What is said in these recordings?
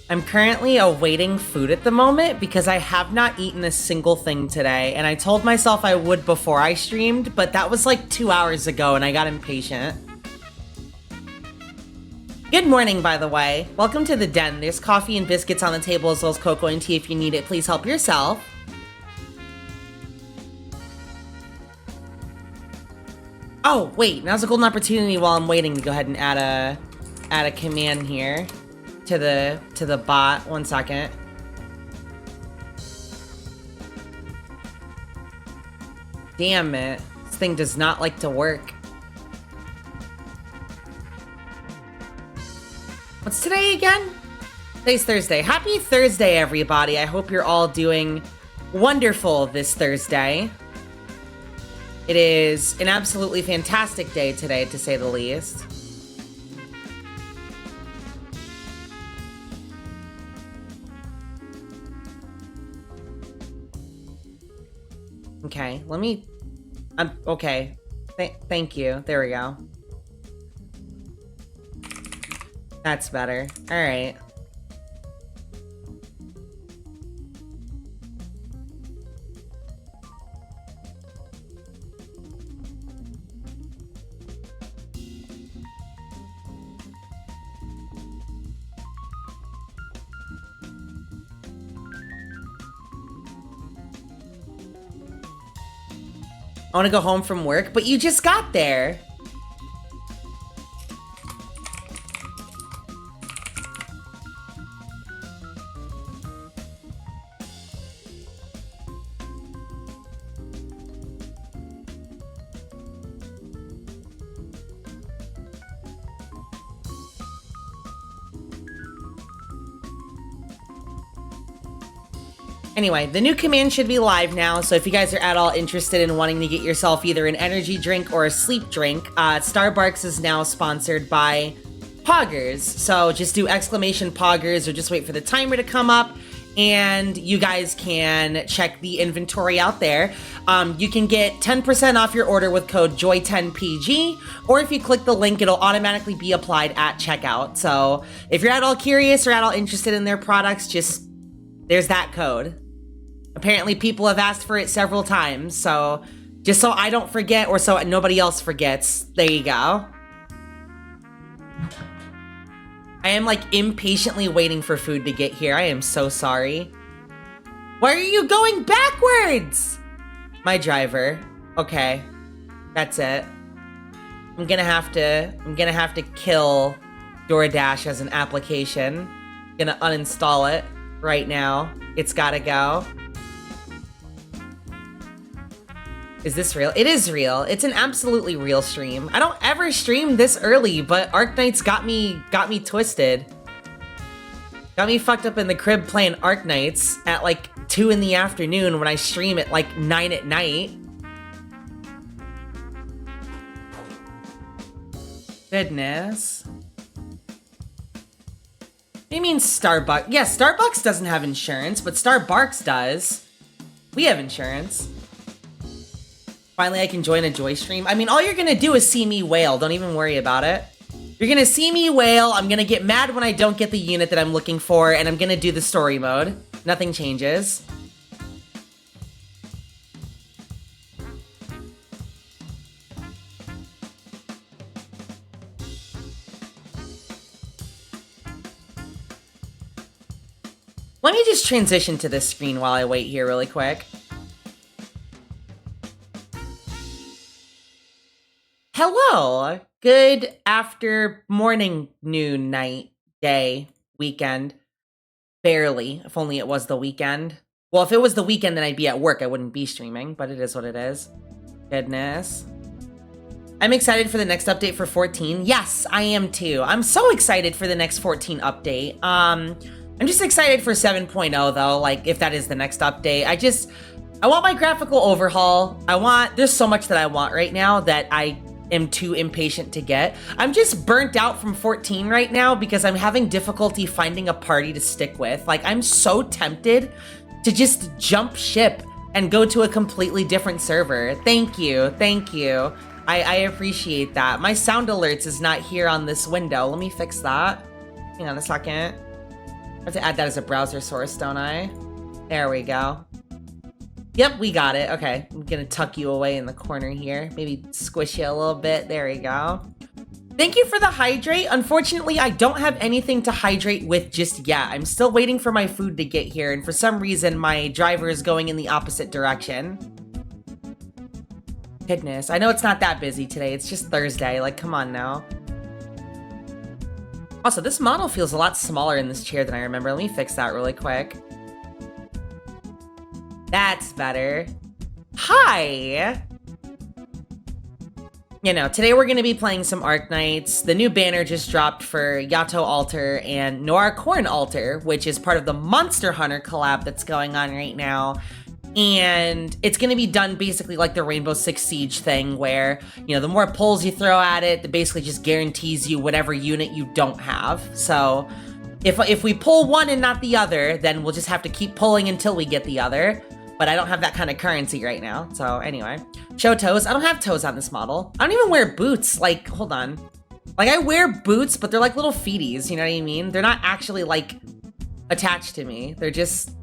I'm currently awaiting food at the moment because I have not eaten a single thing today, and I told myself I would before I streamed, but that was like 2 hours ago and I got impatient. Good morning, by the way. Welcome to the den. There's coffee and biscuits on the table as well as cocoa and tea if you need it. Please help yourself. Oh, wait, now's a golden opportunity while I'm waiting to go ahead and add a command here to the bot. 1 second. Damn it. This thing does not like to work. What's today again? Today's Thursday. Happy Thursday, everybody. I hope you're all doing wonderful this Thursday. It is an absolutely fantastic day today, to say the least. Okay, let me... okay. Thank you. There we go. That's better. Alright. I want to go home from work, but you just got there. Anyway, the new command should be live now, so if you guys are at all interested in wanting to get yourself either an energy drink or a sleep drink, Starbucks is now sponsored by Poggers. So just do exclamation Poggers or just wait for the timer to come up and you guys can check the inventory out there. You can get 10% off your order with code JOY10PG, or if you click the link, it'll automatically be applied at checkout. So if you're at all curious or at all interested in their products, just, there's that code. Apparently people have asked for it several times, so just so I don't forget or so nobody else forgets, there you go. I am like impatiently waiting for food to get here. I am so sorry. Why are you going backwards? My driver. Okay, that's it. I'm gonna have to kill DoorDash as an application. Gonna uninstall it right now. It's gotta go. Is this real? It is real. It's an absolutely real stream. I don't ever stream this early, but Arknights got me twisted. Got me fucked up in the crib playing Arknights at like 2 in the afternoon when I stream at like 9 at night. Goodness. What do you mean Starbucks? Yeah, Starbucks doesn't have insurance, but Starbucks does. We have insurance. Finally, I can join a Joy stream. I mean, all you're gonna do is see me wail. Don't even worry about it. You're gonna see me wail. I'm gonna get mad when I don't get the unit that I'm looking for, and I'm gonna do the story mode. Nothing changes. Let me just transition to this screen while I wait here really quick. Hello. Good after morning, noon, night, day, weekend. Barely, if only it was the weekend. Well, if it was the weekend, then I'd be at work. I wouldn't be streaming, but it is what it is. Goodness. I'm excited for the next update for 14. Yes, I am too. I'm so excited for the next 14 update. I'm just excited for 7.0 though, like if that is the next update. I want my graphical overhaul. There's so much that I want right now that I am too impatient to get. I'm just burnt out from 14 right now because I'm having difficulty finding a party to stick with. Like, I'm so tempted to just jump ship and go to a completely different server. Thank you, thank you. I appreciate that. My sound alerts is not here on this window. Let me fix that. Hang on a second. I have to add that as a browser source, don't I? There we go. Yep, we got it. Okay, I'm gonna tuck you away in the corner here. Maybe squish you a little bit. There we go. Thank you for the hydrate. Unfortunately, I don't have anything to hydrate with just yet. I'm still waiting for my food to get here, and for some reason, my driver is going in the opposite direction. Goodness, I know it's not that busy today. It's just Thursday. Like, come on now. Also, this model feels a lot smaller in this chair than I remember. Let me fix that really quick. That's better. Hi! You know, today we're going to be playing some Arknights. The new banner just dropped for YATO Altar and Noir Corn Altar, which is part of the Monster Hunter collab that's going on right now. And it's going to be done basically like the Rainbow Six Siege thing where, you know, the more pulls you throw at it, it basically just guarantees you whatever unit you don't have. So if we pull one and not the other, then we'll just have to keep pulling until we get the other. But I don't have that kind of currency right now. So anyway, show toes. I don't have toes on this model. I don't even wear boots. Like, hold on. Like, I wear boots, but they're like little feeties. You know what I mean? They're not actually like attached to me. They're just...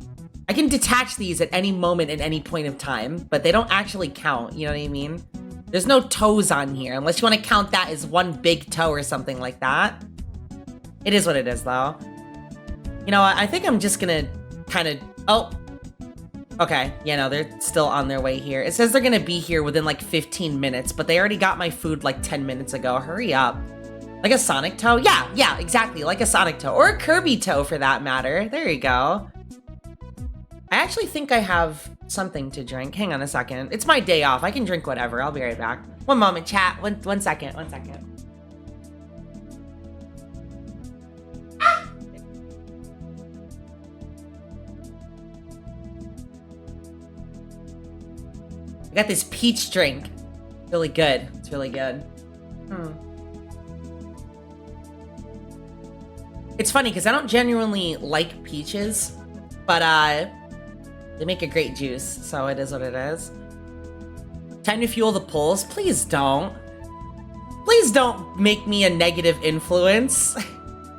I can detach these at any moment at any point of time, but they don't actually count, you know what I mean? There's no toes on here, unless you want to count that as one big toe or something like that. It is what it is, though. You know what? I think I'm just gonna kind of... Oh. Okay, yeah, no, they're still on their way here. It says they're gonna be here within like 15 minutes, but they already got my food like 10 minutes ago. Hurry up. Like a Sonic toe? Yeah, exactly, like a Sonic toe. Or a Kirby toe, for that matter. There you go. I actually think I have something to drink. Hang on a second. It's my day off. I can drink whatever. I'll be right back. One moment, chat. One second. I got this peach drink. Really good. It's really good. It's funny because I don't genuinely like peaches, but they make a great juice, so it is what it is. Time to fuel the pulls. Please don't. Please don't make me a negative influence.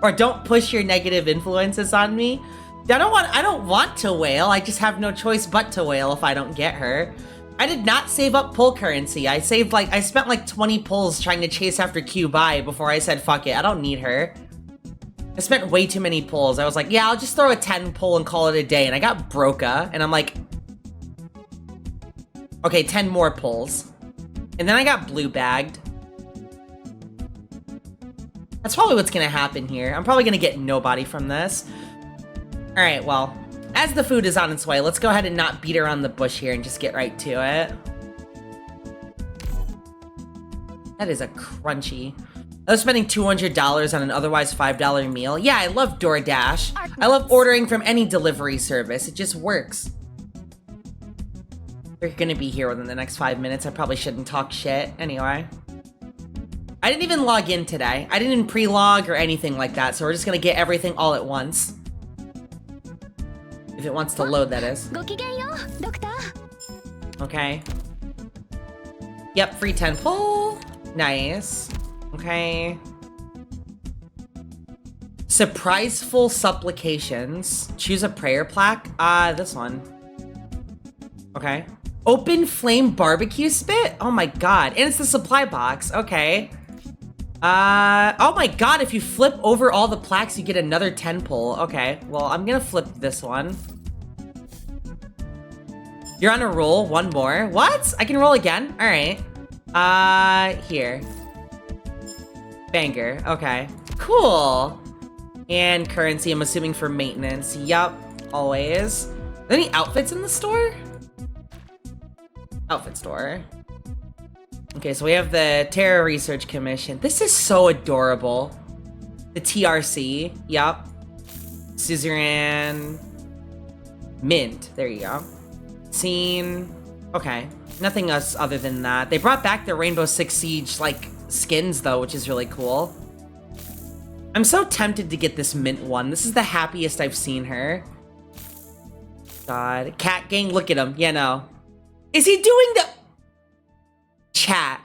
Or don't push your negative influences on me. I don't want to wail. I just have no choice but to wail if I don't get her. I did not save up pull currency. I spent like 20 pulls trying to chase after Q-Bai before I said, fuck it, I don't need her. I spent way too many pulls. I was like, yeah, I'll just throw a 10 pull and call it a day. And I got Broca, and I'm like, okay, 10 more pulls. And then I got blue bagged. That's probably what's gonna happen here. I'm probably gonna get nobody from this. All right, well, as the food is on its way, let's go ahead and not beat around the bush here and just get right to it. That is a crunchy. I was spending $200 on an otherwise $5 meal. Yeah, I love DoorDash. I love ordering from any delivery service. It just works. They're gonna be here within the next 5 minutes. I probably shouldn't talk shit. Anyway. I didn't even log in today. I didn't pre-log or anything like that, so we're just gonna get everything all at once. If it wants to load, that is. Okay. Yep, free 10 pull. Nice. Okay. Surpriseful supplications. Choose a prayer plaque. This one. Okay. Open flame barbecue spit? Oh my god. And it's the supply box. Okay. Oh my god, if you flip over all the plaques, you get another 10 pull. Okay, well, I'm gonna flip this one. You're on a roll. One more. What? I can roll again? All right. Here. Banger. Okay. Cool. And currency, I'm assuming for maintenance. Yup. Always. Are there any outfits in the store? Outfit store. Okay, so we have the Terra Research Commission. This is so adorable. The TRC. Yup. Suzerain. Mint. There you go. Scene. Okay. Nothing else other than that. They brought back the Rainbow Six Siege, like, skins, though, which is really cool. I'm so tempted to get this mint one. This is the happiest I've seen her. God. Cat gang, look at him. Yeah, no. Is he doing the... Chat.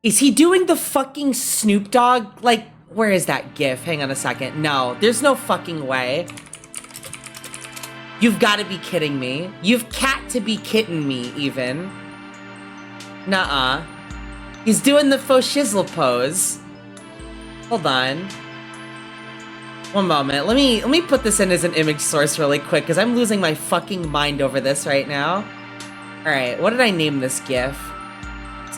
Is he doing the fucking Snoop Dogg? Like, where is that gif? Hang on a second. No, there's no fucking way. You've got to be kidding me. You've cat to be kidding me, even. Nuh-uh. He's doing the faux shizzle pose. Hold on. One moment. Let me put this in as an image source really quick, because I'm losing my fucking mind over this right now. Alright, what did I name this gif?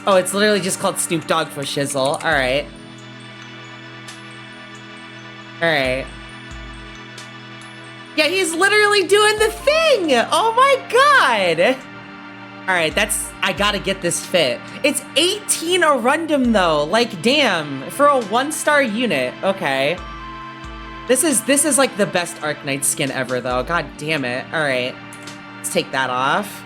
Oh, it's literally just called Snoop Dogg for shizzle. Alright. Alright. Yeah, he's literally doing the thing! Oh my god! Alright, I gotta get this fit. It's 18 Arundum though. Like, damn. For a 1-star unit. Okay. This is like the best Arknights skin ever though. God damn it. Alright. Let's take that off.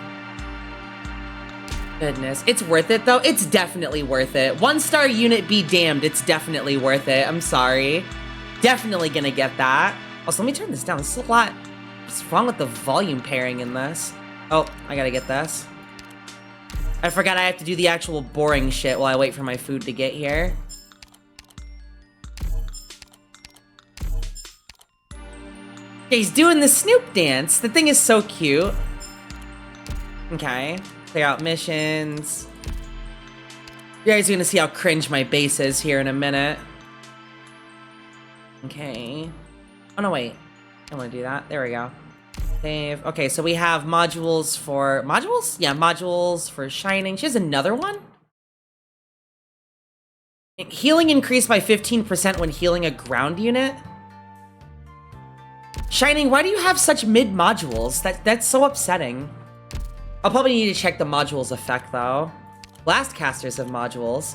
Goodness. It's worth it though. It's definitely worth it. 1-star unit be damned. It's definitely worth it. I'm sorry. Definitely gonna get that. Also, let me turn this down. This is a lot. What's wrong with the volume pairing in this? Oh, I gotta get this. I forgot I have to do the actual boring shit while I wait for my food to get here. Yeah, he's doing the Snoop dance. The thing is so cute. Okay. Clear out missions. You guys are gonna see how cringe my base is here in a minute. Okay. Oh, no, wait. I want to do that. There we go. Save. Okay, so we have modules for... Modules? Yeah, modules for Shining. She has another one? Healing increased by 15% when healing a ground unit? Shining, why do you have such mid modules? That's so upsetting. I'll probably need to check the modules effect, though. Blast casters have modules.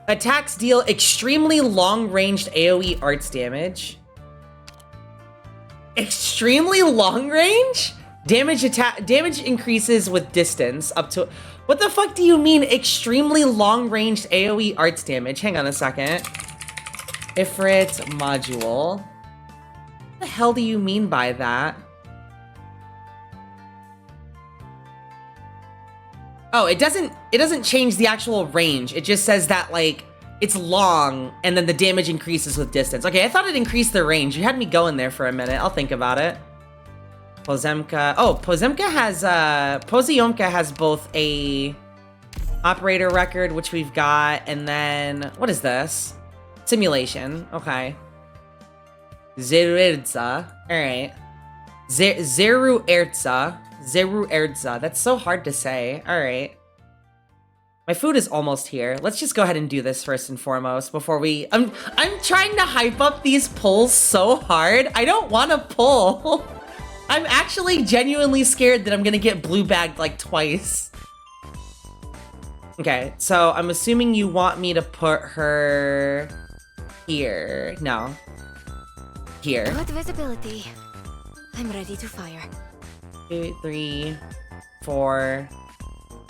Attacks deal extremely long-ranged AoE arts damage. Extremely long range? Damage increases with distance up to... What the fuck do you mean extremely long-ranged AoE arts damage? Hang on a second. Ifrit module. What the hell do you mean by that? Oh, it doesn't change the actual range. It just says that, like, it's long, and then the damage increases with distance. Okay, I thought it increased the range. You had me going there for a minute. I'll think about it. Pozemka. Oh, Pozemka has, Poziomka has both a operator record, which we've got, and then, what is this? Simulation. Okay. Zeruerdza. Alright. Zeruerdza. Zeruerdza. That's so hard to say. Alright. My food is almost here. Let's just go ahead and do this first and foremost before we... I'm trying to hype up these pulls so hard. I don't want to pull. I'm actually genuinely scared that I'm gonna get blue bagged like twice. Okay, so I'm assuming you want me to put her here. No. Here. Good visibility. I'm ready to fire. 2, 3, 4,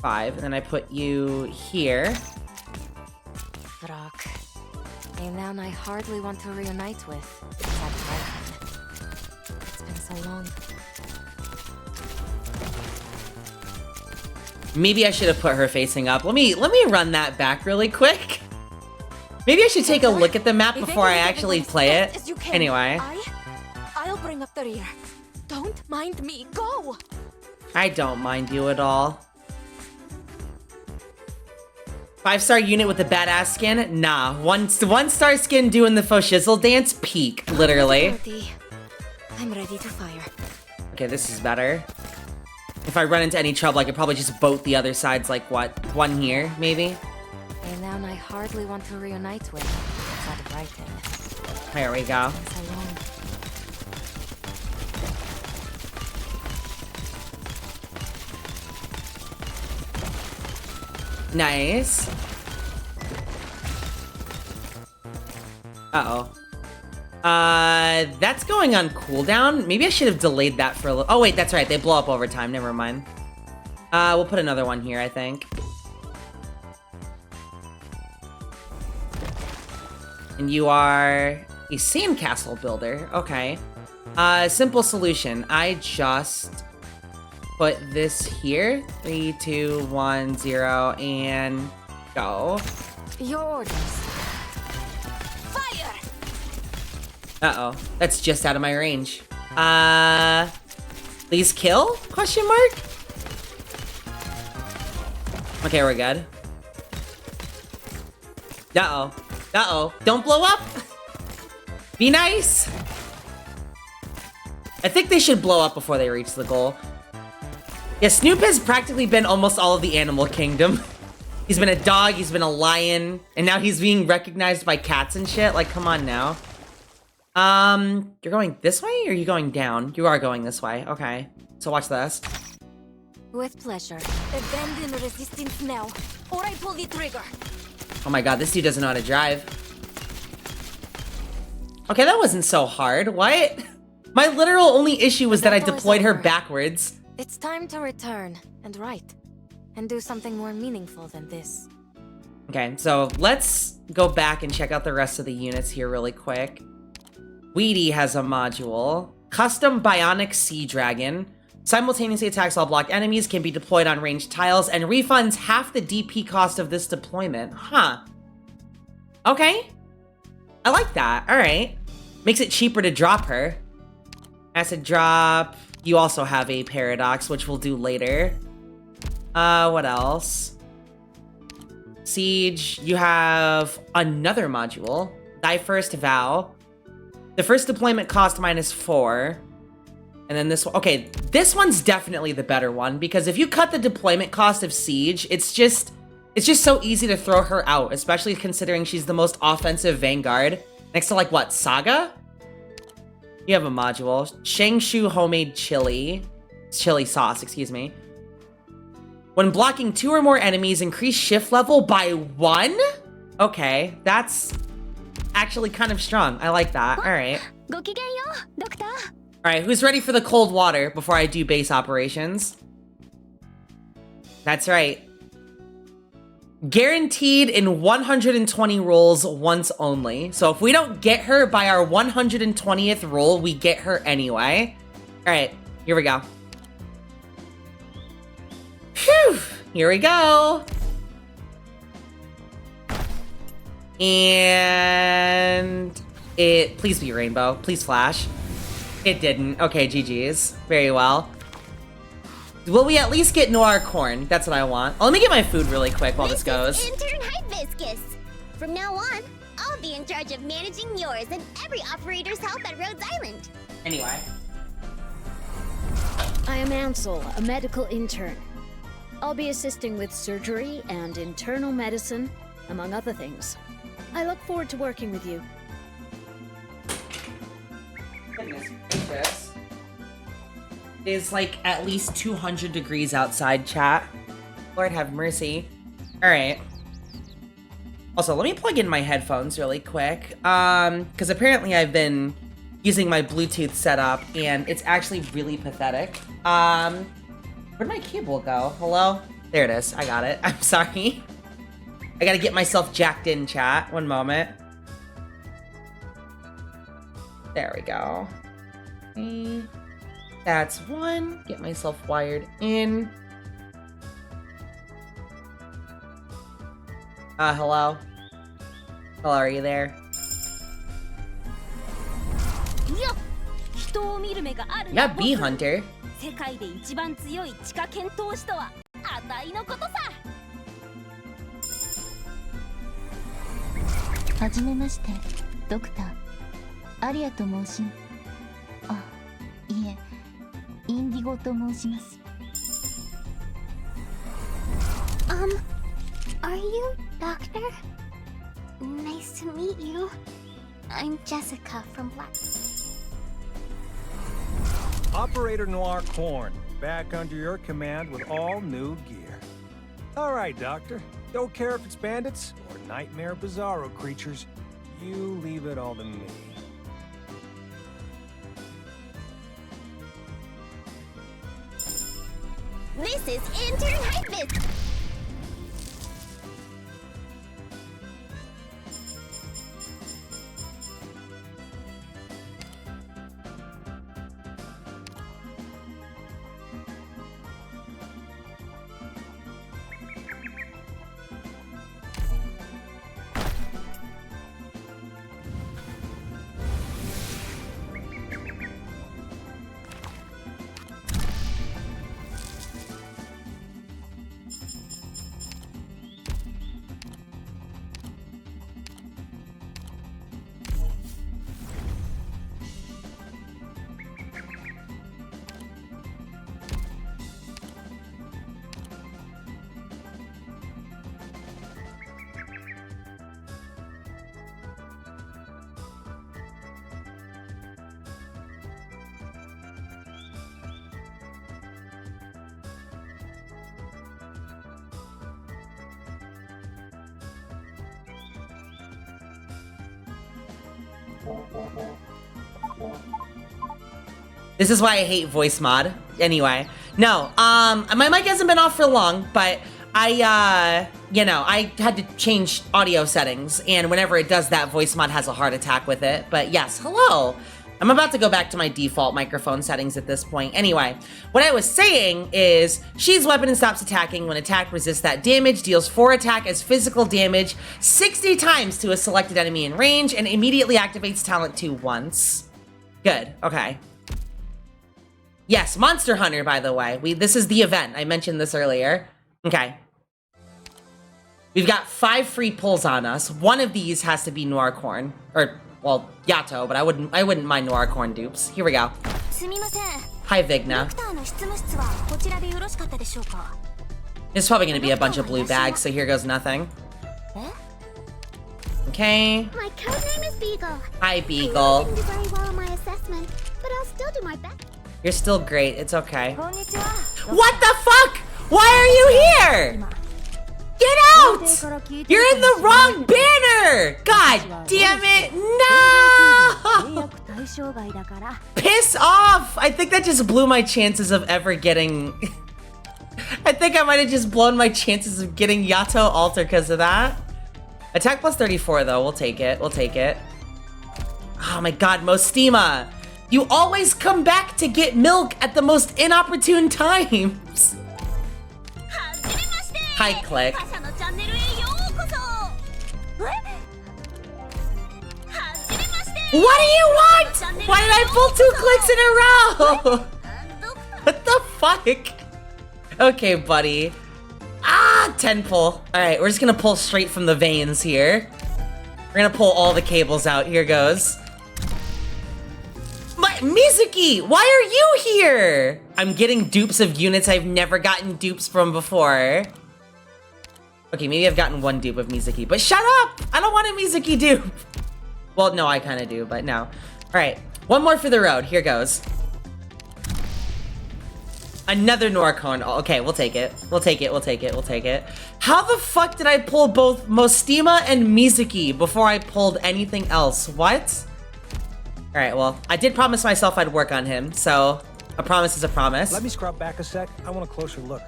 5, and then I put you here. Rock. A man I hardly want to reunite with. It's been so long. Maybe I should have put her facing up. Let me run that back really quick. Maybe I should take a look at the map before I actually play it. Anyway. I'll bring up the rear. Don't mind me. Go! I don't mind you at all. 5-star unit with the badass skin? Nah. One-star skin doing the faux shizzle dance? Peak, literally. I'm ready to fire. Okay, this is better. If I run into any trouble, I could probably just boat the other sides, like, what? One here, maybe? A man I hardly want to reunite with. Is that the right thing? There we go. So long. Nice. Uh-oh. That's going on cooldown. Maybe I should have delayed that for a little... Oh, wait, that's right. They blow up over time. Never mind. We'll put another one here, I think. And you are a sandcastle builder. Okay. Simple solution. I just put this here. 3, 2, 1, 0, and go. Your orders. Fire! Uh-oh. That's just out of my range. Please kill? Question mark? Okay, we're good. Uh-oh. Uh-oh. Don't blow up! Be nice! I think they should blow up before they reach the goal. Yeah, Snoop has practically been almost all of the animal kingdom. He's been a dog, he's been a lion, and now he's being recognized by cats and shit. Like, come on now. You're going this way, or are you going down? You are going this way. Okay. So watch this. With pleasure. Abandon resistance now, or I pull the trigger. Oh my god, this dude doesn't know how to drive. Okay, that wasn't so hard. What? My literal only issue was that I deployed her backwards. It's time to return and write. And do something more meaningful than this. Okay, so let's go back and check out the rest of the units here really quick. Weedy has a module. Custom Bionic Sea Dragon. Simultaneously attacks all blocked enemies, can be deployed on ranged tiles, and refunds half the DP cost of this deployment. Huh. Okay. I like that. Alright. Makes it cheaper to drop her. Acid drop. You also have a Paradox, which we'll do later. What else? Siege. You have another module. Thy First Vow. The first deployment cost -4. And then this one. Okay, this one's definitely the better one, because if you cut the deployment cost of Siege, it's just so easy to throw her out, especially considering she's the most offensive Vanguard. Next to, like, what, Saga? You have a module. Shangshu Homemade Chili. Chili sauce, excuse me. When blocking 2 or more enemies, increase shift level by 1? Okay, that's actually kind of strong. I like that. Alright. Alright, who's ready for the cold water before I do base operations? That's right. Guaranteed in 120 rolls once only. So if we don't get her by our 120th roll, we get her anyway. Alright, here we go. Phew! Here we go. And it... Please be rainbow. Please flash. It didn't. Okay, GG's. Very well. Will we at least get Noir Corn? That's what I want. Oh, let me get my food really quick while this goes. Intern Hibiscus. From now on, I'll be in charge of managing yours and every operator's health at Rhodes Island. Anyway. I am Ansel, a medical intern. I'll be assisting with surgery and internal medicine, among other things. I look forward to working with you. Goodness gracious. It is like at least 200 degrees outside, chat. Lord have mercy. All right. Also, let me plug in my headphones really quick. Because apparently I've been using my Bluetooth setup and it's actually really pathetic. Where'd my cable go? Hello? There it is. I got it. I'm sorry. I gotta get myself jacked in, chat. One moment. There we go. Okay. That's one. Get myself wired in. Hello? Hello, are you there? Yeah, Bee Hunter. 世界で一番強い地下剣闘士とはあたいのことさ。はじめまして、ドクターアリアと申しあ、いえ、インディゴと申します。Are you Doctor? Nice to meet you. I'm Jessica from Black. Operator Noir Corn, back under your command with all new gear. All right, Doctor. Don't care if it's bandits or nightmare bizarro creatures. You leave it all to me. This is Intern Hypus. This is why I hate voice mod. Anyway, no, my mic hasn't been off for long, but I had to change audio settings, and whenever it does that, voice mod has a heart attack with it. But yes, hello. I'm about to go back to my default microphone settings at this point. Anyway, what I was saying is, she's weapon and stops attacking. When attacked, resists that damage, deals 4 attack as physical damage 60 times to a selected enemy in range, and immediately activates talent 2 once. Good, okay. Yes, Monster Hunter, by the way. This is the event. I mentioned this earlier. Okay. We've got 5 free pulls on us. One of these has to be Noir Corn. Or, well, YATO, but I wouldn't mind Noir Corn dupes. Here we go. Hi, Vigna. It's probably gonna be a bunch of blue bags, so here goes nothing. Okay. My codename is Beagle. Hi, Beagle. I didn't do very well on my assessment, but I'll still do my best. You're still great. It's okay. What the fuck? Why are you here? Get out! You're in the wrong banner! God damn it! No! Piss off! I think that just blew my chances of ever getting... I think I might have just blown my chances of getting YATO Alter because of that. Attack plus 34 though. We'll take it. We'll take it. Oh my god, Mostima! You always come back to get milk at the most inopportune times! Hi, Click. What do you want? Why did I pull 2 clicks in a row? What the fuck? Okay, buddy. Ah, 10 pull. Alright, we're just gonna pull straight from the veins here. We're gonna pull all the cables out. Here goes. But Mizuki, why are you here? I'm getting dupes of units I've never gotten dupes from before. Okay, maybe I've gotten one dupe of Mizuki, but shut up! I don't want a Mizuki dupe. Well, no, I kind of do, but no. All right, one more for the road. Here goes. Another Norcon. Oh, okay, we'll take it. We'll take it. We'll take it. We'll take it. How the fuck did I pull both Mostima and Mizuki before I pulled anything else? What? All right, well, I did promise myself I'd work on him, so a promise is a promise. Let me scrub back a sec. I want a closer look.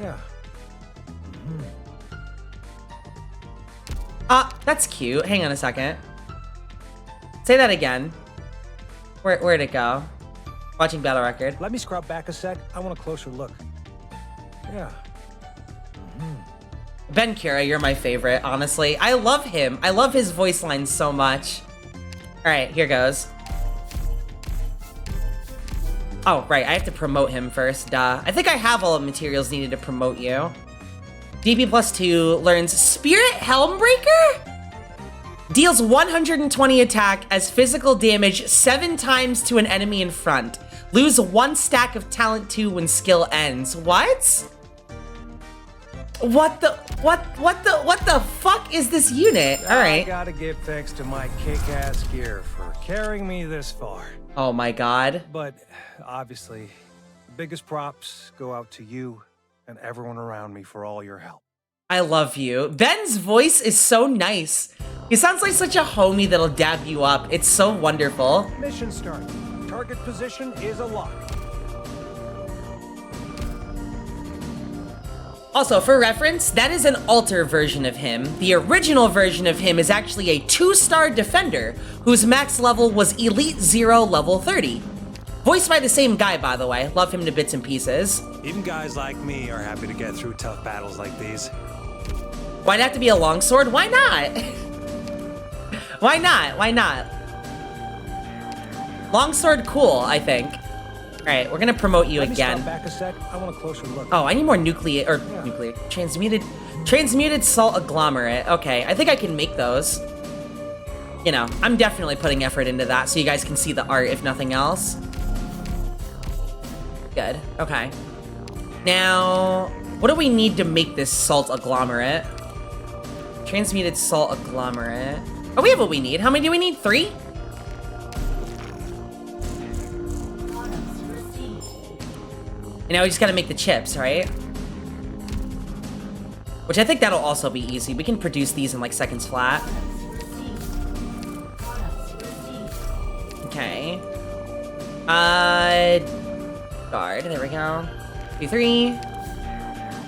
Yeah. That's cute. Hang on a second. Say that again. Where'd it go? Watching battle record. Let me scrub back a sec. I want a closer look. Yeah. Ben Kira, you're my favorite, honestly. I love him. I love his voice line so much. All right, here goes. Oh, right, I have to promote him first, duh. I think I have all the materials needed to promote you. DP +2 learns Spirit Helmbreaker? Deals 120 attack as physical damage 7 times to an enemy in front. Lose 1 stack of talent 2 when skill ends. What? What the fuck is this unit? All right. I gotta give thanks to my kick-ass gear for carrying me this far. Oh my god. But obviously, the biggest props go out to you and everyone around me for all your help. I love you. Ben's voice is so nice. He sounds like such a homie that'll dab you up. It's so wonderful. Mission start. Target position is a lock. Also, for reference, that is an alter version of him. The original version of him is actually a 2-star defender whose max level was Elite 0 level 30. Voiced by the same guy, by the way. Love him to bits and pieces. Even guys like me are happy to get through tough battles like these. Why'd it have to be a longsword? Why not? Why not? Why not? Longsword cool, I think. All right, we're gonna promote you again. Back a sec. I want a closer look. Oh, I need more nuclear transmuted salt agglomerate. Okay, I think I can make those. You know, I'm definitely putting effort into that so you guys can see the art if nothing else. Good. Okay. Now, what do we need to make this salt agglomerate? Transmuted salt agglomerate. Oh, we have what we need. How many do we need? 3? And now we just gotta make the chips, right? Which I think that'll also be easy. We can produce these in like seconds flat. Okay. Guard, there we go. 2, 3.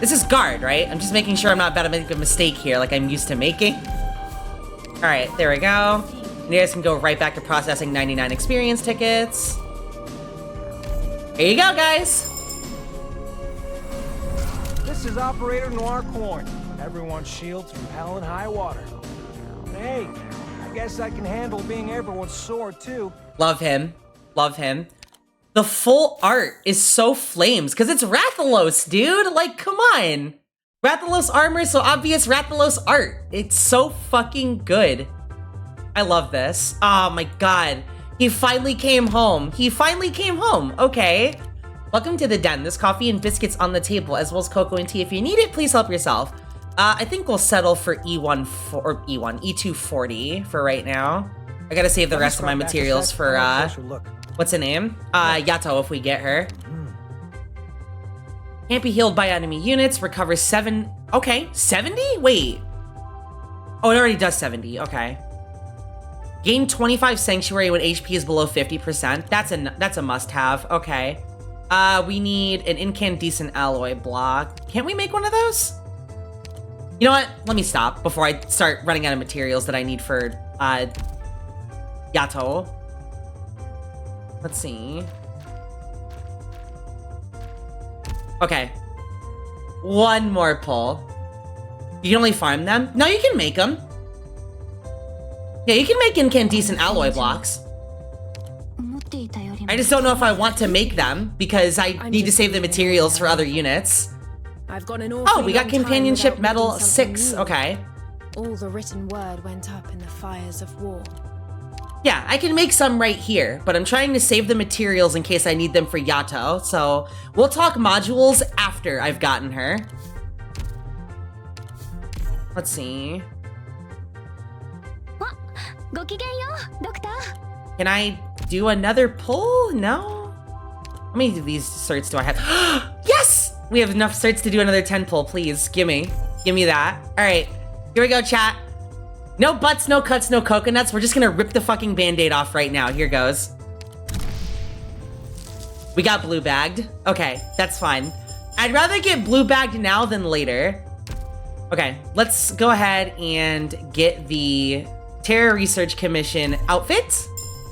This is guard, right? I'm just making sure I'm not about to make a mistake here like I'm used to making. All right, there we go. And you guys can go right back to processing 99 experience tickets. Here you go, guys. This is Operator Noir Corn. Everyone's shield through hell and high water. Hey, I guess I can handle being everyone's sword too. Love him. Love him. The full art is so flames because it's Rathalos, dude. Like, come on. Rathalos armor, so obvious Rathalos art. It's so fucking good. I love this. Oh my god. He finally came home. He finally came home. Okay. Welcome to the den. There's coffee and biscuits on the table, as well as cocoa and tea. If you need it, please help yourself. I think we'll settle for E240 for right now. I gotta save the rest of my materials for, what's the name? YATO if we get her. Can't be healed by enemy units. Recovers 7. Okay, 70? Wait. Oh, it already does 70. Okay. Gain 25 sanctuary when HP is below 50%. That's a must-have. Okay. We need an incandescent alloy block. Can't we make one of those? You know what? Let me stop before I start running out of materials that I need for YATO. Let's see. Okay. One more pull. You can only farm them? No, you can make them. Yeah, you can make incandescent alloy blocks. I just don't know if I want to make them because I need to save the materials for other units. I've got an Oh, we got companionship medal 6. Okay. All the written word went up in the fires of war. Yeah, I can make some right here, but I'm trying to save the materials in case I need them for YATO, so we'll talk modules after I've gotten her. Let's see. Can I do another pull? No? How many of these certs do I have? Yes! We have enough certs to do another 10 pull, please. Gimme. Gimme that. All right, here we go, chat. No butts, no cuts, no coconuts. We're just gonna rip the fucking band-aid off right now. Here goes. We got blue bagged. Okay, that's fine. I'd rather get blue bagged now than later. Okay, let's go ahead and get the Terra Research Commission outfit.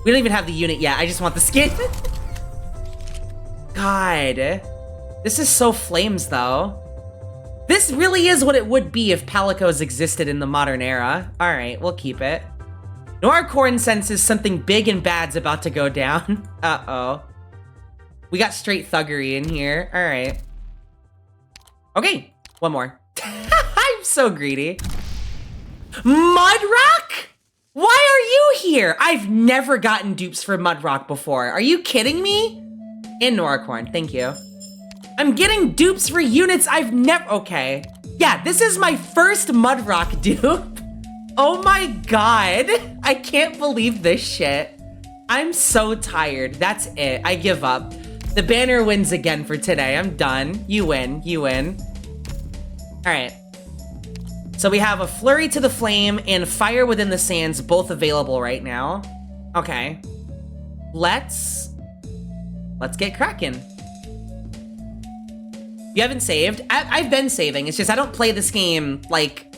We don't even have the unit yet. I just want the skin. God, this is so flames though. This really is what it would be if Palicos existed in the modern era. All right, we'll keep it. Noir Corn senses something big and bad's about to go down. Uh-oh. We got straight thuggery in here. All right. Okay, one more. I'm so greedy. Mudrock? Why are you here? I've never gotten dupes for Mudrock before. Are you kidding me? And Noir Corn, thank you. I'm getting dupes for units I've never... Okay. Yeah, this is my first Mudrock dupe. Oh my god. I can't believe this shit. I'm so tired. That's it. I give up. The banner wins again for today. I'm done. You win. You win. All right. So we have a Flurry to the Flame and Fire Within the Sands both available right now. Okay. Let's get cracking. You haven't saved? I've been saving. It's just I don't play this game, like,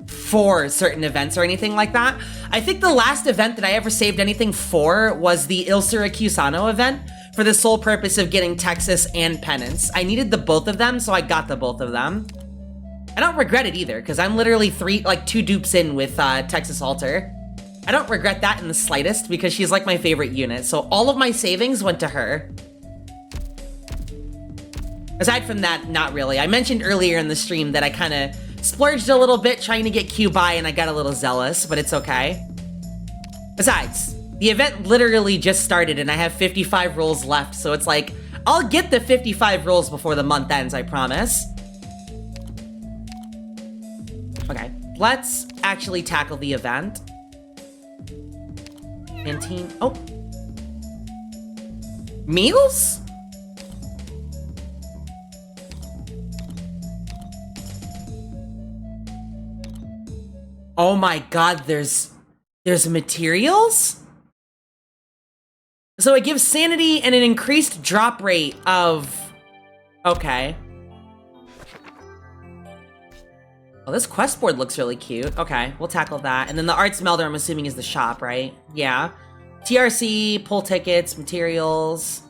for certain events or anything like that. I think the last event that I ever saved anything for was the Il Syracusano event for the sole purpose of getting Texas and Penance. I needed the both of them, so I got the both of them. I don't regret it either, because I'm literally 2 dupes in with Texas Alter. I don't regret that in the slightest, because she's like my favorite unit, so all of my savings went to her. Aside from that, not really. I mentioned earlier in the stream that I kind of splurged a little bit trying to get Q by and I got a little zealous, but it's okay. Besides, the event literally just started and I have 55 rolls left, so it's like, I'll get the 55 rolls before the month ends, I promise. Okay, let's actually tackle the event. Canteen, oh. Meals? Oh my god, there's materials? So it gives sanity and an increased drop rate of... Okay. Oh, this quest board looks really cute. Okay, we'll tackle that. And then the Arts Melder, I'm assuming, is the shop, right? Yeah. TRC, pull tickets, materials.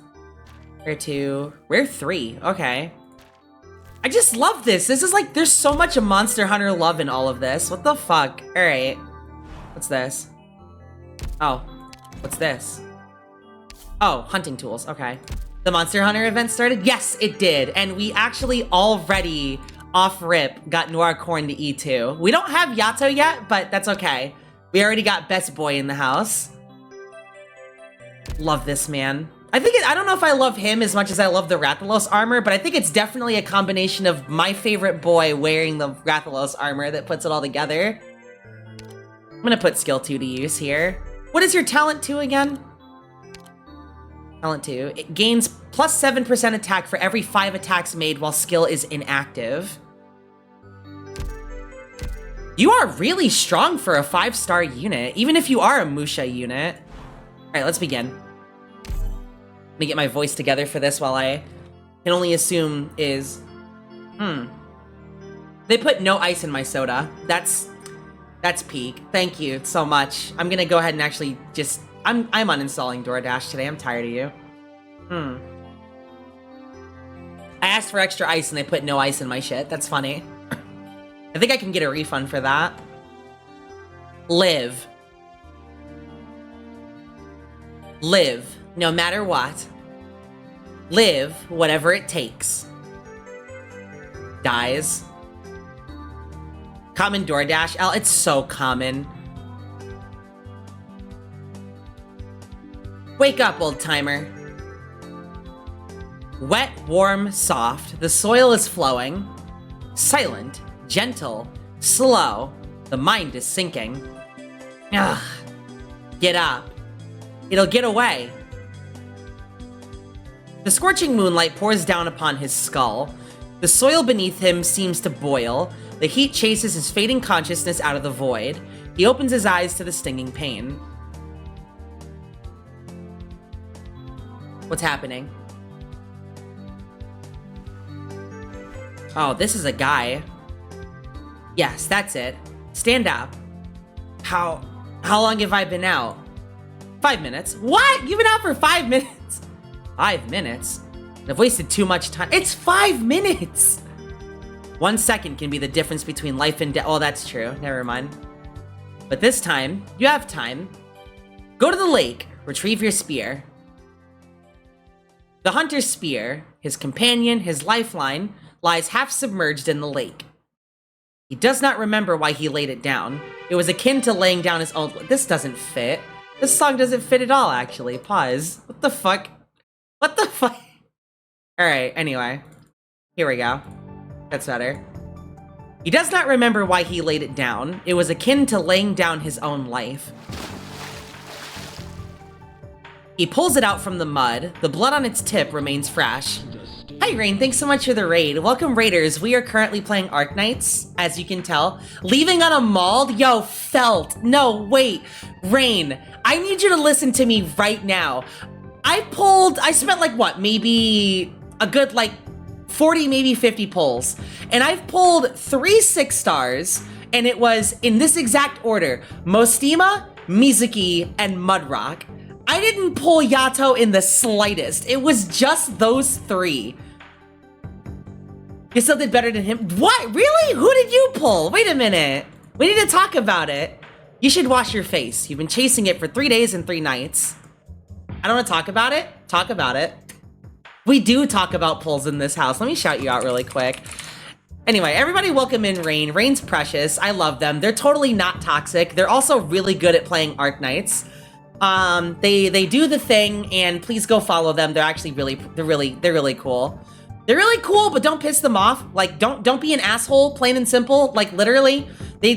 Rare 2. Rare 3. Okay. I just love this. This is like, there's so much Monster Hunter love in all of this. What the fuck? All right. What's this? Oh, what's this? Oh, hunting tools. Okay. The Monster Hunter event started? Yes, it did. And we actually already, off rip, got Noir Corn to E2. We don't have YATO yet, but that's okay. We already got Best Boy in the house. Love this, man. I don't know if I love him as much as I love the Rathalos armor, but I think it's definitely a combination of my favorite boy wearing the Rathalos armor that puts it all together. I'm gonna put skill 2 to use here. What is your talent 2 again? Talent 2. It gains plus 7% attack for every 5 attacks made while skill is inactive. You are really strong for a 5-star unit, even if you are a Musha unit. All right, let's begin. Let me get my voice together for this while I can only assume is... They put no ice in my soda. That's peak. Thank you so much. I'm gonna go ahead and actually just... I'm uninstalling DoorDash today. I'm tired of you. I asked for extra ice and they put no ice in my shit. That's funny. I think I can get a refund for that. Live. Live. No matter what. Live whatever it takes. Dies. Common DoorDash. It's so common. Wake up, old-timer. Wet, warm, soft, the soil is flowing. Silent, gentle, slow, the mind is sinking. Ugh. Get up. It'll get away. The scorching moonlight pours down upon his skull. The soil beneath him seems to boil. The heat chases his fading consciousness out of the void. He opens his eyes to the stinging pain. What's happening? Oh, this is a guy. Yes, that's it. Stand up. How long have I been out? 5 minutes. What? You've been out for 5 minutes? 5 minutes? I've wasted too much time. It's 5 minutes! 1 second can be the difference between life and death. Oh, that's true. Never mind. But this time, you have time. Go to the lake. Retrieve your spear. The hunter's spear, his companion, his lifeline, lies half submerged in the lake. He does not remember why he laid it down. It was akin to laying down his own... This doesn't fit. This song doesn't fit at all, actually. Pause. What the fuck? What the fuck? Alright, anyway. Here we go. That's better. He does not remember why he laid it down. It was akin to laying down his own life. He pulls it out from the mud. The blood on its tip remains fresh. Hi, Rain. Thanks so much for the raid. Welcome, Raiders. We are currently playing Arknights, as you can tell. Leaving on a mauled? Yo, felt. No, wait. Rain, I need you to listen to me right now. I spent like, what, maybe a good, like, 40, maybe 50 pulls. And I've pulled 3 6 stars, and it was in this exact order. Mostima, Mizuki, and Mudrock. I didn't pull YATO in the slightest. It was just those 3. You still did better than him? What? Really? Who did you pull? Wait a minute. We need to talk about it. You should wash your face. You've been chasing it for 3 days and 3 nights. I don't want to talk about it. Talk about it. We do talk about pulls in this house. Let me shout you out really quick. Anyway, everybody welcome in Rain. Rain's precious. I love them. They're totally not toxic. They're also really good at playing Arknights. They do the thing, and please go follow them. They're actually really cool. They're really cool, but don't piss them off. Like, don't be an asshole, plain and simple. Like, literally, they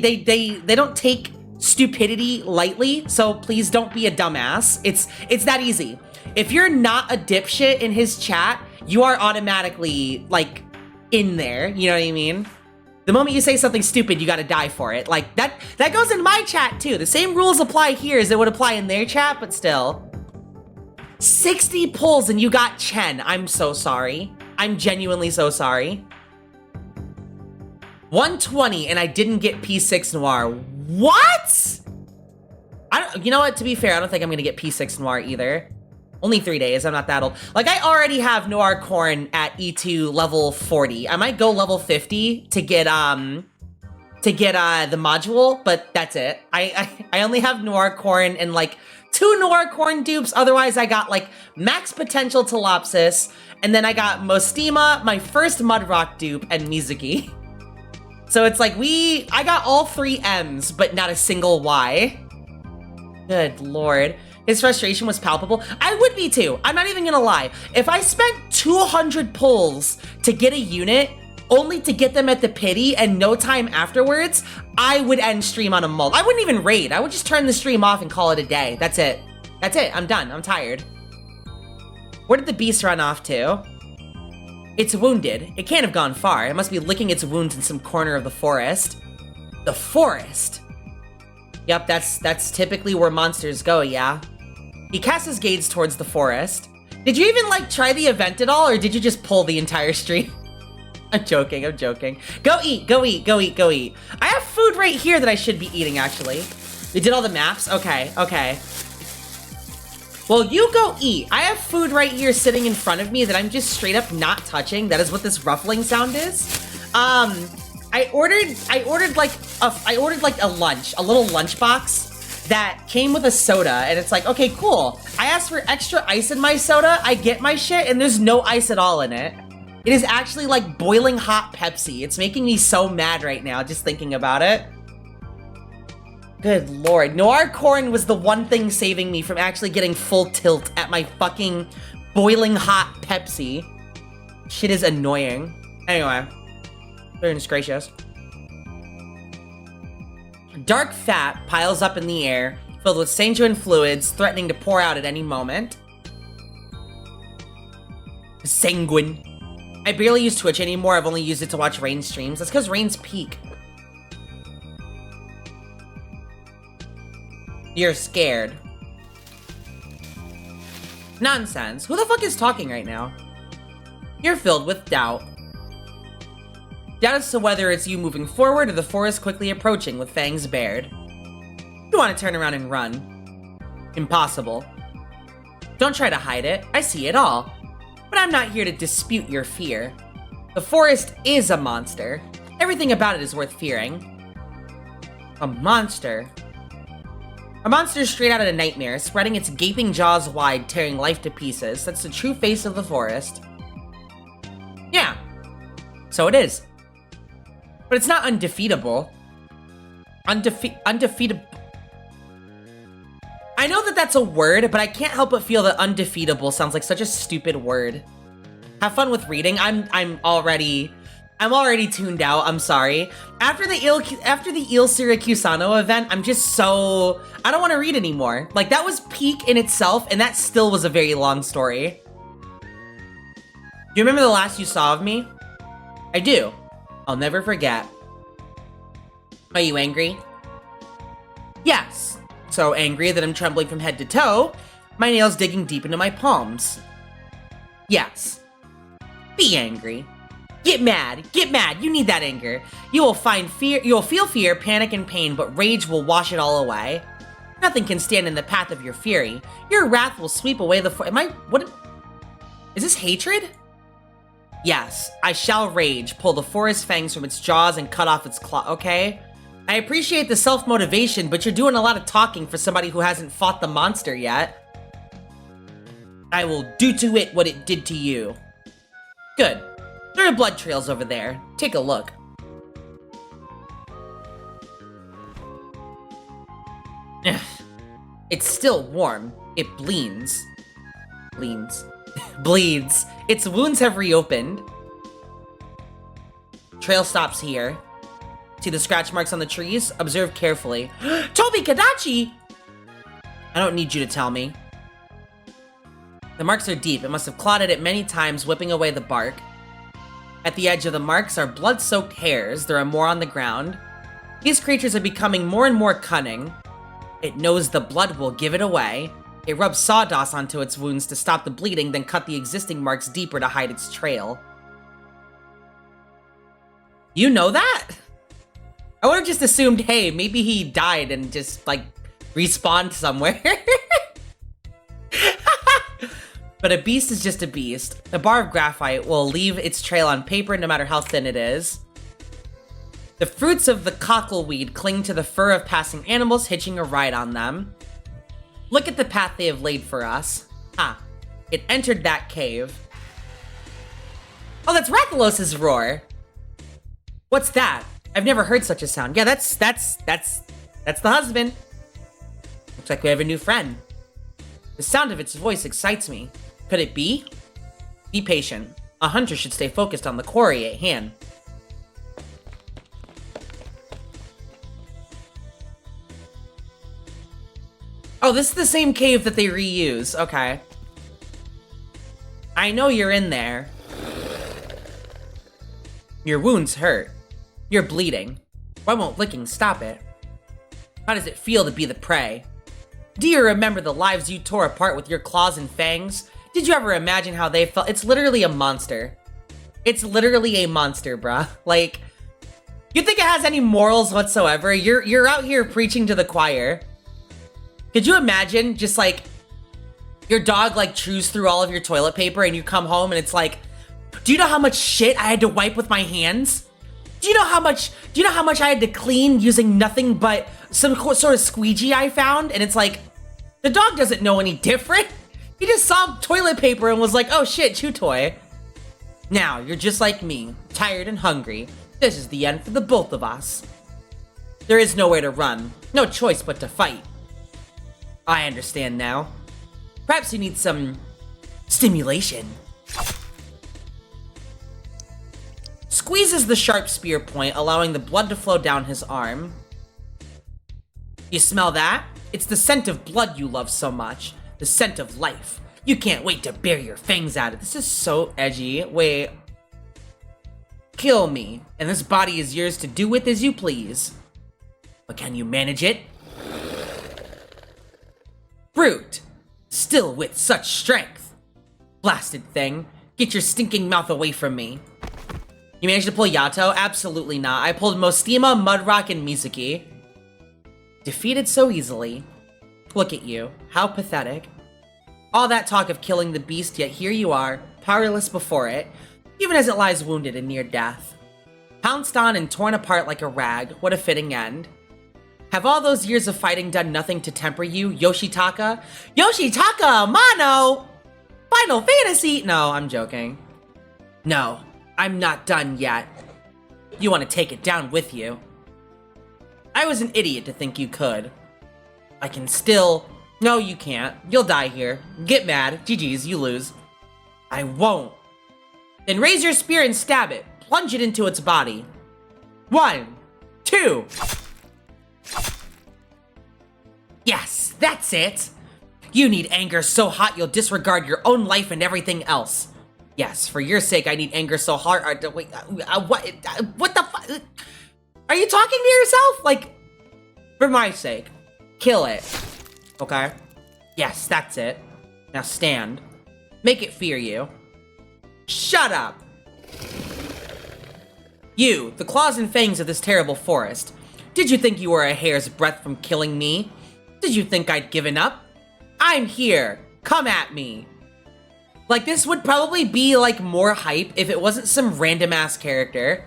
don't take stupidity lightly, so please don't be a dumbass. It's that easy. If you're not a dipshit in his chat, you are automatically, like, in there. You know what I mean? The moment you say something stupid, you gotta die for it. Like, that goes in my chat, too. The same rules apply here as it would apply in their chat, but still. 60 pulls and you got Chen. I'm so sorry. I'm genuinely so sorry. 120 and I didn't get P6 Noir. What? You know what? To be fair, I don't think I'm gonna get P6 Noir either. Only 3 days, I'm not that old. Like, I already have Noir Corn at E2 level 40. I might go level 50 to get the module, but that's it. I only have Noir Corn and like 2 Noir Corn dupes. Otherwise, I got like Max Potential Telopsis, and then I got Mostima, my first Mudrock dupe, and Mizuki. So it's like I got all 3 M's, but not a single Y. Good lord. His frustration was palpable. I would be too. I'm not even gonna lie. If I spent 200 pulls to get a unit, only to get them at the pity and no time afterwards, I would end stream on a mult. I wouldn't even raid. I would just turn the stream off and call it a day. That's it. That's it. I'm done. I'm tired. Where did the beast run off to? It's wounded. It can't have gone far. It must be licking its wounds in some corner of the forest. The forest? Yep, that's typically where monsters go, yeah. He casts his gaze towards the forest. Did you even, like, try the event at all, or did you just pull the entire stream? I'm joking, I'm joking. Go eat, go eat, go eat, go eat. I have food right here that I should be eating, actually. We did all the maps? Okay, okay. Well, you go eat. I have food right here sitting in front of me that I'm just straight up not touching. That is what this ruffling sound is. I ordered like a lunch, a little lunch box that came with a soda, and it's like, okay, cool. I asked for extra ice in my soda, I get my shit, and there's no ice at all in it. It is actually like boiling hot Pepsi. It's making me so mad right now just thinking about it. Good lord. Noir corn was the one thing saving me from actually getting full tilt at my fucking boiling hot Pepsi. Shit is annoying. Anyway. Goodness gracious. Dark fat piles up in the air, filled with sanguine fluids, threatening to pour out at any moment. Sanguine. I barely use Twitch anymore. I've only used it to watch Rain streams. That's because Rain's peak. You're scared. Nonsense. Who the fuck is talking right now? You're filled with doubt. Doubt as to whether it's you moving forward or the forest quickly approaching with fangs bared. You want to turn around and run. Impossible. Don't try to hide it. I see it all. But I'm not here to dispute your fear. The forest is a monster. Everything about it is worth fearing. A monster? A monster straight out of a nightmare, spreading its gaping jaws wide, tearing life to pieces. That's the true face of the forest. Yeah. So it is. But it's not undefeatable. Undefeatable. I know that that's a word, but I can't help but feel that undefeatable sounds like such a stupid word. Have fun with reading. I'm already tuned out. I'm sorry. After the Il Syracusano event, I'm just so I don't want to read anymore. Like, that was peak in itself, and that still was a very long story. Do you remember the last you saw of me? I do. I'll never forget. Are you angry? Yes. So angry that I'm trembling from head to toe, my nails digging deep into my palms. Yes. Be angry. Get mad. Get mad. You need that anger. You will feel fear, panic, and pain, but rage will wash it all away. Nothing can stand in the path of your fury. Your wrath will sweep away the what? Is this hatred? Yes, I shall rage, pull the forest fangs from its jaws and cut off its claw, okay? I appreciate the self-motivation, but you're doing a lot of talking for somebody who hasn't fought the monster yet. I will do to it what it did to you. Good. There are blood trails over there. Take a look. It's still warm. It bleeds. Bleeds. Its wounds have reopened. Trail stops here. See the scratch marks on the trees? Observe carefully. Tobi Kadachi! I don't need you to tell me. The marks are deep. It must have clawed at it many times, whipping away the bark. At the edge of the marks are blood-soaked hairs. There are more on the ground. These creatures are becoming more and more cunning. It knows the blood will give it away. It rubs sawdust onto its wounds to stop the bleeding, then cut the existing marks deeper to hide its trail. You know that? I would have just assumed, hey, maybe he died and just, like, respawned somewhere. But a beast is just a beast. A bar of graphite will leave its trail on paper no matter how thin it is. The fruits of the cockleweed cling to the fur of passing animals, hitching a ride on them. Look at the path they have laid for us. Ah, it entered that cave. Oh, that's Rathalos' roar. What's that? I've never heard such a sound. Yeah, that's the husband. Looks like we have a new friend. The sound of its voice excites me. Could it be? Be patient. A hunter should stay focused on the quarry at hand. Oh, this is the same cave that they reuse. Okay. I know you're in there. Your wounds hurt. You're bleeding. Why won't licking stop it? How does it feel to be the prey? Do you remember the lives you tore apart with your claws and fangs? Did you ever imagine how they felt? It's literally a monster. It's literally a monster, bruh. Like, you think it has any morals whatsoever? You're out here preaching to the choir. Could you imagine just like your dog like chews through all of your toilet paper and you come home and it's like, do you know how much shit I had to wipe with my hands? Do you know how much I had to clean using nothing but some sort of squeegee I found? And it's like, the dog doesn't know any different. He just saw toilet paper and was like, oh shit, chew toy. Now, you're just like me, tired and hungry. This is the end for the both of us. There is nowhere to run. No choice but to fight. I understand now. Perhaps you need some stimulation. Squeezes the sharp spear point, allowing the blood to flow down his arm. You smell that? It's the scent of blood you love so much. The scent of life. You can't wait to bare your fangs at it. This is so edgy. Wait. Kill me, and this body is yours to do with as you please. But can you manage it? Brute! Still with such strength! Blasted thing. Get your stinking mouth away from me. You managed to pull YATO? Absolutely not. I pulled Mostima, Mudrock, and Mizuki. Defeated so easily. Look at you. How pathetic. All that talk of killing the beast, yet here you are, powerless before it, even as it lies wounded and near death. Pounced on and torn apart like a rag, what a fitting end. Have all those years of fighting done nothing to temper you, Yoshitaka? Yoshitaka, Mono! Final Fantasy! No, I'm joking. No, I'm not done yet. You want to take it down with you. I was an idiot to think you could. I can still... No, you can't. You'll die here. Get mad. GG's, you lose. I won't. Then raise your spear and stab it. Plunge it into its body. 1, 2. Yes, that's it. You need anger so hot you'll disregard your own life and everything else. Yes, for your sake, I need anger so hard. Wait, what the fuck? Are you talking to yourself? Like, for my sake, kill it. Okay? Yes, that's it. Now stand. Make it fear you. Shut up! You, the claws and fangs of this terrible forest. Did you think you were a hair's breadth from killing me? Did you think I'd given up? I'm here! Come at me! Like, this would probably be, like, more hype if it wasn't some random-ass character.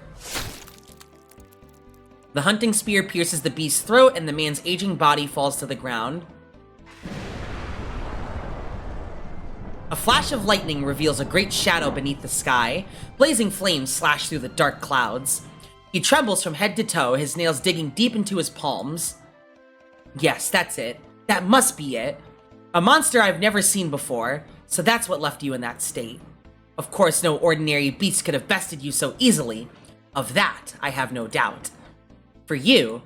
The hunting spear pierces the beast's throat and the man's aging body falls to the ground. A flash of lightning reveals a great shadow beneath the sky. Blazing flames slash through the dark clouds. He trembles from head to toe, his nails digging deep into his palms. Yes, that's it. That must be it. A monster I've never seen before, so that's what left you in that state. Of course, no ordinary beast could have bested you so easily. Of that, I have no doubt. For you...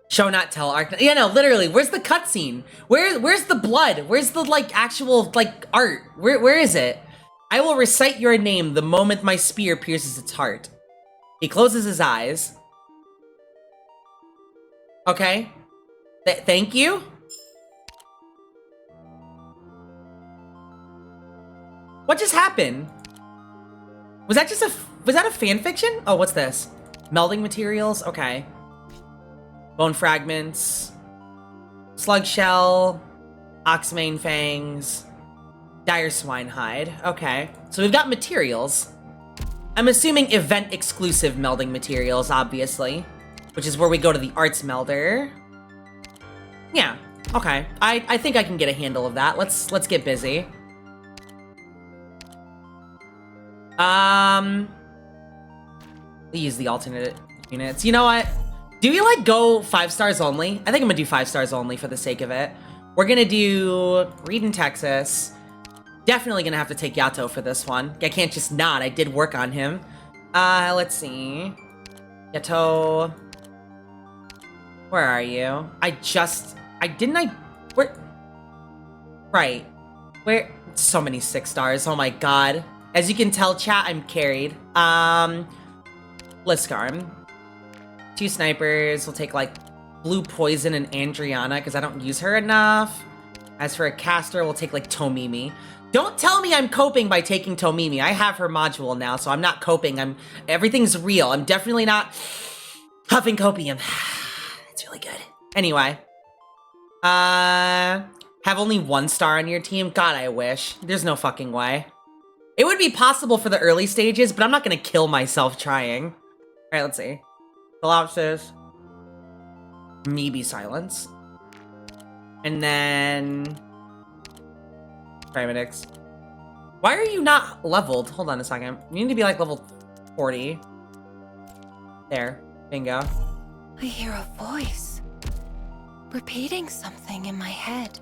Show not tell, Arknights. Yeah, no, literally, where's the cutscene? Where's the blood? Where's the, like, actual, like, art? Where is it? I will recite your name the moment my spear pierces its heart. He closes his eyes. Okay. Thank you? What just happened? Was that a fan fiction? Oh, what's this? Melding materials? Okay. Bone fragments, slug shell, oxmane fangs, dire swine hide. Okay, so we've got materials. I'm assuming event exclusive melding materials, obviously, which is where we go to the arts melder. Yeah, okay. I think I can get a handle of that. Let's get busy. We use the alternate units. You know what? Do we, like, go 5 stars only? I think I'm gonna do 5 stars only for the sake of it. We're gonna do Reed in Texas. Definitely gonna have to take YATO for this one. I can't just not. I did work on him. Let's see. YATO. Where are you? Where? Right. Where? So many 6 stars. Oh my god. As you can tell, chat, I'm carried. Liskarm. 2 snipers. We'll take, like, Blue Poison and Andriana, because I don't use her enough. As for a caster, we'll take, like, Tomimi. Don't tell me I'm coping by taking Tomimi. I have her module now, so I'm not coping. Everything's real. I'm definitely not huffing copium. It's really good. Anyway. Have only 1 star on your team? God, I wish. There's no fucking way. It would be possible for the early stages, but I'm not gonna kill myself trying. Alright, let's see. Collapses. Maybe silence. And then... Paramedics. Why are you not leveled? Hold on a second. You need to be like level 40. There. Bingo. I hear a voice. Repeating something in my head.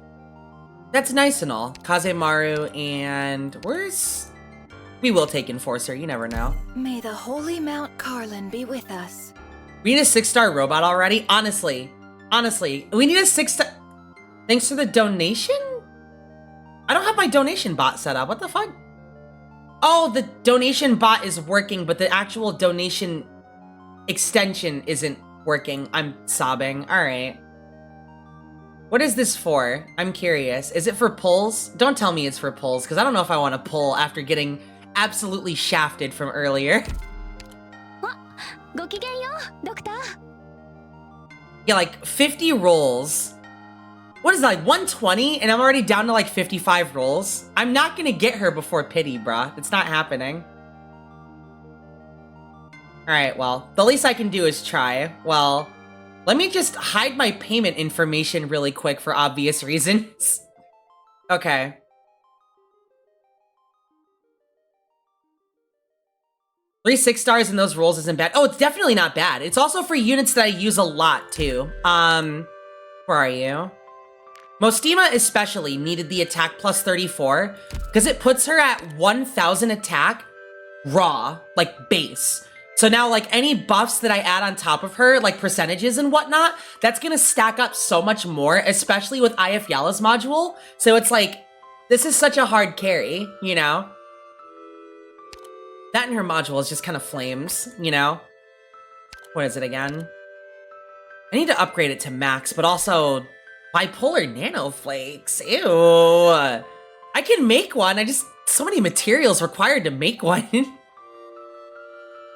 That's nice and all. Kazemaru and... where's... We will take Enforcer, you never know. May the holy Mount Carlin be with us. We need a 6-star robot already? Honestly, we need a 6-star... Thanks for the donation? I don't have my donation bot set up. What the fuck? Oh, the donation bot is working, but the actual donation extension isn't working. I'm sobbing. All right. What is this for? I'm curious. Is it for pulls? Don't tell me it's for pulls, because I don't know if I want to pull after getting absolutely shafted from earlier. Yeah, like 50 rolls. What is that, like 120? And I'm already down to like 55 rolls. I'm not gonna get her before pity, bruh. It's not happening. Alright, well, the least I can do is try. Well, let me just hide my payment information really quick for obvious reasons. Okay. Three 6-stars in those rolls isn't bad. Oh, it's definitely not bad. It's also for units that I use a lot, too. Where are you? Mostima especially needed the attack plus 34, because it puts her at 1,000 attack, raw, like base. So now, like, any buffs that I add on top of her, like percentages and whatnot, that's gonna stack up so much more, especially with IF Yala's module. So it's like, this is such a hard carry, you know? That and her module is just kind of flames, you know? What is it again? I need to upgrade it to max, but also bipolar nanoflakes. Ew. I can make one. I just, so many materials required to make one.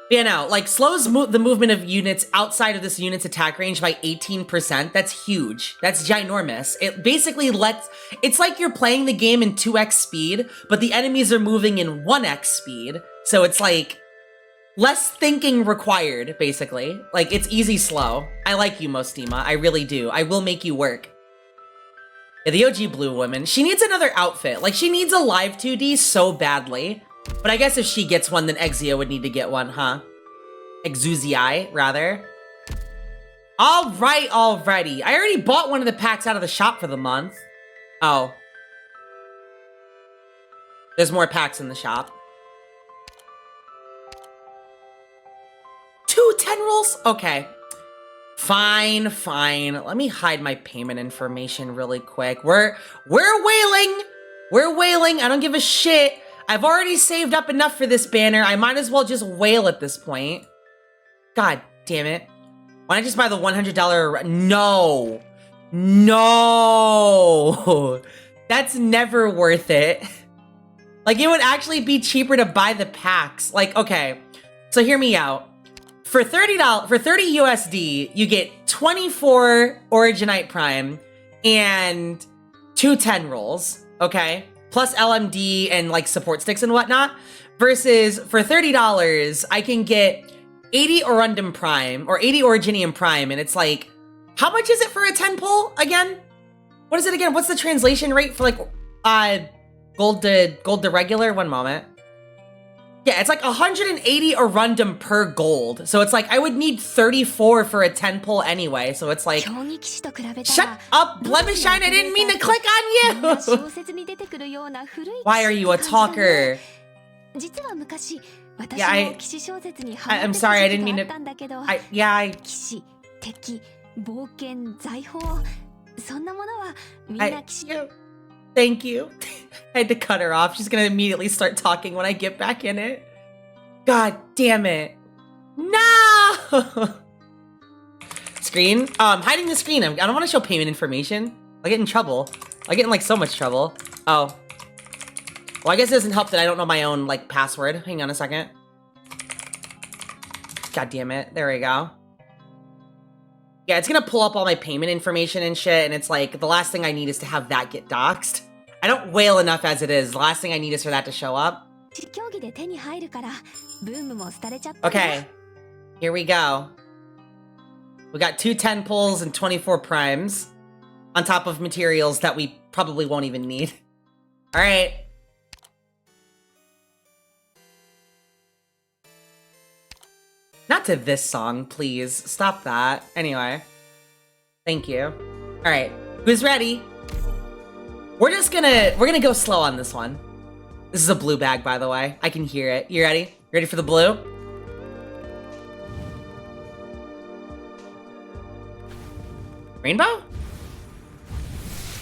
Yeah, no, like slows the movement of units outside of this unit's attack range by 18%. That's huge. That's ginormous. It basically lets, it's like you're playing the game in 2x speed, but the enemies are moving in 1x speed. So it's like less thinking required, basically. Like it's easy slow. I like you, Mostima. I really do. I will make you work. Yeah, the OG blue woman. She needs another outfit. Like she needs a live 2D so badly. But I guess if she gets one, then Exia would need to get one, huh? Exuzii, rather. All right, already. I already bought one of the packs out of the shop for the month. Oh. There's more packs in the shop. 2 10 rolls? Okay. Fine, fine. Let me hide my payment information really quick. We're wailing. We're wailing. I don't give a shit. I've already saved up enough for this banner. I might as well just wail at this point. God damn it. Why not just buy the $100? No. No. That's never worth it. Like, it would actually be cheaper to buy the packs. Like, okay. So hear me out. For $30, for 30 USD, you get 24 Originite Prime and 2 10 rolls, okay? Plus LMD and like support sticks and whatnot, versus for $30, I can get 80 Orundum Prime or 80 Originium Prime, and it's like, how much is it for a 10 pull again? What is it again? What's the translation rate for like gold to regular? One moment. Yeah, it's like 180 Orundum per gold. So it's like, I would need 34 for a 10 pull anyway. So it's like, shut up, Blemishine, I didn't mean to click on you! Why are you a talker? Yeah, I'm sorry, I didn't mean to, thank you. I had to cut her off. She's gonna immediately start talking when I get back in it. God damn it. No! Screen? Hiding the screen. I don't want to show payment information. I get in trouble. I get in like so much trouble. Oh. Well, I guess it doesn't help that I don't know my own like password. Hang on a second. God damn it. There we go. Yeah, it's gonna pull up all my payment information and shit, and it's like, the last thing I need is to have that get doxed. I don't wail enough as it is. The last thing I need is for that to show up. Okay. Here we go. We got 2 10 pulls and 24 primes on top of materials that we probably won't even need. All right. Not to this song, please. Stop that. Anyway. Thank you. Alright. Who's ready? We're gonna go slow on this one. This is a blue bag, by the way. I can hear it. You ready? Ready for the blue? Rainbow?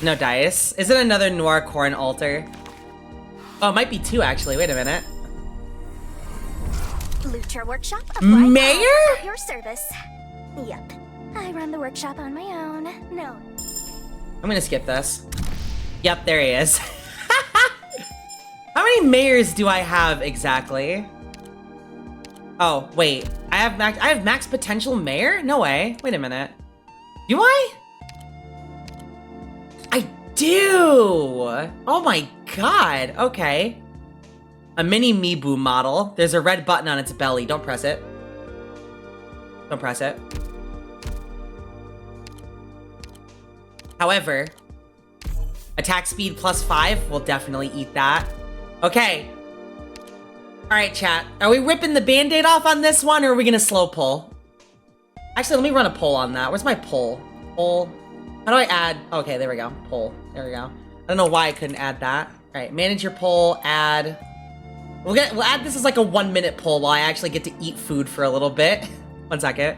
No dice. Is it another Noir Corn altar? Oh, it might be two, actually. Wait a minute. Lucha Workshop. Mayor? At your service. Yep. I run the workshop on my own. No. I'm gonna skip this. Yep, there he is. How many mayors do I have exactly? Oh, wait. I have max potential mayor? No way. Wait a minute. Do I? I do! Oh my god. Okay. A mini Meeboo model. There's a red button on its belly. Don't press it. Don't press it. However, attack speed +5 will definitely eat that. Okay. Alright, chat. Are we ripping the band-aid off on this one, or are we gonna slow pull? Actually, let me run a poll on that. Where's my poll? Poll. How do I add? Okay, there we go. Poll. There we go. I don't know why I couldn't add that. Alright, manage your poll, add. We'll add this as like a 1-minute poll while I actually get to eat food for a little bit. 1 second.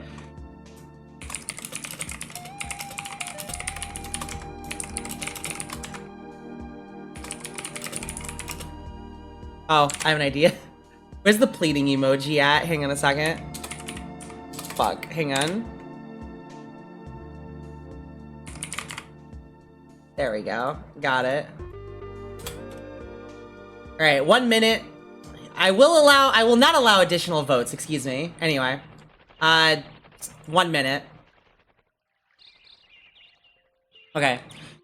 Oh, I have an idea. Where's the pleading emoji at? Hang on a second. Fuck, hang on. There we go. Got it. Alright, 1 minute. I will not allow additional votes, excuse me. Anyway. 1 minute. Okay.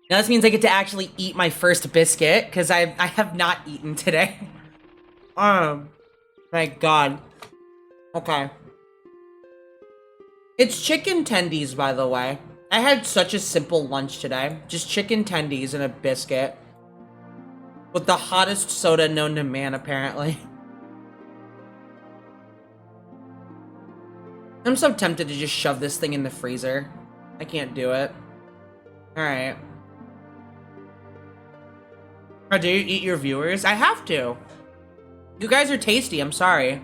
Now this means I get to actually eat my first biscuit, because I have not eaten today. Thank God. Okay. It's chicken tendies, by the way. I had such a simple lunch today. Just chicken tendies and a biscuit. With the hottest soda known to man, apparently. I'm so tempted to just shove this thing in the freezer. I can't do it. Alright. Oh, do you eat your viewers? I have to. You guys are tasty, I'm sorry.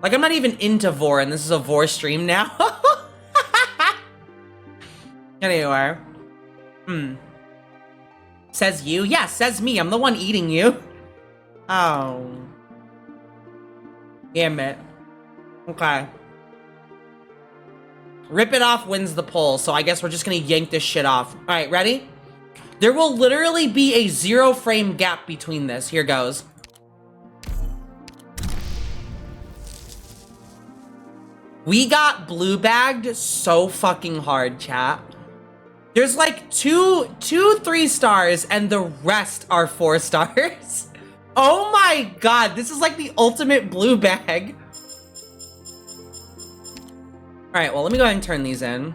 Like, I'm not even into Vor, and this is a Vor stream now. Anyway. Says you? Yeah, says me. I'm the one eating you. Oh. Damn it. Okay. Rip it off wins the poll, so I guess we're just gonna yank this shit off. Alright, ready? There will literally be a 0 frame gap between this. Here goes. We got blue bagged so fucking hard, chat. There's like two 3 stars and the rest are 4 stars. Oh my god, this is like the ultimate blue bag. Alright, well, let me go ahead and turn these in.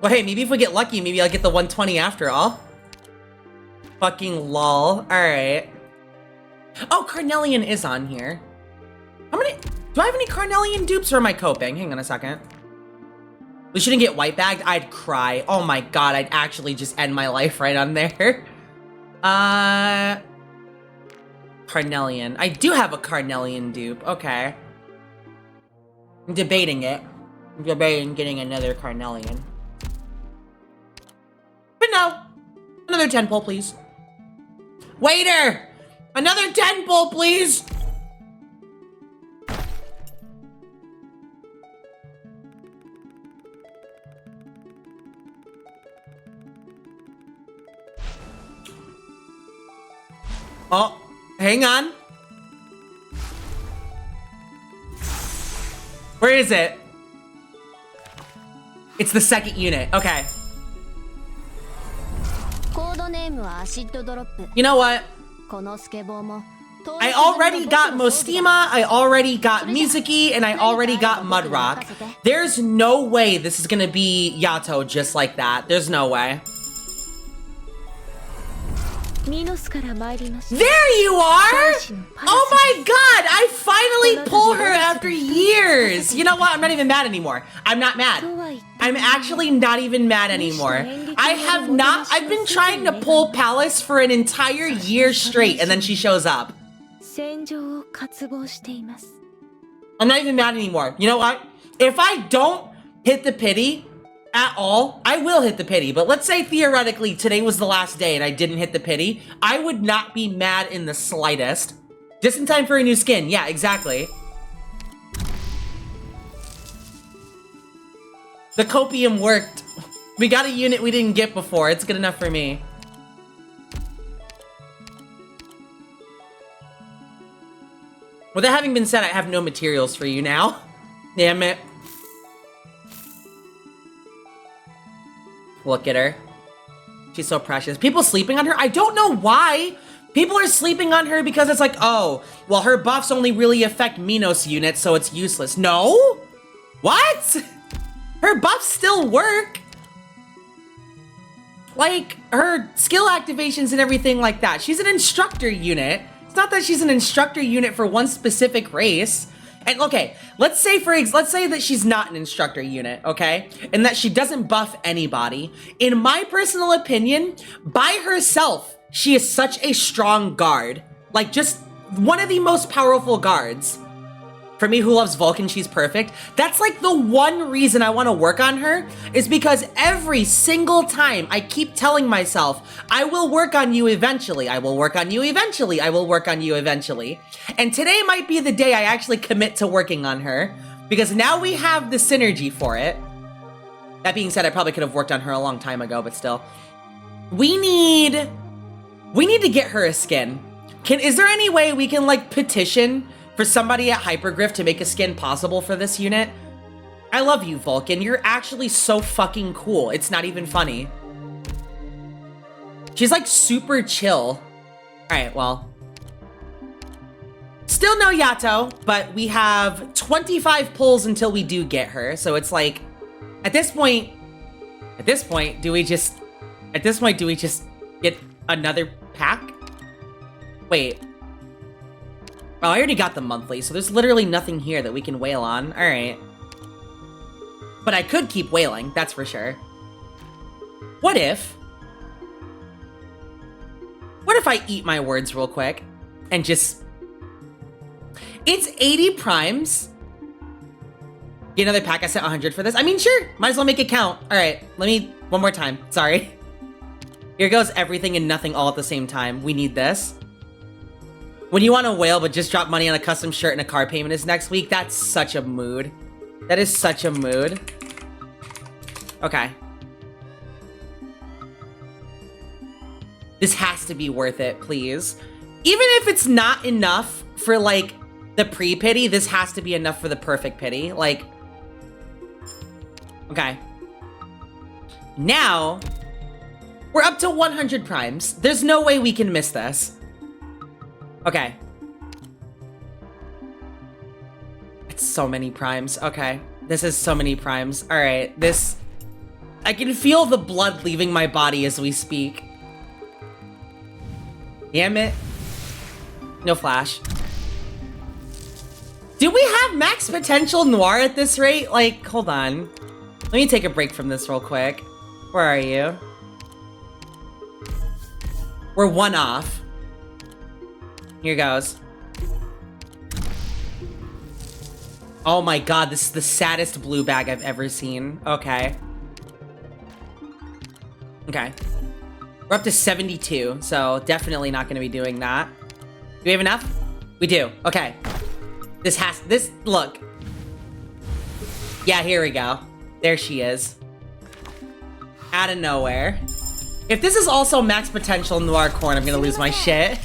Well, hey, maybe if we get lucky, maybe I'll get the 120 after all. Fucking lol. Alright. Oh, Carnelian is on here. How many... Do I have any Carnelian dupes or am I coping? Hang on a second. We shouldn't get white bagged. I'd cry. Oh my god, I'd actually just end my life right on there. Carnelian. I do have a Carnelian dupe. Okay. I'm debating it. I'm debating getting another Carnelian. But no. Another 10 pull, please. Waiter! Another 10 pull, please! Oh, hang on. Where is it? It's the second unit. Okay. You know what? I already got Mostima, I already got Mizuki, and I already got Mudrock. There's no way this is gonna be YATO just like that. There's no way. There you are! Oh my god! I finally pull her after years! years! You know what? I'm not even mad anymore. I'm not mad. I'm actually not even mad anymore. I've been trying to pull Palace for an entire year straight, and then she shows up. I'm not even mad anymore. You know what? If I don't hit the pity at all, I will hit the pity. But let's say theoretically today was the last day and I didn't hit the pity, I would not be mad in the slightest. Just in time for a new skin. Yeah, exactly. The copium worked. We got a unit we didn't get before. It's good enough for me. With that having been said, I have no materials for you now. Damn it. Look at her. She's so precious. People sleeping on her? I don't know why. People are sleeping on her because it's like, oh, well, her buffs only really affect Minos units, so it's useless. No? What? Her buffs still work. Like, her skill activations and everything like that. She's an instructor unit. It's not that she's an instructor unit for one specific race. And okay, let's say that she's not an instructor unit, okay? And that she doesn't buff anybody. In my personal opinion, by herself, she is such a strong guard. Like, just one of the most powerful guards. For me, who loves Vulcan, she's perfect. That's like the one reason I want to work on her, is because every single time I keep telling myself, I will work on you eventually, I will work on you eventually, I will work on you eventually. And today might be the day I actually commit to working on her, because now we have the synergy for it. That being said, I probably could have worked on her a long time ago, but still. We need to get her a skin. Is there any way we can like petition for somebody at Hypergriff to make a skin possible for this unit? I love you, Vulcan. You're actually so fucking cool. It's not even funny. She's like super chill. All right, well. Still no YATO, but we have 25 pulls until we do get her. So it's like, at this point, do we just get another pack? Wait. Oh, I already got the monthly, so there's literally nothing here that we can wail on. All right. But I could keep wailing, that's for sure. What if I eat my words real quick and just... It's 80 primes. Get another pack. I sent 100 for this. I mean, sure. Might as well make it count. All right. Let me... One more time. Sorry. Here goes everything and nothing all at the same time. We need this. When you want to wail but just drop money on a custom shirt and a car payment is next week, that's such a mood. That is such a mood. Okay. This has to be worth it, please. Even if it's not enough for, like, the pre-pity, this has to be enough for the perfect pity. Like, okay. Now, we're up to 100 primes. There's no way we can miss this. Okay. It's so many primes. Okay. This is so many primes. All right. This... I can feel the blood leaving my body as we speak. Damn it. No flash. Do we have max potential Noir at this rate? Like, hold on. Let me take a break from this real quick. Where are you? We're one off. Here goes. Oh my god, this is the saddest blue bag I've ever seen. Okay. Okay. We're up to 72, so definitely not gonna be doing that. Do we have enough? We do. Okay. Look. Yeah, here we go. There she is. Out of nowhere. If this is also max potential Noir Corn, I'm gonna lose my shit.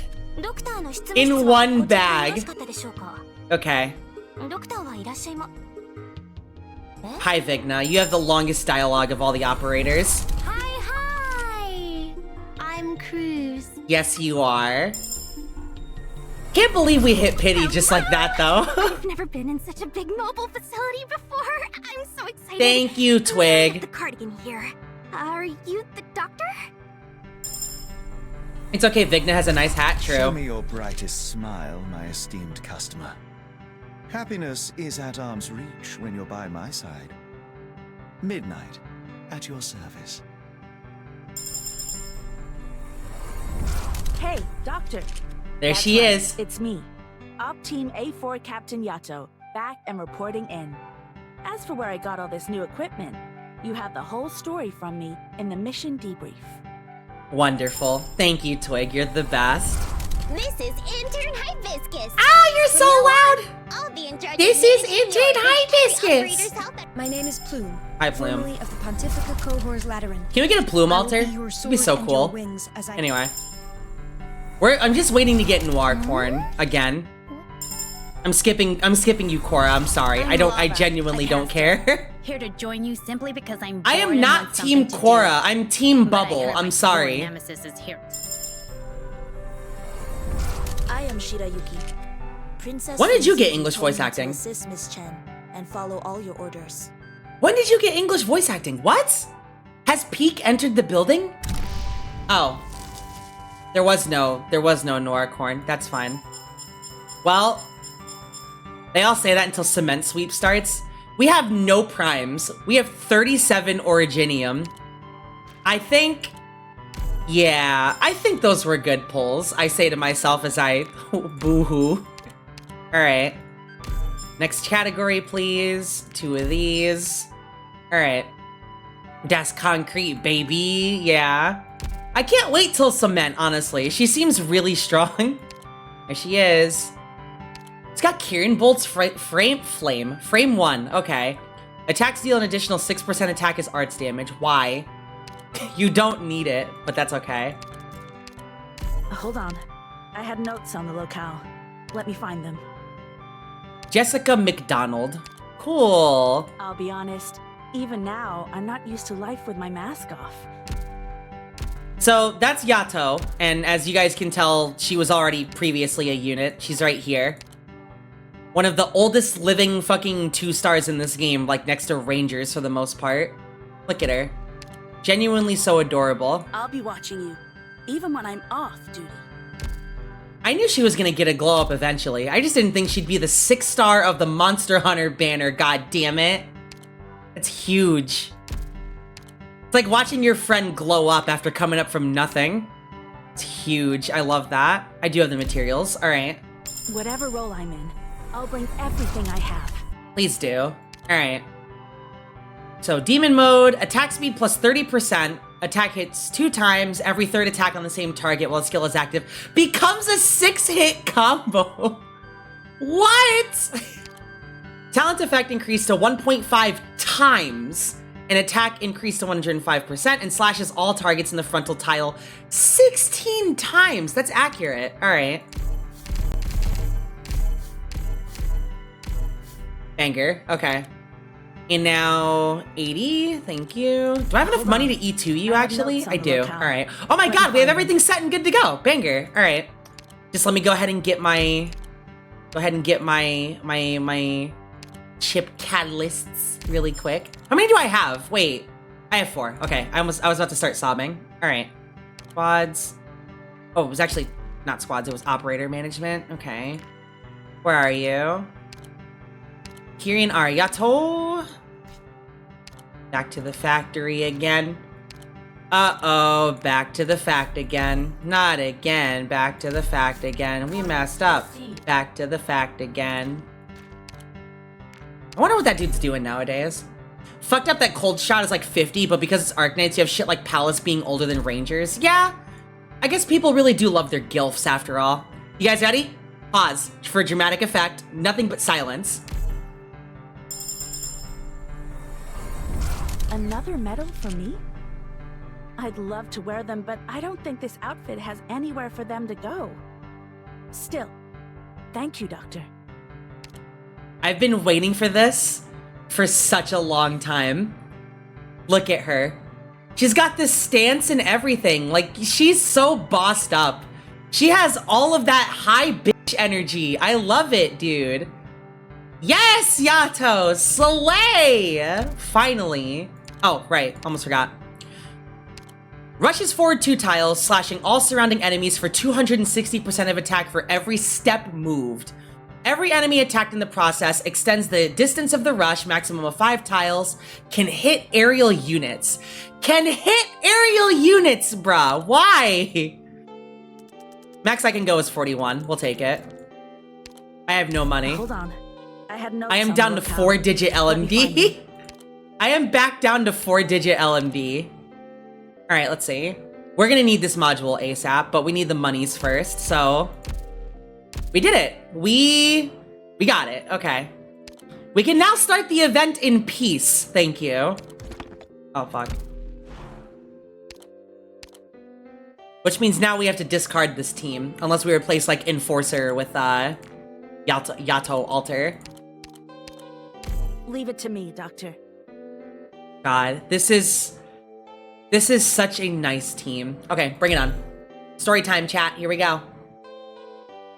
In one bag. Okay. Hi, Vigna. You have the longest dialogue of all the operators. Hi! I'm Cruz. Yes, you are. Can't believe we hit pity just like that, though. I've never been in such a big mobile facility before. I'm so excited. Thank you, Twig. The cardigan here. Are you the doctor? It's okay, Vigna has a nice hat, true. Show me your brightest smile, my esteemed customer. Happiness is at arm's reach when you're by my side. Midnight, at your service. Hey, Doctor. There That's she right, is. It's me, Op Team A4 Captain YATO, back and reporting in. As for where I got all this new equipment, you have the whole story from me in the mission debrief. Wonderful. Thank you, Twig. You're the best. This is Intern Hibiscus. Ah, you're so loud! I'll be in charge This of is managing Intern yours and every Hibiscus. operator's help at- My name is Plume. Hi, Plume. Formerly of the Pontifica Cohors Lateran. Can we get a plume I will altar? be your That'd be sword so and cool. your wings as I- Anyway. I'm just waiting to get Noir Corn again. I'm skipping you, Cora. I'm sorry. I genuinely don't care. Here to join you simply because I'm I bored am and not want Team something to Cora. do. I'm Team But I Bubble. heard my I'm sorry. Nemesis is here. I am Shirayuki, Princess. When did you get Mizuki English told voice me to acting? Assist Miss Chen and follow all your orders. When did you get English voice acting? What? Has Peak entered the building? Oh. There was no Noir Corn. That's fine. Well, they all say that until Cement Sweep starts. We have no primes. We have 37 Originium. I think those were good pulls. I say to myself as I boo-hoo. All right. Next category, please. 2 of these. All right. Das Concrete, baby. Yeah. I can't wait till Cement, honestly. She seems really strong. There she is. It's got Kieran Bolt's frame 1. Okay. Attacks deal an additional 6% attack as arts damage. Why? You don't need it, but that's okay. Hold on. I had notes on the locale. Let me find them. Jessica McDonald. Cool. I'll be honest, even now, I'm not used to life with my mask off. So that's YATO, and as you guys can tell, she was already previously a unit. She's right here. One of the oldest living fucking 2-stars in this game, like next to Rangers for the most part. Look at her. Genuinely so adorable. I'll be watching you, even when I'm off duty. I knew she was gonna get a glow up eventually. I just didn't think she'd be the 6-star of the Monster Hunter banner, god damn it. It's huge. It's like watching your friend glow up after coming up from nothing. It's huge. I love that. I do have the materials. All right. Whatever role I'm in, I'll bring everything I have. Please do. All right. So demon mode, attack speed plus 30%. Attack hits 2 times. Every 3rd attack on the same target while the skill is active becomes a 6-hit combo. What? Talent effect increased to 1.5 times. An attack increased to 105% and slashes all targets in the frontal tile 16 times. That's accurate. All right. Banger. Okay. And now 80. Thank you. Do I have enough money to E2 you, actually? I do. All right. Oh my god, we have everything set and good to go. Banger. All right. Just let me go ahead and get my... my chip catalysts really quick. How many do I have? Wait. I have 4. Okay. I was about to start sobbing. All right. Squads. Oh, it was actually not squads. It was operator management. Okay. Where are you? Kirin Aryato. Back to the factory again. Uh-oh, back to the fact again. Not again, back to the fact again. We messed up. Back to the fact again. I wonder what that dude's doing nowadays. Fucked up that cold shot is like 50, but because it's Arknights, you have shit like Palace being older than Rangers. Yeah, I guess people really do love their gilfs after all. You guys ready? Pause for dramatic effect. Nothing but silence. Another medal for me? I'd love to wear them, but I don't think this outfit has anywhere for them to go. Still, thank you, Doctor. I've been waiting for this for such a long time. Look at her. She's got this stance and everything. Like, she's so bossed up. She has all of that high bitch energy. I love it, dude. Yes, YATO! Slay! Finally. Oh, right. Almost forgot. Rushes forward 2 tiles, slashing all surrounding enemies for 260% of attack for every step moved. Every enemy attacked in the process extends the distance of the rush, maximum of 5 tiles, can hit aerial units. Can hit aerial units, bruh. Why? Max I can go is 41. We'll take it. I have no money. Hold on. I am down to 4-digit LMD. I am back down to 4-digit LMD. All right, let's see. We're gonna need this module ASAP, but we need the monies first, so... We did it. We got it. Okay. We can now start the event in peace. Thank you. Oh, fuck. Which means now we have to discard this team, unless we replace, like, Enforcer with, YATO Alter. Leave it to me, Doctor. God, this is such a nice team. Okay, bring it on. Story time, chat. Here we go.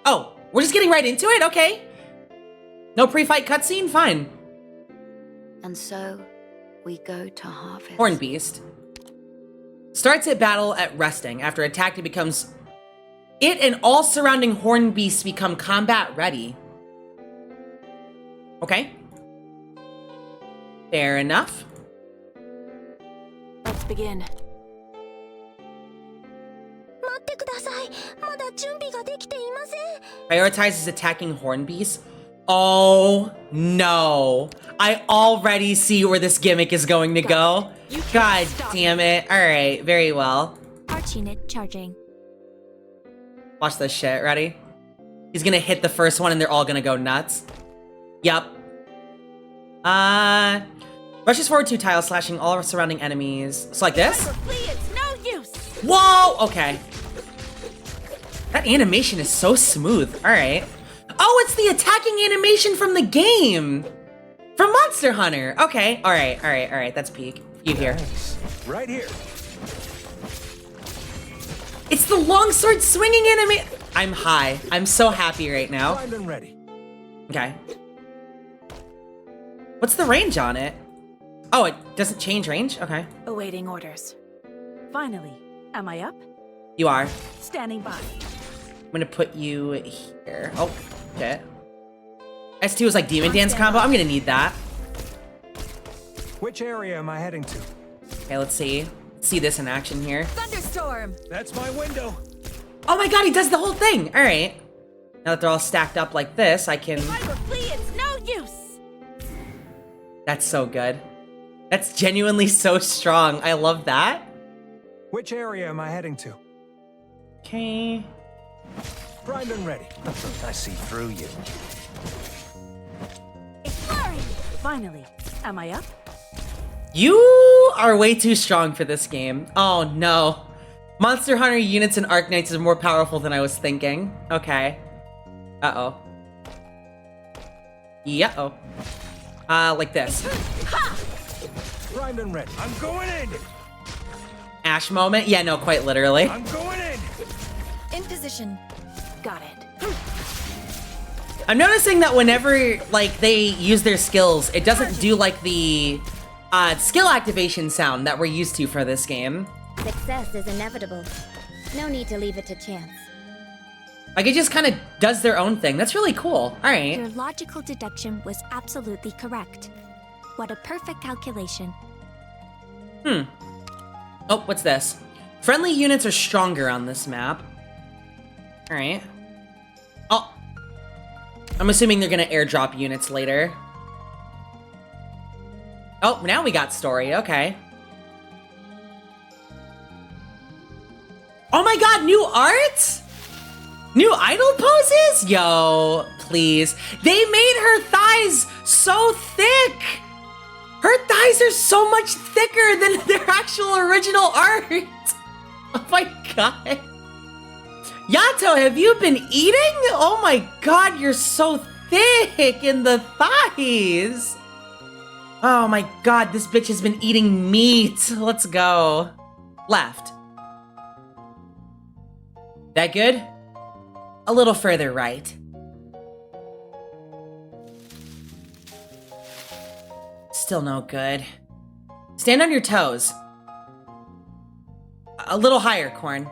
Oh, we're just getting right into it? Okay. No pre-fight cutscene? Fine. And so, we go to harvest. Horn Beast. Starts at battle at resting. After attack, it becomes... It and all surrounding Horn Beasts become combat ready. Okay. Fair enough. Let's begin. Prioritizes attacking Horn Beasts. Oh no. I already see where this gimmick is going to go. God damn it. Alright, very well. Arch unit charging. Watch this shit. Ready? He's gonna hit the first one and they're all gonna go nuts. Yup. Rushes forward 2 tiles, slashing all surrounding enemies. So like this? Whoa! Okay. That animation is so smooth. Alright. Oh, it's the attacking animation from the game! From Monster Hunter! Okay. Alright. That's peak. You here. Right here. It's the longsword swinging anime. I'm high. I'm so happy right now. Primed and ready. Okay. What's the range on it? Oh, it doesn't change range? Okay. Awaiting orders. Finally, am I up? You are. Standing by. I'm gonna put you here. Oh, okay. S2 is like Demon Dance combo. I'm gonna need that. Which area am I heading to? Okay, let's see. See this in action here. Thunderstorm! That's my window. Oh my god, he does the whole thing! Alright. Now that they're all stacked up like this, I can... It's no use! That's so good. That's genuinely so strong. I love that. Which area am I heading to? Okay. Primed and ready. I see through you. Finally, am I up? You are way too strong for this game. Oh no. Monster Hunter units and Arknights is more powerful than I was thinking. Okay. Uh-oh. Yeah-oh. Like this. Primed and ready. I'm going in. Ash moment? Yeah, no, quite literally. I'm going in. In position. Got it. I'm noticing that whenever, like, they use their skills, it doesn't do, like, the skill activation sound that we're used to for this game. Success is inevitable. No need to leave it to chance. Like, it just kind of does their own thing. That's really cool. All right. Your logical deduction was absolutely correct. What a perfect calculation. Oh, what's this? Friendly units are stronger on this map. All right. Oh. I'm assuming they're gonna airdrop units later. Oh, now we got story. Okay. Oh my god, new art? New idol poses? Yo, please. They made her thighs so thick. Her thighs are so much thicker than their actual original art. Oh my god. YATO, have you been eating? Oh my god, you're so thick in the thighs. Oh my god, this bitch has been eating meat. Let's go. Left. That good? A little further right. Still no good. Stand on your toes. A little higher, Corn.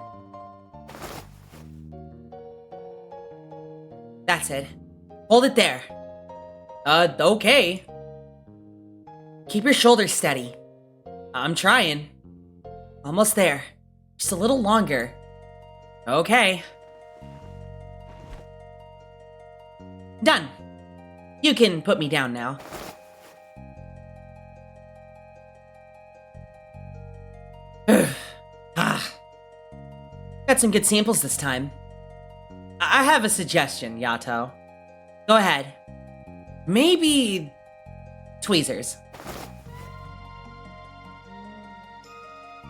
That's it. Hold it there. Okay. Keep your shoulders steady. I'm trying. Almost there. Just a little longer. Okay. Done. You can put me down now. Got some good samples this time. I have a suggestion, YATO. Go ahead. Maybe tweezers.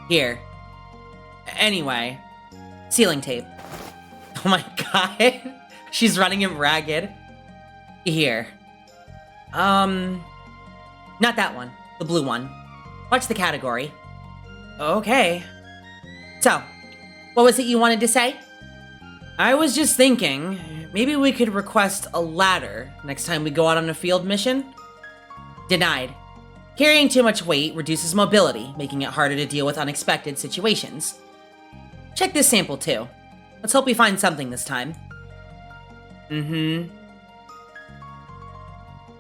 Here. Anyway, ceiling tape. Oh my god. She's running him ragged. Here. Not that one. The blue one. Watch the category. Okay. So, what was it you wanted to say? I was just thinking, maybe we could request a ladder next time we go out on a field mission? Denied. Carrying too much weight reduces mobility, making it harder to deal with unexpected situations. Check this sample too. Let's hope we find something this time.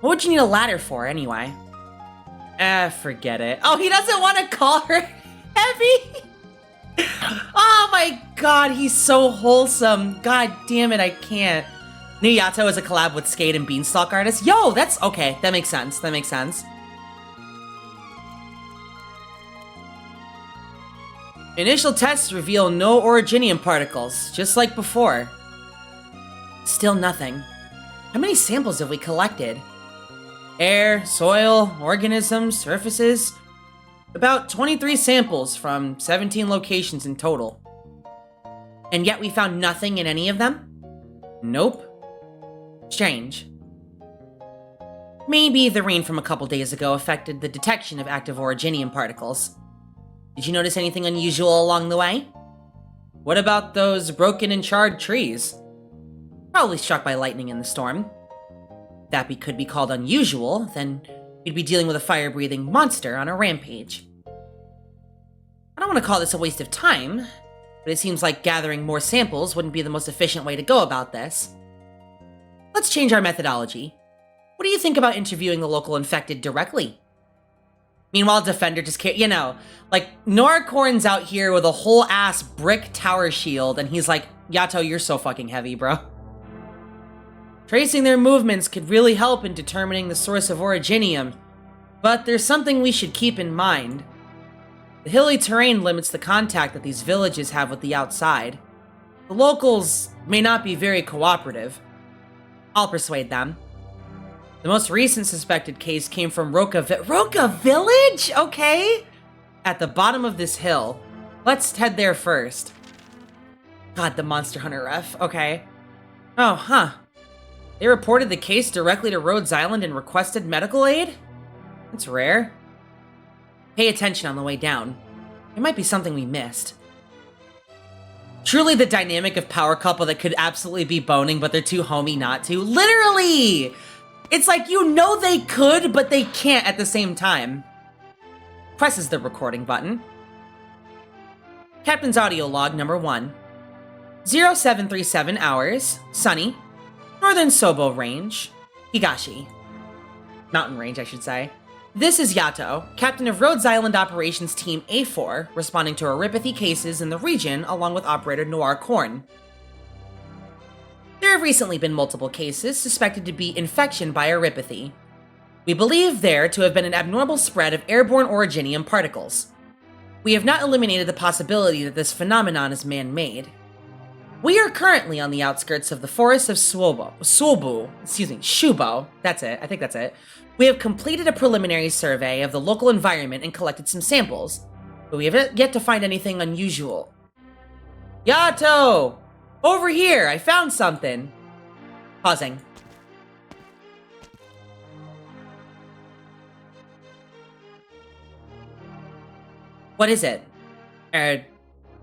What would you need a ladder for, anyway? Forget it. Oh, he doesn't want to call her heavy? Oh my god, he's so wholesome. God damn it, I can't. New YATO is a collab with Skate and Beanstalk artists. Yo, that's okay. That makes sense. That makes sense. Initial tests reveal no originium particles, just like before. Still nothing. How many samples have we collected? Air, soil, organisms, surfaces. About 23 samples from 17 locations in total. And yet we found nothing in any of them? Nope. Strange. Maybe the rain from a couple days ago affected the detection of active originium particles. Did you notice anything unusual along the way? What about those broken and charred trees? Probably struck by lightning in the storm. If that could be called unusual, then we'd be dealing with a fire-breathing monster on a rampage. I don't want to call this a waste of time, but it seems like gathering more samples wouldn't be the most efficient way to go about this. Let's change our methodology. What do you think about interviewing the local infected directly? Meanwhile, Defender just can't, you know, like, Norcorn's out here with a whole ass brick tower shield, and he's like, YATO, you're so fucking heavy, bro. Tracing their movements could really help in determining the source of originium, but there's something we should keep in mind. The hilly terrain limits the contact that these villages have with the outside. The locals may not be very cooperative. I'll persuade them. The most recent suspected case came from Roka Village? Okay. At the bottom of this hill. Let's head there first. God, the Monster Hunter ref. Okay. Oh, huh. They reported the case directly to Rhodes Island and requested medical aid? That's rare. Pay attention on the way down. It might be something we missed. Truly the dynamic of power couple that could absolutely be boning, but they're too homey not to. Literally! It's like, you know they could, but they can't at the same time. Presses the recording button. Captain's audio log number 1. 0737 hours, sunny, northern Sobo range, Higashi. Mountain range, I should say. This is YATO, captain of Rhodes Island Operations Team A4, responding to Aripathy cases in the region along with Operator Noir Korn. There have recently been multiple cases suspected to be infection by Aripathy. We believe there to have been an abnormal spread of airborne originium particles. We have not eliminated the possibility that this phenomenon is man-made. We are currently on the outskirts of the forest of Shubo. That's it. I think that's it. We have completed a preliminary survey of the local environment and collected some samples, but we have yet to find anything unusual. YATO! Over here! I found something! Pausing. What is it?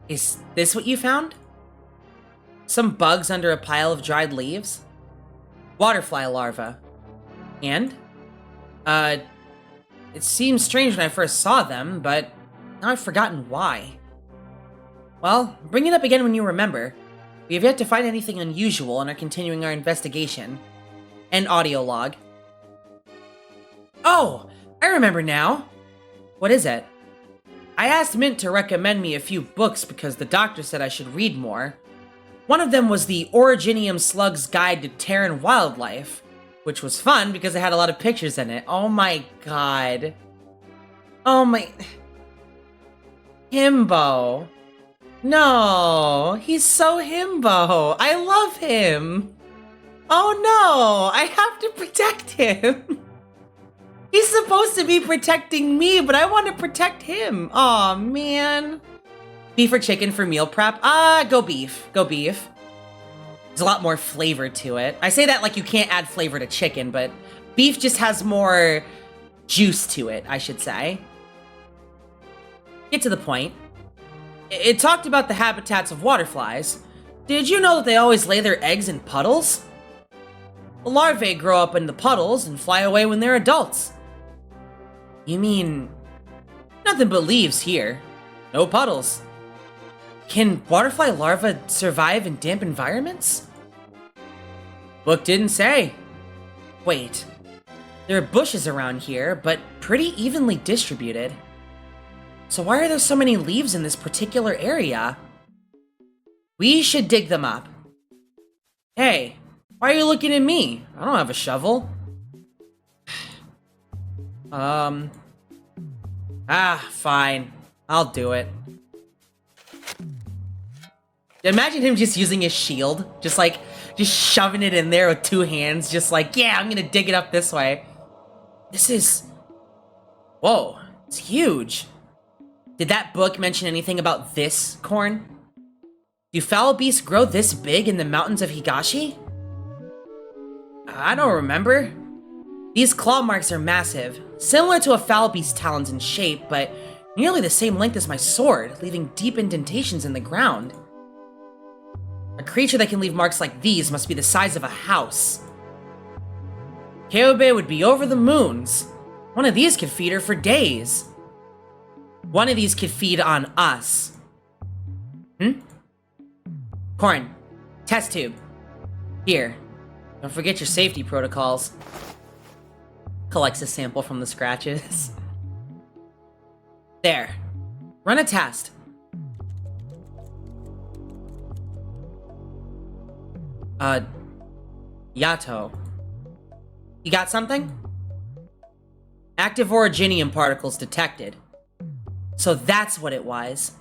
Is this what you found? Some bugs under a pile of dried leaves? Waterfly larvae. And? It seemed strange when I first saw them, but now I've forgotten why. Well, bring it up again when you remember. We have yet to find anything unusual and are continuing our investigation. End audio log. Oh, I remember now. What is it? I asked Mint to recommend me a few books because the doctor said I should read more. One of them was the Originium Slug's Guide to Terran Wildlife, which was fun because it had a lot of pictures in it. Oh my god. Oh my... Himbo. No, he's so himbo. I love him. Oh no, I have to protect him. He's supposed to be protecting me, but I want to protect him. Aw, man. Beef or chicken for meal prep? Go beef. Go beef. There's a lot more flavor to it. I say that like you can't add flavor to chicken, but beef just has more juice to it, I should say. Get to the point. It talked about the habitats of waterflies. Did you know that they always lay their eggs in puddles? The larvae grow up in the puddles and fly away when they're adults. You mean... nothing but leaves here. No puddles. Can waterfly larvae survive in damp environments? Book didn't say. Wait. There are bushes around here, but pretty evenly distributed. So why are there so many leaves in this particular area? We should dig them up. Hey, why are you looking at me? I don't have a shovel. Fine. I'll do it. Imagine him just using his shield. Just shoving it in there with two hands. Just like, yeah, I'm gonna dig it up this way. This is... whoa, it's huge. Did that book mention anything about this corn? Do foul beasts grow this big in the mountains of Higashi? I don't remember. These claw marks are massive, similar to a foul beast's talons in shape, but nearly the same length as my sword, leaving deep indentations in the ground. A creature that can leave marks like these must be the size of a house. Kyobe would be over the moons. One of these could feed her for days. One of these could feed on us. Corn. Test tube. Here. Don't forget your safety protocols. Collects a sample from the scratches. There. Run a test. YATO. You got something? Active originium particles detected. So that's what it was.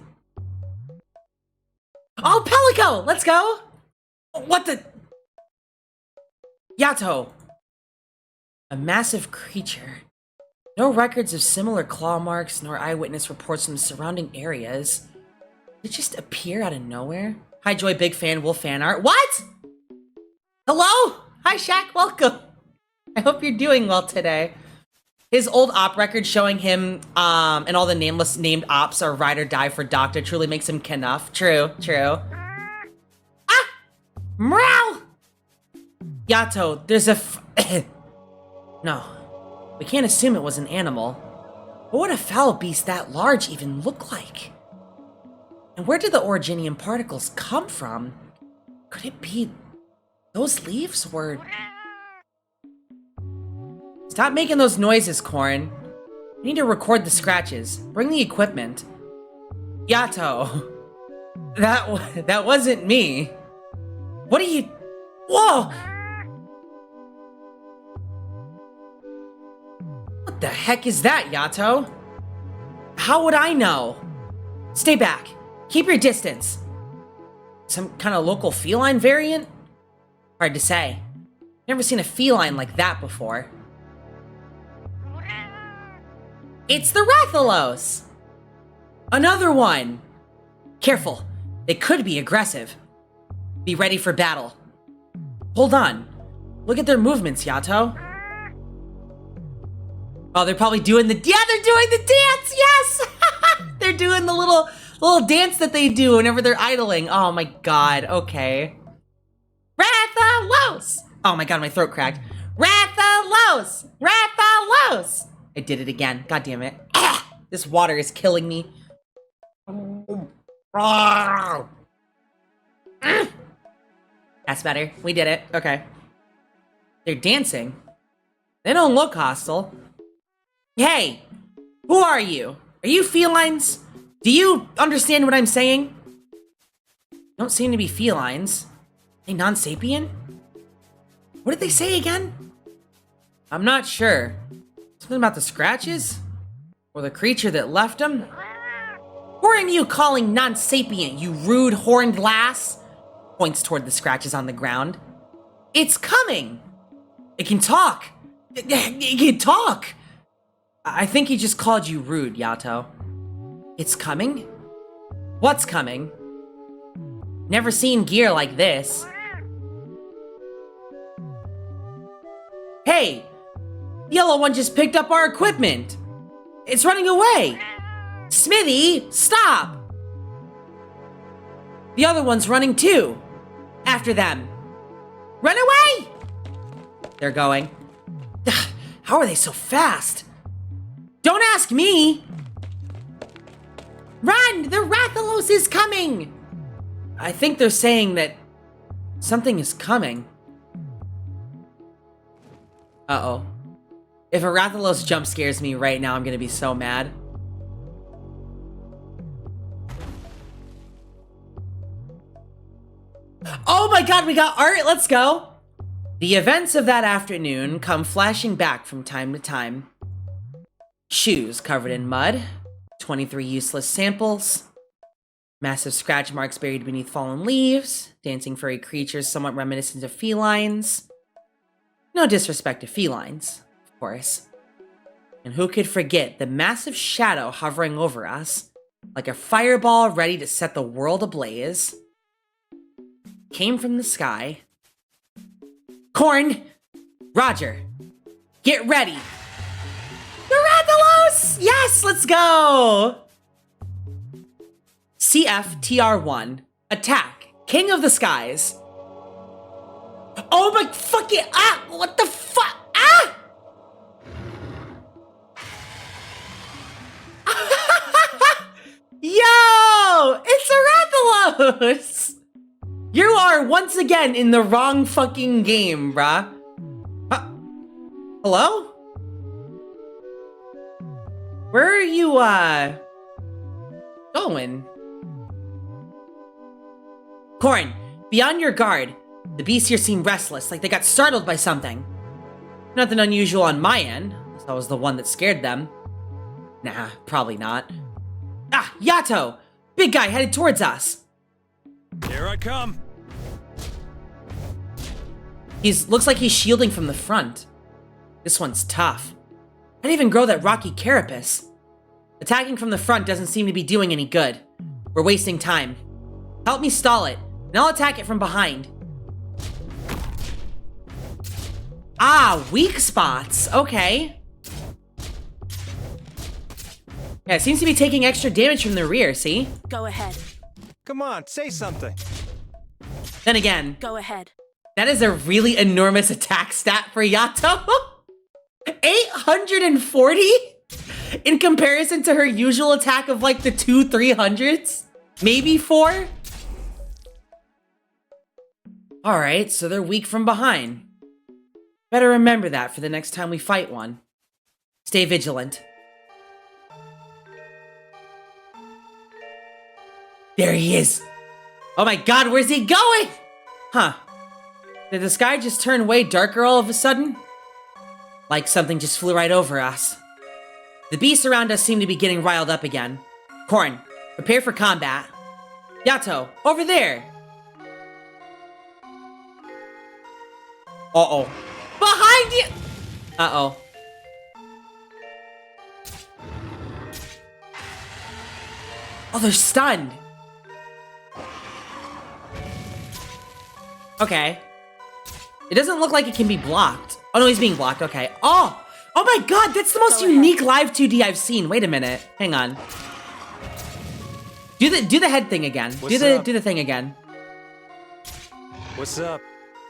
Oh, Pelico! Let's go! What the... YATO. A massive creature. No records of similar claw marks, nor eyewitness reports from the surrounding areas. Did it just appear out of nowhere? Hi, Joy, big fan, wolf fan art. What? Hello? Hi, Shaq, welcome. I hope you're doing well today. His old op record showing him, and all the named ops are ride or die for Doctor truly makes him Knuff. True, true. Ah! Meow! YATO, there's a no. We can't assume it was an animal. What would a foul beast that large even look like? And where did the originium particles come from? Could it be those leaves were... Stop making those noises, Corn. I need to record the scratches. Bring the equipment. YATO. That wasn't me. What are you... Whoa! What the heck is that, YATO? How would I know? Stay back. Keep your distance. Some kind of local feline variant? Hard to say. Never seen a feline like that before. It's the Rathalos! Another one! Careful, they could be aggressive. Be ready for battle. Hold on. Look at their movements, YATO. Oh, they're probably doing the... Yeah, they're doing the dance! Yes! They're doing the little dance that they do whenever they're idling. Oh my god, okay. Rathalos! Oh my god, my throat cracked. Rathalos! Rathalos! I did it again. God damn it. Ah! This water is killing me. That's better. We did it. Okay. They're dancing. They don't look hostile. Hey, who are you? Are you felines? Do you understand what I'm saying? Don't seem to be felines. Are they non-sapien? What did they say again? I'm not sure. Something about the scratches? Or the creature that left them? Who are you calling non-sapient, you rude horned lass? Points toward the scratches on the ground. It's coming! It can talk! It can talk! I think he just called you rude, Yato. It's coming? What's coming? Never seen gear like this. Hey! The yellow one just picked up our equipment! It's running away! Smithy, stop! The other one's running too. After them. Run away! They're going. How are they so fast? Don't ask me! Run! The Rathalos is coming! I think they're saying that something is coming. Uh-oh. If a Rathalos jump scares me right now, I'm gonna be so mad. Oh my god, we got art! Let's go! The events of that afternoon come flashing back from time to time. Shoes covered in mud, 23 useless samples, massive scratch marks buried beneath fallen leaves, dancing furry creatures somewhat reminiscent of felines. No disrespect to felines, of course. And who could forget the massive shadow hovering over us, like a fireball ready to set the world ablaze, came from the sky. Corn! Roger! Get ready! The Rathalos! Yes, let's go! CFTR1. Attack. King of the Skies. Oh my fucking... Ah! What the fuck? Ah! Yo! It's a Rathalos! You are once again in the wrong fucking game, bruh. Hello? Where are you, going? Corn, be on your guard. The beasts here seem restless, like they got startled by something. Nothing unusual on my end, unless I was the one that scared them. Nah, probably not. Ah, Yato! Big guy headed towards us. Here I come. Looks like he's shielding from the front. This one's tough. I didn't even grow that rocky carapace. Attacking from the front doesn't seem to be doing any good. We're wasting time. Help me stall it, and I'll attack it from behind. Ah, weak spots. Okay. Yeah, it seems to be taking extra damage from the rear, see? Go ahead. Come on, say something. Then again, Go ahead. that is a really enormous attack stat for Yato. 840? In comparison to her usual attack of like the 200-300s? Maybe 4? Alright, so they're weak from behind. Better remember that for the next time we fight one. Stay vigilant. There he is! Oh my god, where's he going? Huh. Did the sky just turn way darker all of a sudden? Like something just flew right over us. The beasts around us seem to be getting riled up again. Corn, prepare for combat. Yato, over there! Uh-oh. Behind you! Uh-oh. Oh, they're stunned. Okay. It doesn't look like it can be blocked. Oh, no, he's being blocked. Okay. Oh! Oh my god, that's the most unique live 2D I've seen. Wait a minute. Hang on. Do the head thing again. Do the thing again. What's up?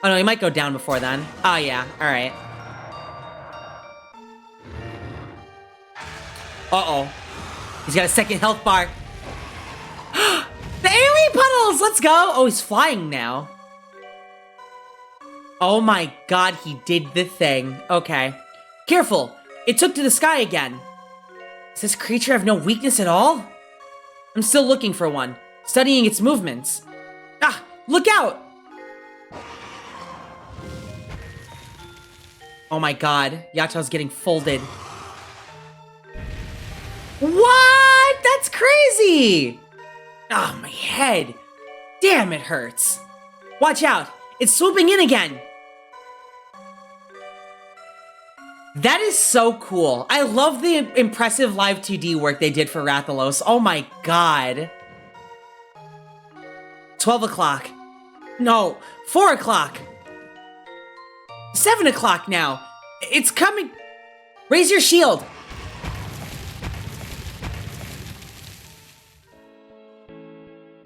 Oh no, he might go down before then. Oh yeah, alright. Uh-oh. He's got a second health bar. The alien puddles! Let's go! Oh, he's flying now. Oh my god, he did the thing. Okay. Careful! It took to the sky again. Does this creature have no weakness at all? I'm still looking for one, studying its movements. Ah! Look out! Oh my god, Yato's getting folded. What? That's crazy! Ah, my head. Damn, it hurts. Watch out! It's swooping in again! That is so cool. I love the impressive live 2D work they did for Rathalos. Oh my god. 12 o'clock. No, 4 o'clock. 7 o'clock now. It's coming. Raise your shield.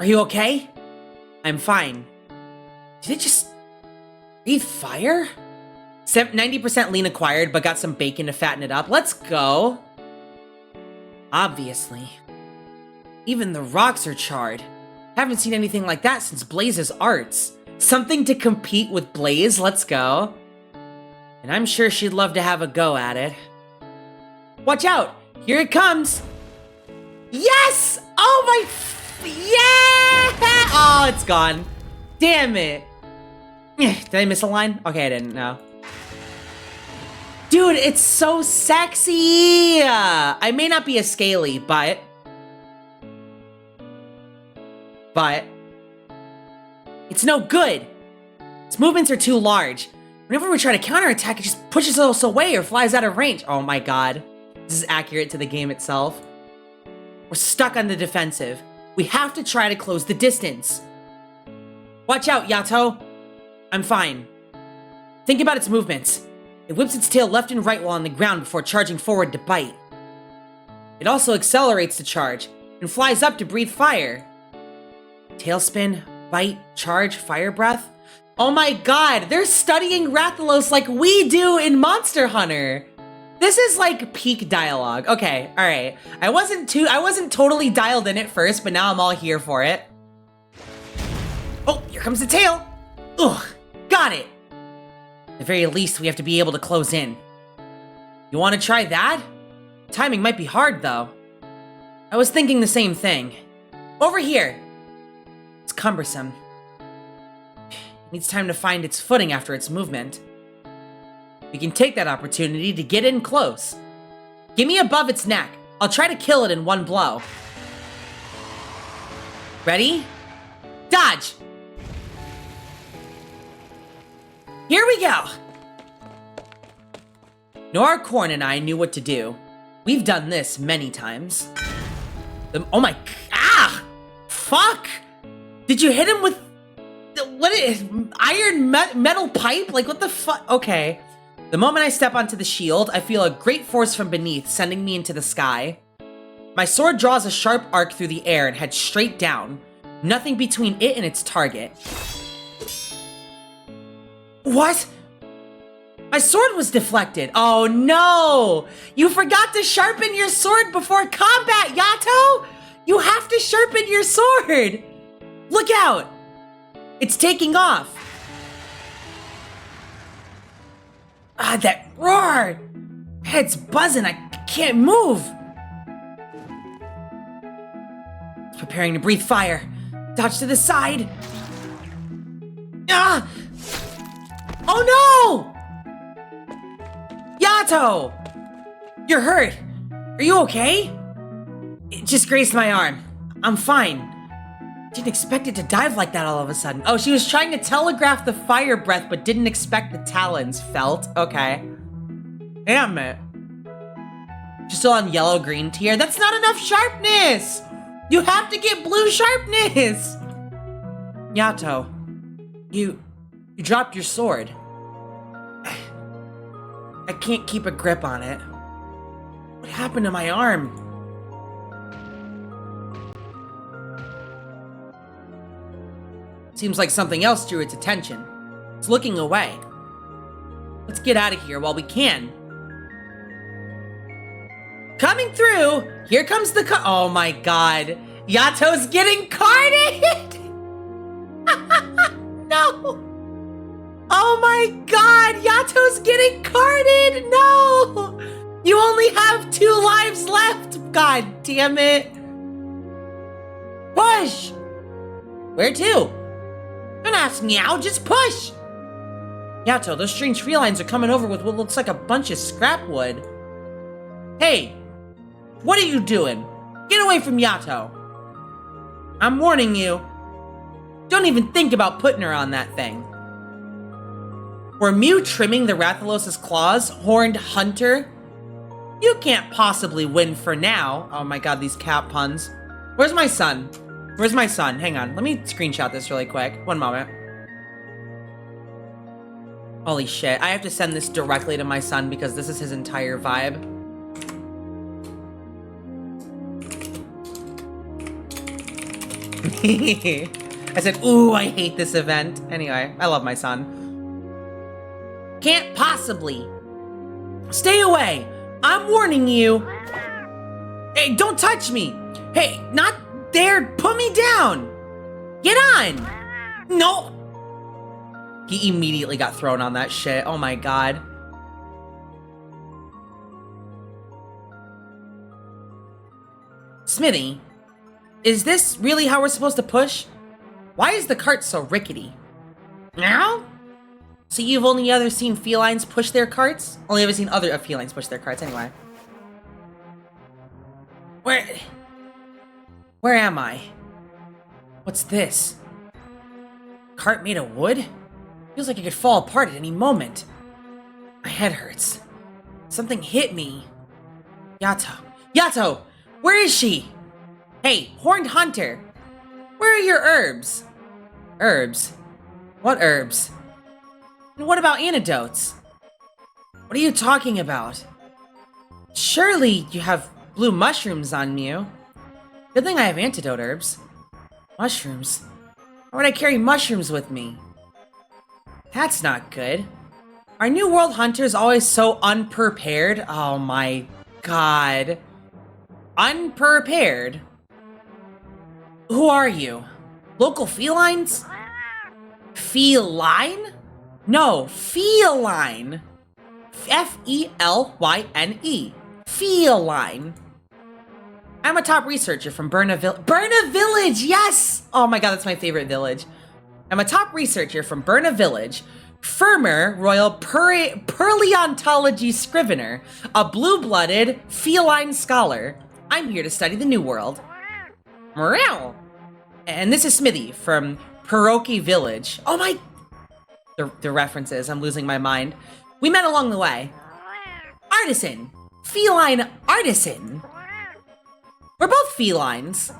Are you okay? I'm fine. Did it just breathe fire? 90% lean acquired, but got some bacon to fatten it up. Let's go. Obviously. Even the rocks are charred. Haven't seen anything like that since Blaze's arts. Something to compete with Blaze, let's go. And I'm sure she'd love to have a go at it. Watch out! Here it comes! Yes! Oh my... Yeah! Oh, it's gone. Damn it. Did I miss a line? Okay, I didn't know. Dude, it's so sexy! I may not be a scaly, but it's no good. Its movements are too large. Whenever we try to counterattack, it just pushes us away or flies out of range. Oh my god. This is accurate to the game itself. We're stuck on the defensive. We have to try to close the distance. Watch out, Yato. I'm fine. Think about its movements. It whips its tail left and right while on the ground before charging forward to bite. It also accelerates to charge and flies up to breathe fire. Tailspin, bite, charge, fire breath. Oh my god, they're studying Rathalos like we do in Monster Hunter. This is like peak dialogue. Okay, all right. I wasn't totally dialed in at first, but now I'm all here for it. Oh, here comes the tail. Ugh, got it. At the very least, we have to be able to close in. You want to try that? Timing might be hard, though. I was thinking the same thing. Over here. It's cumbersome. It needs time to find its footing after its movement. We can take that opportunity to get in close. Get me above its neck. I'll try to kill it in one blow. Ready? Dodge! Here we go! Nora Korn and I knew what to do. We've done this many times. Oh my... Ah! Fuck! Did you hit him with... What is... Iron metal pipe? Like, what the fuck? Okay. The moment I step onto the shield, I feel a great force from beneath, sending me into the sky. My sword draws a sharp arc through the air and heads straight down. Nothing between it and its target. What? My sword was deflected. Oh no! You forgot to sharpen your sword before combat, Yato! You have to sharpen your sword! Look out! It's taking off. Ah, that roar! Head's buzzing, I can't move. It's preparing to breathe fire. Dodge to the side. Ah! Oh no! Yato! You're hurt. Are you okay? It just grazed my arm. I'm fine. Didn't expect it to dive like that all of a sudden. Oh, she was trying to telegraph the fire breath, but didn't expect the talons felt. Okay. Damn it. She's still on yellow-green tier. That's not enough sharpness! You have to get blue sharpness! Yato, you dropped your sword. I can't keep a grip on it. What happened to my arm? Seems like something else drew its attention. It's looking away. Let's get out of here while we can. Coming through! Here comes the oh my god. Yato's getting carded! No! Oh my my god, Yato's getting carded! No! You only have 2 lives left! God damn it. Push! Where to? Don't ask now, just push! Yato, those strange felines are coming over with what looks like a bunch of scrap wood. Hey, what are you doing? Get away from Yato. I'm warning you. Don't even think about putting her on that thing. Were Mew trimming the Rathalos' claws, Horned Hunter? You can't possibly win for now. Oh my god, these cat puns. Where's my son? Where's my son? Hang on, let me screenshot this really quick. One moment. Holy shit, I have to send this directly to my son because this is his entire vibe. I said, ooh, I hate this event. Anyway, I love my son. Can't possibly. Stay away. I'm warning you. Hey, don't touch me. Hey, not there. Put me down. Get on. No. He immediately got thrown on that shit. Oh my god. Smithy, is this really how we're supposed to push? Why is the cart so rickety? Now? So you've only ever seen felines push their carts? Only ever seen other felines push their carts anyway. Where am I? What's this? Cart made of wood? Feels like it could fall apart at any moment. My head hurts. Something hit me. Yato. Yato! Where is she? Hey, Horned Hunter. Where are your herbs? Herbs? What herbs? And what about antidotes? What are you talking about? Surely you have blue mushrooms on you. Good thing I have antidote herbs. Mushrooms? Why would I carry mushrooms with me? That's not good. Are New World hunters always so unprepared? Oh my god. Unprepared? Who are you? Local felines? Feline? No, feline. F-E-L-Y-N-E. Feline. I'm a top researcher from Burna Village, yes! Oh my god, that's my favorite village. I'm a top researcher from Burna Village, Firmer Royal Paleontology Scrivener, a blue-blooded feline scholar. I'm here to study the New World. Meow. And this is Smithy from Pierogi Village. Oh my... The references, I'm losing my mind. We met along the way. Artisan. Feline artisan. We're both felines.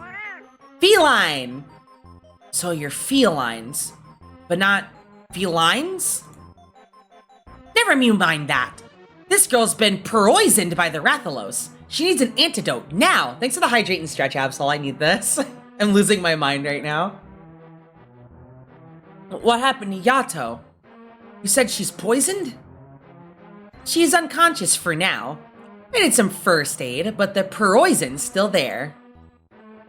Feline. So you're felines, but not felines? Never mind that. This girl's been poisoned by the Rathalos. She needs an antidote now. Thanks for the hydrate and stretch, Absol. I need this. I'm losing my mind right now. What happened to Yato? You said she's poisoned? She's unconscious for now. I did some first aid, but the poison's still there.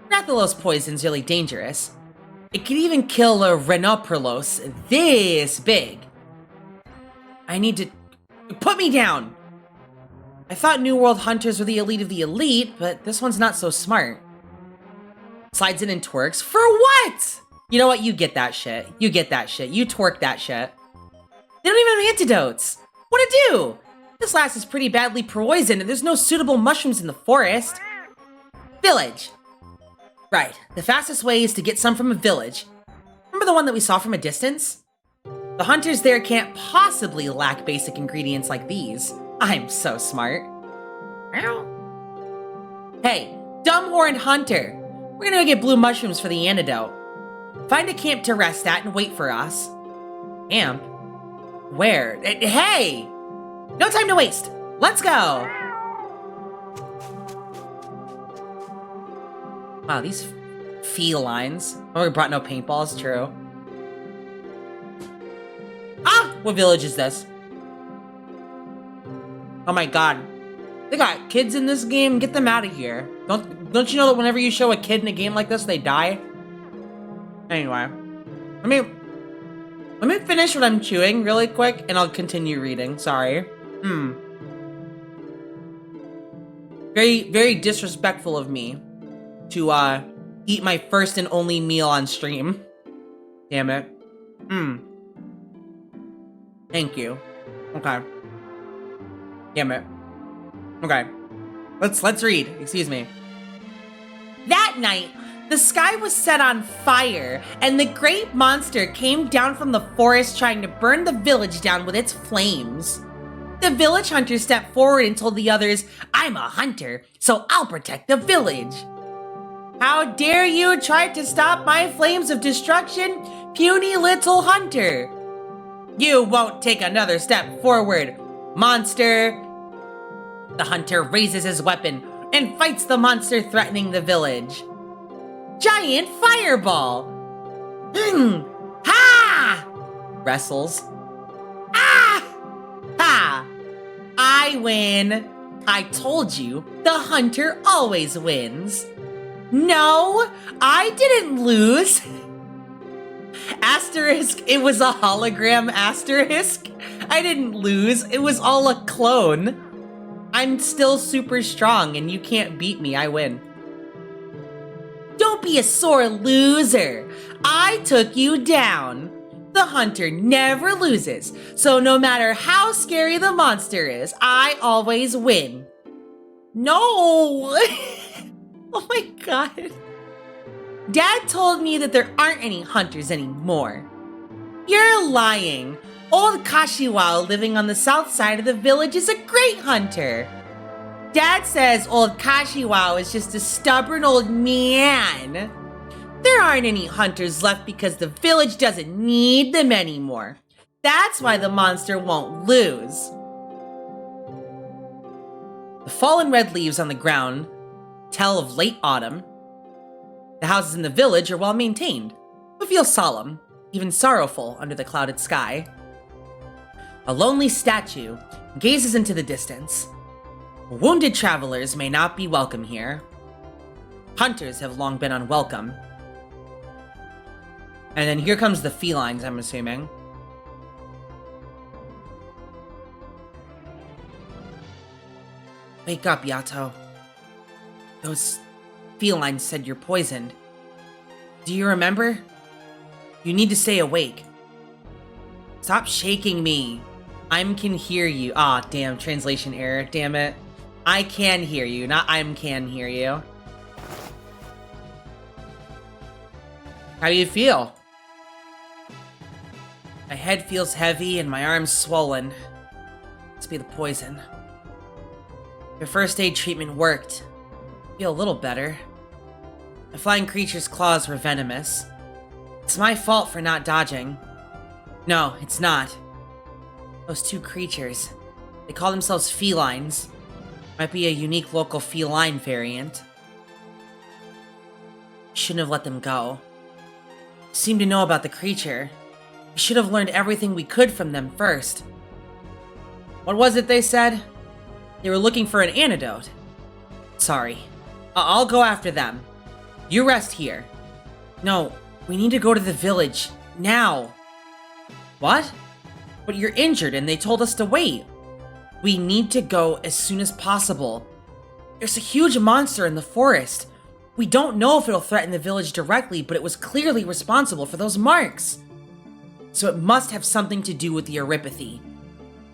Rathalos poison's really dangerous. It could even kill a Rhinoperlos this big. I need to... Put me down! I thought New World hunters were the elite of the elite, but this one's not so smart. Slides in and twerks. For what? You know what? You get that shit. You get that shit. You twerk that shit. They don't even have antidotes. What'd it do? This lass is pretty badly poisoned and there's no suitable mushrooms in the forest. Village. Right. The fastest way is to get some from a village. Remember the one that we saw from a distance? The hunters there can't possibly lack basic ingredients like these. I'm so smart. Hey, dumb Horned Hunter. We're gonna go get blue mushrooms for the antidote. Find a camp to rest at and wait for us. Camp? Where? Hey! No time to waste. Let's go! Wow, these felines. Oh, we brought no paintballs, true. Ah! What village is this? Oh my god. They got kids in this game. Get them out of here. Don't you know that whenever you show a kid in a game like this, they die? Anyway. Let me finish what I'm chewing really quick and I'll continue reading. Sorry. Very, very disrespectful of me to eat my first and only meal on stream. Damn it. Thank you. Okay. Damn it. Okay. Let's read. Excuse me. That night, the sky was set on fire, and the great monster came down from the forest trying to burn the village down with its flames. The village hunter stepped forward and told the others, "I'm a hunter, so I'll protect the village." "How dare you try to stop my flames of destruction, puny little hunter? You won't take another step forward, monster." The hunter raises his weapon and fights the monster threatening the village. Giant fireball! Ha! Wrestles. Ah! Ha! I win. I told you, the hunter always wins. No, I didn't lose. Asterisk, it was a hologram asterisk. I didn't lose, it was all a clone. I'm still super strong and you can't beat me, I win. Don't be a sore loser. I took you down. The hunter never loses, so no matter how scary the monster is, I always win. No! Oh my god. Dad told me that there aren't any hunters anymore. You're lying. Old Kashiwao living on the south side of the village is a great hunter. Dad says old Kashiwao is just a stubborn old man. There aren't any hunters left because the village doesn't need them anymore. That's why the monster won't lose. The fallen red leaves on the ground tell of late autumn. The houses in the village are well maintained, but feel solemn, even sorrowful under the clouded sky. A lonely statue gazes into the distance. Wounded travelers may not be welcome here. Hunters have long been unwelcome. And then here comes the felines, I'm assuming. Wake up, YATO. Those felines said you're poisoned. Do you remember? You need to stay awake. Stop shaking me. I can hear you. Ah, damn, translation error, damn it. I can hear you, not I can hear you. How do you feel? My head feels heavy and my arms swollen. Must be the poison. Your first aid treatment worked. I feel a little better. The flying creature's claws were venomous. It's my fault for not dodging. No, it's not. Those two creatures, they call themselves felines. Might be a unique local feline variant. Shouldn't have let them go. Seem to know about the creature. We should have learned everything we could from them first. What was it they said? They were looking for an antidote. Sorry. I'll go after them. You rest here. No, we need to go to the village. Now. What? But you're injured and they told us to wait. We need to go as soon as possible. There's a huge monster in the forest. We don't know if it'll threaten the village directly, but it was clearly responsible for those marks. So it must have something to do with the Oripathy.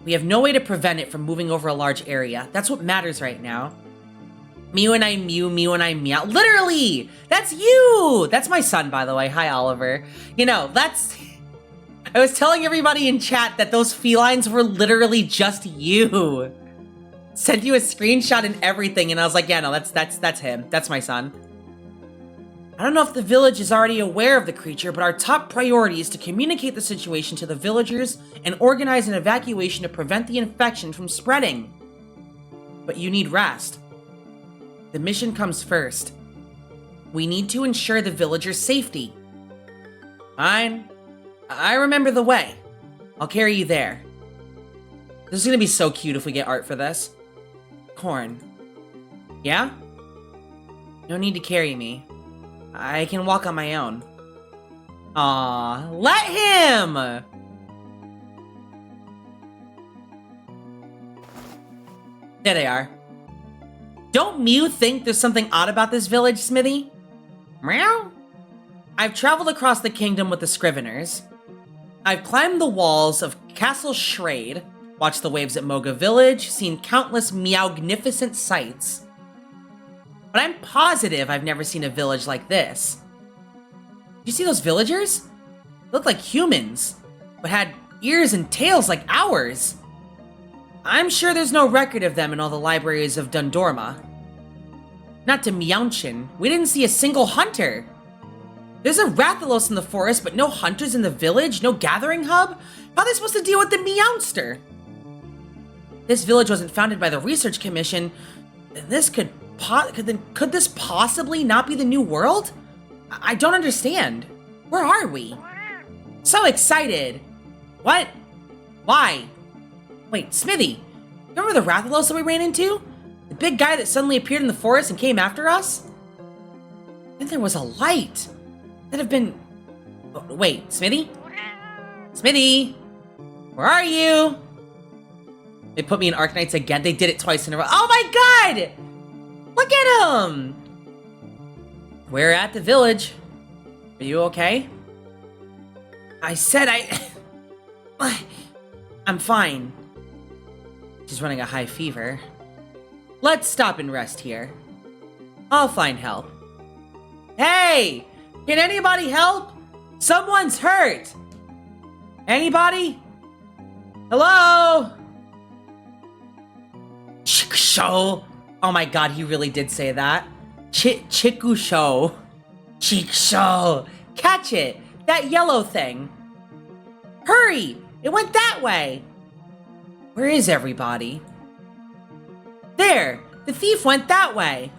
We have no way to prevent it from moving over a large area. That's what matters right now. Mew and I mew, mew and I meow. Literally! That's you! That's my son, by the way. Hi, Oliver. You know, that's... I was telling everybody in chat that those felines were literally just you. Sent you a screenshot and everything, and I was like, yeah, no, that's him. That's my son. I don't know if the village is already aware of the creature, but our top priority is to communicate the situation to the villagers and organize an evacuation to prevent the infection from spreading. But you need rest. The mission comes first. We need to ensure the villagers' safety. Fine. I remember the way. I'll carry you there. This is gonna be so cute if we get art for this. Corn. Yeah? No need to carry me. I can walk on my own. Aw, let him! There they are. Don't Mew think there's something odd about this village, Smithy? Meow? I've traveled across the kingdom with the Scriveners. I've climbed the walls of Castle Shrade, watched the waves at Moga Village, seen countless meowgnificent sights. But I'm positive I've never seen a village like this. You see those villagers? They look like humans, but had ears and tails like ours. I'm sure there's no record of them in all the libraries of Dundorma. Not to Meownchin, we didn't see a single hunter. There's a Rathalos in the forest, but no hunters in the village, no gathering hub? How are they supposed to deal with the Meowster? This village wasn't founded by the Research Commission, then this could this possibly not be the New World? I don't understand. Where are we? So excited. What? Why? Wait, Smithy, remember the Rathalos that we ran into? The big guy that suddenly appeared in the forest and came after us? Then there was a light. That have been... Oh, wait, Smithy? Smithy? Where are you? They put me in Arknights again. They did it twice in a row. Oh my god! Look at him! We're at the village. Are you okay? I said I'm fine. She's running a high fever. Let's stop and rest here. I'll find help. Hey! Can anybody help? Someone's hurt! Anybody? Hello? Chikusho. Oh my god, he really did say that. Chikusho. Chikusho. Catch it. That yellow thing. Hurry! It went that way. Where is everybody? There! The thief went that way.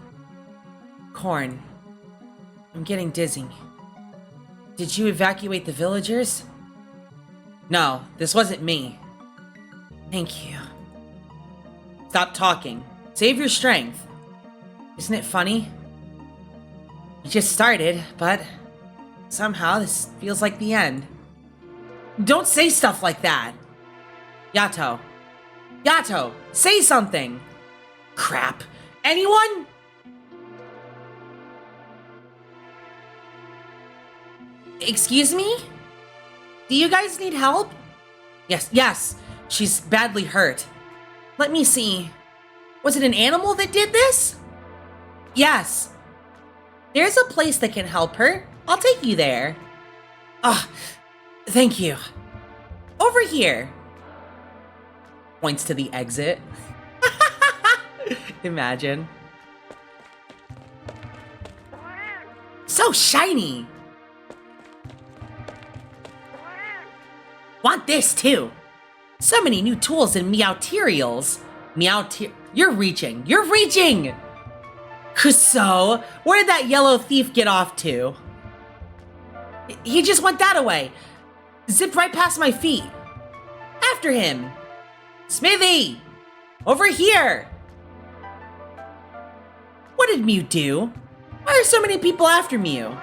Corn. I'm getting dizzy. Did you evacuate the villagers? No, this wasn't me. Thank you. Stop talking. Save your strength. Isn't it funny? We just started, but somehow this feels like the end. Don't say stuff like that! YATO. YATO, say something! Crap. Anyone? Excuse me? Do you guys need help? Yes. She's badly hurt. Let me see. Was it an animal that did this? Yes. There's a place that can help her. I'll take you there. Thank you. Over here. Points to the exit. Imagine. So shiny. Want this too. So many new tools and meowterials. You're reaching. You're reaching! Kuso, where did that yellow thief get off to? He just went that away. Zipped right past my feet. After him. Smithy! Over here! What did Mew do? Why are so many people after Mew?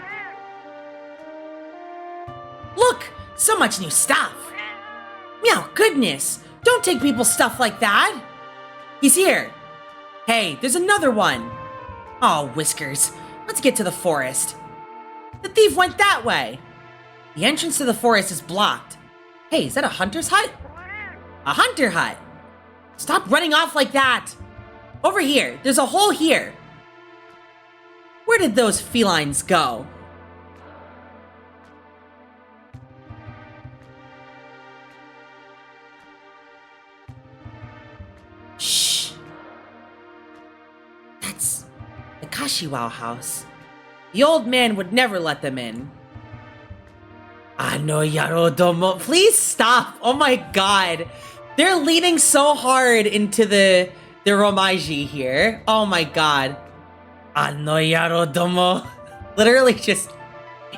Look! So much new stuff! Meow, goodness! Don't take people's stuff like that! He's here! Hey, there's another one! Oh, Whiskers. Let's get to the forest. The thief went that way! The entrance to the forest is blocked. Hey, is that a hunter's hut? A hunter hut! Stop running off like that! Over here, there's a hole here! Where did those felines go? Shh. That's the Kashiwao house. The old man would never let them in. Ano yaro domo. Please stop. Oh my god. They're leaning so hard into the Romaiji here. Oh my god. Ano yaro domo. Literally just,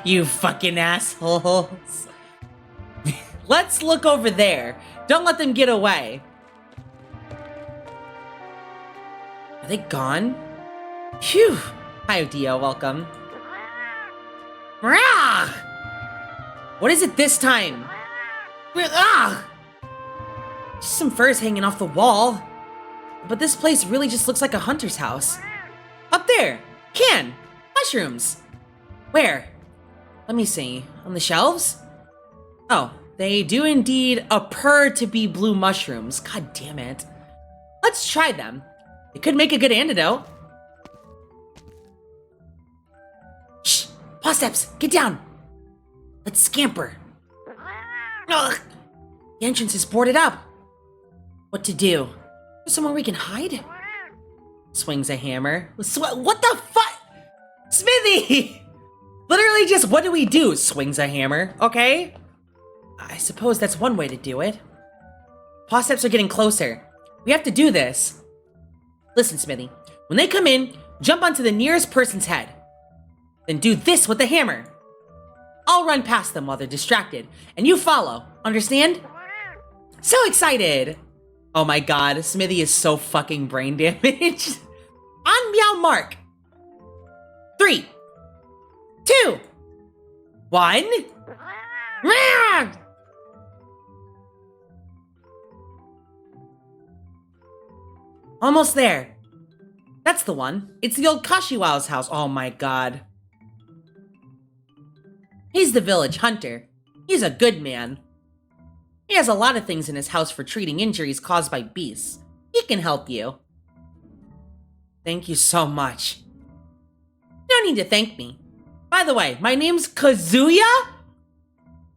you fucking assholes. Let's look over there. Don't let them get away. Are they gone? Phew. Hi, Dio. Welcome. Rah! What is it this time? Ah! Just some furs hanging off the wall. but this place really just looks like a hunter's house. Up there! Can! Mushrooms! Where? Let me see. On the shelves? Oh, they do indeed appear to be blue mushrooms. God damn it. Let's try them. It could make a good antidote. Shh! Paw steps! Get down! Let's scamper. Ugh. The entrance is boarded up. What to do? Is there somewhere we can hide? Swings a hammer. What the fuck? Smithy! Literally just, what do we do? Swings a hammer, okay? I suppose that's one way to do it. Paw steps are getting closer. We have to do this. Listen, Smithy. When they come in, jump onto the nearest person's head. Then do this with the hammer. I'll run past them while they're distracted, and you follow. Understand? So excited! Oh my god, Smithy is so fucking brain damaged. On meow mark. 3, 2, 1. Almost there. That's the one. It's the old Kashiwao's house. Oh my god. He's the village hunter. He's a good man. He has a lot of things in his house for treating injuries caused by beasts. He can help you. Thank you so much. No need to thank me. By the way, my name's Kazuya?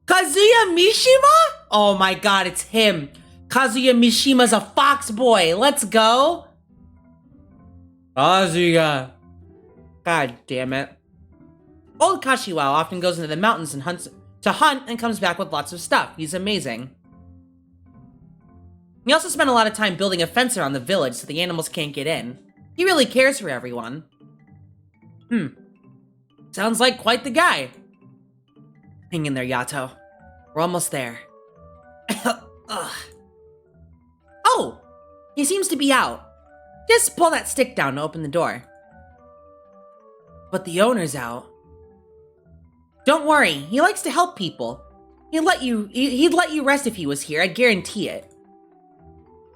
Kazuya Mishima? Oh my god, it's him. Kazuya Mishima's a fox boy. Let's go. Kazuya. God damn it. Old Kashiwao often goes into the mountains and hunt and comes back with lots of stuff. He's amazing. He also spent a lot of time building a fence around the village so the animals can't get in. He really cares for everyone. Sounds like quite the guy. Hang in there, Yato. We're almost there. Oh! He seems to be out. Just pull that stick down to open the door. But the owner's out. Don't worry, he likes to help people. He'd let you rest if he was here, I guarantee it.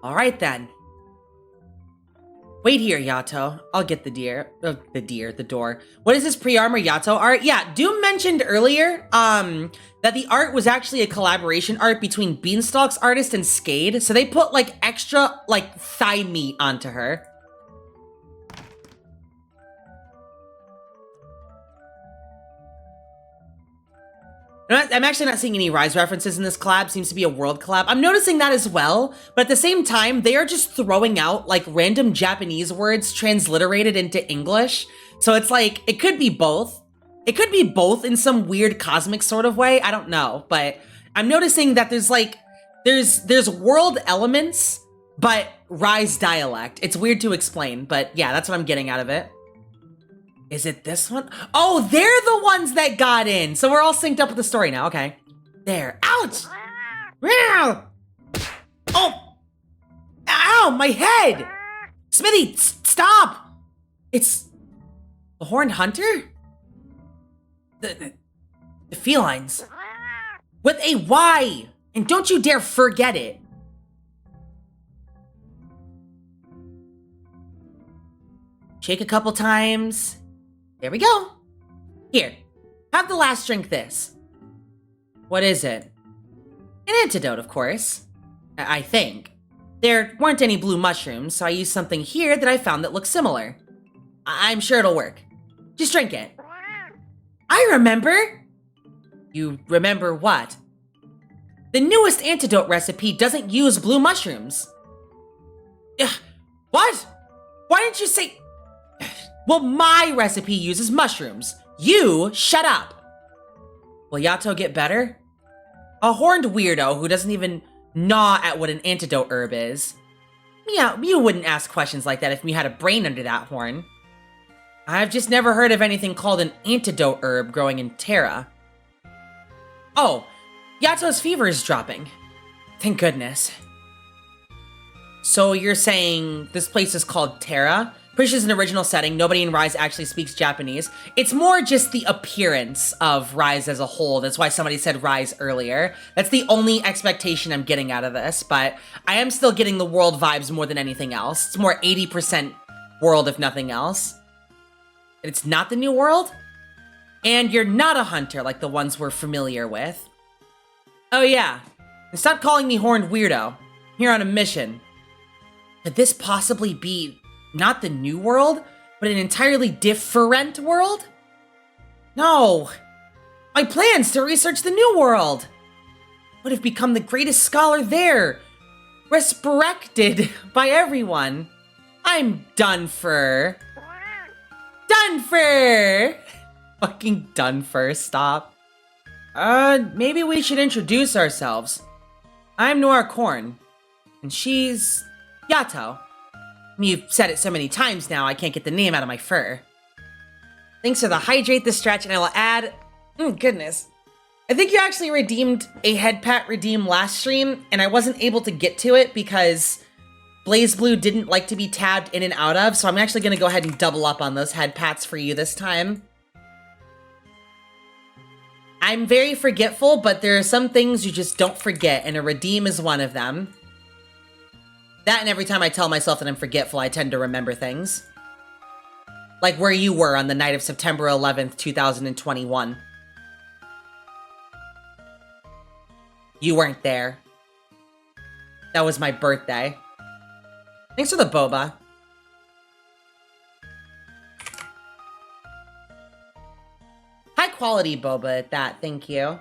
Alright then. Wait here, Yato. I'll get the door. What is this pre-armor Yato art? Yeah, Doom mentioned earlier that the art was actually a collaboration art between Beanstalk's artist and Skade, so they put like extra like thigh meat onto her. I'm actually not seeing any Rise references in this collab. Seems to be a world collab. I'm noticing that as well, but at the same time, they are just throwing out like random Japanese words transliterated into English. So it's like, it could be both. It could be both in some weird cosmic sort of way. I don't know, but I'm noticing that there's like, there's world elements, but Rise dialect. It's weird to explain, but yeah, that's what I'm getting out of it. Is it this one? Oh, they're the ones that got in. So we're all synced up with the story now. Okay. There. Ouch! Oh! Ow, my head! Smithy, stop! It's the Horned Hunter? The felines. With a Y! And don't you dare forget it. Shake a couple times. There we go. Here, have the last drink this. What is it? An antidote, of course. I think. There weren't any blue mushrooms, so I used something here that I found that looks similar. I'm sure it'll work. Just drink it. I remember! You remember what? The newest antidote recipe doesn't use blue mushrooms. What? Why didn't you say... Well, my recipe uses mushrooms. You shut up. Will Yato get better? A horned weirdo who doesn't even gnaw at what an antidote herb is. Yeah, you wouldn't ask questions like that if you had a brain under that horn. I've just never heard of anything called an antidote herb growing in Terra. Oh, Yato's fever is dropping. Thank goodness. So you're saying this place is called Terra? Pushes an original setting. Nobody in Rise actually speaks Japanese. It's more just the appearance of Rise as a whole. That's why somebody said Rise earlier. That's the only expectation I'm getting out of this, but I am still getting the world vibes more than anything else. It's more 80% world, if nothing else. It's not the new world, and you're not a hunter like the ones we're familiar with. Oh yeah, and stop calling me Horned Weirdo. I'm here on a mission. Could this possibly be not the new world, but an entirely different world? No. My plans to research the new world would have become the greatest scholar there. Respected by everyone. I'm done for. Done for! Fucking done for, stop. Maybe we should introduce ourselves. I'm Noir Corn, and she's YATO. You've said it so many times now, I can't get the name out of my fur. Thanks for the hydrate, the stretch, and I will add... goodness. I think you actually redeemed a head pat redeem last stream, and I wasn't able to get to it because BlazBlue didn't like to be tabbed in and out of, so I'm actually going to go ahead and double up on those head pats for you this time. I'm very forgetful, but there are some things you just don't forget, and a redeem is one of them. That and every time I tell myself that I'm forgetful, I tend to remember things. Like where you were on the night of September 11th, 2021. You weren't there. That was my birthday. Thanks for the boba. High quality boba at that, thank you.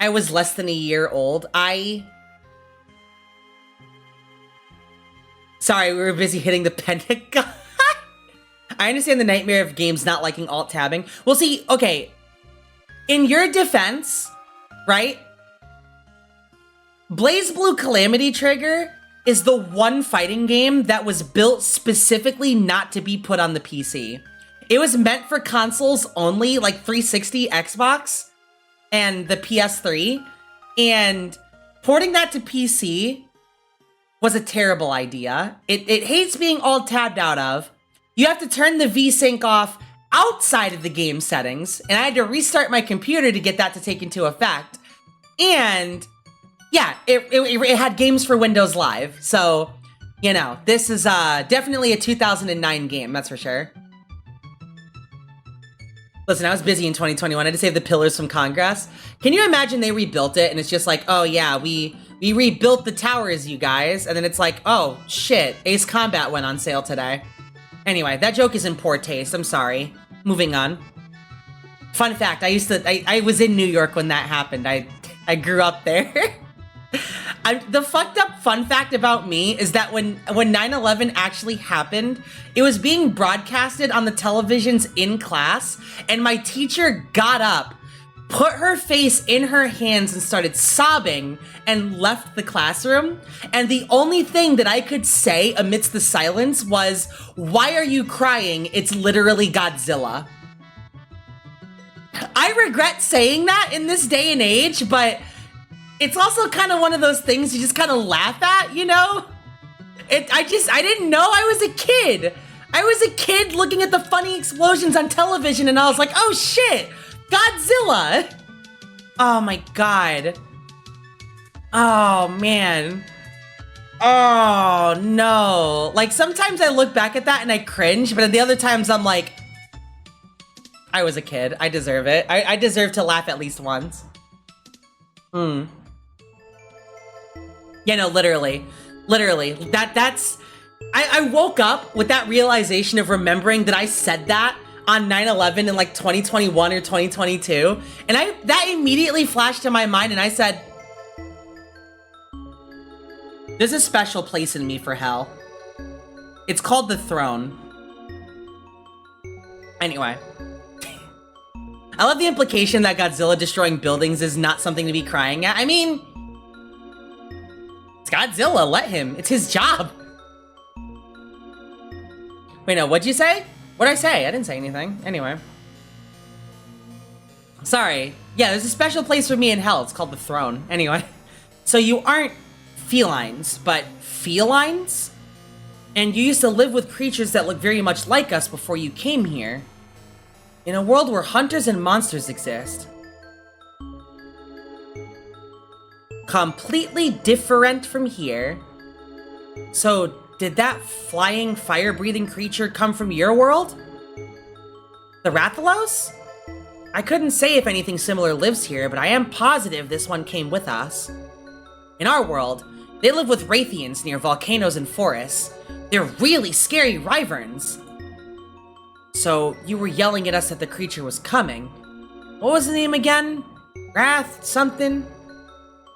I was less than a year old. Sorry, we were busy hitting the pentagon. I understand the nightmare of games not liking alt-tabbing. Well, see, okay. In your defense, right? BlazBlue Calamity Trigger is the one fighting game that was built specifically not to be put on the PC. It was meant for consoles only, like 360, Xbox, and the PS3, and porting that to PC was a terrible idea. It hates being all tabbed out of. You have to turn the VSync off outside of the game settings, and I had to restart my computer to get that to take into effect. And yeah, it had games for Windows Live, so, you know, this is definitely a 2009 game, that's for sure. Listen, I was busy in 2021. I had to save the pillars from Congress. Can you imagine they rebuilt it and it's just like, oh yeah, we rebuilt the towers, you guys. And then it's like, oh shit, Ace Combat went on sale today. Anyway, that joke is in poor taste. I'm sorry. Moving on. Fun fact, I was in New York when that happened. I grew up there. The fucked up fun fact about me is that when 9/11 actually happened, it was being broadcasted on the televisions in class, and my teacher got up, put her face in her hands and started sobbing and left the classroom. And the only thing that I could say amidst the silence was, "Why are you crying? It's literally Godzilla." I regret saying that in this day and age, but it's also kind of one of those things you just kind of laugh at, you know? I didn't know I was a kid. I was a kid looking at the funny explosions on television and I was like, oh shit, Godzilla. Oh my God. Oh man. Oh no. Like sometimes I look back at that and I cringe, but at the other times I'm like, I was a kid. I deserve it. I deserve to laugh at least once. Yeah, no, literally. I woke up with that realization of remembering that I said that on 9/11 in like 2021 or 2022. And that immediately flashed to my mind and I said, there's a special place in me for hell. It's called the throne. Anyway. I love the implication that Godzilla destroying buildings is not something to be crying at. I mean, it's Godzilla, let him. It's his job. Wait, no, what'd you say? What'd I say? I didn't say anything. Anyway. Sorry. Yeah, there's a special place for me in hell. It's called the throne. Anyway. So you aren't felines, but felines? And you used to live with creatures that look very much like us before you came here. In a world where hunters and monsters exist. Completely different from here. So, did that flying, fire-breathing creature come from your world? The Rathalos? I couldn't say if anything similar lives here, but I am positive this one came with us. In our world, they live with Wraithians near volcanoes and forests. They're really scary wyverns. So, you were yelling at us that the creature was coming. What was the name again? Wrath something?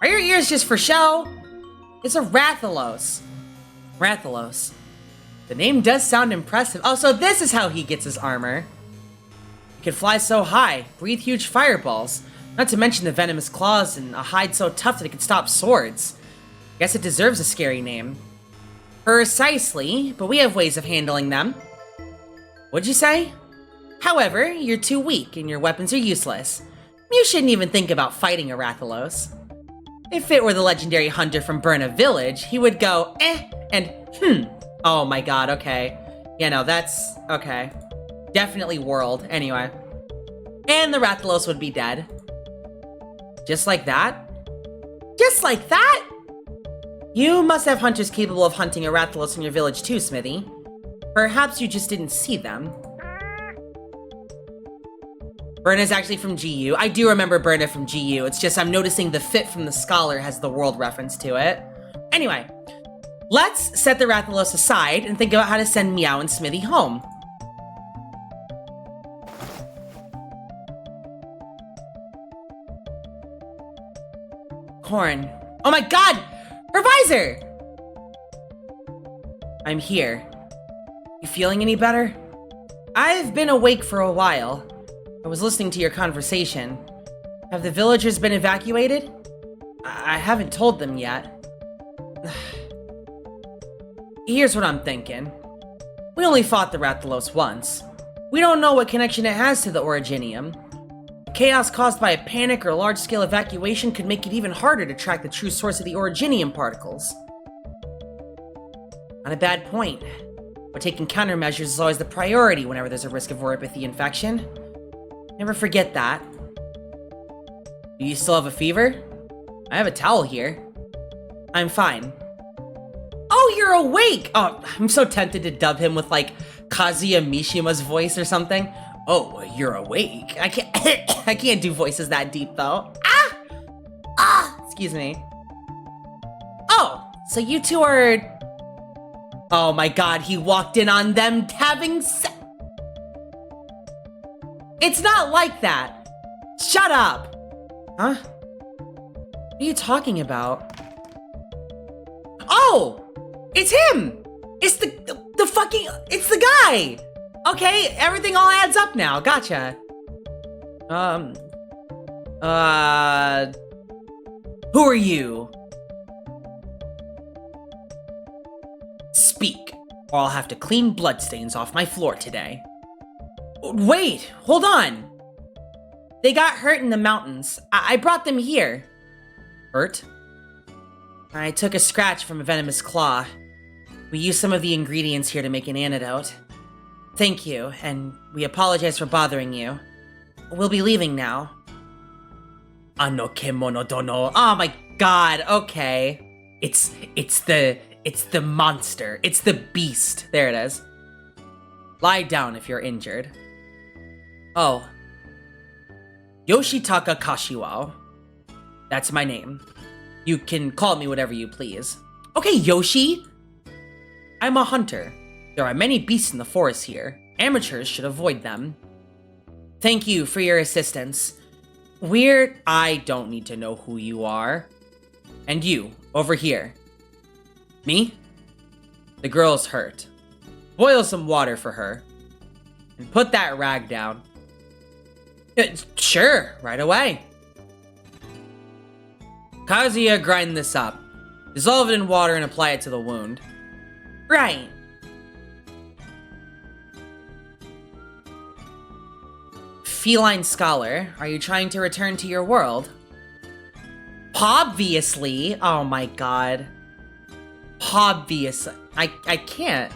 Are your ears just for show? It's a Rathalos. Rathalos. The name does sound impressive. Oh, so this is how he gets his armor. He can fly so high, breathe huge fireballs, not to mention the venomous claws and a hide so tough that it can stop swords. Guess it deserves a scary name. Precisely, but we have ways of handling them. What'd you say? However, you're too weak and your weapons are useless. You shouldn't even think about fighting a Rathalos. If it were the legendary hunter from Burna Village, he would go, eh, and Oh my god, okay. Yeah, no, that's, okay. Definitely world, anyway. And the Rathalos would be dead. Just like that? Just like that? You must have hunters capable of hunting a Rathalos in your village too, Smithy. Perhaps you just didn't see them. Burna's actually from GU. I do remember Burna from GU. It's just I'm noticing the fit from the scholar has the world reference to it. Anyway, let's set the Rathalos aside and think about how to send Meow and Smithy home. Corn. Oh my god! Her visor! I'm here. You feeling any better? I've been awake for a while. I was listening to your conversation. Have the villagers been evacuated? I haven't told them yet. Here's what I'm thinking. We only fought the Rathalos once. We don't know what connection it has to the Originium. Chaos caused by a panic or large-scale evacuation could make it even harder to track the true source of the Originium particles. Not a bad point. But taking countermeasures is always the priority whenever there's a risk of oropathy infection. Never forget that. Do you still have a fever? I have a towel here. I'm fine. Oh, you're awake! Oh, I'm so tempted to dub him with, like, Kazuya Mishima's voice or something. Oh, you're awake. I can't I can't do voices that deep, though. Excuse me. Oh, so you two are... Oh my god, he walked in on them having sex. It's not like that. Shut up. Huh? What are you talking about? Oh! It's him! It's the fucking... It's the guy! Okay, everything all adds up now. Gotcha. Who are you? Speak, or I'll have to clean bloodstains off my floor today. Wait, hold on. They got hurt in the mountains. I brought them here. Hurt? I took a scratch from a venomous claw. We used some of the ingredients here to make an antidote. Thank you, and we apologize for bothering you. We'll be leaving now. Ano kemono dono. Oh my god, okay. It's the monster. It's the beast. There it is. Lie down if you're injured. Oh. Yoshitaka Kashiwao. That's my name. You can call me whatever you please. Okay, Yoshi. I'm a hunter. There are many beasts in the forest here. Amateurs should avoid them. Thank you for your assistance. I don't need to know who you are. And you, over here. Me? The girl's hurt. Boil some water for her. And put that rag down. Sure, right away. Kazuya, grind this up. Dissolve it in water and apply it to the wound. Right. Feline scholar, are you trying to return to your world? Obviously. Oh my god. Obvious. I can't.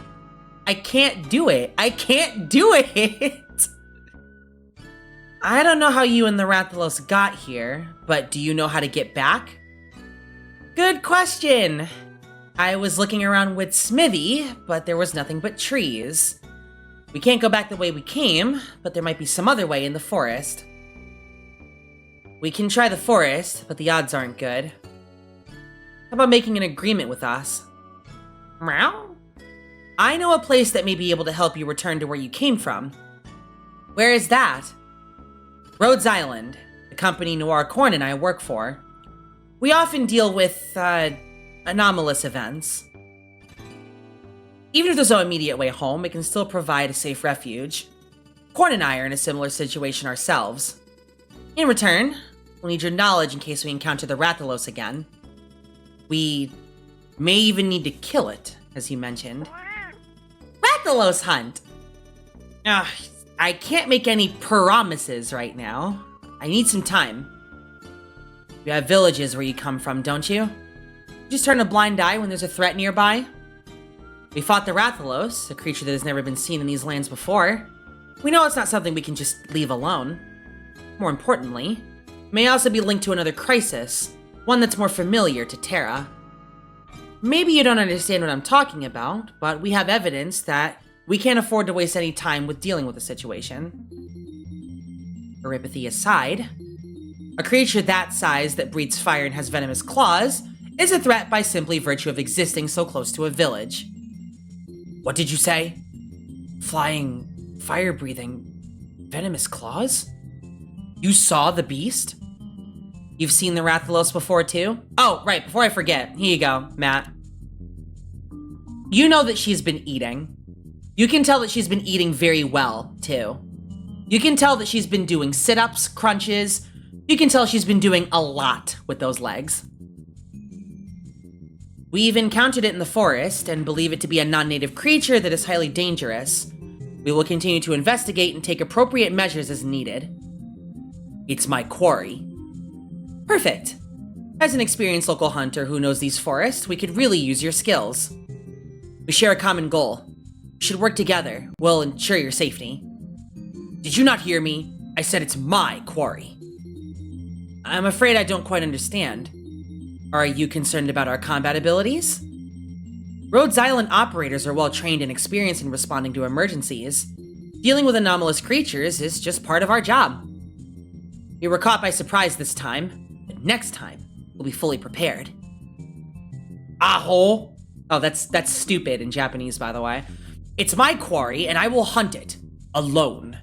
I can't do it. I can't do it. I don't know how you and the Rathalos got here, but do you know how to get back? Good question. I was looking around with Smithy, but there was nothing but trees. We can't go back the way we came, but there might be some other way in the forest. We can try the forest, but the odds aren't good. How about making an agreement with us? Meow? I know a place that may be able to help you return to where you came from. Where is that? Rhodes Island, the company Noir Corn and I work for. We often deal with, anomalous events. Even if there's no immediate way home, it can still provide a safe refuge. Corn and I are in a similar situation ourselves. In return, we'll need your knowledge in case we encounter the Rathalos again. We may even need to kill it, as you mentioned. Rathalos hunt! I can't make any promises right now. I need some time. You have villages where you come from, don't you? You just turn a blind eye when there's a threat nearby? We fought the Rathalos, a creature that has never been seen in these lands before. We know it's not something we can just leave alone. More importantly, it may also be linked to another crisis, one that's more familiar to Terra. Maybe you don't understand what I'm talking about, but we have evidence that we can't afford to waste any time with dealing with the situation. Peripathy aside, a creature that size that breathes fire and has venomous claws is a threat by simply virtue of existing so close to a village. What did you say? Flying, fire-breathing, venomous claws? You saw the beast? You've seen the Rathalos before too? Oh, right, before I forget, here you go, Matt. You know that she's been eating. You can tell that she's been eating very well, too. You can tell that she's been doing sit-ups, crunches. You can tell she's been doing a lot with those legs. We've encountered it in the forest and believe it to be a non-native creature that is highly dangerous. We will continue to investigate and take appropriate measures as needed. It's my quarry. Perfect. As an experienced local hunter who knows these forests, we could really use your skills. We share a common goal. We should work together. We'll ensure your safety. Did you not hear me? I said it's my quarry. I'm afraid I don't quite understand. Are you concerned about our combat abilities? Rhodes Island operators are well trained and experienced in responding to emergencies. Dealing with anomalous creatures is just part of our job. We were caught by surprise this time, but next time, we'll be fully prepared. Aho! Oh, that's stupid in Japanese, by the way. It's my quarry, and I will hunt it. Alone.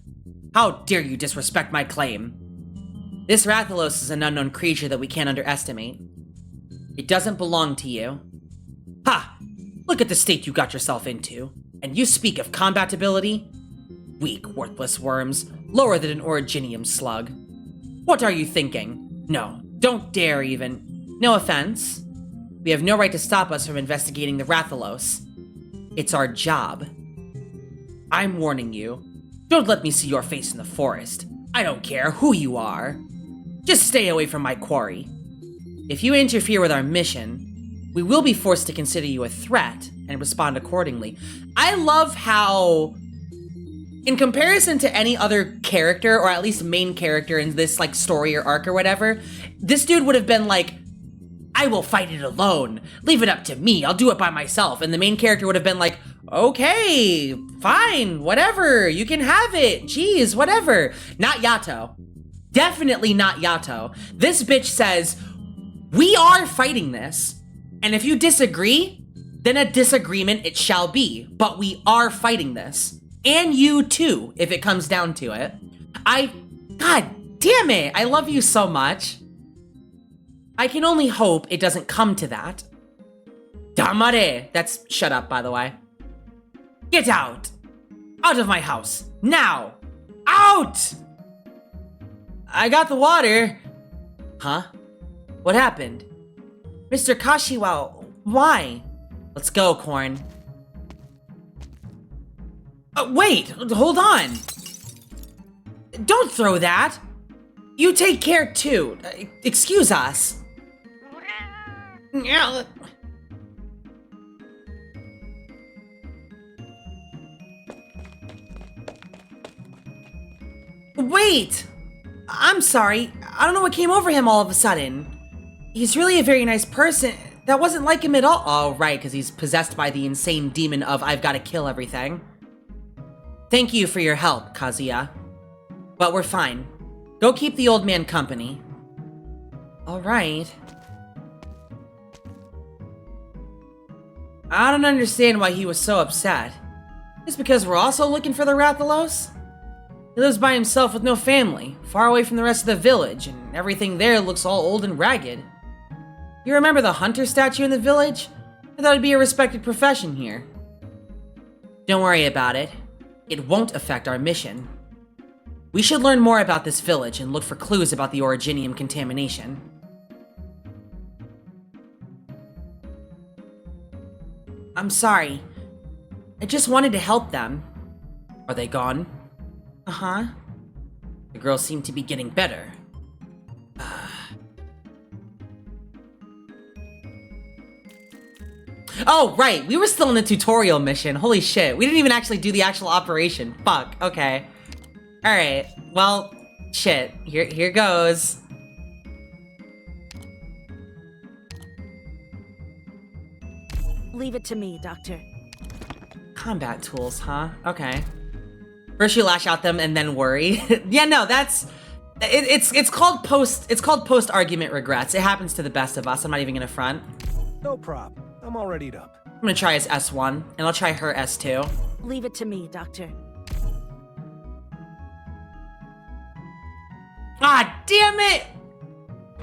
How dare you disrespect my claim? This Rathalos is an unknown creature that we can't underestimate. It doesn't belong to you. Ha! Look at the state you got yourself into. And you speak of combat ability? Weak, worthless worms, lower than an originium slug. What are you thinking? No, don't dare even. No offense. We have no right to stop us from investigating the Rathalos. It's our job. I'm warning you. Don't let me see your face in the forest. I don't care who you are. Just stay away from my quarry. If you interfere with our mission, we will be forced to consider you a threat and respond accordingly. I love how, in comparison to any other character, or at least main character in this like story or arc or whatever, this dude would have been like, I will fight it alone. Leave it up to me. I'll do it by myself. And the main character would have been like, okay, fine, whatever. You can have it. Jeez, whatever. Not YATO. Definitely not YATO. This bitch says, we are fighting this. And if you disagree, then a disagreement it shall be. But we are fighting this. And you too, if it comes down to it. God damn it. I love you so much. I can only hope it doesn't come to that. Damare! That's shut up, by the way. Get out! Out of my house! Now! Out! I got the water. Huh? What happened? Mr. Kashiwa, why? Let's go, Corn. Wait! Hold on! Don't throw that! You take care too. Excuse us. Wait! I'm sorry. I don't know what came over him all of a sudden. He's really a very nice person. That wasn't like him at all. Oh, right, because he's possessed by the insane demon of I've got to kill everything. Thank you for your help, Kazuya. But we're fine. Go keep the old man company. Alright. I don't understand why he was so upset. Just because we're also looking for the Rathalos? He lives by himself with no family, far away from the rest of the village, and everything there looks all old and ragged. You remember the hunter statue in the village? I thought it'd be a respected profession here. Don't worry about it. It won't affect our mission. We should learn more about this village and look for clues about the originium contamination. I'm sorry. I just wanted to help them. Are they gone? Uh-huh. The girls seem to be getting better. Oh, right. We were still in the tutorial mission. Holy shit. We didn't even actually do the actual operation. Fuck. Okay. Alright. Well, shit. Here goes. Leave it to me, Doctor. Combat tools, huh? Okay. First you lash out them and then worry. Yeah, no, that's... It's called post argument regrets. It happens to the best of us. I'm not even gonna front. No problem. I'm all readied up. I'm gonna try his S1, and I'll try her S2. Leave it to me, Doctor. Ah, damn it!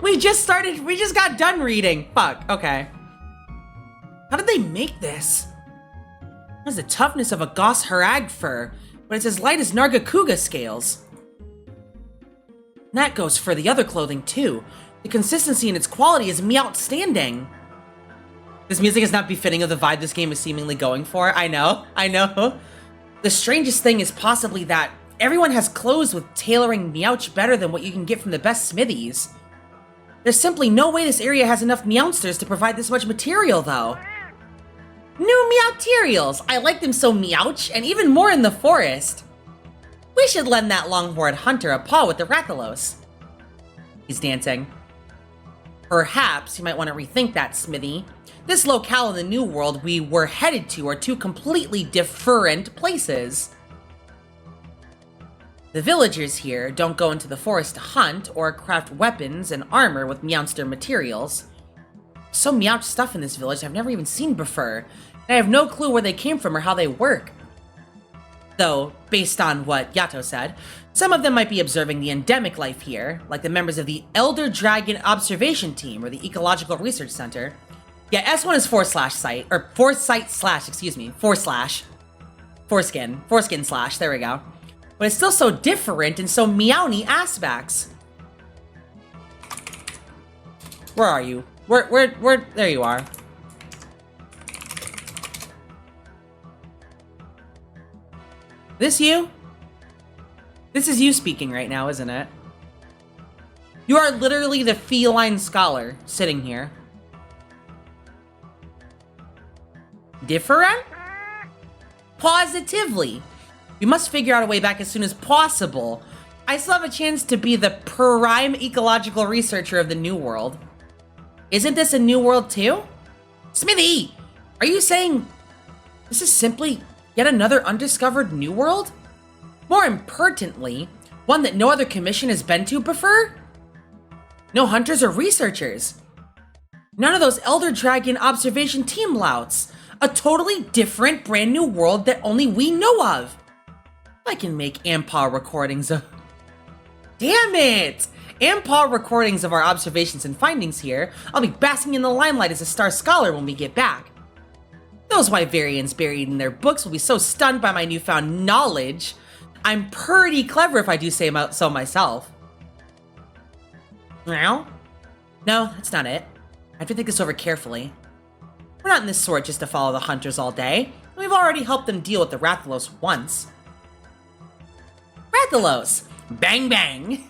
We just got done reading. Fuck, okay. How did they make this? It has the toughness of a Gos Harag fur, but it's as light as Nargacuga scales. And that goes for the other clothing too. The consistency and its quality is outstanding. This music is not befitting of the vibe this game is seemingly going for. I know. The strangest thing is possibly that everyone has clothes with tailoring Meowch better than what you can get from the best smithies. There's simply no way this area has enough Meowsters to provide this much material, though. New Meowterials! I like them so Meowch, and even more in the forest. We should lend that longhorned hunter a paw with the Rathalos. He's dancing. Perhaps you might want to rethink that, Smithy. This locale in the New World we were headed to are two completely different places. The villagers here don't go into the forest to hunt or craft weapons and armor with Meowster materials. So Meowch stuff in this village I've never even seen before, and I have no clue where they came from or how they work. Though, based on what Yato said, some of them might be observing the endemic life here, like the members of the Elder Dragon Observation Team or the Ecological Research Center. Yeah, S1 is /site, or foreskin slash, there we go. But it's still so different in so meowny aspects. Where are you? Where, there you are. This you? This is you speaking right now, isn't it? You are literally the feline scholar sitting here. Different? Positively. We must figure out a way back as soon as possible. I still have a chance to be the prime ecological researcher of the New World. Isn't this a New World too? Smithy! Are you saying this is simply yet another undiscovered New World? More importantly, one that no other commission has been to before? No hunters or researchers. None of those Elder Dragon Observation Team louts. A totally different, brand new world that only we know of. I can make AMPA recordings of... Damn it! AMPA recordings of our observations and findings here. I'll be basking in the limelight as a star scholar when we get back. Those Wyverians buried in their books will be so stunned by my newfound knowledge. I'm pretty clever if I do say so myself. Well? No, that's not it. I have to think this over carefully. We're not in this sort just to follow the hunters all day. We've already helped them deal with the Rathalos once. Rathalos! Bang bang!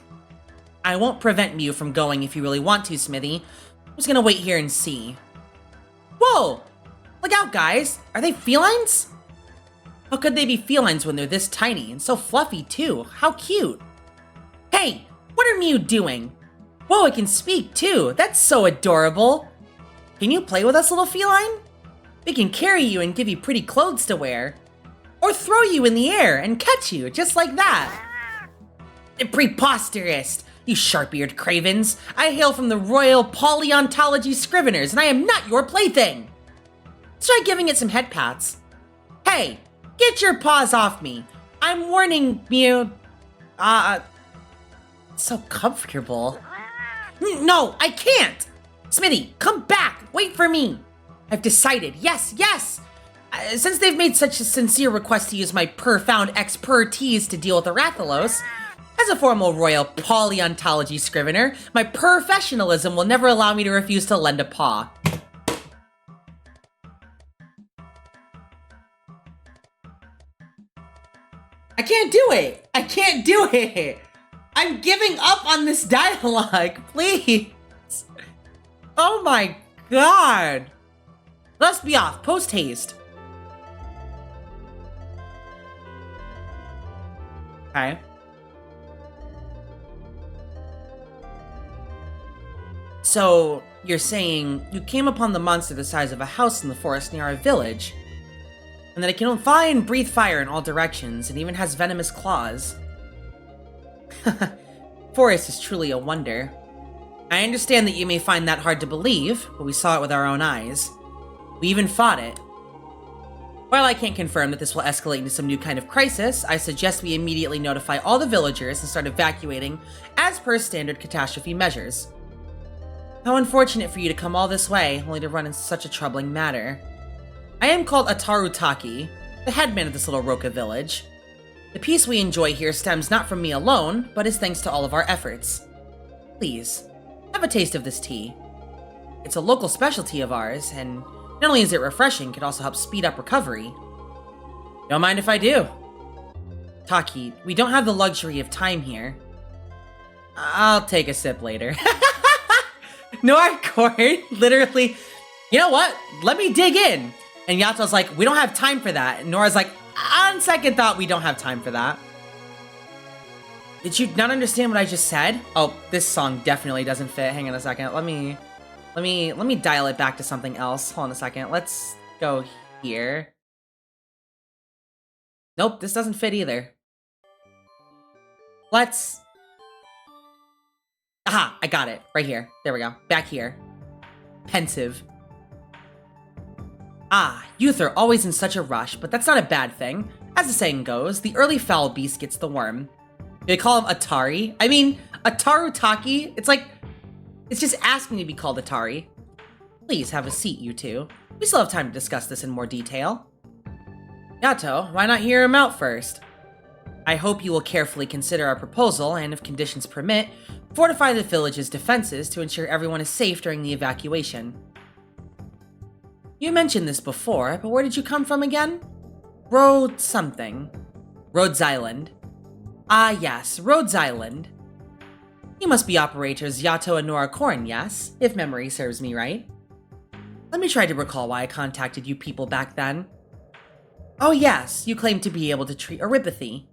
I won't prevent Mew from going if you really want to, Smithy. I'm just gonna wait here and see. Whoa! Look out, guys! Are they felines? How could they be felines when they're this tiny and so fluffy, too? How cute! Hey! What are Mew doing? Whoa, it can speak, too! That's so adorable! Can you play with us, little feline? We can carry you and give you pretty clothes to wear. Or throw you in the air and catch you, just like that. Preposterous! You sharp-eared cravens! I hail from the Royal Paleontology Scriveners, and I am not your plaything! Let's try giving it some head pats. Hey! Get your paws off me! I'm warning you... It's so comfortable. No, I can't! Smitty, come back! Wait for me! I've decided, yes, yes! Since they've made such a sincere request to use my profound expertise to deal with the Rathalos, as a formal Royal Paleontology Scrivener, my professionalism will never allow me to refuse to lend a paw. I can't do it! I can't do it! I'm giving up on this dialogue, please! Oh my god! Let's be off, post haste. Okay. So, you're saying you came upon the monster the size of a house in the forest near our village, and that it can fly and breathe fire in all directions, and even has venomous claws. Forest is truly a wonder. I understand that you may find that hard to believe, but we saw it with our own eyes. We even fought it. While I can't confirm that this will escalate into some new kind of crisis, I suggest we immediately notify all the villagers and start evacuating as per standard catastrophe measures. How unfortunate for you to come all this way, only to run into such a troubling matter. I am called Ataru Taki, the headman of this little Roka village. The peace we enjoy here stems not from me alone, but is thanks to all of our efforts. Please, have a taste of this tea. It's a local specialty of ours, and not only is it refreshing, it can also help speed up recovery. Don't mind if I do. Taki, we don't have the luxury of time here. I'll take a sip later. Noir Corn, literally, you know what? Let me dig in. And Yato's like, we don't have time for that. And Nora's like, on second thought, we don't have time for that. Did you not understand what I just said? Oh, this song definitely doesn't fit. Hang on a second. Let me dial it back to something else. Hold on a second. Let's go here. Nope, this doesn't fit either. Aha, I got it. Right here. There we go. Back here. Pensive. Ah, youth are always in such a rush, but that's not a bad thing. As the saying goes, the early foul beast gets the worm. They call him Atari. I mean, Ataru Taki. It's like, it's just asking to be called Atari. Please have a seat, you two. We still have time to discuss this in more detail. Yato, why not hear him out first? I hope you will carefully consider our proposal, and if conditions permit, fortify the village's defenses to ensure everyone is safe during the evacuation. You mentioned this before, but where did you come from again? Rhodes something. Rhodes Island. Ah yes, Rhodes Island. You must be operators Yato and Nora Korn, yes? If memory serves me right. Let me try to recall why I contacted you people back then. Oh yes, you claim to be able to treat erypathy.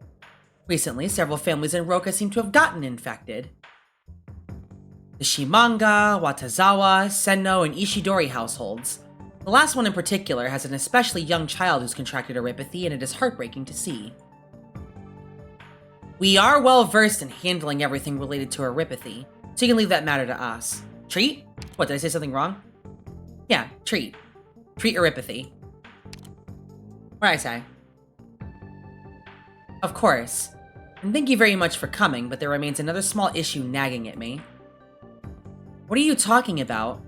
Recently, several families in Roka seem to have gotten infected. The Shimanga, Watazawa, Senno, and Ishidori households. The last one in particular has an especially young child who's contracted erypathy, and it is heartbreaking to see. We are well versed in handling everything related to erypathy, so you can leave that matter to us. Treat? What, did I say something wrong? Yeah, treat. Treat erypathy. What'd I say? Of course. And thank you very much for coming, but there remains another small issue nagging at me. What are you talking about?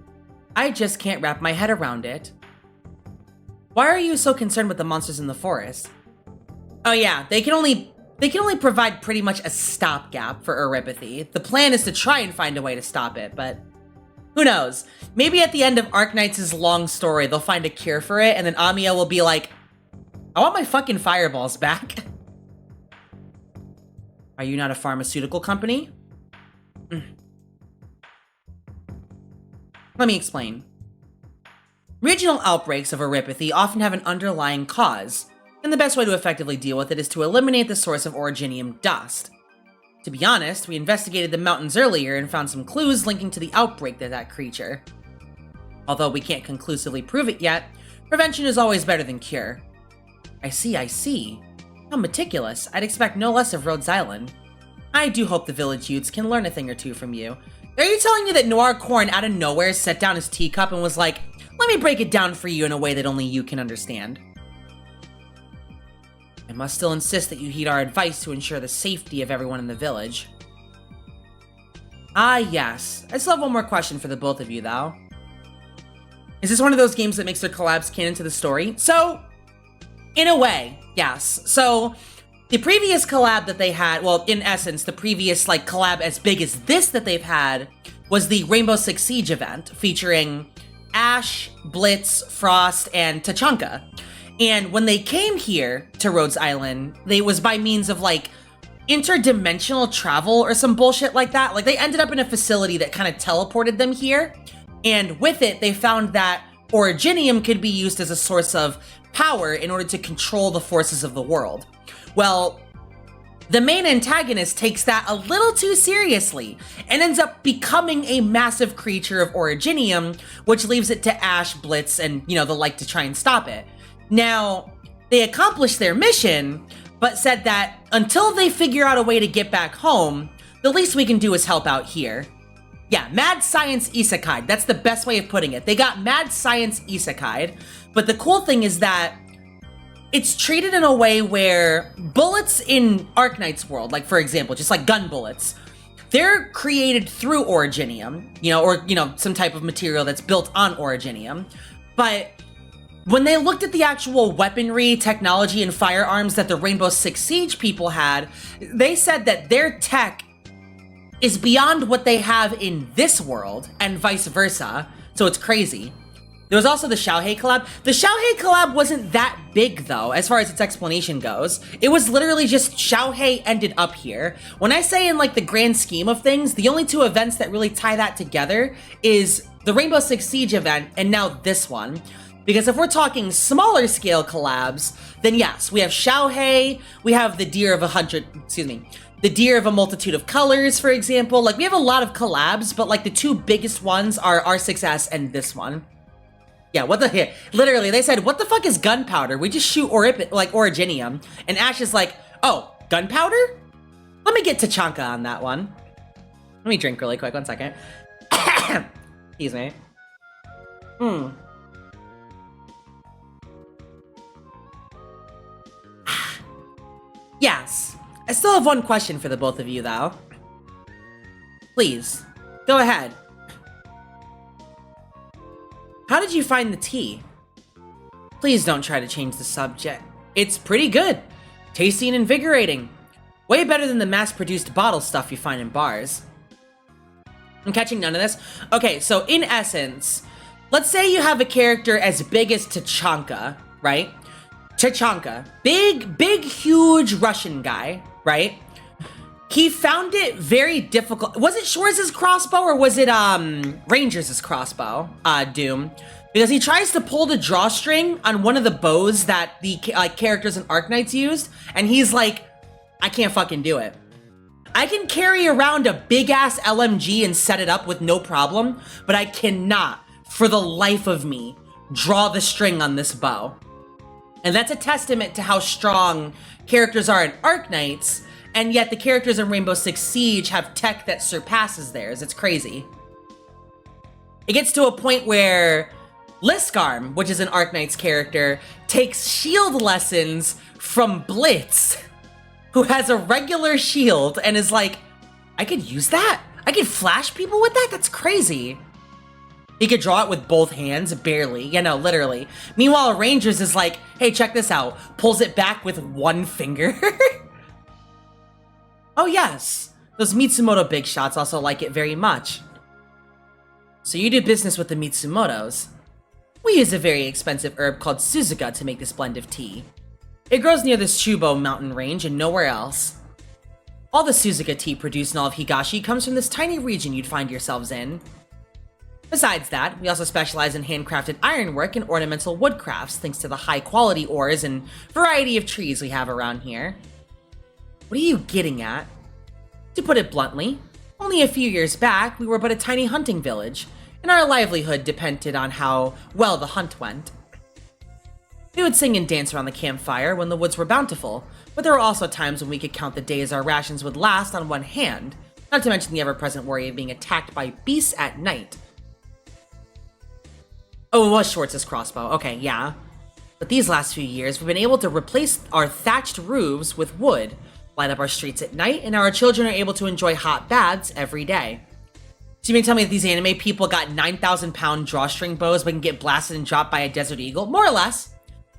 I just can't wrap my head around it. Why are you so concerned with the monsters in the forest? Oh yeah, they can only provide pretty much a stopgap for erypathy. The plan is to try and find a way to stop it, but who knows? Maybe at the end of Arknights' long story, they'll find a cure for it, and then Amiya will be like, I want my fucking fireballs back. Are you not a pharmaceutical company? Let me explain. Regional outbreaks of oripathy often have an underlying cause, and the best way to effectively deal with it is to eliminate the source of originium dust. To be honest, we investigated the mountains earlier and found some clues linking to the outbreak of that creature. Although we can't conclusively prove it yet, prevention is always better than cure. I see. How meticulous. I'd expect no less of Rhodes Island. I do hope the village youths can learn a thing or two from you. Are you telling me that Noir Corn out of nowhere set down his teacup and was like, let me break it down for you in a way that only you can understand? I must still insist that you heed our advice to ensure the safety of everyone in the village. Ah, yes. I still have one more question for the both of you, though. Is this one of those games that makes their collabs canon to the story? So, in a way, yes. So, the previous collab that they had, well, in essence, the previous, like, collab as big as this that they've had was the Rainbow Six Siege event featuring Ash, Blitz, Frost, and Tachanka. And when they came here to Rhodes Island, it was by means of, like, interdimensional travel or some bullshit like that. Like, they ended up in a facility that kind of teleported them here. And with it, they found that originium could be used as a source of power in order to control the forces of the world. Well, the main antagonist takes that a little too seriously and ends up becoming a massive creature of originium, which leaves it to Ash, Blitz, and, the like to try and stop it. Now, they accomplished their mission, but said that until they figure out a way to get back home, the least we can do is help out here. Yeah, mad science isekai. That's the best way of putting it. They got mad science isekai, but the cool thing is that it's treated in a way where bullets in Arknights world, like for example, just like gun bullets, they're created through originium, or some type of material that's built on originium. But when they looked at the actual weaponry, technology, and firearms that the Rainbow Six Siege people had, they said that their tech is beyond what they have in this world, and vice versa, so it's crazy. There was also the Xiaohei collab. The Xiaohei collab wasn't that big, though, as far as its explanation goes. It was literally just Xiaohei ended up here. When I say in, like, the grand scheme of things, the only two events that really tie that together is the Rainbow Six Siege event and now this one. Because if we're talking smaller scale collabs, then yes, we have Xiaohei, we have the Deer of the Deer of a Multitude of Colors, for example. Like, we have a lot of collabs, but, like, the two biggest ones are R6S and this one. Yeah, what the heck? Literally, they said, what the fuck is gunpowder? We just shoot originium. And Ash is like, oh, gunpowder? Let me get Tachanka on that one. Let me drink really quick, 1 second. Excuse me. Yes. I still have one question for the both of you, though. Please, go ahead. How did you find the tea? Please don't try to change the subject. It's pretty good. Tasty and invigorating. Way better than the mass-produced bottle stuff you find in bars. I'm catching none of this? Okay, so in essence, let's say you have a character as big as Tachanka, right? Tachanka, big, huge Russian guy, right? He found it very difficult. Was it Shore's crossbow or was it Ranger's crossbow, Doom? Because he tries to pull the drawstring on one of the bows that the characters in Arknights used, and he's like, I can't fucking do it. I can carry around a big-ass LMG and set it up with no problem, but I cannot, for the life of me, draw the string on this bow. And that's a testament to how strong characters are in Arknights, and yet the characters in Rainbow Six Siege have tech that surpasses theirs. It's crazy. It gets to a point where Liskarm, which is an Arknights character, takes shield lessons from Blitz, who has a regular shield and is like, I could use that? I could flash people with that? That's crazy. He could draw it with both hands, barely. Yeah, no, literally. Meanwhile, Rangers is like, hey, check this out. Pulls it back with one finger. Oh, yes. Those Mitsumoto big shots also like it very much. So you do business with the Mitsumotos. We use a very expensive herb called Suzuka to make this blend of tea. It grows near the Shubo mountain range and nowhere else. All the Suzuka tea produced in all of Higashi comes from this tiny region you'd find yourselves in. Besides that, we also specialize in handcrafted ironwork and ornamental woodcrafts thanks to the high-quality ores and variety of trees we have around here. What are you getting at? To put it bluntly, only a few years back, we were but a tiny hunting village, and our livelihood depended on how well the hunt went. We would sing and dance around the campfire when the woods were bountiful, but there were also times when we could count the days our rations would last on one hand, not to mention the ever-present worry of being attacked by beasts at night. Oh, it was Schwartz's crossbow. Okay, yeah. But these last few years, we've been able to replace our thatched roofs with wood, light up our streets at night, and our children are able to enjoy hot baths every day. So you mean tell me that these anime people got 9,000-pound drawstring bows but can get blasted and dropped by a desert eagle? More or less.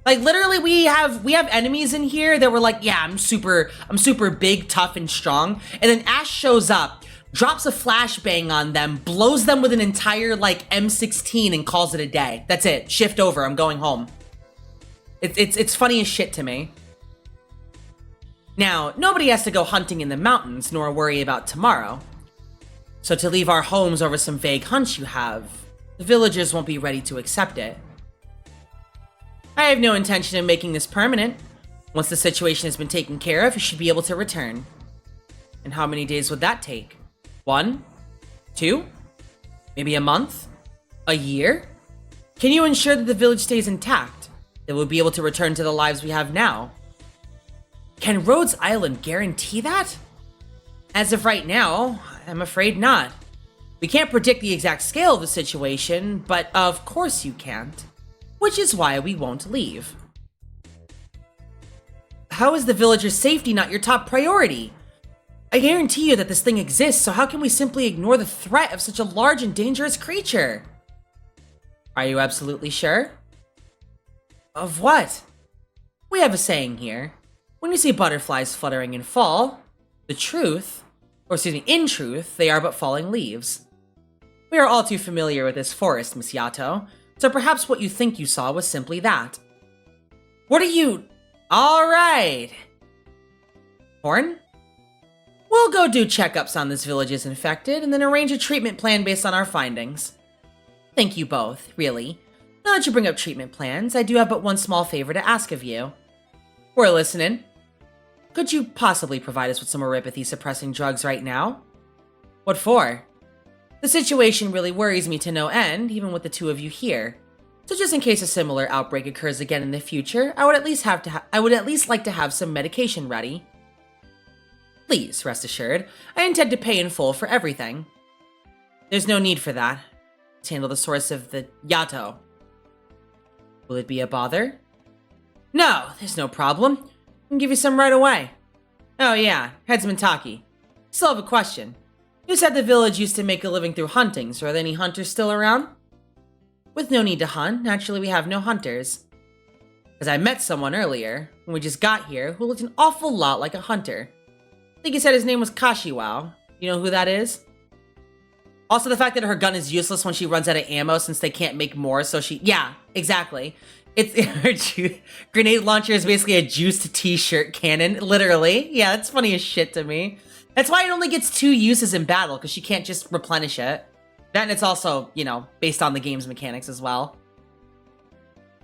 Like, literally, we have enemies in here that were like, yeah, I'm super big, tough, and strong. And then Ash shows up, drops a flashbang on them, blows them with an entire, like, M16 and calls it a day. That's it. Shift over. I'm going home. It's funny as shit to me. Now, nobody has to go hunting in the mountains, nor worry about tomorrow. So to leave our homes over some vague hunch you have, the villagers won't be ready to accept it. I have no intention of making this permanent. Once the situation has been taken care of, you should be able to return. And how many days would that take? 1? 2? Maybe a month? A year? Can you ensure that the village stays intact? That we'll be able to return to the lives we have now? Can Rhodes Island guarantee that? As of right now, I'm afraid not. We can't predict the exact scale of the situation, but of course you can't. Which is why we won't leave. How is the villagers' safety not your top priority? I guarantee you that this thing exists, so how can we simply ignore the threat of such a large and dangerous creature? Are you absolutely sure? Of what? We have a saying here. When you see butterflies fluttering in fall, in truth, they are but falling leaves. We are all too familiar with this forest, Miss YATO, so perhaps what you think you saw was simply that. What are you... Alright! Horn? We'll go do checkups on this village's infected, and then arrange a treatment plan based on our findings. Thank you both, really. Now that you bring up treatment plans, I do have but one small favor to ask of you. We're listening. Could you possibly provide us with some neuropathy-suppressing drugs right now? What for? The situation really worries me to no end, even with the two of you here. So just in case a similar outbreak occurs again in the future, I would at least like to have some medication ready. Please, rest assured, I intend to pay in full for everything. There's no need for that. Let's handle the source of the YATO. Will it be a bother? No, there's no problem. I can give you some right away. Oh yeah, Headsman Taki. Still have a question. You said the village used to make a living through hunting, so are there any hunters still around? With no need to hunt, naturally we have no hunters. Because I met someone earlier, when we just got here, who looked an awful lot like a hunter. I think he said his name was Kashiwao. You know who that is? Also the fact that her gun is useless when she runs out of ammo since they can't make more, so she... Yeah, exactly. Her grenade launcher is basically a juiced t-shirt cannon, literally. Yeah, that's funny as shit to me. That's why it only gets 2 uses in battle, because she can't just replenish it. That and it's also, you know, based on the game's mechanics as well.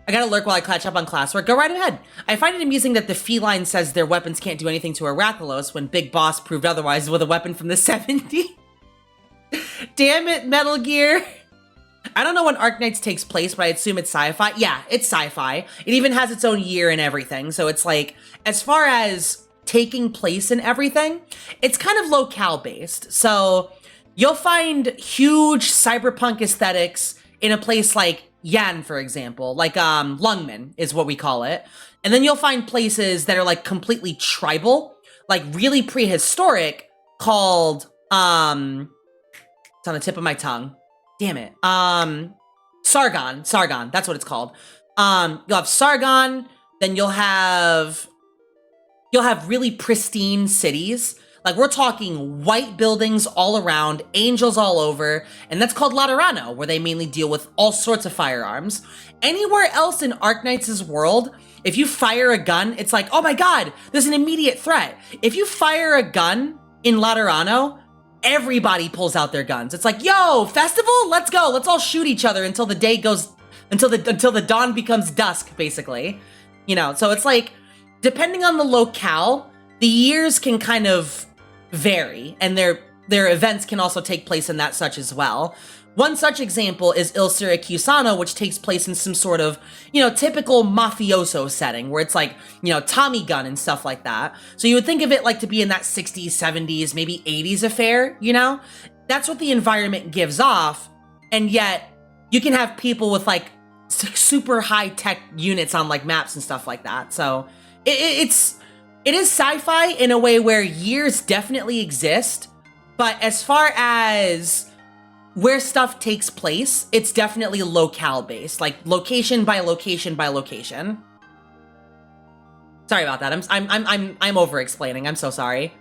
I gotta lurk while I catch up on classwork. Go right ahead. I find it amusing that the feline says their weapons can't do anything to Arathalos when Big Boss proved otherwise with a weapon from the 70s. Damn it, Metal Gear. I don't know when Arknights takes place, but I assume it's sci-fi. Yeah, it's sci-fi. It even has its own year and everything. So it's like, as far as taking place and everything, it's kind of locale based. So you'll find huge cyberpunk aesthetics in a place like Yan, for example, like Lungmen is what we call it. And then you'll find places that are like completely tribal, like really prehistoric, called it's on the tip of my tongue. Damn it. Sargon, that's what it's called. You'll have Sargon, then you'll have really pristine cities. Like, we're talking white buildings all around, angels all over, and that's called Laterano, where they mainly deal with all sorts of firearms. Anywhere else in Arknights' world, if you fire a gun, it's like, oh my god, there's an immediate threat. If you fire a gun in Laterano, everybody pulls out their guns. It's like, yo, festival? Let's go. Let's all shoot each other until the day goes, until the dawn becomes dusk, basically. You know, so it's like, depending on the locale, the years can kind of vary, and their events can also take place in that such as well. One such example is Il Syracusano, which takes place in some sort of, you know, typical mafioso setting, where it's like, you know, Tommy gun and stuff like that. So you would think of it like to be in that 60s, 70s, maybe 80s affair, you know? That's what the environment gives off, and yet you can have people with like super high-tech units on like maps and stuff like that. So it is sci-fi in a way where years definitely exist, but as far as where stuff takes place, it's definitely locale based, like location by location by location. Sorry about that. I'm over explaining. I'm so sorry.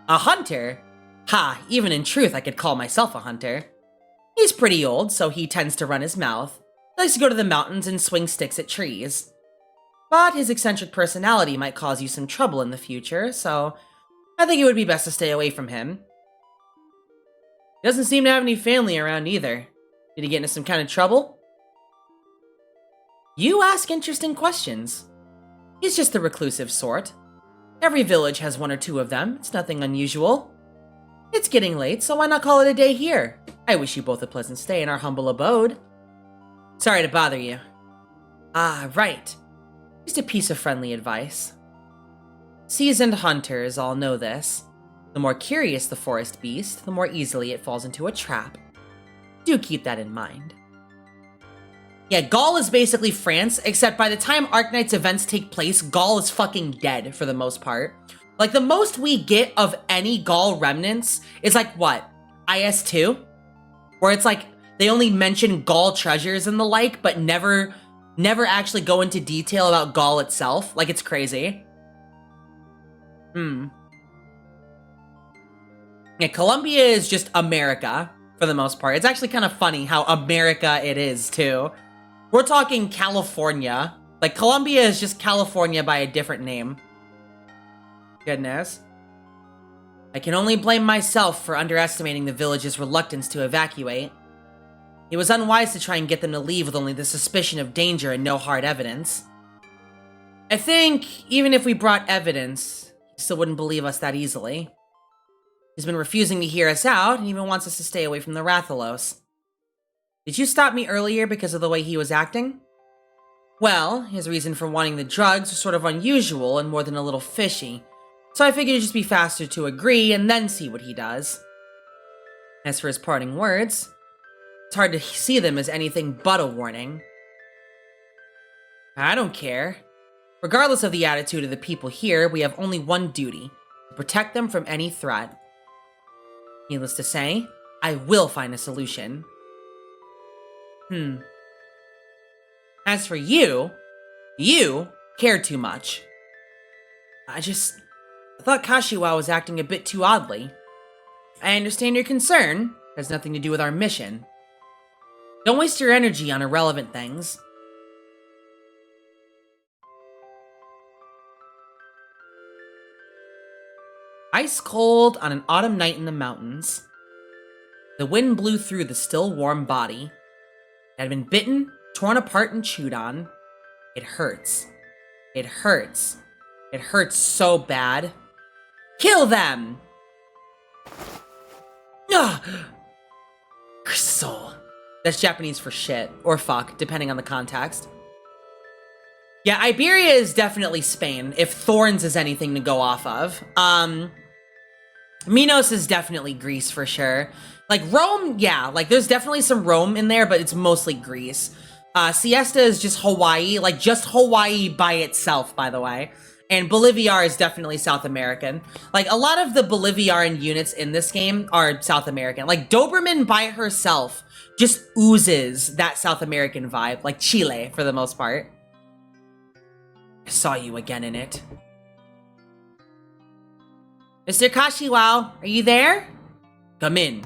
A hunter? Ha, even in truth, I could call myself a hunter. He's pretty old, so he tends to run his mouth. He likes to go to the mountains and swing sticks at trees. But his eccentric personality might cause you some trouble in the future, so I think it would be best to stay away from him. He doesn't seem to have any family around either. Did he get into some kind of trouble? You ask interesting questions. He's just the reclusive sort. Every village has one or two of them. It's nothing unusual. It's getting late, so why not call it a day here? I wish you both a pleasant stay in our humble abode. Sorry to bother you. Ah, right. Just a piece of friendly advice. Seasoned hunters all know this. The more curious the forest beast, the more easily it falls into a trap. Do keep that in mind. Yeah, Gaul is basically France, except by the time Arknights events take place, Gaul is fucking dead for the most part. Like, the most we get of any Gaul remnants is like, what? IS-2? Where it's like, they only mention Gaul treasures and the like, but never actually go into detail about Gaul itself. Like, it's crazy. Yeah, Colombia is just America, for the most part. It's actually kind of funny how America it is, too. We're talking California. Like, Colombia is just California by a different name. Goodness. I can only blame myself for underestimating the village's reluctance to evacuate. It was unwise to try and get them to leave with only the suspicion of danger and no hard evidence. I think, even if we brought evidence, he still wouldn't believe us that easily. He's been refusing to hear us out, and even wants us to stay away from the Rathalos. Did you stop me earlier because of the way he was acting? Well, his reason for wanting the drugs was sort of unusual and more than a little fishy, so I figured it'd just be faster to agree and then see what he does. As for his parting words, it's hard to see them as anything but a warning. I don't care. Regardless of the attitude of the people here, we have only one duty: to protect them from any threat. Needless to say, I will find a solution. As for you cared too much. I thought Kashiwa was acting a bit too oddly. I understand your concern. It has nothing to do with our mission. Don't waste your energy on irrelevant things. Ice cold on an autumn night in the mountains. The wind blew through the still warm body. It had been bitten, torn apart, and chewed on. It hurts. It hurts. It hurts so bad. Kill them! Ugh! Soul. That's Japanese for shit, or fuck, depending on the context. Yeah, Iberia is definitely Spain, if thorns is anything to go off of. Minos is definitely Greece for sure. Like, Rome, yeah, like, there's definitely some Rome in there, but it's mostly Greece. Siesta is just Hawaii, like, just Hawaii by itself, by the way. And Boliviar is definitely South American. Like, a lot of the Boliviaran units in this game are South American. Like, Doberman by herself just oozes that South American vibe. Like, Chile, for the most part. I saw you again in it. Mr. Kashiwao, are you there? Come in.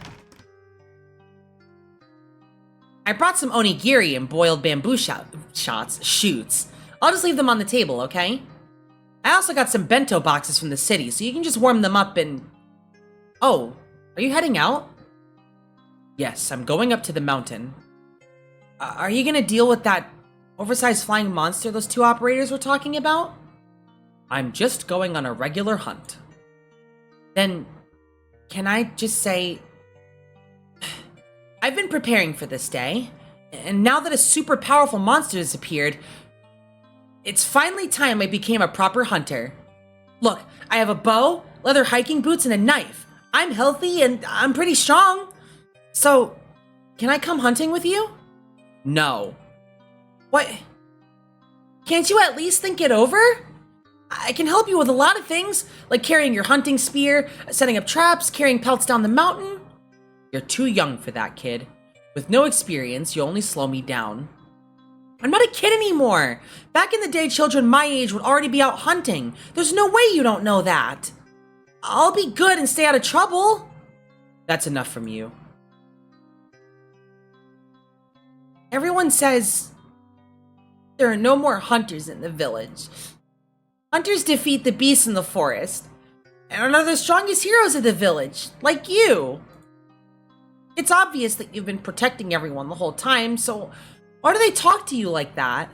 I brought some onigiri and boiled bamboo shoots. I'll just leave them on the table, okay? I also got some bento boxes from the city, so you can just warm them up and... Oh, are you heading out? Yes, I'm going up to the mountain. Are you gonna deal with that oversized flying monster those two operators were talking about? I'm just going on a regular hunt. Then, can I just say... I've been preparing for this day, and now that a super powerful monster has appeared, it's finally time I became a proper hunter. Look, I have a bow, leather hiking boots, and a knife. I'm healthy and I'm pretty strong. So, can I come hunting with you? No. What? Can't you at least think it over? I can help you with a lot of things, like carrying your hunting spear, setting up traps, carrying pelts down the mountain. You're too young for that, kid. With no experience, you'll only slow me down. I'm not a kid anymore. Back in the day, children my age would already be out hunting. There's no way you don't know that. I'll be good and stay out of trouble. That's enough from you. Everyone says there are no more hunters in the village. Hunters defeat the beasts in the forest and are the strongest heroes of the village, like you. It's obvious that you've been protecting everyone the whole time, so why do they talk to you like that?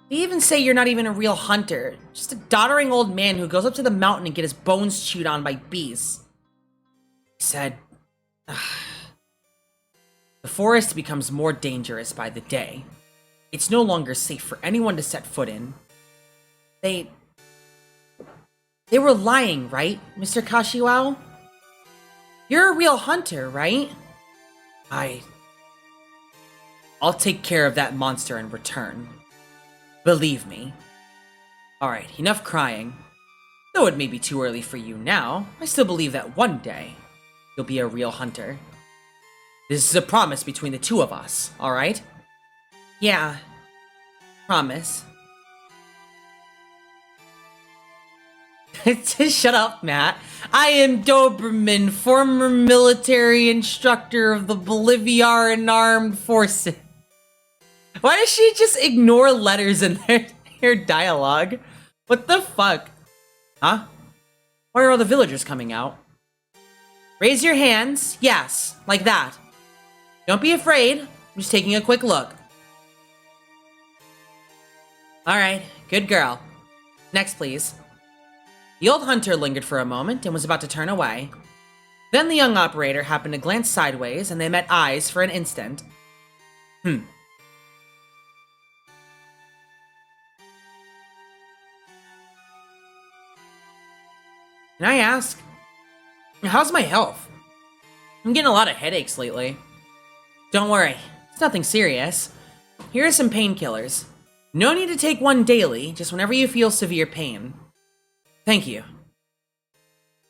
They even say you're not even a real hunter, just a doddering old man who goes up to the mountain and get his bones chewed on by beasts. He said, the forest becomes more dangerous by the day. It's no longer safe for anyone to set foot in. They were lying, right, Mr. Kashiwao? You're a real hunter, right? I'll take care of that monster in return. Believe me. Alright, enough crying. Though it may be too early for you now, I still believe that one day, you'll be a real hunter. This is a promise between the two of us, alright? Yeah. Promise. Shut up, Matt. I am Doberman, former military instructor of the Bolivian Armed Forces. Why does she just ignore letters in their dialogue? What the fuck? Huh? Why are all the villagers coming out? Raise your hands. Yes, like that. Don't be afraid. I'm just taking a quick look. Alright, good girl. Next, please. The old hunter lingered for a moment and was about to turn away. Then the young operator happened to glance sideways and they met eyes for an instant. Can I ask, how's my health? I'm getting a lot of headaches lately. Don't worry, it's nothing serious. Here are some painkillers. No need to take one daily, just whenever you feel severe pain. Thank you.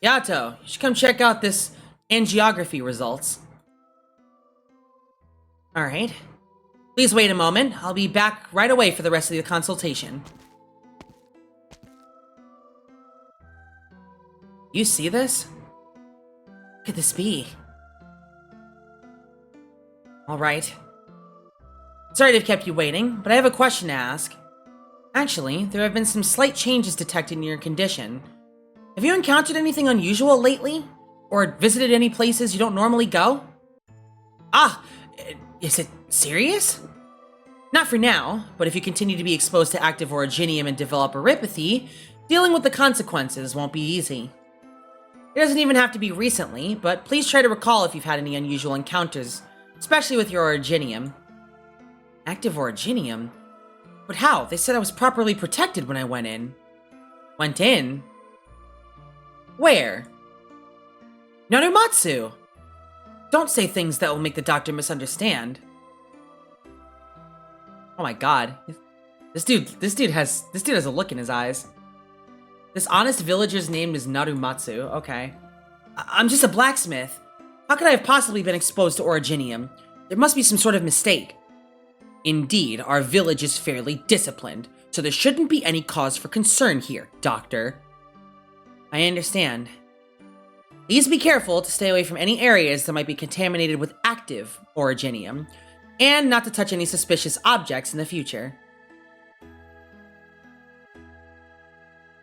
YATO, you should come check out this angiography results. Alright. Please wait a moment. I'll be back right away for the rest of the consultation. You see this? What could this be? Alright. Sorry to have kept you waiting, but I have a question to ask. Actually, there have been some slight changes detected in your condition. Have you encountered anything unusual lately? Or visited any places you don't normally go? Ah! Is it serious? Not for now, but if you continue to be exposed to active originium and develop erypathy, dealing with the consequences won't be easy. It doesn't even have to be recently, but please try to recall if you've had any unusual encounters, especially with your originium. Active originium? But how? They said I was properly protected when I went in. Went in? Where? Narumatsu! Don't say things that will make the doctor misunderstand. Oh my god. This dude has a look in his eyes. This honest villager's name is Narumatsu. Okay. I'm just a blacksmith. How could I have possibly been exposed to originium? There must be some sort of mistake. Indeed, our village is fairly disciplined, so there shouldn't be any cause for concern here, Doctor. I understand. Please be careful to stay away from any areas that might be contaminated with active originium, and not to touch any suspicious objects in the future.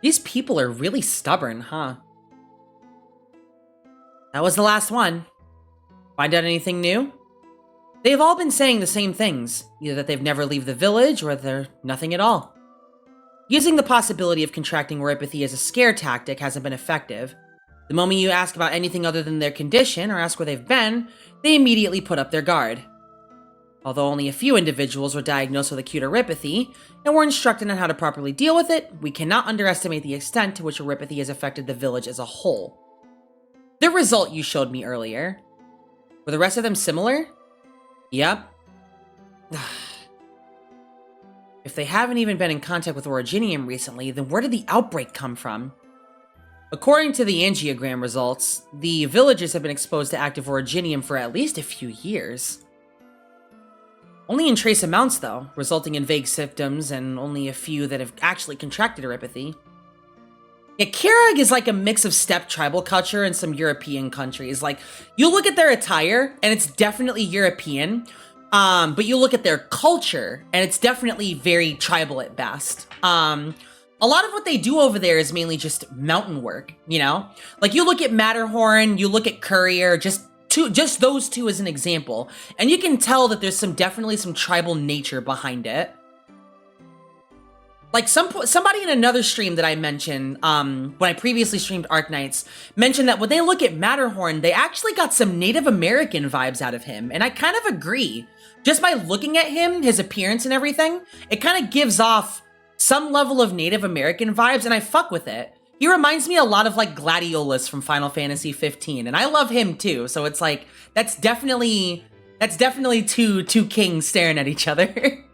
These people are really stubborn, huh? That was the last one. Find out anything new? They've all been saying the same things, either that they've never leave the village or they're nothing at all. Using the possibility of contracting oropathy as a scare tactic hasn't been effective. The moment you ask about anything other than their condition or ask where they've been, they immediately put up their guard. Although only a few individuals were diagnosed with acute oropathy and were instructed on how to properly deal with it, we cannot underestimate the extent to which oropathy has affected the village as a whole. The result you showed me earlier. Were the rest of them similar? Yep. If they haven't even been in contact with originium recently, then where did the outbreak come from? According to the angiogram results, the villagers have been exposed to active originium for at least a few years. Only in trace amounts, though, resulting in vague symptoms and only a few that have actually contracted oropathy. Yeah, Kirag is like a mix of steppe tribal culture and some European countries. Like, you look at their attire, and it's definitely European, but you look at their culture, and it's definitely very tribal at best. A lot of what they do over there is mainly just mountain work, you know? Like, you look at Matterhorn, you look at Courier, just those two as an example, and you can tell that there's definitely some tribal nature behind it. Like, somebody in another stream that I mentioned, when I previously streamed Arknights, mentioned that when they look at Matterhorn, they actually got some Native American vibes out of him, and I kind of agree. Just by looking at him, his appearance and everything, it kind of gives off some level of Native American vibes, and I fuck with it. He reminds me a lot of, like, Gladiolus from Final Fantasy 15, and I love him too, so it's like, that's definitely two kings staring at each other.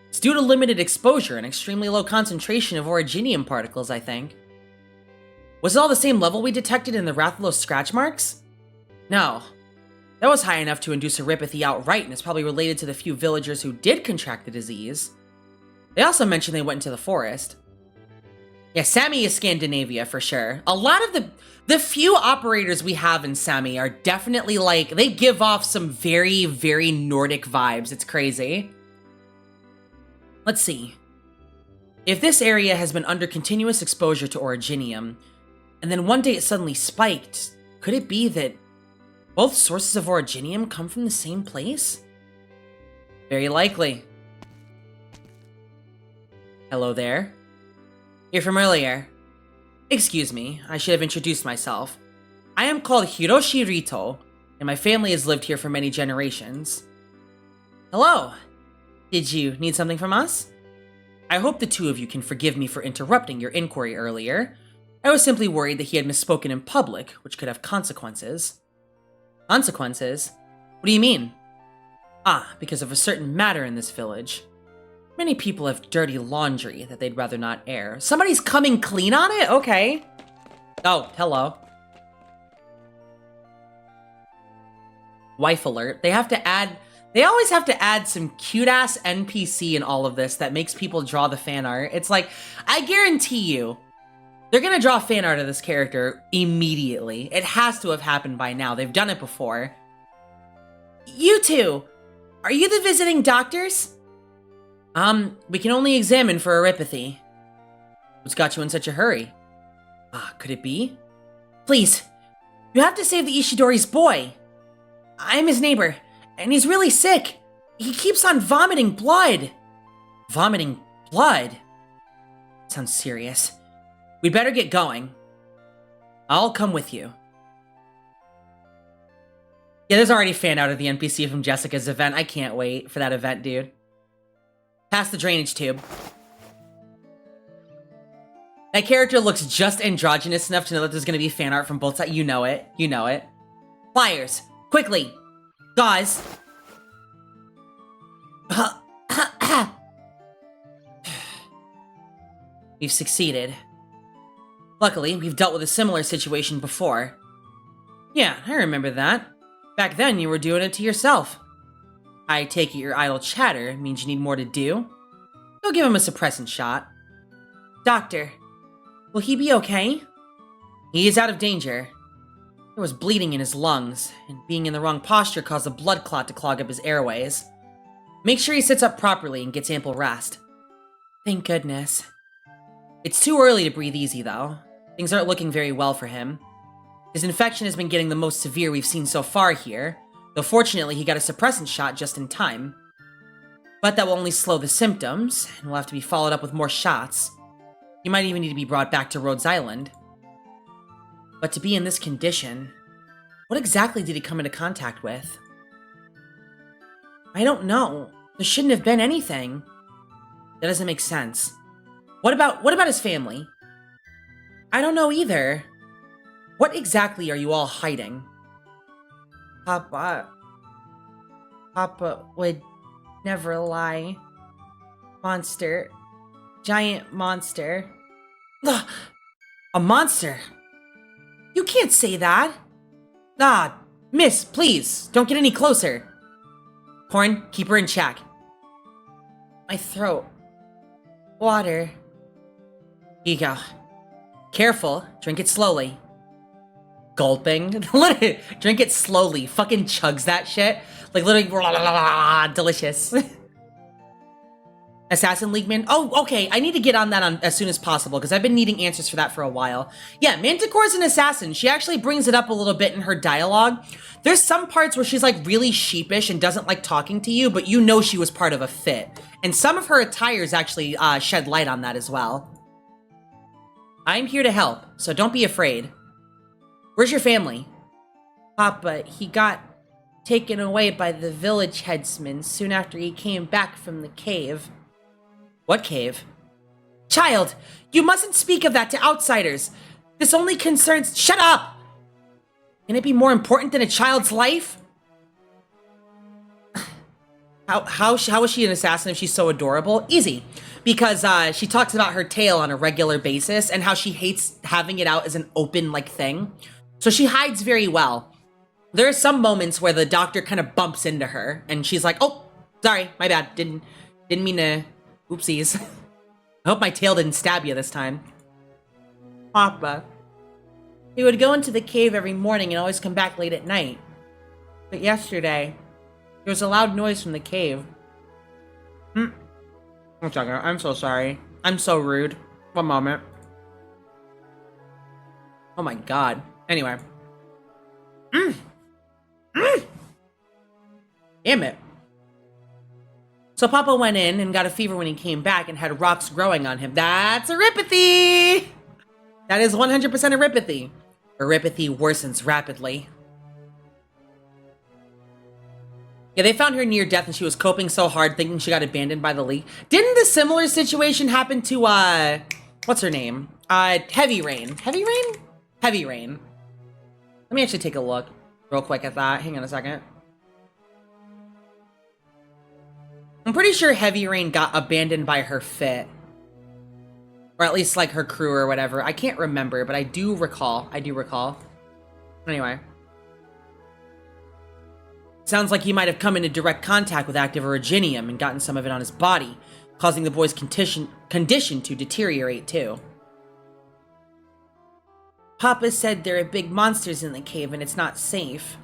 It's due to limited exposure and extremely low concentration of originium particles, I think. Was it all the same level we detected in the Rathalos scratch marks? No. That was high enough to induce oropathy outright, and is probably related to the few villagers who did contract the disease. They also mentioned they went into the forest. Yeah, Sami is Scandinavia for sure. A lot of the few operators we have in Sami are definitely like, they give off some very, very Nordic vibes. It's crazy. Let's see. If this area has been under continuous exposure to originium, and then one day it suddenly spiked, could it be that both sources of originium come from the same place? Very likely. Hello there. You're from earlier. Excuse me, I should have introduced myself. I am called Hiroshi Rito, and my family has lived here for many generations. Hello. Did you need something from us? I hope the two of you can forgive me for interrupting your inquiry earlier. I was simply worried that he had misspoken in public, which could have consequences. Consequences? What do you mean? Ah, because of a certain matter in this village. Many people have dirty laundry that they'd rather not air. Somebody's coming clean on it? Okay. Oh, hello. Wife alert. They always have to add some cute-ass NPC in all of this that makes people draw the fan art. It's like, I guarantee you, they're gonna draw fan art of this character immediately. It has to have happened by now. They've done it before. You two, are you the visiting doctors? We can only examine for oropathy. What's got you in such a hurry? Could it be? Please, you have to save the Ishidori's boy. I'm his neighbor, and he's really sick. He keeps on vomiting blood. Vomiting blood? Sounds serious. We'd better get going. I'll come with you. Yeah, there's already fan out of the NPC from Jessica's event. I can't wait for that event, dude. Past the drainage tube. That character looks just androgynous enough to know that there's gonna be fan art from both sides. You know it. You know it. Pliers. Quickly. Gauze. We've succeeded. Luckily, we've dealt with a similar situation before. Yeah, I remember that. Back then, you were doing it to yourself. I take it your idle chatter means you need more to do. Go give him a suppressant shot. Doctor, will he be okay? He is out of danger. There was bleeding in his lungs, and being in the wrong posture caused a blood clot to clog up his airways. Make sure he sits up properly and gets ample rest. Thank goodness. It's too early to breathe easy, though. Things aren't looking very well for him. His infection has been getting the most severe we've seen so far here, though fortunately he got a suppressant shot just in time. But that will only slow the symptoms, and will have to be followed up with more shots. He might even need to be brought back to Rhodes Island. But to be in this condition, what exactly did he come into contact with? I don't know. There shouldn't have been anything. That doesn't make sense. What about his family? I don't know either. What exactly are you all hiding? Papa would never lie. Monster. Giant monster. Ugh, a monster? You can't say that. Ah, miss, please, don't get any closer. Corn, keep her in check. My throat. Water. Here you go. Careful, drink it slowly. Gulping. Drink it slowly. Fucking chugs that shit. Like literally, delicious. Assassin League man. Oh, okay. I need to get on that as soon as possible because I've been needing answers for that for a while. Yeah, Manticore's an assassin. She actually brings it up a little bit in her dialogue. There's some parts where she's like really sheepish and doesn't like talking to you, but you know she was part of a fit. And some of her attires actually shed light on that as well. I'm here to help, so don't be afraid. Where's your family? Papa, he got taken away by the village headsman soon after he came back from the cave. What cave? Child, you mustn't speak of that to outsiders. This only concerns— Shut up! Can it be more important than a child's life? How is she an assassin if she's so adorable? Easy. Because she talks about her tale on a regular basis and how she hates having it out as an open, like, thing. So she hides very well. There are some moments where the doctor kind of bumps into her and she's like, oh, sorry, my bad. Didn't mean to... Oopsies. I hope my tail didn't stab you this time. Papa. He would go into the cave every morning and always come back late at night. But yesterday, there was a loud noise from the cave. One second, I'm so sorry. I'm so rude. One moment. Oh my god. Anyway. Damn it. So Papa went in and got a fever when he came back and had rocks growing on him. That's erypathy! That is 100% erypathy. Erypathy worsens rapidly. Yeah, they found her near death and she was coping so hard thinking she got abandoned by the League. Didn't a similar situation happen to, what's her name? Heavy Rain. Heavy Rain? Heavy Rain. Let me actually take a look real quick at that. Hang on a second. I'm pretty sure Heavy Rain got abandoned by her fit. Or at least, like, her crew or whatever. I can't remember, but I do recall. Anyway. Sounds like he might have come into direct contact with active originium and gotten some of it on his body, causing the boy's condition to deteriorate, too. Papa said there are big monsters in the cave and it's not safe.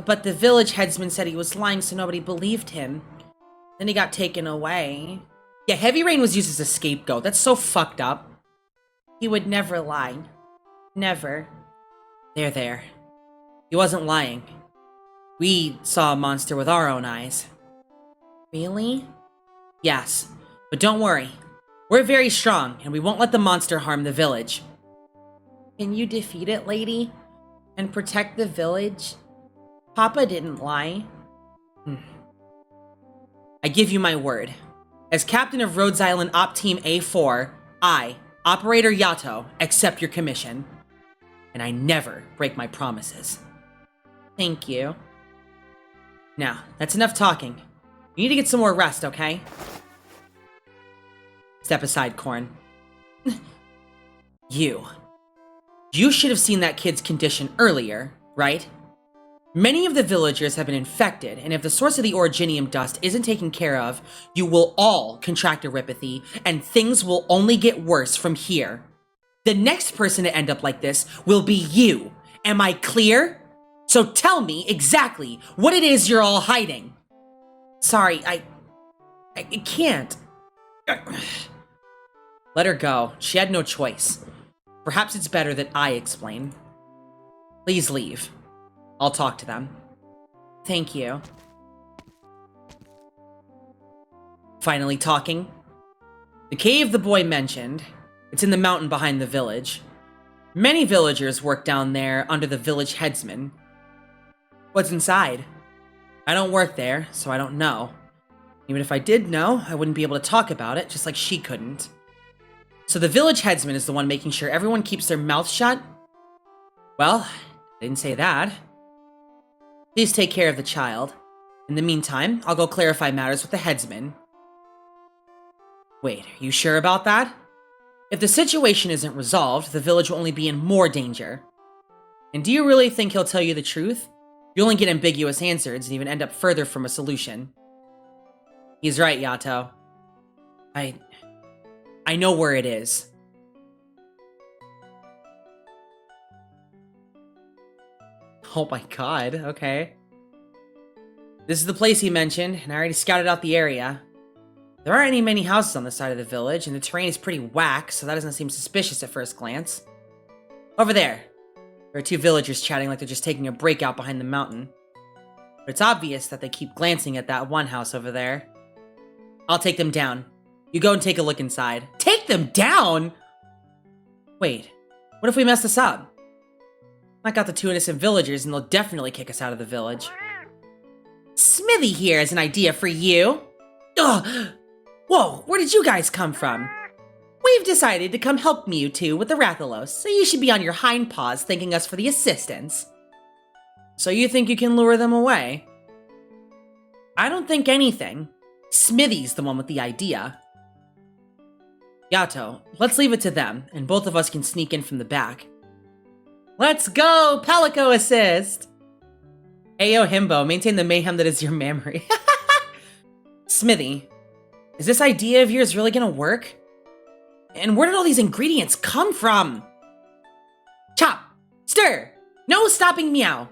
But the village headsman said he was lying, so nobody believed him. Then he got taken away. Yeah, Heavy Rain was used as a scapegoat. That's so fucked up. He would never lie. Never. There. He wasn't lying. We saw a monster with our own eyes. Really? Yes. But don't worry. We're very strong, and we won't let the monster harm the village. Can you defeat it, lady? And protect the village? Papa didn't lie. I give you my word. As captain of Rhodes Island Op Team A4, I, Operator YATO, accept your commission. And I never break my promises. Thank you. Now, that's enough talking. You need to get some more rest, okay? Step aside, Corn. You should have seen that kid's condition earlier, right? Many of the villagers have been infected, and if the source of the originium dust isn't taken care of, you will all contract erypathy, and things will only get worse from here. The next person to end up like this will be you. Am I clear? So tell me exactly what it is you're all hiding. Sorry, I can't. Let her go. She had no choice. Perhaps it's better that I explain. Please leave. I'll talk to them. Thank you. Finally talking. The cave the boy mentioned. It's in the mountain behind the village. Many villagers work down there under the village headsman. What's inside? I don't work there, so I don't know. Even if I did know, I wouldn't be able to talk about it, just like she couldn't. So the village headsman is the one making sure everyone keeps their mouth shut? Well, I didn't say that. Please take care of the child. In the meantime, I'll go clarify matters with the headsman. Wait, are you sure about that? If the situation isn't resolved, the village will only be in more danger. And do you really think he'll tell you the truth? You only get ambiguous answers and even end up further from a solution. He's right, YATO. I know where it is. Oh my god, okay. This is the place he mentioned, and I already scouted out the area. There aren't many houses on this side of the village, and the terrain is pretty whack, so that doesn't seem suspicious at first glance. Over there. There are two villagers chatting like they're just taking a break out behind the mountain. But it's obvious that they keep glancing at that one house over there. I'll take them down. You go and take a look inside. Take them down?! Wait, what if we mess this up? I got the two innocent villagers and they'll definitely kick us out of the village. Smithy here has an idea for you. Ugh! Whoa, where did you guys come from? We've decided to come help Mewtwo with the Rathalos, so you should be on your hind paws thanking us for the assistance. So you think you can lure them away? I don't think anything. Smithy's the one with the idea. YATO, let's leave it to them, and both of us can sneak in from the back. Let's go! Palico assist! Ayo Himbo, maintain the mayhem that is your memory. Smithy, is this idea of yours really gonna work? And where did all these ingredients come from? Chop! Stir! No stopping meow!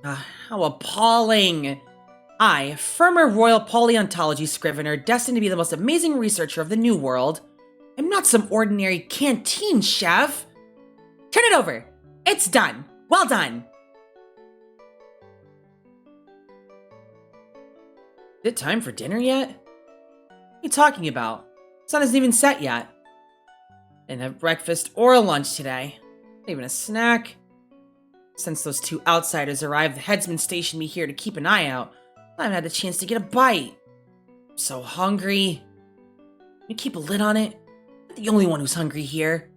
How appalling! I, former royal paleontology scrivener destined to be the most amazing researcher of the New World, am not some ordinary canteen chef. Turn it over! It's done! Well done! Is it time for dinner yet? What are you talking about? The sun isn't even set yet. Didn't have breakfast or lunch today. Not even a snack. Since those two outsiders arrived, the headsman stationed me here to keep an eye out. I haven't had the chance to get a bite. I'm so hungry. Can you keep a lid on it? I'm not the only one who's hungry here.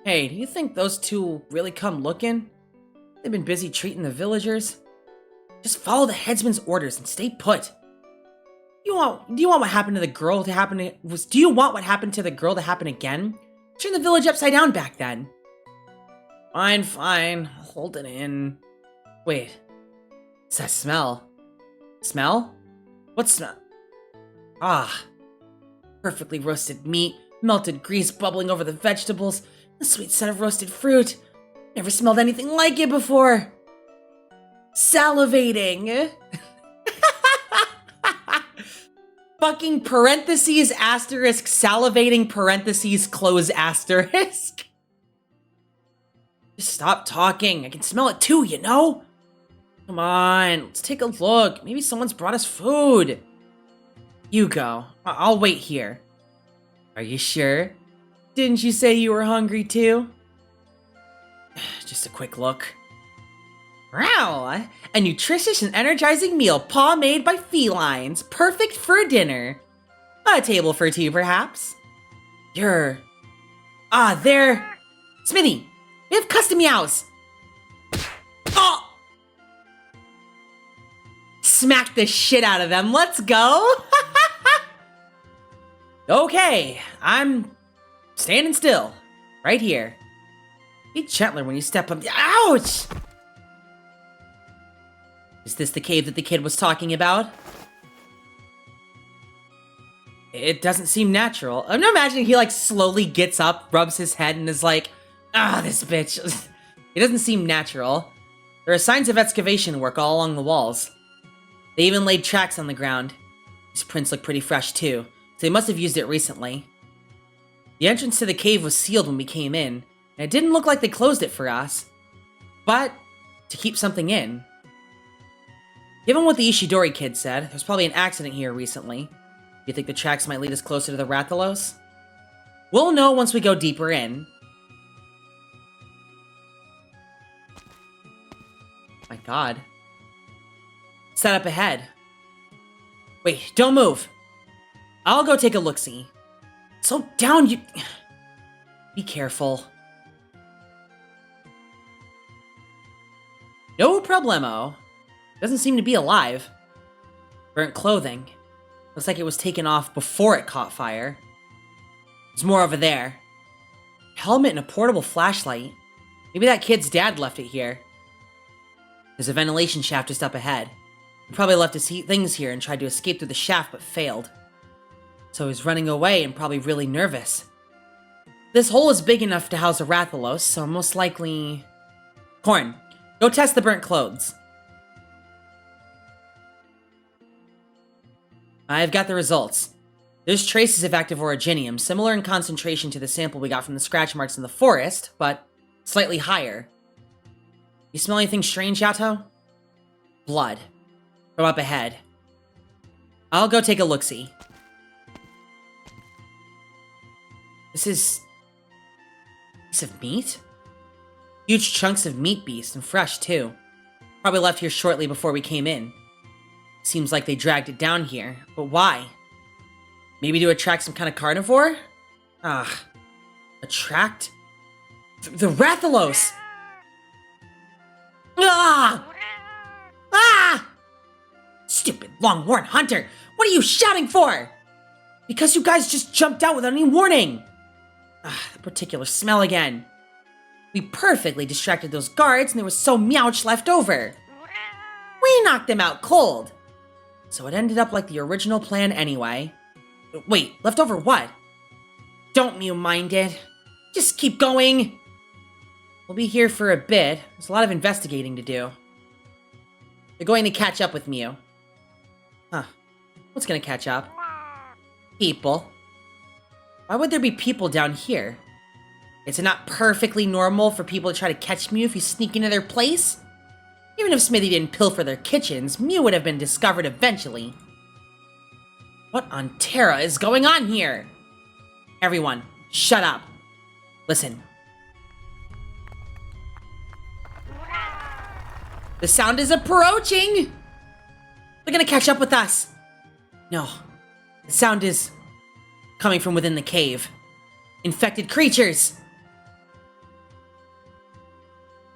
Hey, do you think those two will really come looking? They've been busy treating the villagers. Just follow the headsman's orders and stay put. Do you want what happened to the girl to happen? Do you want what happened to the girl to happen again? Turn the village upside down back then. Fine, fine. I'll hold it in. Wait. What's that smell? Smell? What smell? Ah. Perfectly roasted meat, melted grease bubbling over the vegetables, the sweet scent of roasted fruit. Never smelled anything like it before. Salivating. Fucking parentheses asterisk salivating parentheses close asterisk. Just stop talking. I can smell it too, you know? Come on, let's take a look. Maybe someone's brought us food. You go. I'll wait here. Are you sure? Didn't you say you were hungry too? Just a quick look. Wow! A nutritious and energizing meal paw-made by felines. Perfect for dinner. A table for two, perhaps? There. Smithy, we have custom meows. Oh! Smack the shit out of them. Let's go. Okay, I'm standing still. Right here. Be gentler when you step up. Ouch! Is this the cave that the kid was talking about? It doesn't seem natural. I'm imagining he like slowly gets up, rubs his head, and is like, ah, this bitch. It doesn't seem natural. There are signs of excavation work all along the walls. They even laid tracks on the ground. These prints look pretty fresh too, so they must have used it recently. The entrance to the cave was sealed when we came in, and it didn't look like they closed it for us. But to keep something in. Given what the Ishidori kid said, there's probably an accident here recently. Do you think the tracks might lead us closer to the Rathalos? We'll know once we go deeper in. My god. Set up ahead. Wait, don't move. I'll go take a look-see. Slow down, you... Be careful. No problemo. Doesn't seem to be alive. Burnt clothing. Looks like it was taken off before it caught fire. There's more over there. Helmet and a portable flashlight. Maybe that kid's dad left it here. There's a ventilation shaft just up ahead. He probably left his things here and tried to escape through the shaft but failed. So he's running away and probably really nervous. This hole is big enough to house a Rathalos, so most likely... Corn, go test the burnt clothes. I've got the results. There's traces of active originium, similar in concentration to the sample we got from the scratch marks in the forest, but slightly higher. You smell anything strange, Yato? Blood. From up ahead. I'll go take a look-see. This is... piece of meat? Huge chunks of meat beast, and fresh, too. Probably left here shortly before we came in. Seems like they dragged it down here, but why? Maybe to attract some kind of carnivore? Ah. Attract? The Rathalos! Ah! Ah! Stupid long-horned hunter! What are you shouting for? Because you guys just jumped out without any warning! Ah, the particular smell again. We perfectly distracted those guards and there was so meowch left over. We knocked them out cold. So it ended up like the original plan anyway. Wait, left over what? Don't you mind it. Just keep going. We'll be here for a bit. There's a lot of investigating to do. They're going to catch up with Mew. Huh. What's gonna catch up? People. Why would there be people down here? Is it not perfectly normal for people to try to catch Mew if you sneak into their place? Even if Smithy didn't pilfer their kitchens, Mew would have been discovered eventually. What on Terra is going on here? Everyone, shut up. Listen. The sound is approaching! They're gonna catch up with us. No. The sound is coming from within the cave. Infected creatures!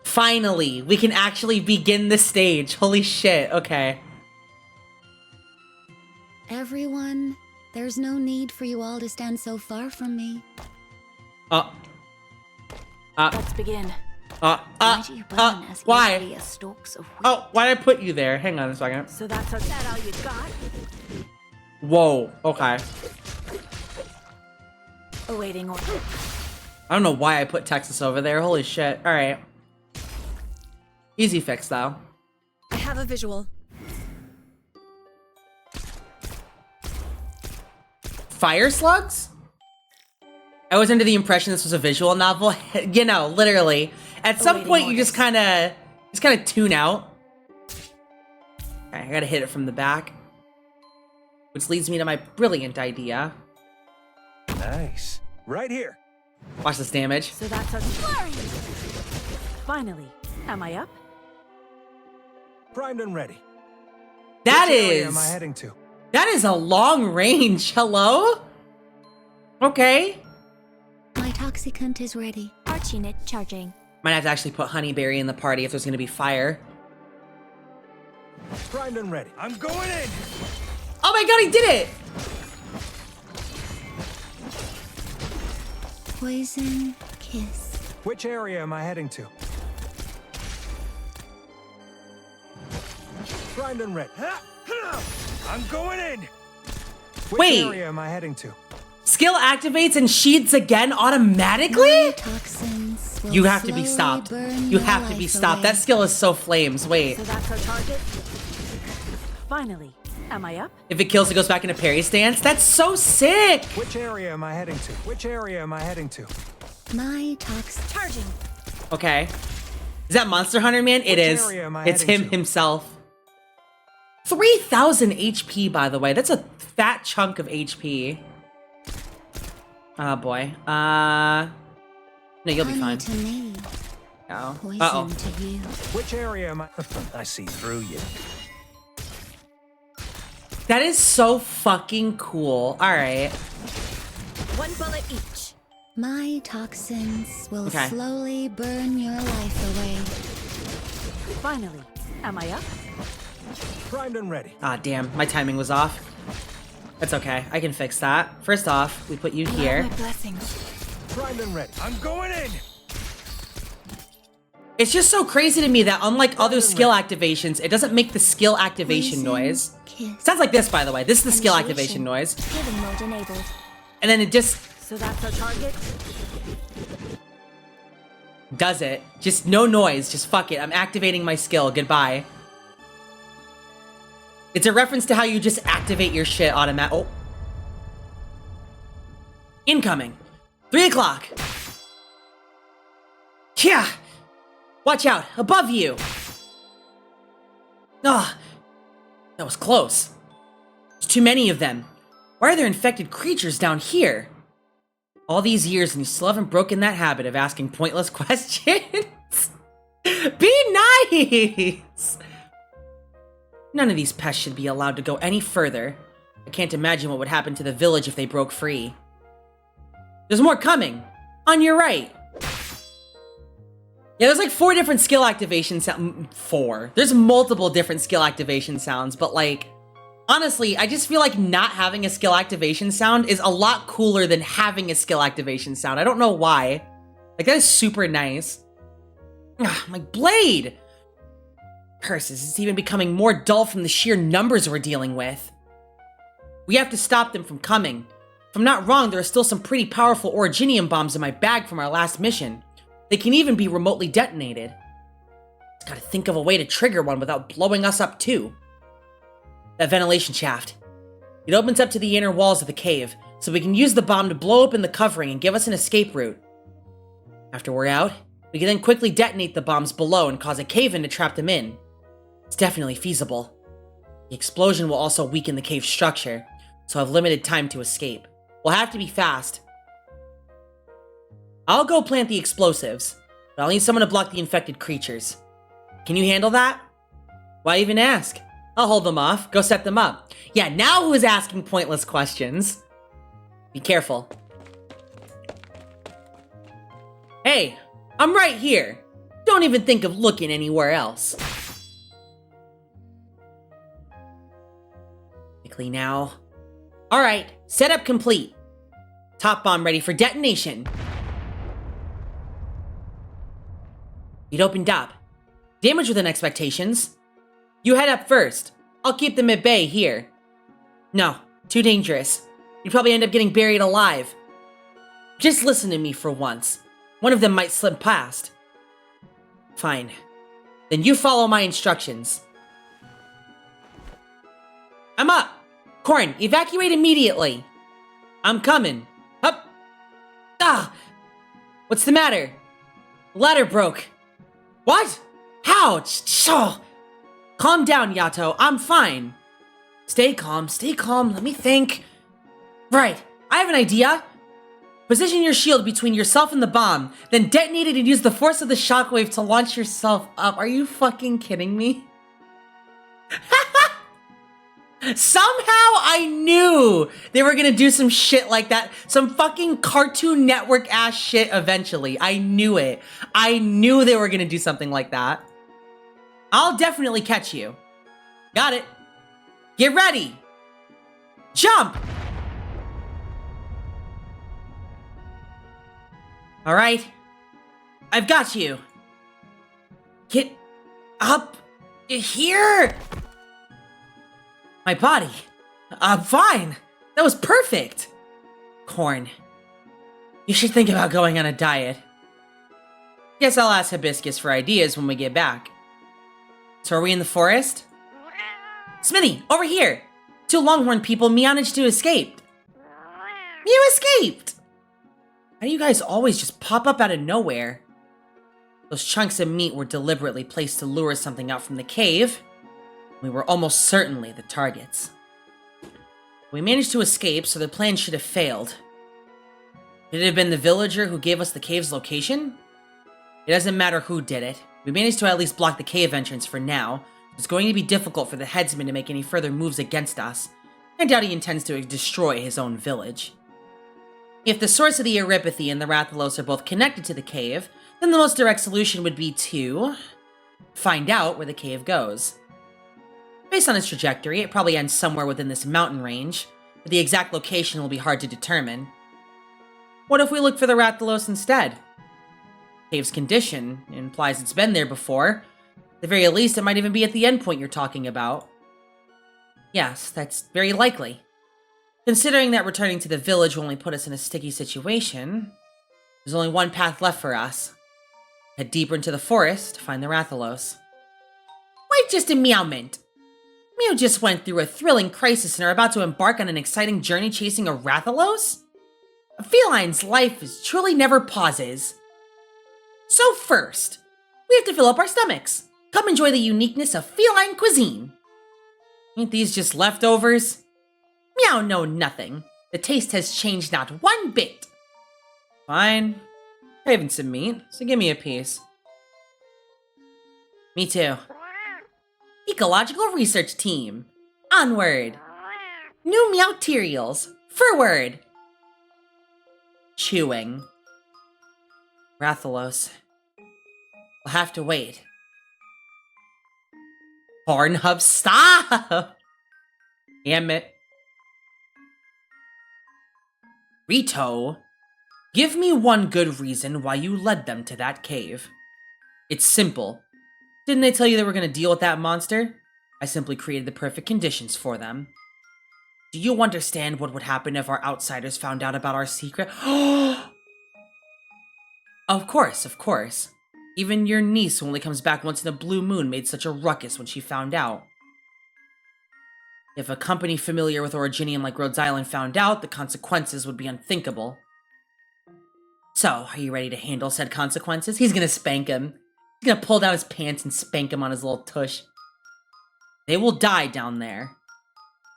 Finally, we can actually begin the stage. Holy shit, okay. Everyone, there's no need for you all to stand so far from me. Let's begin. Why? Oh, why did I put you there? Hang on a second. So that's all you got? Whoa, okay. Awaiting order. I don't know why I put Texas over there. Holy shit. Alright. Easy fix, though. I have a visual. Fire slugs? I was under the impression this was a visual novel. You know, literally. At some point, you just kind of tune out. Okay, I gotta hit it from the back. Which leads me to my brilliant idea. Nice. Right here. Watch this damage. So that's a flurry. Finally, am I up? Primed and ready. That Which area is... am I heading to? That is a long range. Hello? Okay. My toxicant is ready. Archinit charging. Might have to actually put Honeyberry in the party if there's gonna be fire. Primed and ready. I'm going in! Oh my god, he did it! Poison kiss. Which area am I heading to? Primed and ready. I'm going in! Which Wait. area am I heading to? Skill activates and sheathes again automatically? Toxins will You have to be slowly stopped. burn You your have to be life stopped. away. That skill is so flames. Wait. So that's our target? Finally. Am I up? If it kills, it goes back into parry stance. That's so sick. Which area am I heading to? Which area am I heading to? My toxin. Charging. Okay. Is that Monster Hunter Man? It Which is. area am I It's heading him to? himself. 3,000 HP, by the way. That's a fat chunk of HP. Oh, boy. No, you'll be fine. To me, Oh. poison Uh-oh. to you. Which area am I? I see through you. That is so fucking cool. All right. One bullet each. My toxins will Okay. slowly burn your life away. Finally. Am I up? Primed and ready. Ah, damn. My timing was off. That's okay. I can fix that. First off, we put you here. My blessings. Primed and ready. I'm going in. It's just so crazy to me that unlike other skill activations, it doesn't make the skill activation noise. Sounds like this, by the way. This is the skill activation noise. Giving mode enabled. And then it just So that's our target? does it. Just no noise. Just fuck it. I'm activating my skill. Goodbye. It's a reference to how you just activate your shit automatic. Oh. Incoming. 3 o'clock. Yeah. Watch out. Above you. Ah. That was close. There's too many of them. Why are there infected creatures down here? All these years and you still haven't broken that habit of asking pointless questions. Be nice. None of these pests should be allowed to go any further. I can't imagine what would happen to the village if they broke free. There's more coming. On your right. Yeah, there's like 4 different skill activation sounds. 4. There's multiple different skill activation sounds, but like, honestly, I just feel like not having a skill activation sound is a lot cooler than having a skill activation sound. I don't know why. Like, that is super nice. Ugh, my blade! Curses, it's even becoming more dull from the sheer numbers we're dealing with. We have to stop them from coming. If I'm not wrong, there are still some pretty powerful originium bombs in my bag from our last mission. They can even be remotely detonated. Just gotta think of a way to trigger one without blowing us up too. That ventilation shaft. It opens up to the inner walls of the cave, so we can use the bomb to blow open the covering and give us an escape route. After we're out, we can then quickly detonate the bombs below and cause a cave-in to trap them in. It's definitely feasible. The explosion will also weaken the cave's structure, so I have limited time to escape. We'll have to be fast. I'll go plant the explosives, but I'll need someone to block the infected creatures. Can you handle that? Why even ask? I'll hold them off. Go set them up. Yeah, now who's asking pointless questions? Be careful. Hey, I'm right here. Don't even think of looking anywhere else. Quickly now. Alright, setup complete. Top bomb ready for detonation. It opened up. Damage within expectations. You head up first. I'll keep them at bay here. No, too dangerous. You'd probably end up getting buried alive. Just listen to me for once. One of them might slip past. Fine. Then you follow my instructions. I'm up! Corn, evacuate immediately! I'm coming. Up! Ah! What's the matter? The ladder broke. What? How? Calm down, YATO. I'm fine. Stay calm, let me think. Right, I have an idea. Position your shield between yourself and the bomb, then detonate it and use the force of the shockwave to launch yourself up. Are you fucking kidding me? Somehow I knew they were gonna do some shit like that. Some fucking Cartoon Network ass shit eventually. I knew it. I knew they were gonna do something like that. I'll definitely catch you. Got it. Get ready. Jump! Alright. I've got you. Get up here! My body. I'm fine. That was perfect! Corn. You should think about going on a diet. Guess I'll ask Hibiscus for ideas when we get back. So are we in the forest? Smithy, over here! 2 Longhorn people managed to escape. You escaped! How do you guys always just pop up out of nowhere? Those chunks of meat were deliberately placed to lure something out from the cave. We were almost certainly the targets. We managed to escape, so the plan should have failed. Could it have been the villager who gave us the cave's location? It doesn't matter who did it. We managed to at least block the cave entrance for now. It's going to be difficult for the headsman to make any further moves against us. I doubt he intends to destroy his own village. If the source of the Eripathy and the Rathalos are both connected to the cave, then the most direct solution would be to find out where the cave goes. Based on its trajectory, it probably ends somewhere within this mountain range, but the exact location will be hard to determine. What if we look for the Rathalos instead? Cave's condition implies it's been there before. At the very least, it might even be at the endpoint you're talking about. Yes, that's very likely. Considering that returning to the village will only put us in a sticky situation, there's only one path left for us. Head deeper into the forest to find the Rathalos. Wait just a meowment! Mew just went through a thrilling crisis and are about to embark on an exciting journey chasing a Rathalos? A feline's life is truly never pauses. So first, we have to fill up our stomachs. Come enjoy the uniqueness of feline cuisine. Ain't these just leftovers? Meow know nothing. The taste has changed not one bit. Fine. Craving some meat, so give me a piece. Me too. Ecological Research Team. Onward. New meowterials. Forward. Chewing. Rathalos. We'll have to wait. Pornhub, stop! Damn it. Rito, give me one good reason why you led them to that cave. It's simple. Didn't they tell you they were going to deal with that monster? I simply created the perfect conditions for them. Do you understand what would happen if our outsiders found out about our secret? Of course, of course. Even your niece, who only comes back once in a blue moon, made such a ruckus when she found out. If a company familiar with Originium like Rhodes Island found out, the consequences would be unthinkable. So, are you ready to handle said consequences? He's gonna spank him. He's gonna pull down his pants and spank him on his little tush. They will die down there.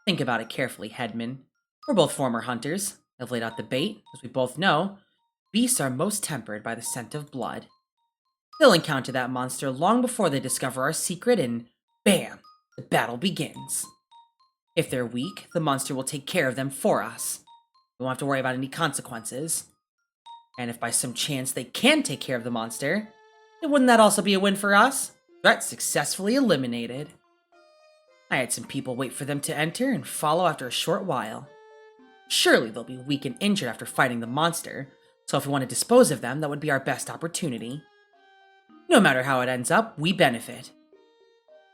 Think about it carefully, Headman. We're both former hunters. I've laid out the bait. As we both know, beasts are most tempered by the scent of blood. They'll encounter that monster long before they discover our secret, and bam, the battle begins. If they're weak, the monster will take care of them for us. We won't have to worry about any consequences. And if by some chance they can take care of the monster, then wouldn't that also be a win for us? Threat successfully eliminated. I had some people wait for them to enter and follow after a short while. Surely they'll be weak and injured after fighting the monster, so if we want to dispose of them, that would be our best opportunity. No matter how it ends up, we benefit.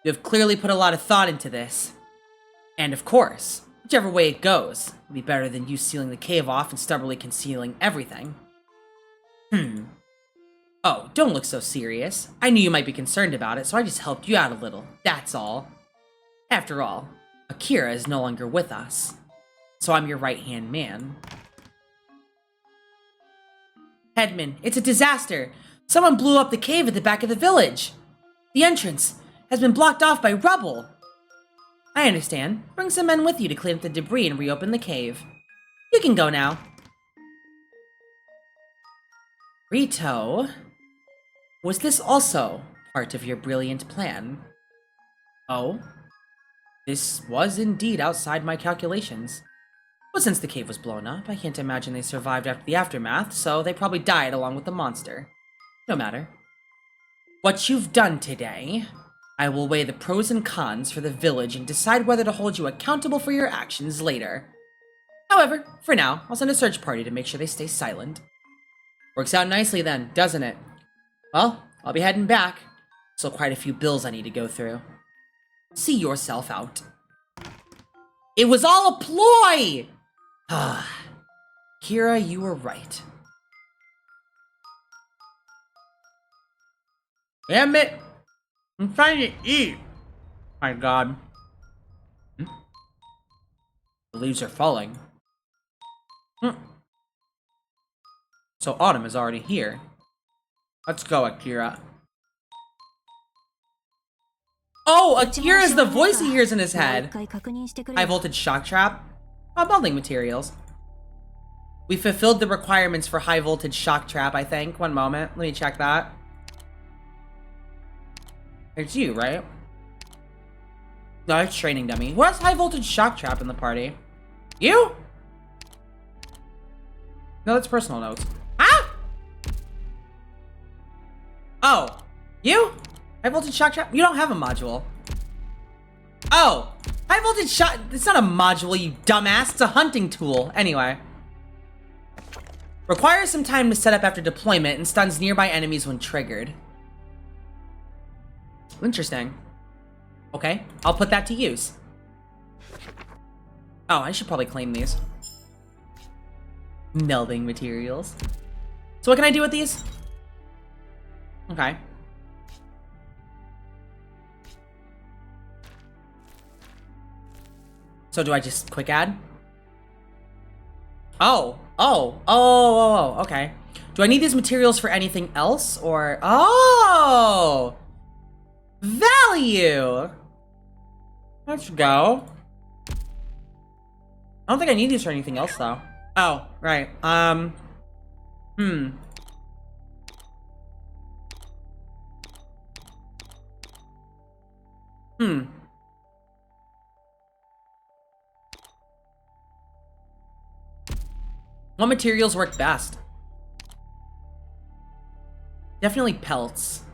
You have clearly put a lot of thought into this. And of course, whichever way it goes, it'll be better than you sealing the cave off and stubbornly concealing everything. Oh, don't look so serious. I knew you might be concerned about it, so I just helped you out a little, that's all. After all, Akira is no longer with us, so I'm your right-hand man. Headman, it's a disaster! Someone blew up the cave at the back of the village! The entrance has been blocked off by rubble! I understand. Bring some men with you to clean up the debris and reopen the cave. You can go now. Rito, was this also part of your brilliant plan? Oh? This was indeed outside my calculations. But since the cave was blown up, I can't imagine they survived after the aftermath, so they probably died along with the monster. No matter. What you've done today, I will weigh the pros and cons for the village and decide whether to hold you accountable for your actions later. However, for now, I'll send a search party to make sure they stay silent. Works out nicely then, doesn't it? Well, I'll be heading back. Still quite a few bills I need to go through. See yourself out. It was all a ploy! Kira, you were right. Damn it! I'm trying to eat! My god. The leaves are falling. So autumn is already here. Let's go, Akira. Oh, Akira's the voice he hears in his head. High voltage shock trap. Building materials. We fulfilled the requirements for high voltage shock trap, I think. One moment. Let me check that. It's you, right? No, it's training dummy. Who has high voltage shock trap in the party? You? No, that's personal notes. Ah! Oh. You? High voltage shock trap? You don't have a module. Oh. High voltage shock... It's not a module, you dumbass. It's a hunting tool. Anyway. Requires some time to set up after deployment and stuns nearby enemies when triggered. Interesting. Okay, I'll put that to use. Oh, I should probably claim these. Melding materials. So what can I do with these? Okay. So do I just quick add? Oh, okay. Do I need these materials for anything else or... Oh! Value! Let's go. I don't think I need these for anything else though. Oh, right. What materials work best? Definitely pelts.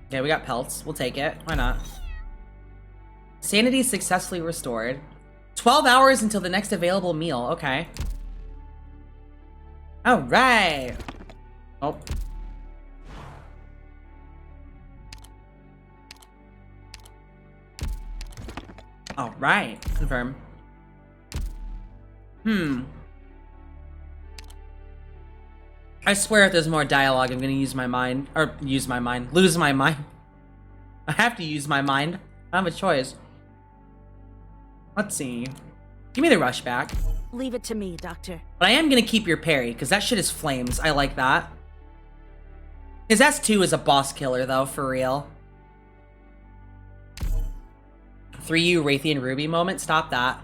Okay, we got pelts. We'll take it. Why not? Sanity successfully restored. 12 hours until the next available meal. Okay. Alright. Oh. Alright. Confirm. I swear if there's more dialogue, I'm gonna use my mind. Or use my mind. Lose my mind. I have to use my mind. I don't have a choice. Let's see. Give me the rush back. Leave it to me, Doctor. But I am gonna keep your parry, because that shit is flames. I like that. His S2 is a boss killer, though, for real. 3U Raytheon Ruby moment? Stop that.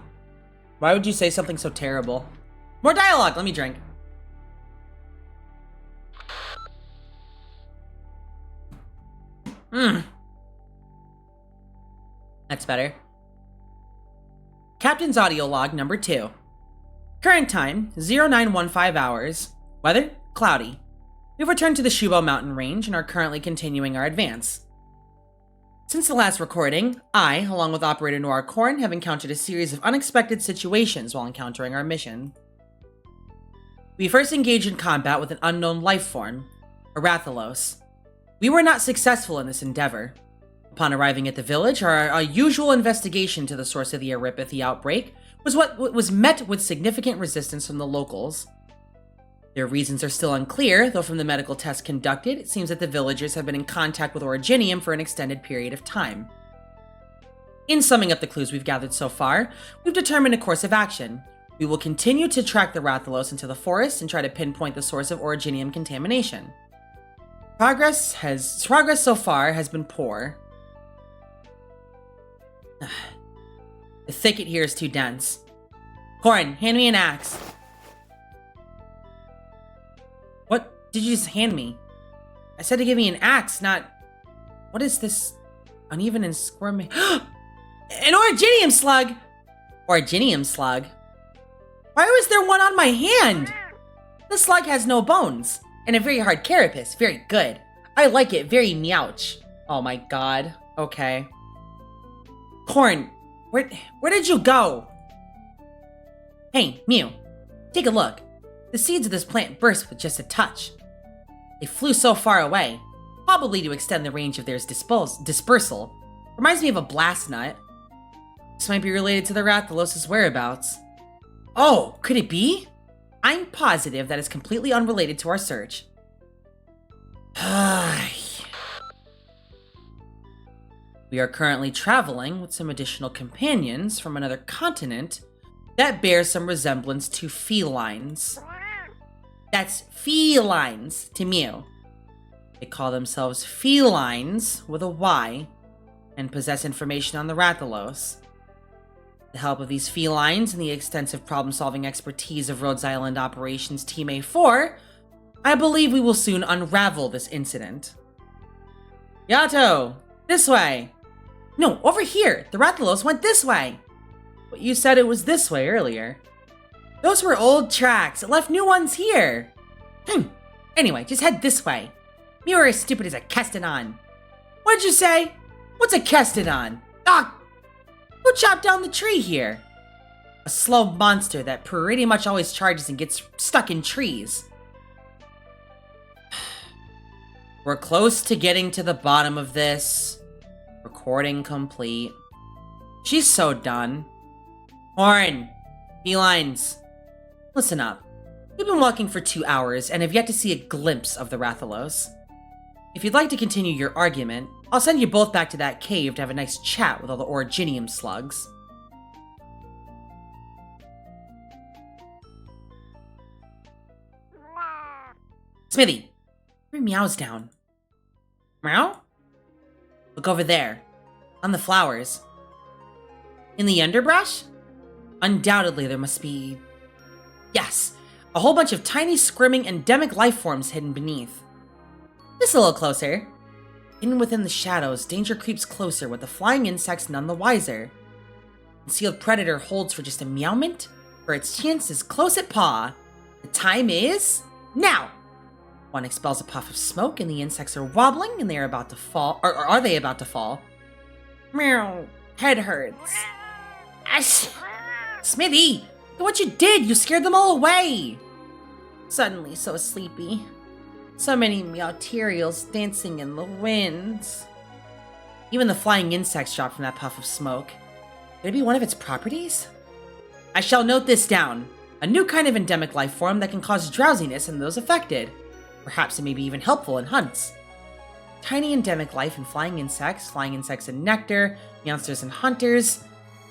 Why would you say something so terrible? More dialogue! Let me drink. That's better. Captain's audio log number 2. Current time, 0915 hours. Weather, cloudy. We've returned to the Shubo mountain range and are currently continuing our advance. Since the last recording, I, along with Operator Noir Korn, have encountered a series of unexpected situations while encountering our mission. We first engaged in combat with an unknown life form, a Rathalos. We were not successful in this endeavor. Upon arriving at the village, our usual investigation to the source of the Eripathy outbreak was what was met with significant resistance from the locals. Their reasons are still unclear, though from the medical tests conducted, it seems that the villagers have been in contact with Originium for an extended period of time. In summing up the clues we've gathered so far, we've determined a course of action. We will continue to track the Rathalos into the forest and try to pinpoint the source of Originium contamination. Progress so far has been poor. The thicket here is too dense. Korn, hand me an axe. What did you just hand me? I said to give me an axe, not... What is this? Uneven and squirming... An Originium slug! Originium slug? Why was there one on my hand? The slug has no bones. And a very hard carapace. Very good. I like it. Very meowch. Oh my god. Okay. Korn, where did you go? Hey, Mew. Take a look. The seeds of this plant burst with just a touch. They flew so far away, probably to extend the range of their dispersal. Reminds me of a blast nut. This might be related to the Rathalos' whereabouts. Oh, could it be? I'm positive that is completely unrelated to our search. We are currently traveling with some additional companions from another continent that bears some resemblance to felines. That's felines to Mew. They call themselves felines with a Y and possess information on the Rathalos. With the help of these felines and the extensive problem-solving expertise of Rhodes Island Operations Team A4, I believe we will soon unravel this incident. YATO! This way! No, over here! The Rathalos went this way! But you said it was this way earlier. Those were old tracks. It left new ones here. Anyway, just head this way. You are as stupid as a Kestodon. What'd you say? What's a Kestodon? Ah! Who chopped down the tree here? A slow monster that pretty much always charges and gets stuck in trees. We're close to getting to the bottom of this. Recording complete. She's so done. Horn! Felines! Listen up. We've been walking for 2 hours and have yet to see a glimpse of the Rathalos. If you'd like to continue your argument, I'll send you both back to that cave to have a nice chat with all the originium slugs. Smithy, put your meows down. Meow? Look over there. On the flowers. In the underbrush? Undoubtedly there must be... Yes, a whole bunch of tiny, scrimming, endemic life forms hidden beneath. Just a little closer. Hidden within the shadows, danger creeps closer with the flying insects none the wiser. Concealed predator holds for just a meowment, for its chance is close at paw. The time is... now! One expels a puff of smoke and the insects are wobbling and they are about to fall. Or are they about to fall? Meow. Head hurts. Ash! Smithy! Look what you did! You scared them all away! Suddenly so sleepy. So many meowterials dancing in the wind. Even the flying insects drop from that puff of smoke. Could it be one of its properties? I shall note this down. A new kind of endemic life form that can cause drowsiness in those affected. Perhaps it may be even helpful in hunts. Tiny endemic life in flying insects and nectar, monsters and hunters.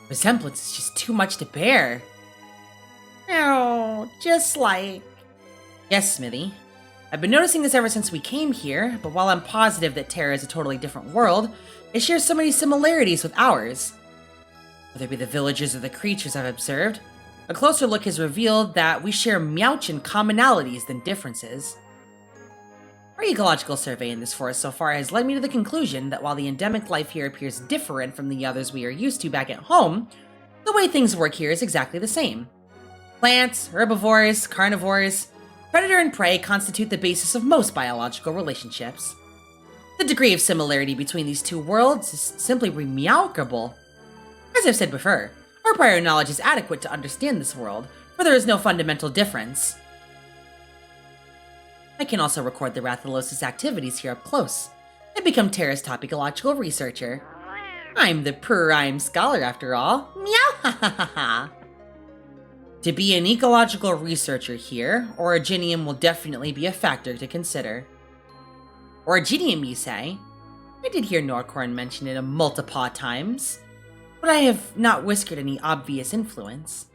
Resemblance is just too much to bear. Oh, just like... Yes, Smithy. I've been noticing this ever since we came here, but while I'm positive that Terra is a totally different world, it shares so many similarities with ours. Whether it be the villagers or the creatures I've observed, a closer look has revealed that we share Meowchin commonalities than differences. Our ecological survey in this forest so far has led me to the conclusion that while the endemic life here appears different from the others we are used to back at home, the way things work here is exactly the same. Plants, herbivores, carnivores, predator and prey constitute the basis of most biological relationships. The degree of similarity between these two worlds is simply remarkable. As I've said before, our prior knowledge is adequate to understand this world, for there is no fundamental difference. I can also record the Rathalos' activities here up close, and become Terra's top ecological researcher. I'm the prime scholar after all. Meow ha ha ha ha. To be an ecological researcher here, originium will definitely be a factor to consider. Originium, you say? I did hear Norcorn mention it a multiple times, but I have not whiskered any obvious influence.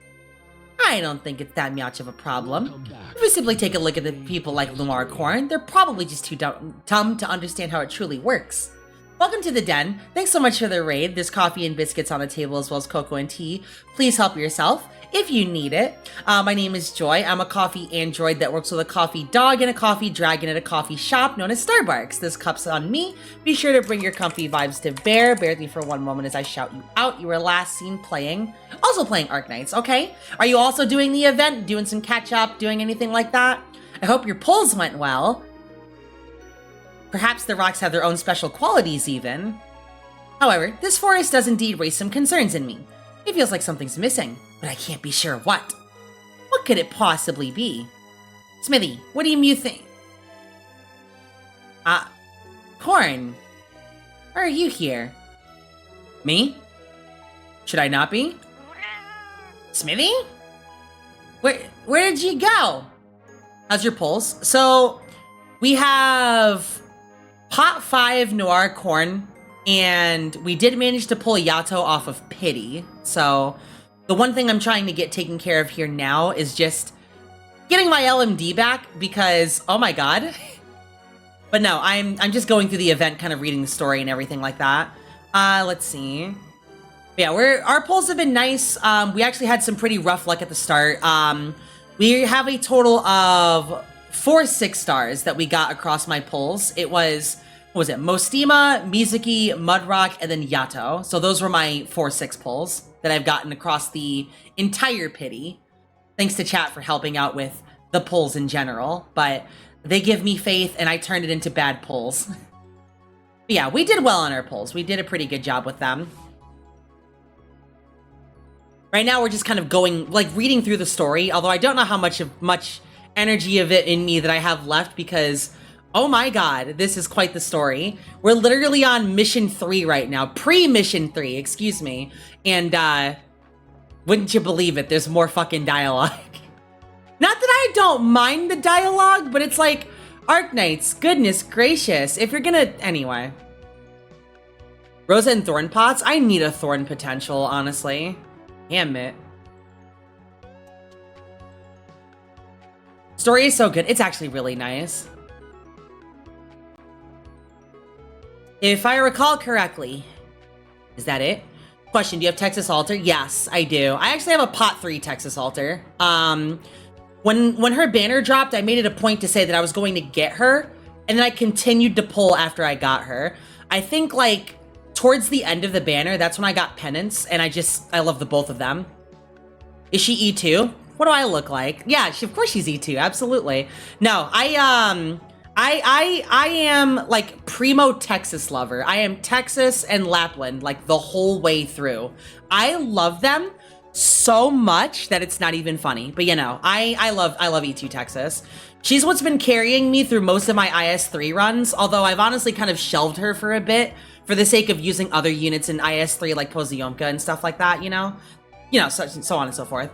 I don't think it's that much of a problem. If we simply take a look at the people like Norcorn, they're probably just too dumb to understand how it truly works. Welcome to the den. Thanks so much for the raid. There's coffee and biscuits on the table as well as cocoa and tea. Please help yourself if you need it. My name is Joy. I'm a coffee android that works with a coffee dog and a coffee dragon at a coffee shop known as Starbucks. This cup's on me. Be sure to bring your comfy vibes to bear. Bear with me for one moment as I shout you out. You were last seen playing Arknights, okay? Are you also doing the event? Doing some catch up? Doing anything like that? I hope your polls went well. Perhaps the rocks have their own special qualities even. However, this forest does indeed raise some concerns in me. It feels like something's missing, but I can't be sure what. What could it possibly be? Smithy, what do you think? Corn. Why are you here? Me? Should I not be? Smithy? Where did you go? How's your pulse? So we have pot 5 Noir Corn, and we did manage to pull YATO off of Pity. So the one thing I'm trying to get taken care of here now is just getting my LMD back because, oh my god. But no, I'm just going through the event, kind of reading the story and everything like that. Let's see. Yeah, our pulls have been nice. We actually had some pretty rough luck at the start. We have a total of 4 6 stars that we got across my pulls. It was, what was it? Mostima, Mizuki, Mudrock, and then YATO. So those were my 4 6 pulls that I've gotten across the entire Pity. Thanks to chat for helping out with the pulls in general. But they give me faith, and I turned it into bad pulls. But yeah, we did well on our pulls. We did a pretty good job with them. Right now, we're just kind of going, like, reading through the story, although I don't know how much energy of it in me that I have left because, oh my god, this is quite the story. We're literally on mission 3 right now. Pre-mission 3, excuse me. And, wouldn't you believe it, there's more fucking dialogue. Not that I don't mind the dialogue, but it's like, Arknights, goodness gracious, if you're gonna, anyway. Rosa and Thorn Pots? I need a Thorn potential, honestly. Damn it. Story is so good. It's actually really nice. If I recall correctly, is that it? Question, do you have Texas Alter? Yes, I do. I actually have a pot 3 Texas Alter. When her banner dropped, I made it a point to say that I was going to get her, and then I continued to pull after I got her. I think, like, towards the end of the banner, that's when I got Penance, and I love the both of them. Is she E2? What do I look like? Yeah, of course she's E2, absolutely. No, I am, like, primo Texas lover. I am Texas and Lapland, like, the whole way through. I love them so much that it's not even funny. But, you know, I love E2 Texas. She's what's been carrying me through most of my IS3 runs, although I've honestly kind of shelved her for a bit for the sake of using other units in IS3 like Poziomka and stuff like that, you know? You know, so on and so forth.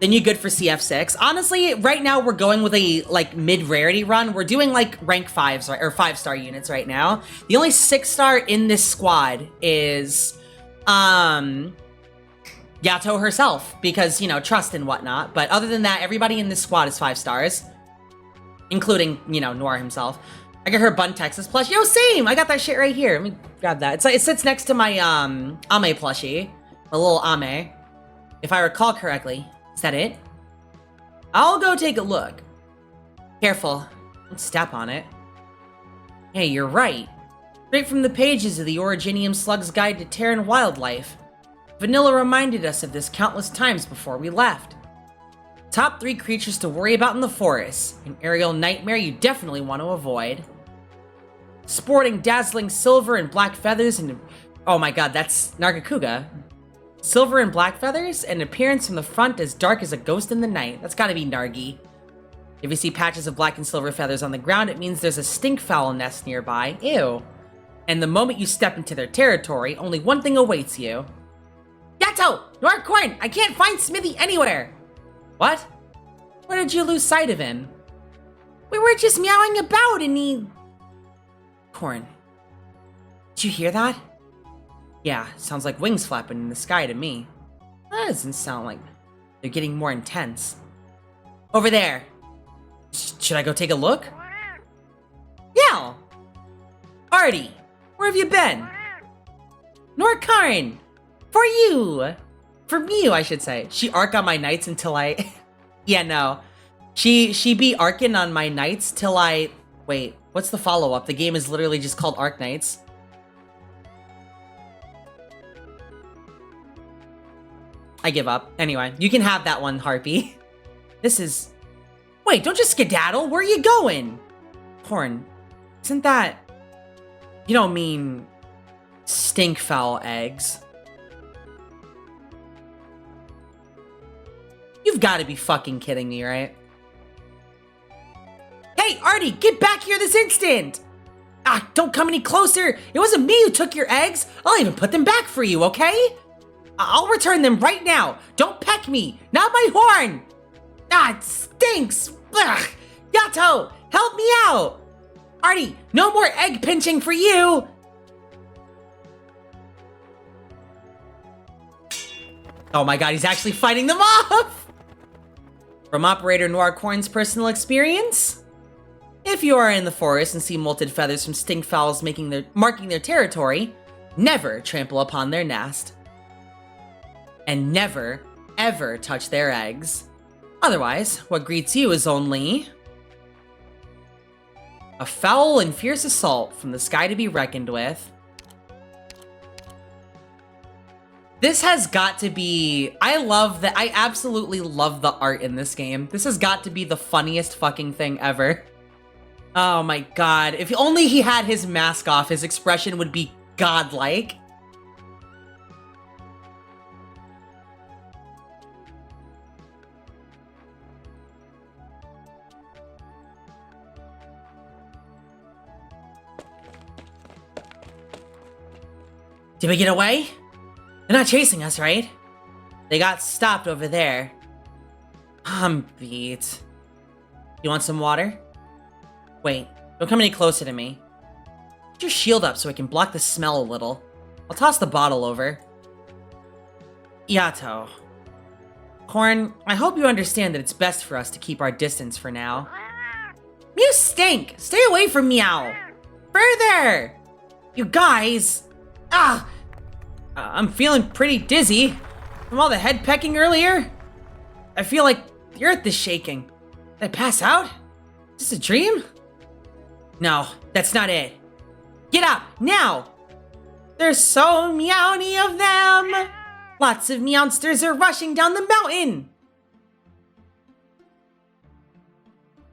Then you good for CF6. Honestly, right now we're going with a, like, mid-rarity run. We're doing, like, rank 5s, or 5-star units right now. The only 6-star in this squad is, YATO herself, because, you know, trust and whatnot. But other than that, everybody in this squad is 5 stars, including, you know, Noir himself. I got her Bun Texas plushie. Yo, same! I got that shit right here. Let me grab that. It sits next to my, Ame plushie. A little Ame. If I recall correctly. Is that it? I'll go take a look. Careful. Don't step on it. Hey, you're right. Straight from the pages of the Originium Slug's Guide to Terran Wildlife. Vanilla reminded us of this countless times before we left. Top 3 creatures to worry about in the forest. An aerial nightmare you definitely want to avoid. Sporting dazzling silver and black feathers and... Oh my god, that's Nargacuga. Silver and black feathers, and appearance from the front as dark as a ghost in the night. That's gotta be Nargi. If you see patches of black and silver feathers on the ground, it means there's a stinkfowl nest nearby. Ew. And the moment you step into their territory, only one thing awaits you. YATO! Noir Corn! I can't find Smithy anywhere! What? Where did you lose sight of him? We were just meowing about and he... Corn. Did you hear that? Yeah, sounds like wings flapping in the sky to me. That doesn't sound like... They're getting more intense. Over there. Should I go take a look? Yeah! Artie, where have you been? Norkarn! For you! From you, I should say. She arc on my knights until I... Yeah, no. She be arcing on my knights till I... Wait, what's the follow-up? The game is literally just called Arknights. I give up. Anyway, you can have that one, Harpy. This is... Wait, don't just skedaddle. Where are you going? Corn, isn't that... You don't mean... stinkfowl eggs? You've got to be fucking kidding me, right? Hey, Artie, get back here this instant! Ah, don't come any closer! It wasn't me who took your eggs! I'll even put them back for you, okay? I'll return them right now. Don't peck me. Not my horn. Ah, it stinks. Ugh. YATO, help me out. Artie, no more egg pinching for you. Oh my god, he's actually fighting them off. From Operator Noircorn's personal experience, if you are in the forest and see molted feathers from stinkfowls marking their territory, never trample upon their nest. And never, ever touch their eggs. Otherwise, what greets you is only a foul and fierce assault from the sky to be reckoned with. This has got to be... I absolutely love the art in this game. This has got to be the funniest fucking thing ever. Oh my god. If only he had his mask off, his expression would be godlike. Did we get away? They're not chasing us, right? They got stopped over there. I'm beat. You want some water? Wait, don't come any closer to me. Put your shield up so I can block the smell a little. I'll toss the bottle over. YATO. Corn, I hope you understand that it's best for us to keep our distance for now. You stink! Stay away from Meow! Further! You guys! Ah! I'm feeling pretty dizzy from all the head pecking earlier. I feel like the earth is shaking. Did I pass out? Is this a dream? No, that's not it. Get up, now! There's so meowny of them! Lots of meowsters are rushing down the mountain!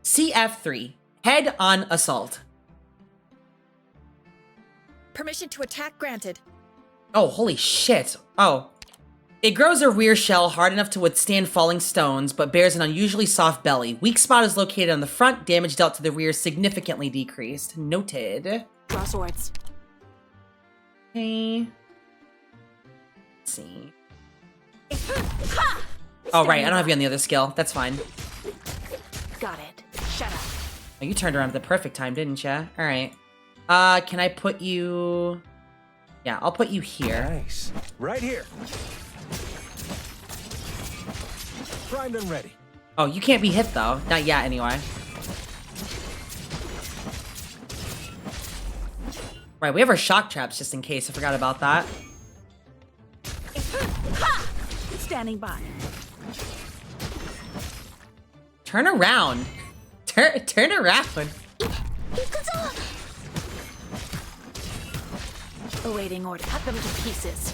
CF3, head-on assault. Permission to attack granted. Oh, holy shit. Oh. It grows a rear shell hard enough to withstand falling stones, but bears an unusually soft belly. Weak spot is located on the front, damage dealt to the rear significantly decreased. Noted. Draw swords. Okay. Let's see. Oh, right, I don't have you on the other skill. That's fine. Got it. Shut up. Oh, you turned around at the perfect time, didn't ya? Alright. Can I put you... Yeah, I'll put you here. Nice. Right here. Primed and ready. Oh, you can't be hit, though. Not yet, anyway. Right, we have our shock traps just in case. I forgot about that. Standing by. Turn around. Turn around. Awaiting order. Cut them to pieces.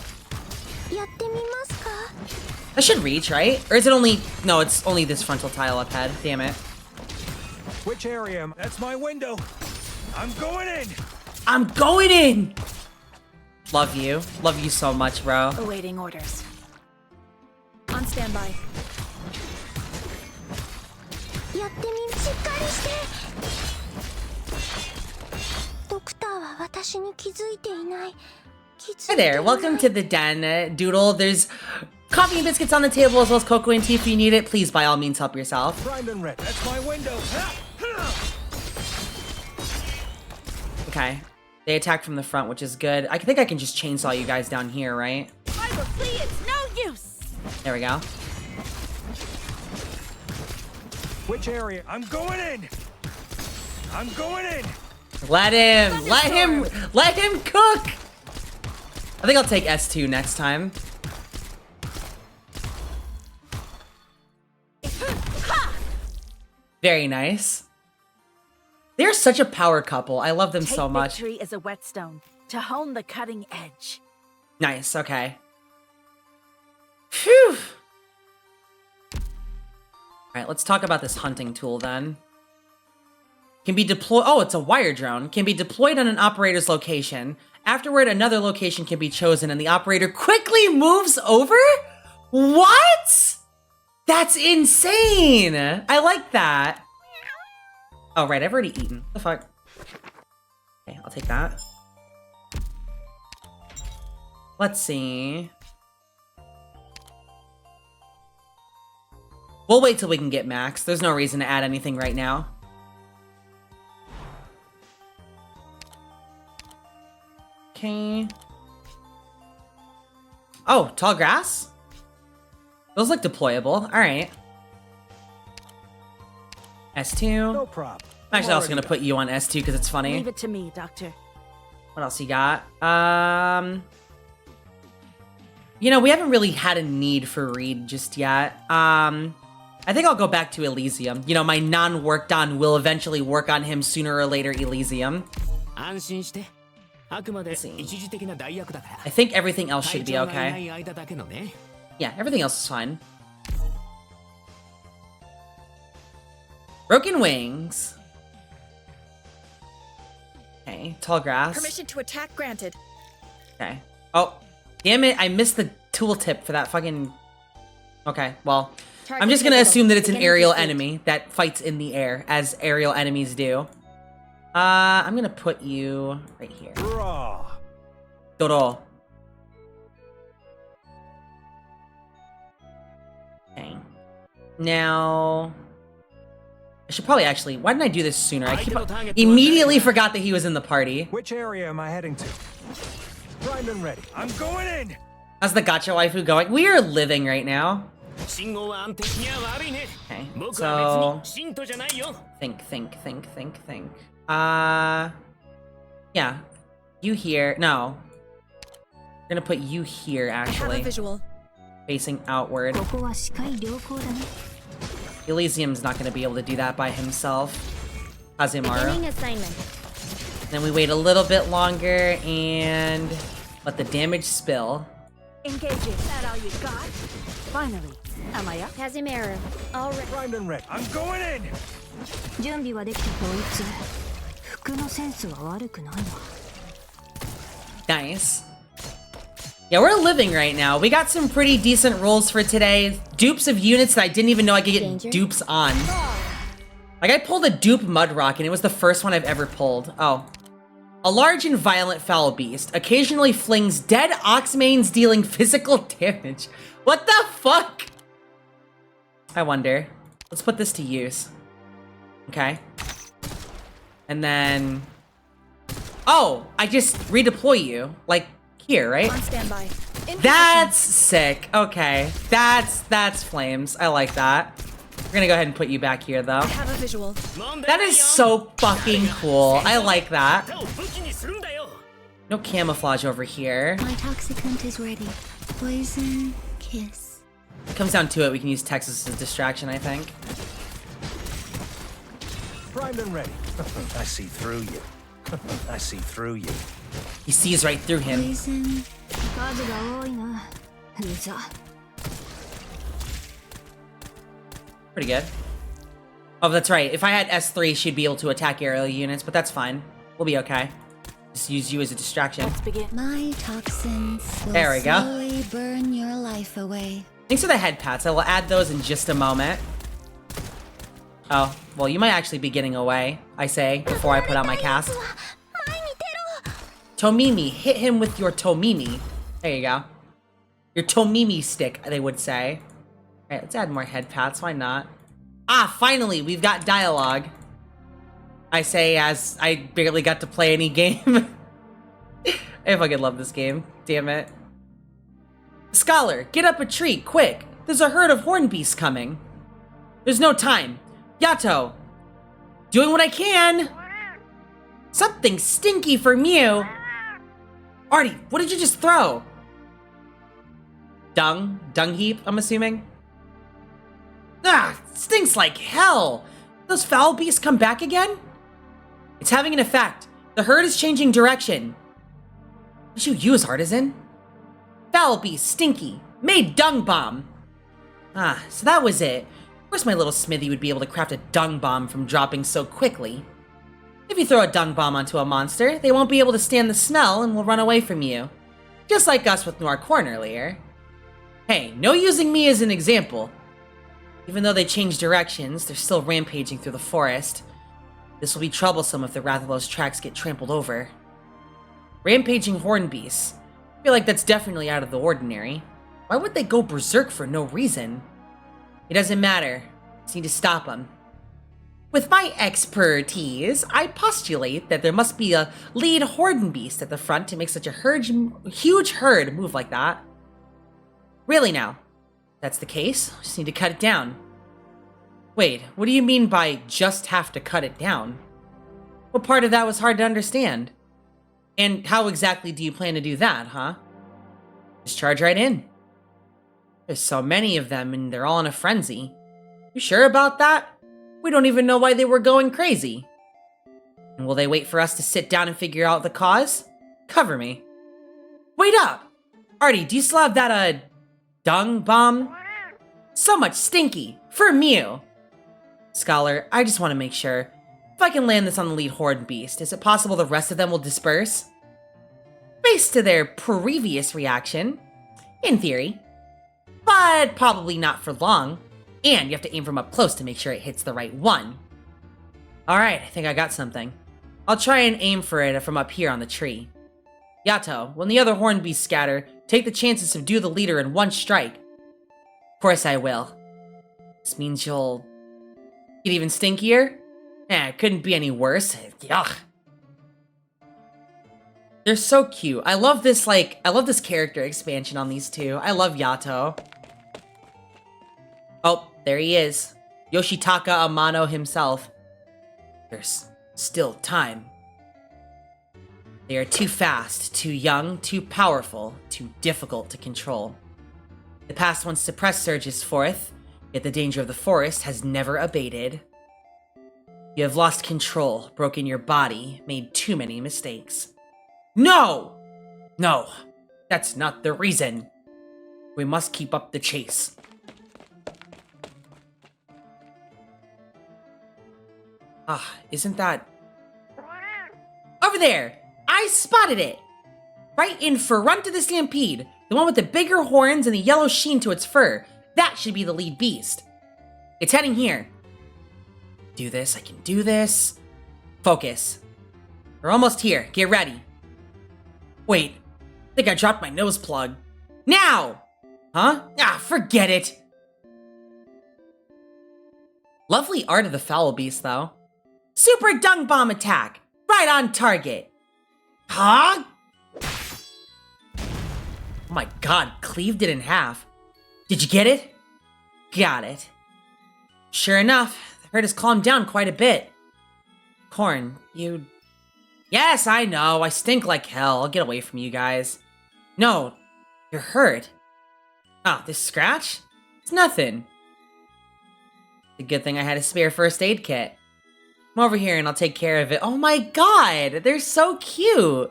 That should reach, right? Or is it only... No, it's only this frontal tile up ahead. Damn it. Which area? That's my window. I'm going in. I'm going in. Love you. Love you so much, bro. Awaiting orders. On standby. Hi there, welcome to the den, Doodle. There's coffee and biscuits on the table as well as cocoa and tea if you need it. Please, by all means, help yourself. Primed and ready. That's my window. Okay. They attack from the front, which is good. I think I can just chainsaw you guys down here, right? I will flee, it's no use! There we go. Which area? I'm going in. I'm going in. Let him cook! I think I'll take S2 next time. Very nice. They're such a power couple. I love them so much. Treachery is a whetstone to hone the cutting edge. Nice, okay. Phew! Alright, let's talk about this hunting tool then. Can be deployed. Oh, it's a wire drone. Can be deployed on an operator's location. Afterward, another location can be chosen and the operator quickly moves over? What? That's insane! I like that. Oh, right, I've already eaten. What the fuck? Okay, I'll take that. Let's see. We'll wait till we can get max. There's no reason to add anything right now. Okay. Oh, tall grass? Those look deployable. Alright. S2. No problem. I'm actually also gonna put you on S2 because it's funny. Leave it to me, Doctor. What else you got? You know, we haven't really had a need for Reed just yet. I think I'll go back to Elysium. You know, my non-worked on will eventually work on him sooner or later, Elysium. Let's see. I think everything else should be okay. Yeah, everything else is fine. Broken wings. Okay, tall grass. Permission to attack granted. Okay. Oh, damn it. I missed the tooltip for that fucking... Okay, well, I'm just gonna assume that it's an aerial enemy that fights in the air, as aerial enemies do. I'm gonna put you right here. Doro. Okay. Now... I should probably actually... Why didn't I do this sooner? I immediately forgot that he was in the party. Which area am I heading to? Primed and ready. I'm going in! How's the gacha waifu going? We are living right now. Okay, so... Think. Yeah. You here. No. We're gonna put you here, actually. I have a visual. Facing outward. Elysium's not gonna be able to do that by himself. Hazimaru. Then we wait a little bit longer and let the damage spill. Engaging. That all you got? Finally. Am I up? Hazimaru. All right. Primed and ready. I'm going in! Nice. Yeah, we're living right now. We got some pretty decent rolls for today. Dupes of units that I didn't even know I could get dupes on. Like, I pulled a dupe mud rock, and it was the first one I've ever pulled. Oh. A large and violent foul beast occasionally flings dead oxmanes, dealing physical damage. What the fuck? I wonder. Let's put this to use. Okay. And then... Oh, I just redeploy you. Like, here, right? On standby. That's sick. Okay. That's flames. I like that. We're gonna go ahead and put you back here, though. I have a visual. That is so fucking cool. I like that. No camouflage over here. My toxicant is ready. Poison kiss. It comes down to it, we can use Texas as a distraction, I think. Primed and ready. I see through you. I see through you. He sees right through him. Poison. Pretty good. Oh, that's right. If I had S3, she'd be able to attack aerial units, but that's fine. We'll be okay. Just use you as a distraction. Let's begin. My toxins will there we go. slowly burn your life away. Thanks for the head pats. I will add those in just a moment. Oh, well, you might actually be getting away, I say, before I put out my cast. Tomimi, hit him with your Tomimi. There you go. Your Tomimi stick, they would say. Alright, let's add more head pats, why not? Ah, finally, we've got dialogue. I say as I barely got to play any game. I fucking love this game. Damn it. Scholar, get up a tree, quick. There's a herd of horn beasts coming. There's no time. YATO. Doing what I can. Something stinky from you. Artie, what did you just throw? Dung? Dung heap, I'm assuming? Ah, stinks like hell. Those foul beasts come back again? It's having an effect. The herd is changing direction. What did you use, Artisan? Foul beast, stinky. Made dung bomb. Ah, so that was it. Of course my little smithy would be able to craft a dung bomb from dropping so quickly. If you throw a dung bomb onto a monster, they won't be able to stand the smell and will run away from you. Just like us with Noir Corn earlier. Hey, no using me as an example. Even though they change directions, they're still rampaging through the forest. This will be troublesome if the Rathalos tracks get trampled over. Rampaging horn beasts. I feel like that's definitely out of the ordinary. Why would they go berserk for no reason? It doesn't matter. Just need to stop them. With my expertise, I postulate that there must be a lead Hordenbeast at the front to make such a huge herd move like that. Really now? That's the case? Just need to cut it down. Wait, what do you mean by just have to cut it down? What part of that was hard to understand? And how exactly do you plan to do that, huh? Just charge right in. There's so many of them and they're all in a frenzy. You sure about that? We don't even know why they were going crazy. And will they wait for us to sit down and figure out the cause? Cover me. Wait up! Artie, do you still have that, dung bomb? So much stinky. For Mew. Scholar, I just want to make sure. If I can land this on the lead Horde Beast, is it possible the rest of them will disperse? Based to their previous reaction. In theory. But probably not for long. And you have to aim from up close to make sure it hits the right one. Alright, I think I got something. I'll try and aim for it from up here on the tree. YATO, when the other Hornbeasts scatter, take the chance to subdue the leader in one strike. Of course I will. This means you'll get even stinkier? It couldn't be any worse. Yuck. They're so cute. I love this, character expansion on these two. I love YATO. Oh, there he is. Yoshitaka Amano himself. There's still time. They are too fast, too young, too powerful, too difficult to control. The past once suppressed surges forth, yet the danger of the forest has never abated. You have lost control, broken your body, made too many mistakes. No! No, that's not the reason. We must keep up the chase. Isn't that... Over there! I spotted it! Right in front of the stampede. The one with the bigger horns and the yellow sheen to its fur. That should be the lead beast. It's heading here. Do this, I can do this. Focus. We're almost here, get ready. Wait, I think I dropped my nose plug. Now! Huh? Forget it. Lovely art of the foul beast, though. Super dung bomb attack! Right on target! Huh? Oh my god, cleaved it in half. Did you get it? Got it. Sure enough, the herd has calmed down quite a bit. Corn, you... Yes, I know, I stink like hell. I'll get away from you guys. No, you're hurt. This scratch? It's nothing. It's a good thing I had a spare first aid kit. Come over here and I'll take care of it. Oh my god, they're so cute.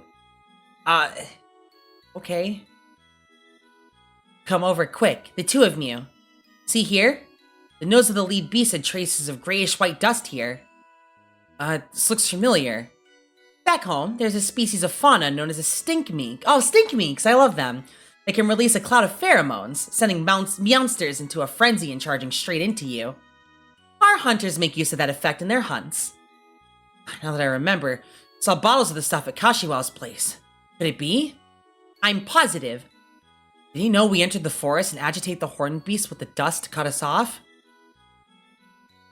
Okay. Come over quick, the two of you. See here? The nose of the lead beast had traces of grayish-white dust here. This looks familiar. Back home, there's a species of fauna known as a stinkmink. Oh, stinkminks, I love them. They can release a cloud of pheromones, sending meowsters into a frenzy and charging straight into you. Our hunters make use of that effect in their hunts. Now that I remember, I saw bottles of the stuff at Kashiwa's place. Could it be? I'm positive. Did he know we entered the forest and agitate the horned beast with the dust to cut us off?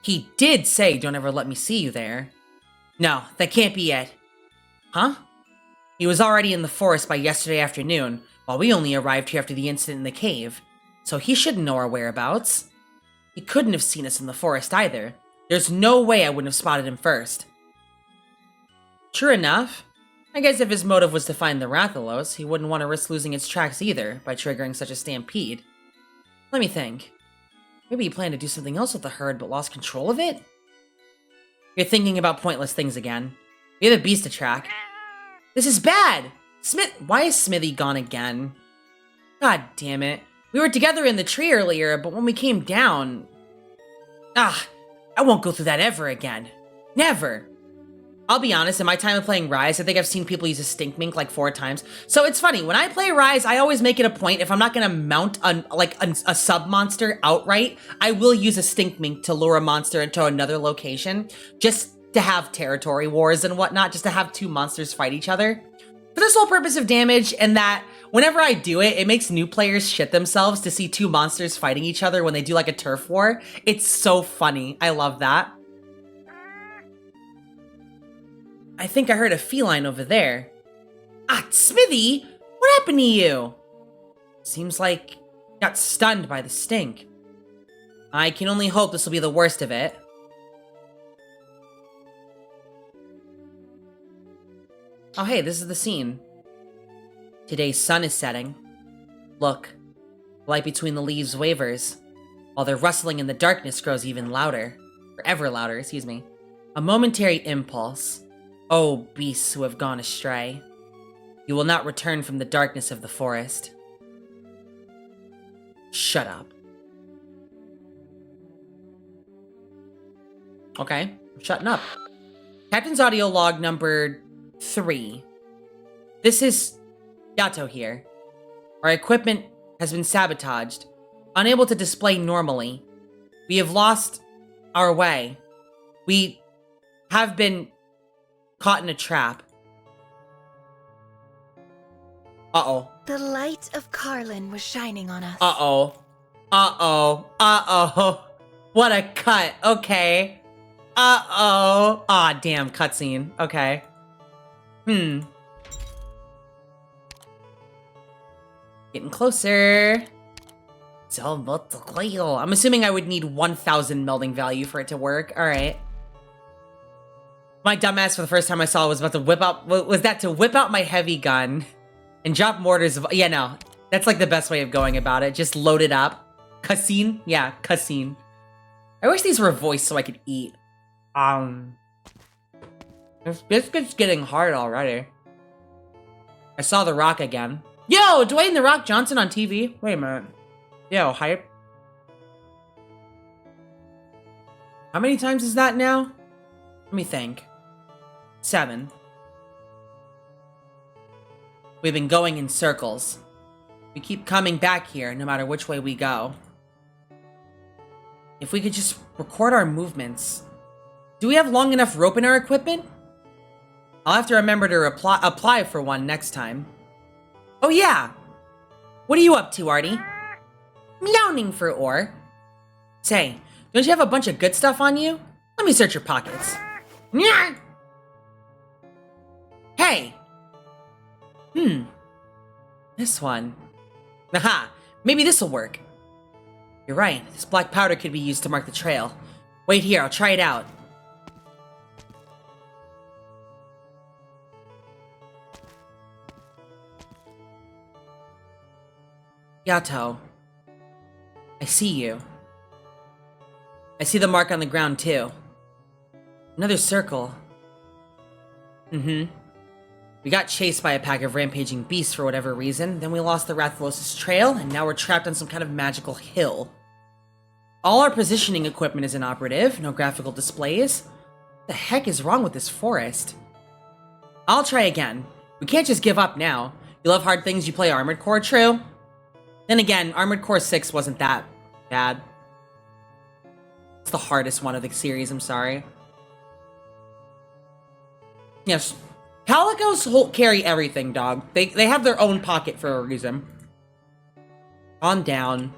He did say, don't ever let me see you there. No, that can't be it. Huh? He was already in the forest by yesterday afternoon, while we only arrived here after the incident in the cave, so he shouldn't know our whereabouts. He couldn't have seen us in the forest either. There's no way I wouldn't have spotted him first. True enough. I guess if his motive was to find the Rathalos, he wouldn't want to risk losing its tracks either by triggering such a stampede. Let me think. Maybe he planned to do something else with the herd but lost control of it? You're thinking about pointless things again. We have a beast to track. This is bad! Why is Smithy gone again? God damn it. We were together in the tree earlier, but when we came down... I won't go through that ever again. Never! I'll be honest, in my time of playing Rise, I think I've seen people use a stinkmink like 4 times. So it's funny, when I play Rise, I always make it a point, if I'm not gonna mount a sub-monster outright, I will use a stinkmink to lure a monster into another location, just to have territory wars and whatnot, just to have 2 monsters fight each other. For the sole purpose of damage, and that Whenever I do it, it makes new players shit themselves to see two monsters fighting each other when they do like a turf war. It's so funny. I love that. I think I heard a feline over there. Ah, Smithy! What happened to you? Seems like you got stunned by the stink. I can only hope this will be the worst of it. Oh hey, this is the scene. Today's sun is setting. Look, light between the leaves wavers, while their rustling in the darkness grows even louder. Or ever louder, excuse me. A momentary impulse. Oh, beasts who have gone astray. You will not return from the darkness of the forest. Shut up. Okay, I'm shutting up. Captain's audio log number 3. This is YATO here. Our equipment has been sabotaged, unable to display normally. We have lost our way. We have been caught in a trap. Uh-oh. The light of Carlin was shining on us. Uh-oh. Uh-oh. Uh-oh. What a cut. Okay. Uh-oh. Aw, damn, cutscene. Okay. Getting closer. I'm assuming I would need 1,000 melding value for it to work. Alright. My dumbass for the first time I saw it was about to whip out... Was that to whip out my heavy gun and drop mortars of... Yeah, no. That's like the best way of going about it. Just load it up. Cutscene? Yeah, cutscene. I wish these were voiced so I could eat. This biscuit's getting hard already. I saw The Rock again. Yo, Dwayne The Rock Johnson on TV? Wait a minute. Yo, hype. How many times is that now? Let me think. 7. We've been going in circles. We keep coming back here no matter which way we go. If we could just record our movements. Do we have long enough rope in our equipment? I'll have to remember to apply for one next time. Oh yeah! What are you up to, Artie? Meowing for ore. Say, don't you have a bunch of good stuff on you? Let me search your pockets. Hey! This one. Aha! Maybe this'll work. You're right, this black powder could be used to mark the trail. Wait here, I'll try it out. YATO. I see you. I see the mark on the ground too. Another circle. We got chased by a pack of rampaging beasts for whatever reason, then we lost the Rathalos' trail, and now we're trapped on some kind of magical hill. All our positioning equipment is inoperative, no graphical displays. What the heck is wrong with this forest? I'll try again. We can't just give up now. You love hard things, you play Armored Core, true? Then again, Armored Core 6 wasn't that bad. It's the hardest one of the series, I'm sorry. Yes. Calicos carry everything, dog. They have their own pocket for a reason. Calm down.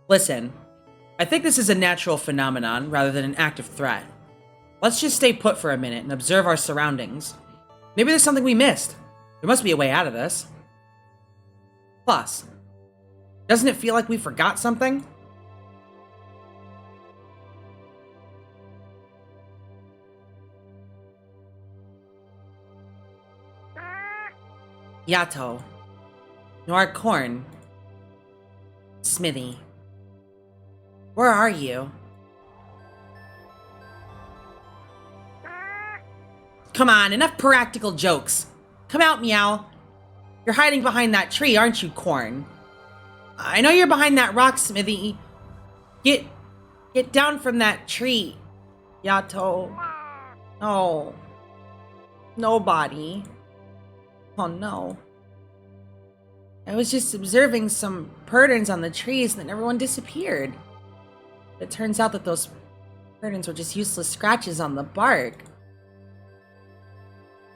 Listen, I think this is a natural phenomenon rather than an active threat. Let's just stay put for a minute and observe our surroundings. Maybe there's something we missed. There must be a way out of this. Plus, doesn't it feel like we forgot something? YATO. Noir Corn. Smithy. Where are you? Come on, enough practical jokes. Come out, Meow. You're hiding behind that tree, aren't you, Corn? I know you're behind that rock, Smithy. Get down from that tree, YATO. No. Nobody. Oh no. I was just observing some purrns on the trees and then everyone disappeared. It turns out that those purrns were just useless scratches on the bark.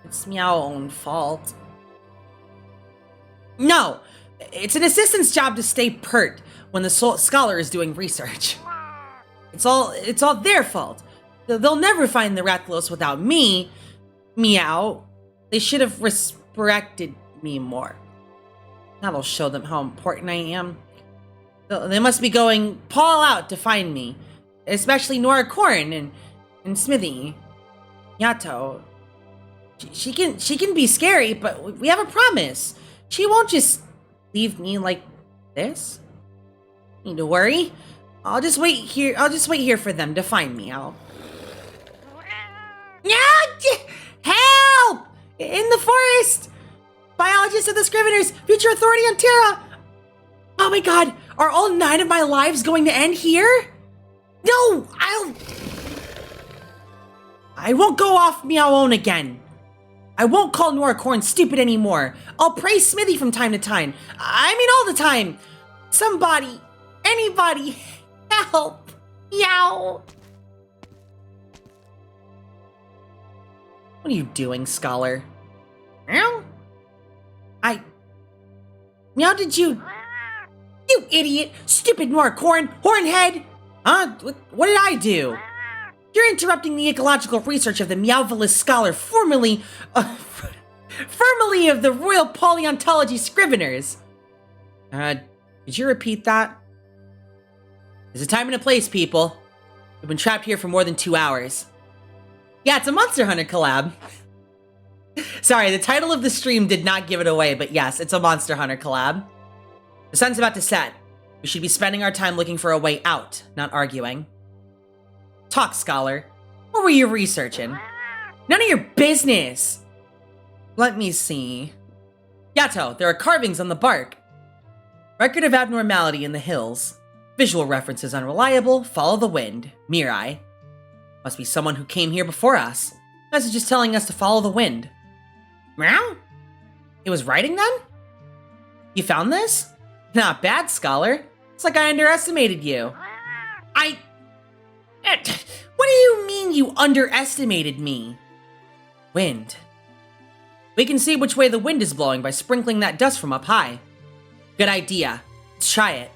It's Meow's own fault. No! It's an assistant's job to stay pert when the scholar is doing research. It's all their fault. They'll never find the Rathalos without me. Meow. They should have respected me more. That'll show them how important I am. They must be going all out to find me. Especially Nora Corn and Smithy. YATO. She can be scary, but we have a promise. She won't just leave me like this. Need to worry. I'll just wait here for them to find me. Help! In the forest! Biologist of the Scriveners, future authority on Terra! Oh my god, are all 9 of my lives going to end here? No! I won't go off Meow own again. I won't call Nora Corn stupid anymore. I'll praise Smithy from time to time. I mean all the time. Somebody, anybody, help. Meow. What are you doing, Scholar? Meow? Meow, did you... You idiot! Stupid Nora Corn! Hornhead! Huh? What did I do? You're interrupting the ecological research of the Meowvelous Scholar, formerly of the Royal Paleontology Scriveners. Did you repeat that? There's a time and a place, people. We've been trapped here for more than 2 hours. Yeah, it's a Monster Hunter collab. Sorry, the title of the stream did not give it away, but yes, it's a Monster Hunter collab. The sun's about to set. We should be spending our time looking for a way out, not arguing. Talk, Scholar. What were you researching? None of your business! Let me see. YATO, there are carvings on the bark. Record of abnormality in the hills. Visual references unreliable, follow the wind. Mirai. Must be someone who came here before us. Message is telling us to follow the wind. Meow? It was writing then? You found this? Not bad, Scholar. It's like I underestimated you. What do you mean you underestimated me? Wind. We can see which way the wind is blowing by sprinkling that dust from up high. Good idea. Let's try it.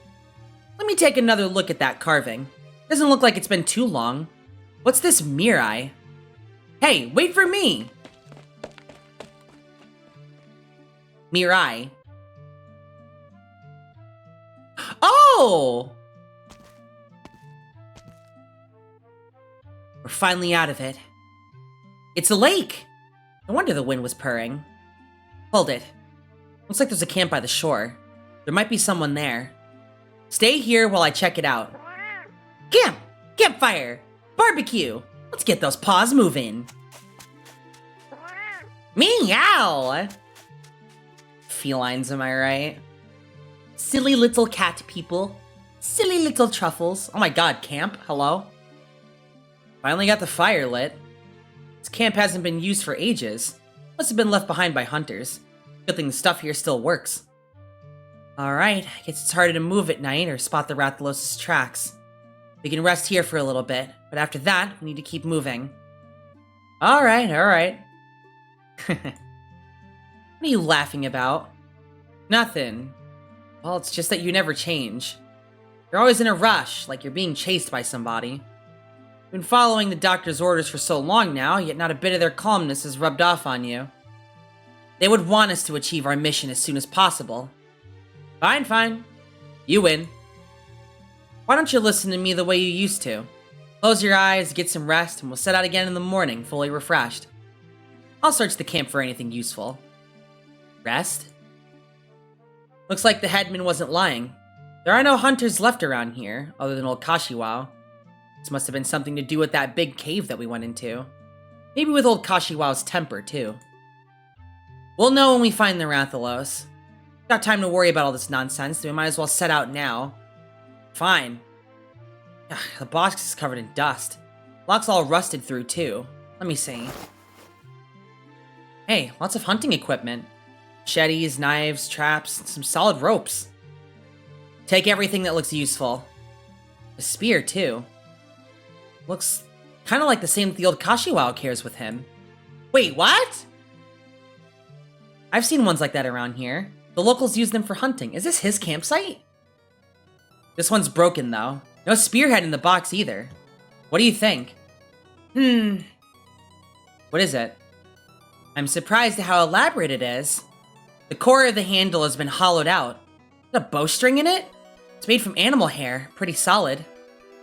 Let me take another look at that carving. Doesn't look like it's been too long. What's this Mirai? Hey, wait for me! Mirai. Oh! We're finally out of it. It's a lake! No wonder the wind was purring. Hold it. Looks like there's a camp by the shore. There might be someone there. Stay here while I check it out. Camp! Campfire! Barbecue! Let's get those paws moving. Meow! Felines, am I right? Silly little cat people. Silly little truffles. Oh my god, camp, hello? Finally got the fire lit. This camp hasn't been used for ages. Must have been left behind by hunters. Good thing the stuff here still works. Alright, I guess it's harder to move at night or spot the Rathalos' tracks. We can rest here for a little bit, but after that, we need to keep moving. Alright. What are you laughing about? Nothing. Well, it's just that you never change. You're always in a rush, like you're being chased by somebody. You've been following the doctor's orders for so long now, yet not a bit of their calmness has rubbed off on you. They would want us to achieve our mission as soon as possible. Fine. You win. Why don't you listen to me the way you used to? Close your eyes, get some rest, and we'll set out again in the morning, fully refreshed. I'll search the camp for anything useful. Rest? Looks like the headman wasn't lying. There are no hunters left around here, other than old Kashiwao. This must have been something to do with that big cave that we went into. Maybe with old Kashiwao's temper, too. We'll know when we find the Rathalos. Got time to worry about all this nonsense, so we might as well set out now. Fine. Ugh, the box is covered in dust. Lock's all rusted through, too. Let me see. Hey, lots of hunting equipment. Machetes, knives, traps, and some solid ropes. Take everything that looks useful. A spear, too. Looks kind of like the same that the old Kashiwao carries with him. Wait, what? I've seen ones like that around here. The locals use them for hunting. Is this his campsite? This one's broken, though. No spearhead in the box, either. What do you think? What is it? I'm surprised at how elaborate it is. The core of the handle has been hollowed out. Is there a bowstring in it? It's made from animal hair. Pretty solid.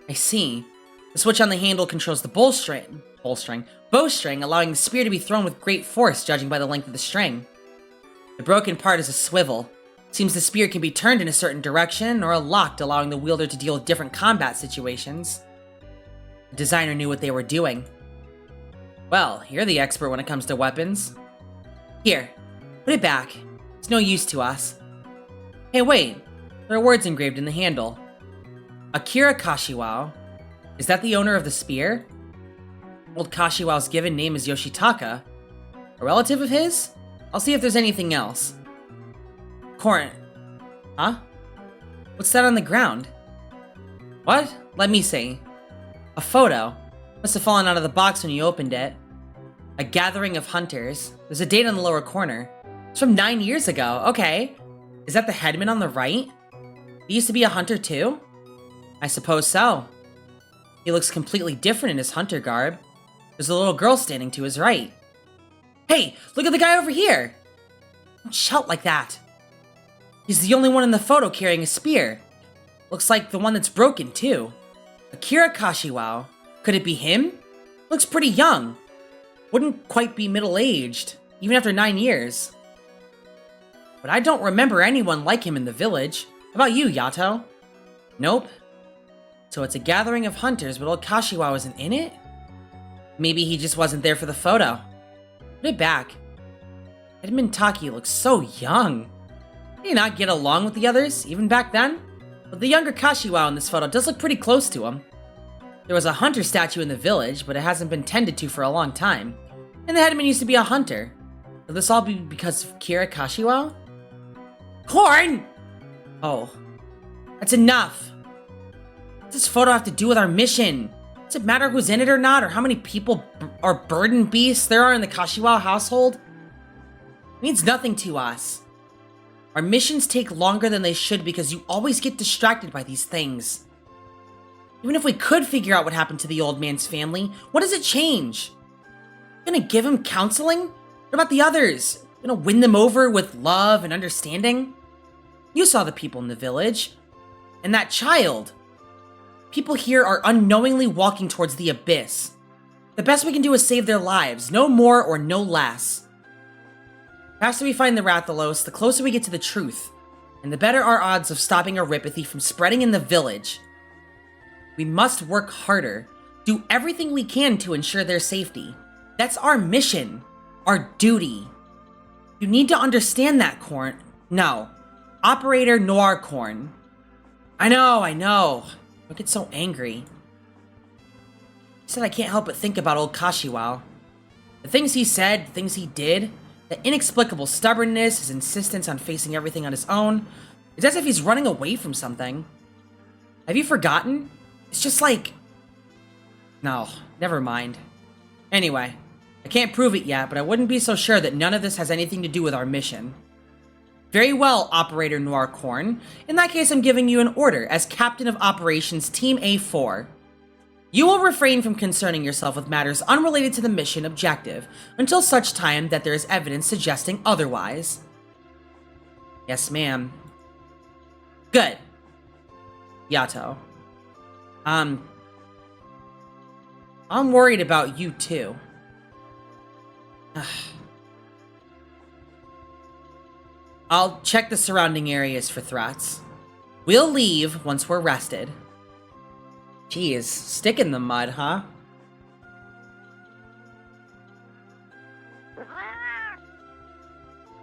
I see. The switch on the handle controls the bowstring, allowing the spear to be thrown with great force, judging by the length of the string. The broken part is a swivel. Seems the spear can be turned in a certain direction or locked, allowing the wielder to deal with different combat situations. The designer knew what they were doing. Well, you're the expert when it comes to weapons. Here, put it back. It's no use to us. Hey, wait. There are words engraved in the handle. Akira Kashiwao. Is that the owner of the spear? Old Kashiwao's given name is Yoshitaka. A relative of his? I'll see if there's anything else. Corn. Huh? What's that on the ground? What? Let me see. A photo. Must have fallen out of the box when you opened it. A gathering of hunters. There's a date on the lower corner. It's from 9 years ago. Okay. Is that the headman on the right? He used to be a hunter too? I suppose so. He looks completely different in his hunter garb. There's a little girl standing to his right. Hey, look at the guy over here! Don't shout like that. He's the only one in the photo carrying a spear. Looks like the one that's broken too. Akira Kashiwao. Could it be him? Looks pretty young. Wouldn't quite be middle-aged, even after 9 years. But I don't remember anyone like him in the village. How about you, Yato? Nope. So it's a gathering of hunters, but old Kashiwao isn't in it? Maybe he just wasn't there for the photo. Put it back. Edmund Taki looks so young. Did he not get along with the others, even back then? But the younger Kashiwao in this photo does look pretty close to him. There was a hunter statue in the village, but it hasn't been tended to for a long time. And the headman used to be a hunter. Will this all be because of Kira Kashiwao? Corn! Oh. That's enough. What does this photo have to do with our mission? Does it matter who's in it or not, or how many people or burden beasts there are in the Kashiwao household? It means nothing to us. Our missions take longer than they should because you always get distracted by these things. Even if we could figure out what happened to the old man's family, what does it change? Gonna give him counseling? What about the others? Gonna win them over with love and understanding? You saw the people in the village. And that child. People here are unknowingly walking towards the abyss. The best we can do is save their lives, no more or no less. The faster we find the Rathalos, the closer we get to the truth, and the better our odds of stopping Aripathy from spreading in the village. We must work harder, do everything we can to ensure their safety. That's our mission, our duty. You need to understand that, Corn. No, Operator Noir Corn. I know. Don't get so angry. He said I can't help but think about old Kashiwao. The things he said, the things he did, the inexplicable stubbornness, his insistence on facing everything on his own. It's as if he's running away from something. Have you forgotten? It's just like... No, never mind. Anyway, I can't prove it yet, but I wouldn't be so sure that none of this has anything to do with our mission. Very well, Operator Noir Corn. In that case, I'm giving you an order as Captain of Operations Team A4. You will refrain from concerning yourself with matters unrelated to the mission objective until such time that there is evidence suggesting otherwise. Yes, ma'am. Good. Yato. I'm worried about you too. I'll check the surrounding areas for threats. We'll leave once we're rested. Geez, stick in the mud, huh?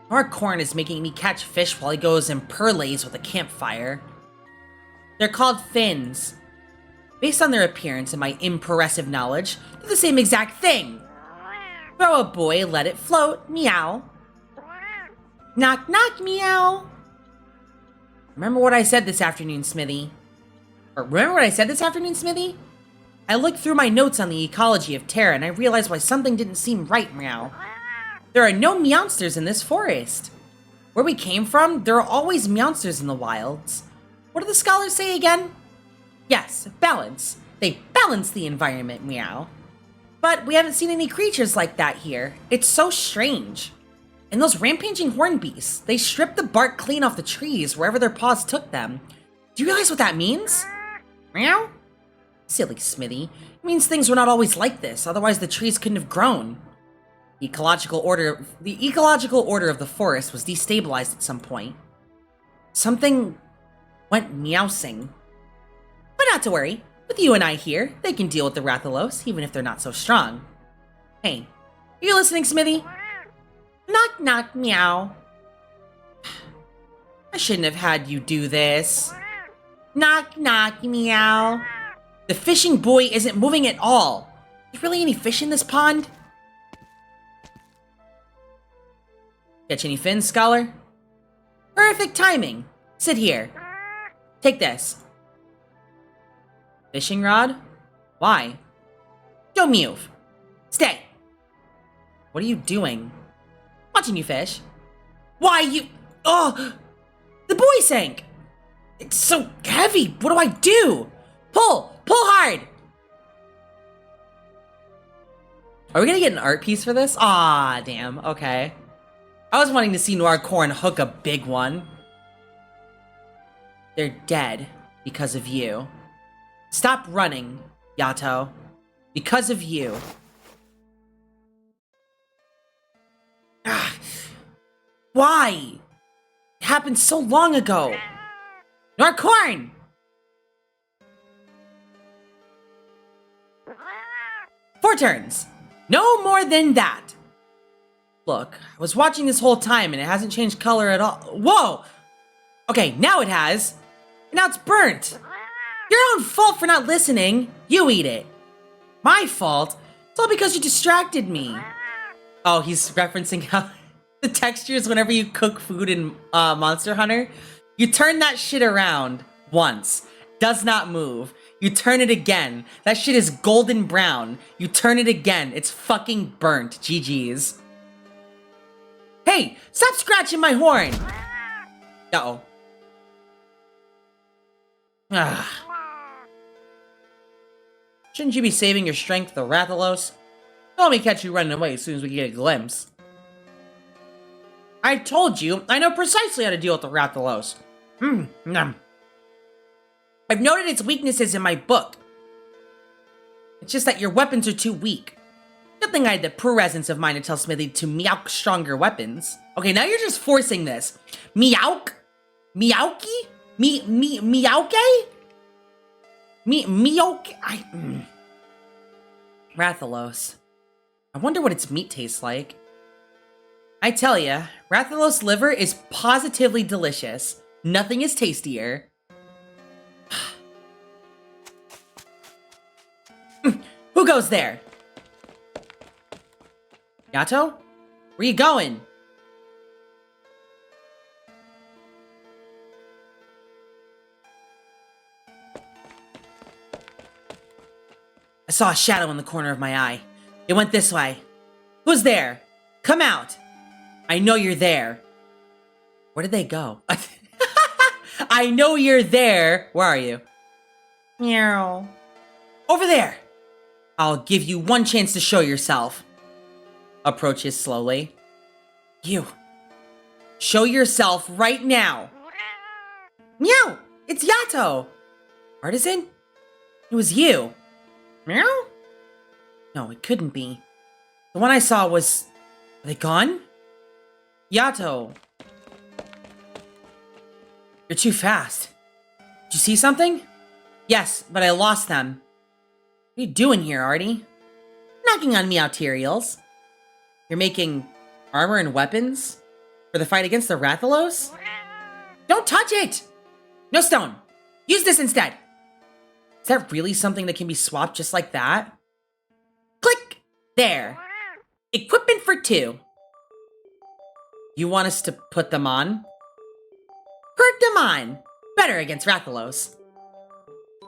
Our Corn is making me catch fish while he goes and perlays with a campfire. They're called fins. Based on their appearance and my impressive knowledge, they're the same exact thing. Throw a boy, let it float, meow. Knock, knock, meow. Remember what I said this afternoon, Smithy? I looked through my notes on the ecology of Terra and I realized why something didn't seem right, meow. There are no meowsters in this forest. Where we came from, there are always meowsters in the wilds. What do the scholars say again? Yes, balance. They balance the environment, meow. But we haven't seen any creatures like that here. It's so strange. And those rampaging horn beasts, they strip the bark clean off the trees wherever their paws took them. Do you realize what that means? Meow? Silly Smithy. It means things were not always like this, otherwise the trees couldn't have grown. The ecological order of the forest was destabilized at some point. Something went meowsing. But not to worry. With you and I here, they can deal with the Rathalos, even if they're not so strong. Hey, are you listening, Smithy? Knock, knock, meow. I shouldn't have had you do this. Knock, knock, meow. The fishing buoy isn't moving at all. Is there really any fish in this pond? Catch any fins, Scholar? Perfect timing. Sit here. Take this. Fishing rod? Why? Don't move. Stay. What are you doing? Watching you fish. Why you... Oh! The buoy sank! It's so heavy. What do I do? Pull! Pull hard! Are we gonna get an art piece for this? Ah, damn. Okay. I was wanting to see Noir Corn hook a big one. They're dead because of you. Stop running, YATO. Because of you. Why? It happened so long ago. Noir Corn! Four turns. No more than that. Look, I was watching this whole time and it hasn't changed color at all. Whoa! Okay, now it has. And now it's burnt. Your own fault for not listening. You eat it. My fault? It's all because you distracted me. Oh, he's referencing how the textures whenever you cook food in Monster Hunter. You turn that shit around once. Does not move. You turn it again. That shit is golden brown. You turn it again. It's fucking burnt. GG's. Hey, stop scratching my horn! Uh-oh. Shouldn't you be saving your strength for Rathalos? Don't let me catch you running away as soon as we get a glimpse. I told you, I know precisely how to deal with the Rathalos. I've noted its weaknesses in my book. It's just that your weapons are too weak. Good thing I had the presence of mind to tell Smithy to meowk stronger weapons. Okay, now you're just forcing this. Meowk? Meowky? Meowke? Meowk? Rathalos. I wonder what its meat tastes like. I tell ya, Rathalos liver is positively delicious. Nothing is tastier. Who goes there? YATO? Where you going? I saw a shadow in the corner of my eye. It went this way. Who's there? Come out. I know you're there. Where did they go? I know you're there. Where are you? Meow. Over there. I'll give you one chance to show yourself. Approaches slowly. You. Show yourself right now. Meow. It's YATO. Artisan? It was you. Meow? No, it couldn't be. The one I saw was... Are they gone? YATO. You're too fast. Did you see something? Yes, but I lost them. What are you doing here, Artie? Knocking on meowterials. You're making armor and weapons? For the fight against the Rathalos? Don't touch it! No stone! Use this instead! Is that really something that can be swapped just like that? Click! There. Equipment for 2. You want us to put them on? Put them on! Better against Rathalos.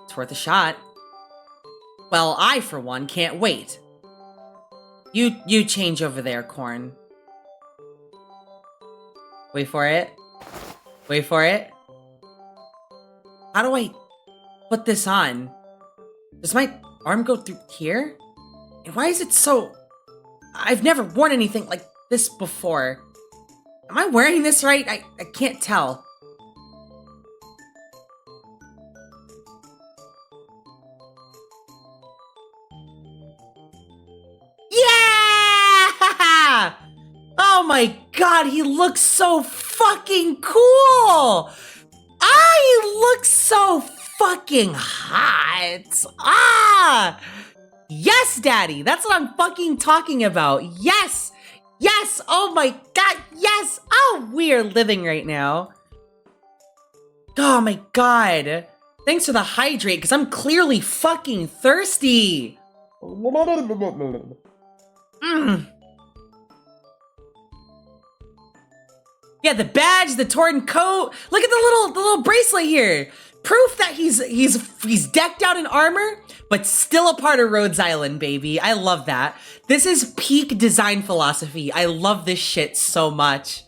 It's worth a shot. Well, I, for one, can't wait. You change over there, Corn. Wait for it. Wait for it. How do I put this on? Does my arm go through here? And why is it so... I've never worn anything like this before. Am I wearing this right? I can't tell. Yeah! Oh my god, he looks so fucking cool! He looks so fucking hot! Ah! Yes, daddy! That's what I'm fucking talking about! Yes! Yes! Oh my god, yes! Oh, we are living right now. Oh my god. Thanks for the hydrate, because I'm clearly fucking thirsty! Yeah, the badge, the torn coat. Look at the little bracelet here. Proof that he's decked out in armor, but still a part of Rhodes Island, baby. I love that. This is peak design philosophy. I love this shit so much.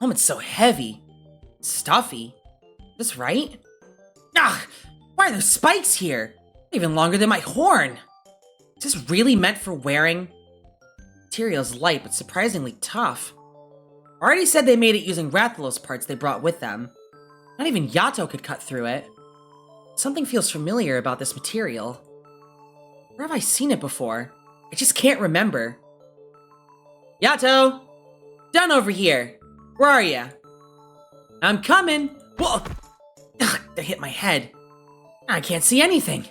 Oh, it's so heavy. Stuffy. Is this right? Ah, why are there spikes here? Even longer than my horn. Is this really meant for wearing? Material's light, but surprisingly tough. I already said they made it using Rathalos parts they brought with them. Not even YATO could cut through it. Something feels familiar about this material. Where have I seen it before? I just can't remember. YATO! Done over here! Where are ya? I'm coming! Whoa! Ugh, that hit my head. I can't see anything.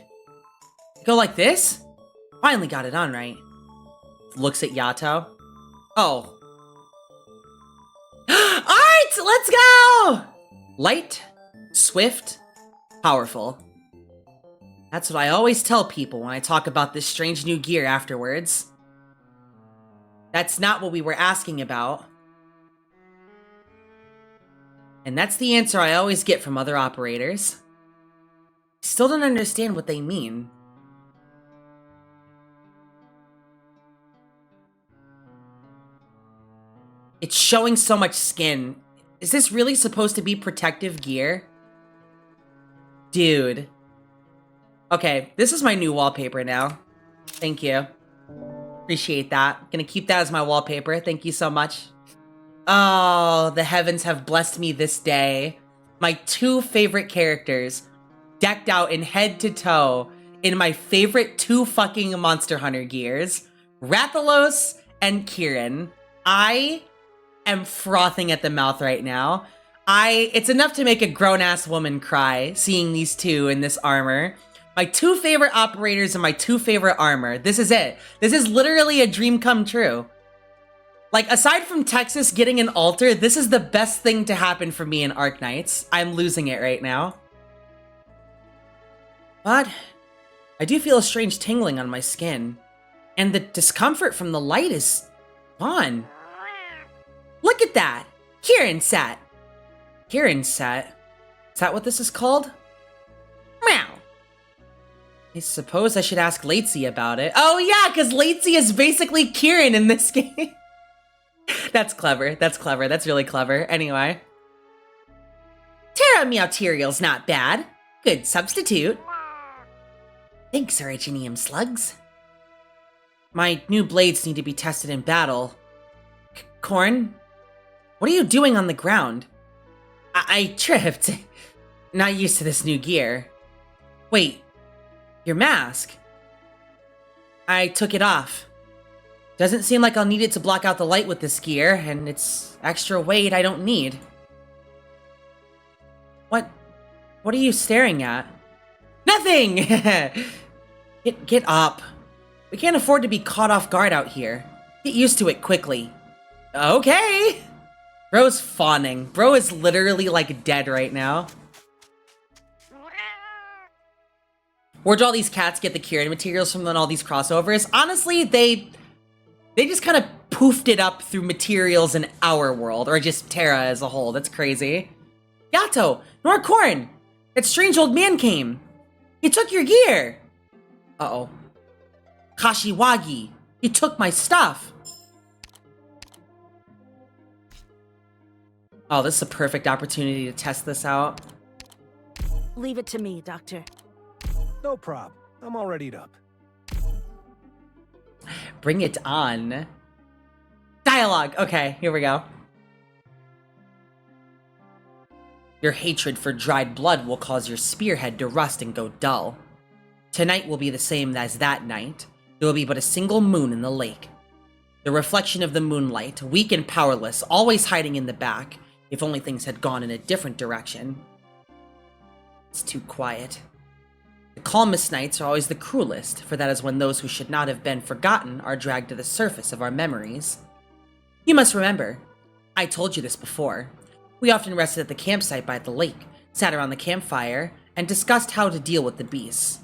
Go like this? Finally got it on right. Looks at YATO. Oh. Alright, let's go! Light, swift, powerful. That's what I always tell people when I talk about this strange new gear afterwards. That's not what we were asking about. And that's the answer I always get from other operators. I still don't understand what they mean. It's showing so much skin. Is this really supposed to be protective gear? Dude. Okay, this is my new wallpaper now. Thank you. Appreciate that. Gonna keep that as my wallpaper. Thank you so much. Oh, the heavens have blessed me this day. My two favorite characters, decked out in head to toe in my favorite two fucking Monster Hunter gears, Rathalos and Kieran. I am frothing at the mouth right now. It's enough to make a grown-ass woman cry, seeing these two in this armor. My two favorite operators and my two favorite armor. This is it. This is literally a dream come true. Like, aside from Texas getting an altar, this is the best thing to happen for me in Arknights. I'm losing it right now. But I do feel a strange tingling on my skin. And the discomfort from the light is gone. Look at that! Kieran set. Kieran set? Is that what this is called? Meow. I suppose I should ask Latesy about it. Oh yeah, because Latesy is basically Kieran in this game. That's clever. That's clever. That's really clever. Anyway. Terra Meowterial's not bad. Good substitute. Thanks, Originium slugs. My new blades need to be tested in battle. Corn? What are you doing on the ground? I tripped. Not used to this new gear. Wait, your mask? I took it off. Doesn't seem like I'll need it to block out the light with this gear, and it's extra weight I don't need. What are you staring at? Nothing! Get up. We can't afford to be caught off guard out here. Get used to it quickly. Okay! Bro's fawning. Bro is literally, like, dead right now. Where'd all these cats get the Kieran materials from all these crossovers? Honestly, they just kind of poofed it up through materials in our world, or just Terra as a whole. That's crazy. YATO! Norcorn! That strange old man came. He took your gear! Uh-oh. Kashiwagi! He took my stuff! Oh, this is a perfect opportunity to test this out. Leave it to me, Doctor. No problem. I'm all readied up. Bring it on. Dialogue. Okay, here we go. Your hatred for dried blood will cause your spearhead to rust and go dull. Tonight will be the same as that night. There will be but a single moon in the lake. The reflection of the moonlight, weak and powerless, always hiding in the back, if only things had gone in a different direction. It's too quiet. The calmest nights are always the cruelest, for that is when those who should not have been forgotten are dragged to the surface of our memories. You must remember, I told you this before. We often rested at the campsite by the lake, sat around the campfire, and discussed how to deal with the beasts.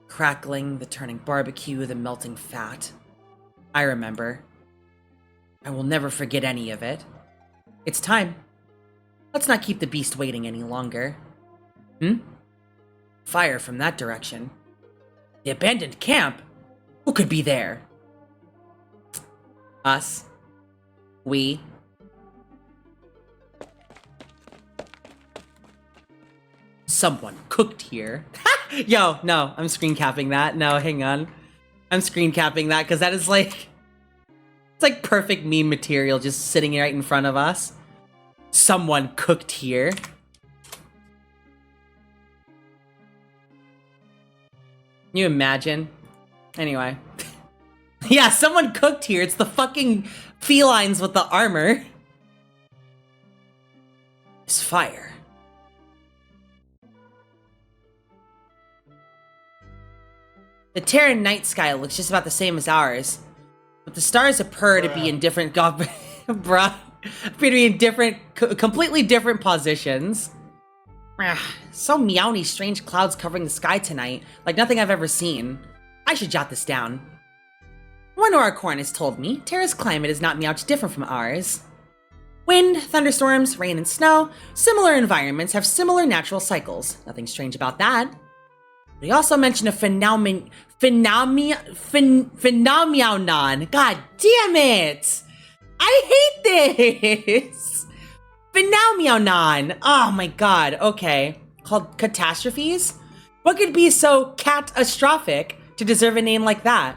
Crackling, the turning barbecue, the melting fat. I remember. I will never forget any of it. It's time. Let's not keep the beast waiting any longer. Fire from that direction. The abandoned camp? Who could be there? Us. We. Someone cooked here. Yo, no, I'm screen capping that. No, hang on. I'm screen capping that because that is like... It's like perfect meme material just sitting right in front of us. Someone cooked here. Can you imagine? Anyway. Yeah, someone cooked here. It's the fucking felines with the armor. It's fire. The Terra night sky looks just about the same as ours, but the stars appear to be in different appear to be in different, completely different positions. So meowny strange clouds covering the sky tonight, like nothing I've ever seen. I should jot this down. One Oracorn has told me Terra's climate is not much different from ours. Wind, thunderstorms, rain, and snow, similar environments have similar natural cycles. Nothing strange about that. He also mentioned a phenomenon. God damn it! I hate this! Phenomenon! Oh my god, okay. Called catastrophes? What could be so catastrophic to deserve a name like that?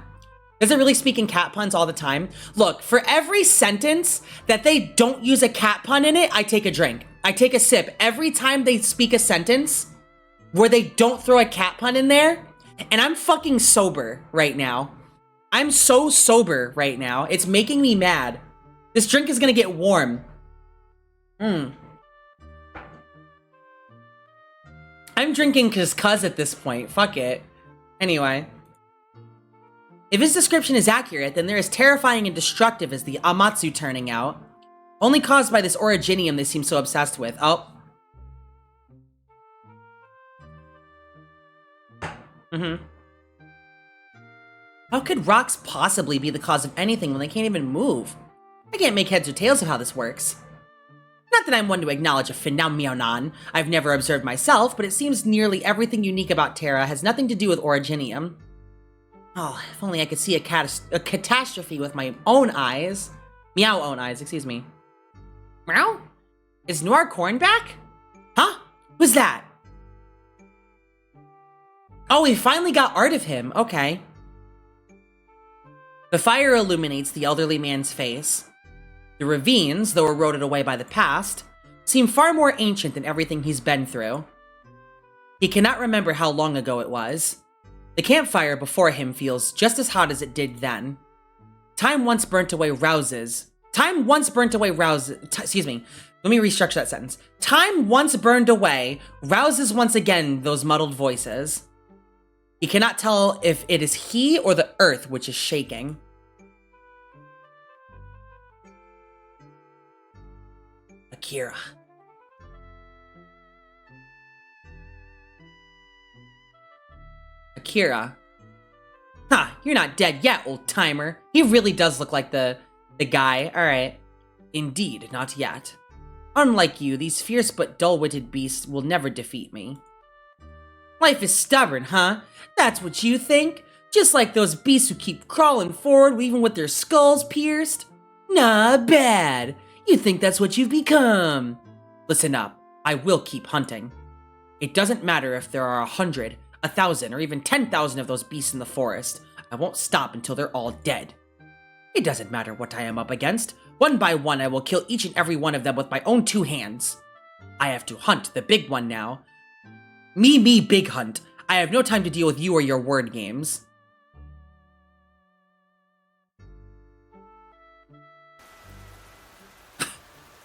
Does it really speak in cat puns all the time? Look, for every sentence that they don't use a cat pun in it, I take a drink. I take a sip. Every time they speak a sentence where they don't throw a cat pun in there, and I'm fucking sober right now. I'm so sober right now. It's making me mad. This drink is gonna get warm. I'm drinking cuz at this point. Fuck it. Anyway. If his description is accurate, then they're as terrifying and destructive as the Amatsu turning out. Only caused by this originium they seem so obsessed with. Oh. How could rocks possibly be the cause of anything when they can't even move? I can't make heads or tails of how this works. Not that I'm one to acknowledge a phenomenon I've never observed myself, but it seems nearly everything unique about Terra has nothing to do with originium. Oh, if only I could see a catastrophe with my own eyes. Meow own eyes, excuse me. Meow? Is Noircorn back? Huh? Who's that? Oh, we finally got art of him. Okay. The fire illuminates the elderly man's face. The ravines, though eroded away by the past, seem far more ancient than everything he's been through. He cannot remember how long ago it was. The campfire before him feels just as hot as it did then. Time once burnt away rouses. Excuse me. Let me restructure that sentence. Time once burned away rouses once again those muddled voices. He cannot tell if it is he or the earth which is shaking. Akira. Akira. Huh, you're not dead yet, old-timer. He really does look like the guy. Alright. Indeed, not yet. Unlike you, these fierce but dull-witted beasts will never defeat me. Life is stubborn, huh? That's what you think? Just like those beasts who keep crawling forward even with their skulls pierced? Nah, bad. You think that's what you've become. Listen up, I will keep hunting. It doesn't matter if there are 100, 1,000, or even 10,000 of those beasts in the forest. I won't stop until they're all dead. It doesn't matter what I am up against. One by one, I will kill each and every one of them with my own 2 hands. I have to hunt the big one now. Me, big hunt. I have no time to deal with you or your word games.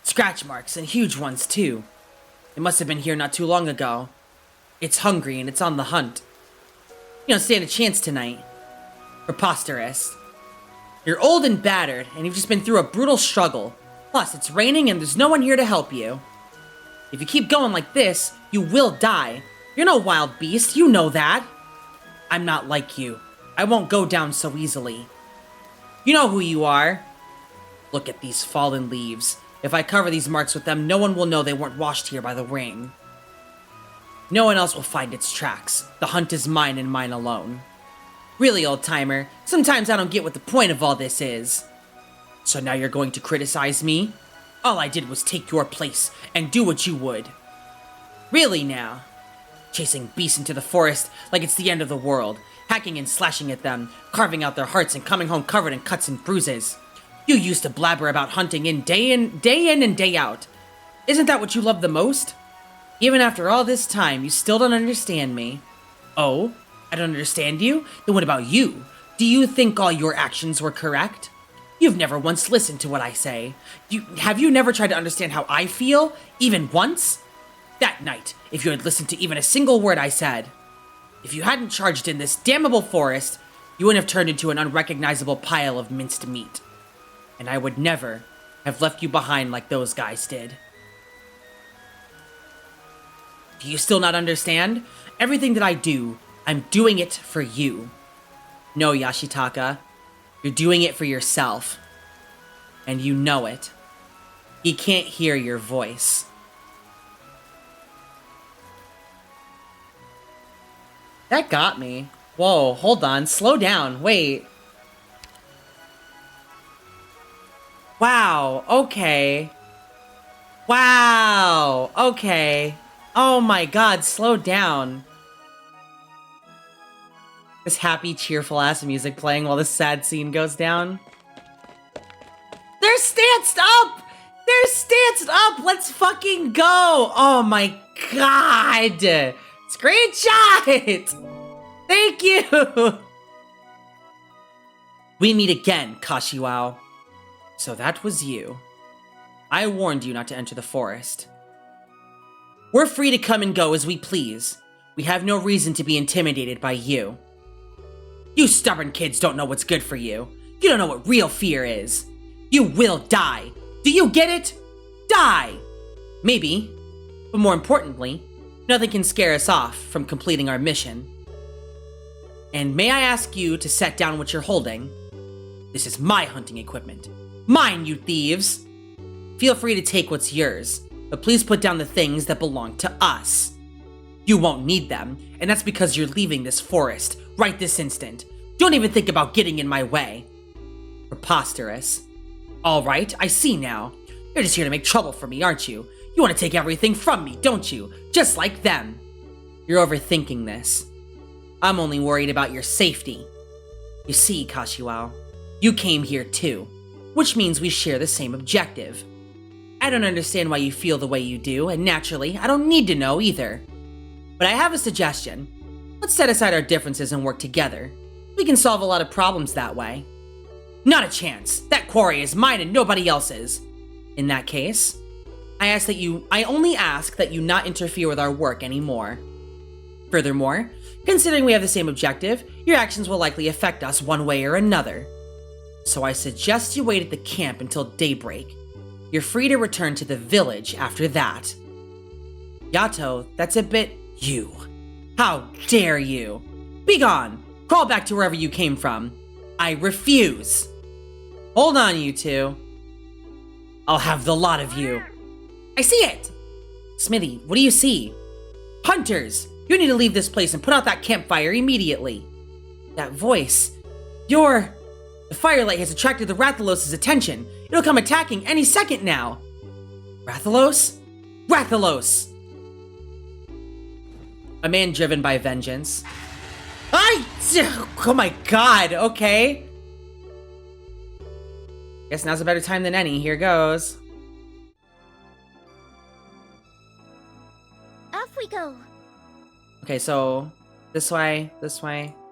Scratch marks, and huge ones too. It must have been here not too long ago. It's hungry and it's on the hunt. You don't stand a chance tonight. Preposterous. You're old and battered, and you've just been through a brutal struggle. Plus, it's raining and there's no one here to help you. If you keep going like this, you will die. You're no wild beast, you know that. I'm not like you. I won't go down so easily. You know who you are. Look at these fallen leaves. If I cover these marks with them, no one will know they weren't washed here by the rain. No one else will find its tracks. The hunt is mine and mine alone. Really, old-timer, sometimes I don't get what the point of all this is. So now you're going to criticize me? All I did was take your place and do what you would. Really now? Chasing beasts into the forest like it's the end of the world, hacking and slashing at them, carving out their hearts and coming home covered in cuts and bruises. You used to blabber about hunting day in and day out. Isn't that what you love the most? Even after all this time, you still don't understand me. Oh? I don't understand you? Then what about you? Do you think all your actions were correct? You've never once listened to what I say. Have you never tried to understand how I feel? Even once? That night, if you had listened to even a single word I said. If you hadn't charged in this damnable forest, you wouldn't have turned into an unrecognizable pile of minced meat. And I would never have left you behind like those guys did. Do you still not understand? Everything that I do, I'm doing it for you. No, Yashitaka, you're doing it for yourself. And you know it. He can't hear your voice. That got me. Whoa, hold on, slow down, wait. Wow, okay. Wow, okay. Oh my god, slow down. This happy, cheerful-ass music playing while the sad scene goes down. They're stanced up! They're stanced up! Let's fucking go! Oh my god! Screenshot! Thank you! We meet again, Kashiwao. So that was you. I warned you not to enter the forest. We're free to come and go as we please. We have no reason to be intimidated by you. You stubborn kids don't know what's good for you. You don't know what real fear is. You will die. Do you get it? Die! Maybe. But more importantly, nothing can scare us off from completing our mission. And may I ask you to set down what you're holding? This is my hunting equipment. Mine, you thieves! Feel free to take what's yours, but please put down the things that belong to us. You won't need them, and that's because you're leaving this forest right this instant. Don't even think about getting in my way. Preposterous. Alright, I see now. You're just here to make trouble for me, aren't you? You want to take everything from me, don't you? Just like them. You're overthinking this. I'm only worried about your safety. You see, Kashiwao, you came here too, which means we share the same objective. I don't understand why you feel the way you do, and naturally, I don't need to know either. But I have a suggestion. Let's set aside our differences and work together. We can solve a lot of problems that way. Not a chance. That quarry is mine and nobody else's. In that case, I only ask that you not interfere with our work anymore. Furthermore, considering we have the same objective, your actions will likely affect us one way or another. So I suggest you wait at the camp until daybreak. You're free to return to the village after that. Yato, that's a bit you. How dare you? Begone! Crawl back to wherever you came from. I refuse. Hold on, you two. I'll have the lot of you. I see it! Smithy, what do you see? Hunters! You need to leave this place and put out that campfire immediately. That voice. The firelight has attracted the Rathalos' attention. It'll come attacking any second now. Rathalos? Rathalos! A man driven by vengeance. Oh my god, okay. Guess now's a better time than any. Here goes. Off we go. Okay, so this way.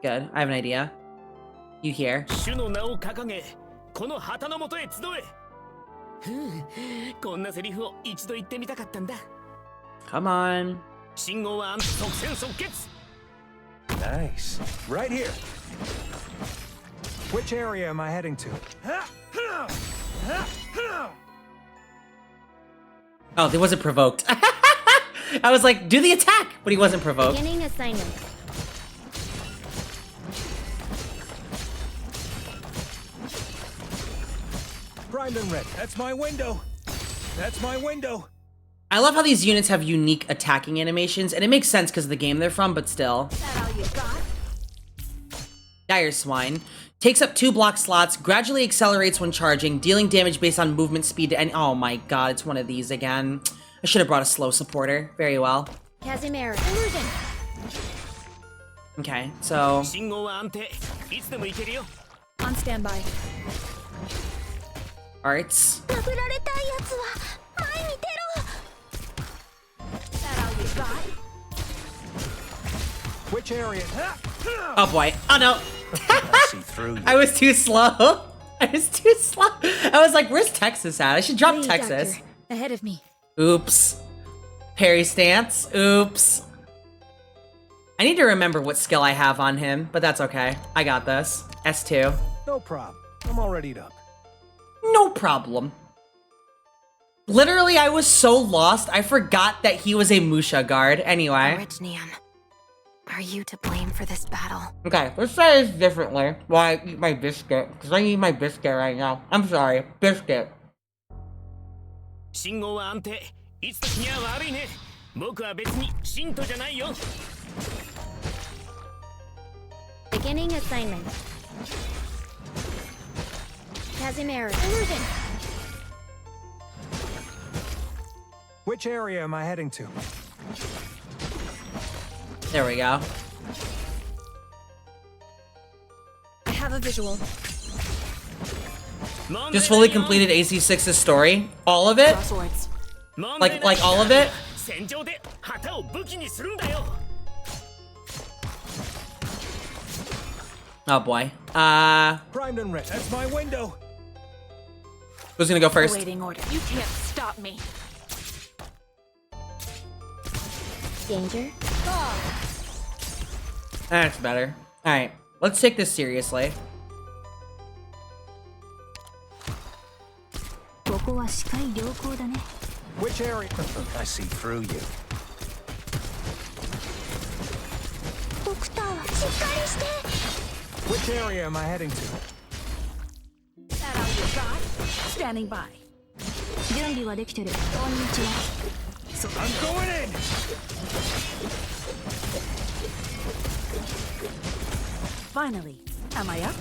Good. I have an idea. You here. Come on. Nice. Right here. Which area am I heading to? Oh, he wasn't provoked. I was like, do the attack, but he wasn't provoked. Beginning assignment. Primed and ready. That's my window. That's my window. I love how these units have unique attacking animations, and it makes sense because of the game they're from, but still. Dire Swine. Takes up 2 block slots, gradually accelerates when charging, dealing damage based on movement speed to any— oh my god, it's one of these again. I should have brought a slow supporter. Very well. Casimir. Illusion. Okay, so... On standby. Arts. Which area? Oh boy. Oh no. I see through you. I was too slow. I was like, where's Texas at? I should drop Texas. Doctor, ahead of me. Oops. Parry stance. Oops. I need to remember what skill I have on him, but that's okay. I got this. S2. No problem. I'm all readied up. No problem. Literally, I was so lost, I forgot that he was a Musha guard. Anyway. Orignium, are you to blame for this battle? Okay, let's say this differently. While I eat my biscuit, because I need my biscuit right now. I'm sorry. Biscuit. Beginning assignment. Casimir. Illusion. Which area am I heading to? There we go. I have a visual. Just fully completed AC6's story. All of it? Like all of it? Oh boy. Primed and ready. That's my window. Who's gonna go first? Awaiting order. You can't stop me. Danger. That's better. Alright, let's take this seriously. Which area? I see through you. Which area am I heading to? Standing by. I'm going in! Finally. Am I up?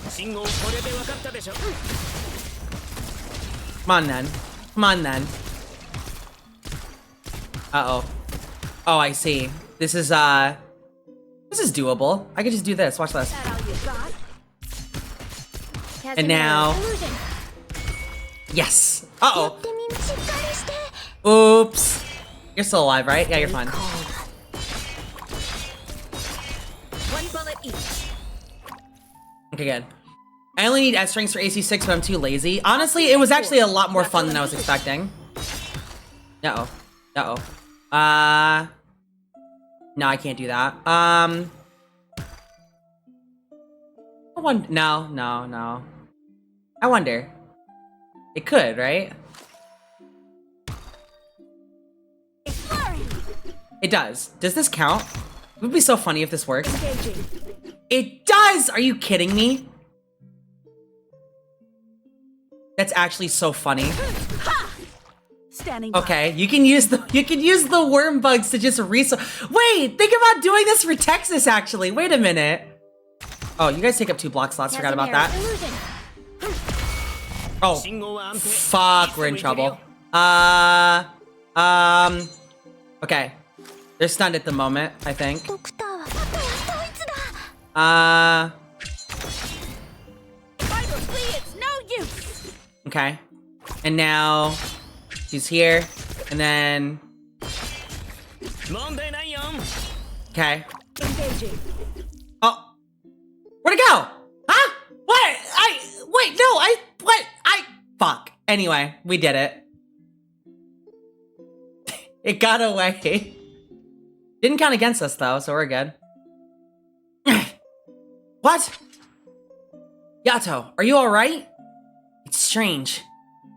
Come on then. Come on then. Uh-oh. Oh, I see. This is doable. I could just do this. Watch this. And now... Yes! Uh-oh. Oops. You're still alive, right? Yeah, you're fine. One bullet each. Okay, good. I only need S strings for AC6, but I'm too lazy. Honestly, it was actually a lot more fun than I was expecting. Uh-oh. Uh-oh. No, I can't do that. No. I wonder. It could, right? It does. Does this count? It would be so funny if this works. It does! Are you kidding me? That's actually so funny. Standing okay, you can use the worm bugs to just Wait, think about doing this for Texas actually. Wait a minute. Oh, you guys take up 2 block slots. Forgot about that. Oh, fuck, we're in trouble. Okay. They're stunned at the moment, I think. It's no use. Okay. And now she's here. And then okay. Oh. Where'd it go? Huh? What? Fuck. Anyway, we did it. It got away. Didn't count against us though, so we're good. What? YATO, are you alright? It's strange.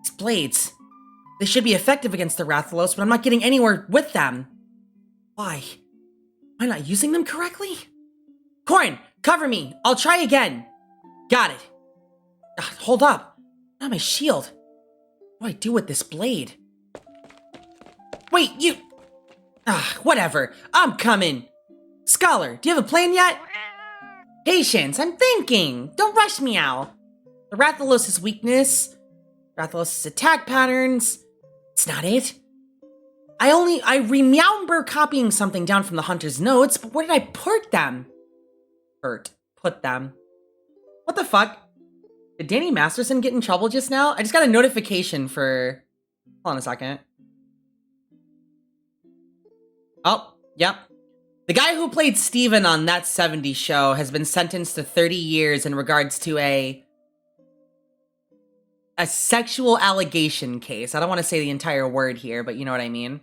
These blades. They should be effective against the Rathalos, but I'm not getting anywhere with them. Why? Am I not using them correctly? Corn, cover me. I'll try again. Got it. Hold up. Not my shield. What do I do with this blade? Wait, you... whatever. I'm coming. Scholar, do you have a plan yet? Patience, I'm thinking. Don't rush me out. The Rathalos' weakness, Rathalos' attack patterns. It's not it. I remember copying something down from the hunter's notes, but where did I put them? Put them. What the fuck? Did Danny Masterson get in trouble just now? I just got a notification for... Hold on a second. Oh, yep. The guy who played Steven on That 70s Show has been sentenced to 30 years in regards to a sexual allegation case. I don't want to say the entire word here, but you know what I mean.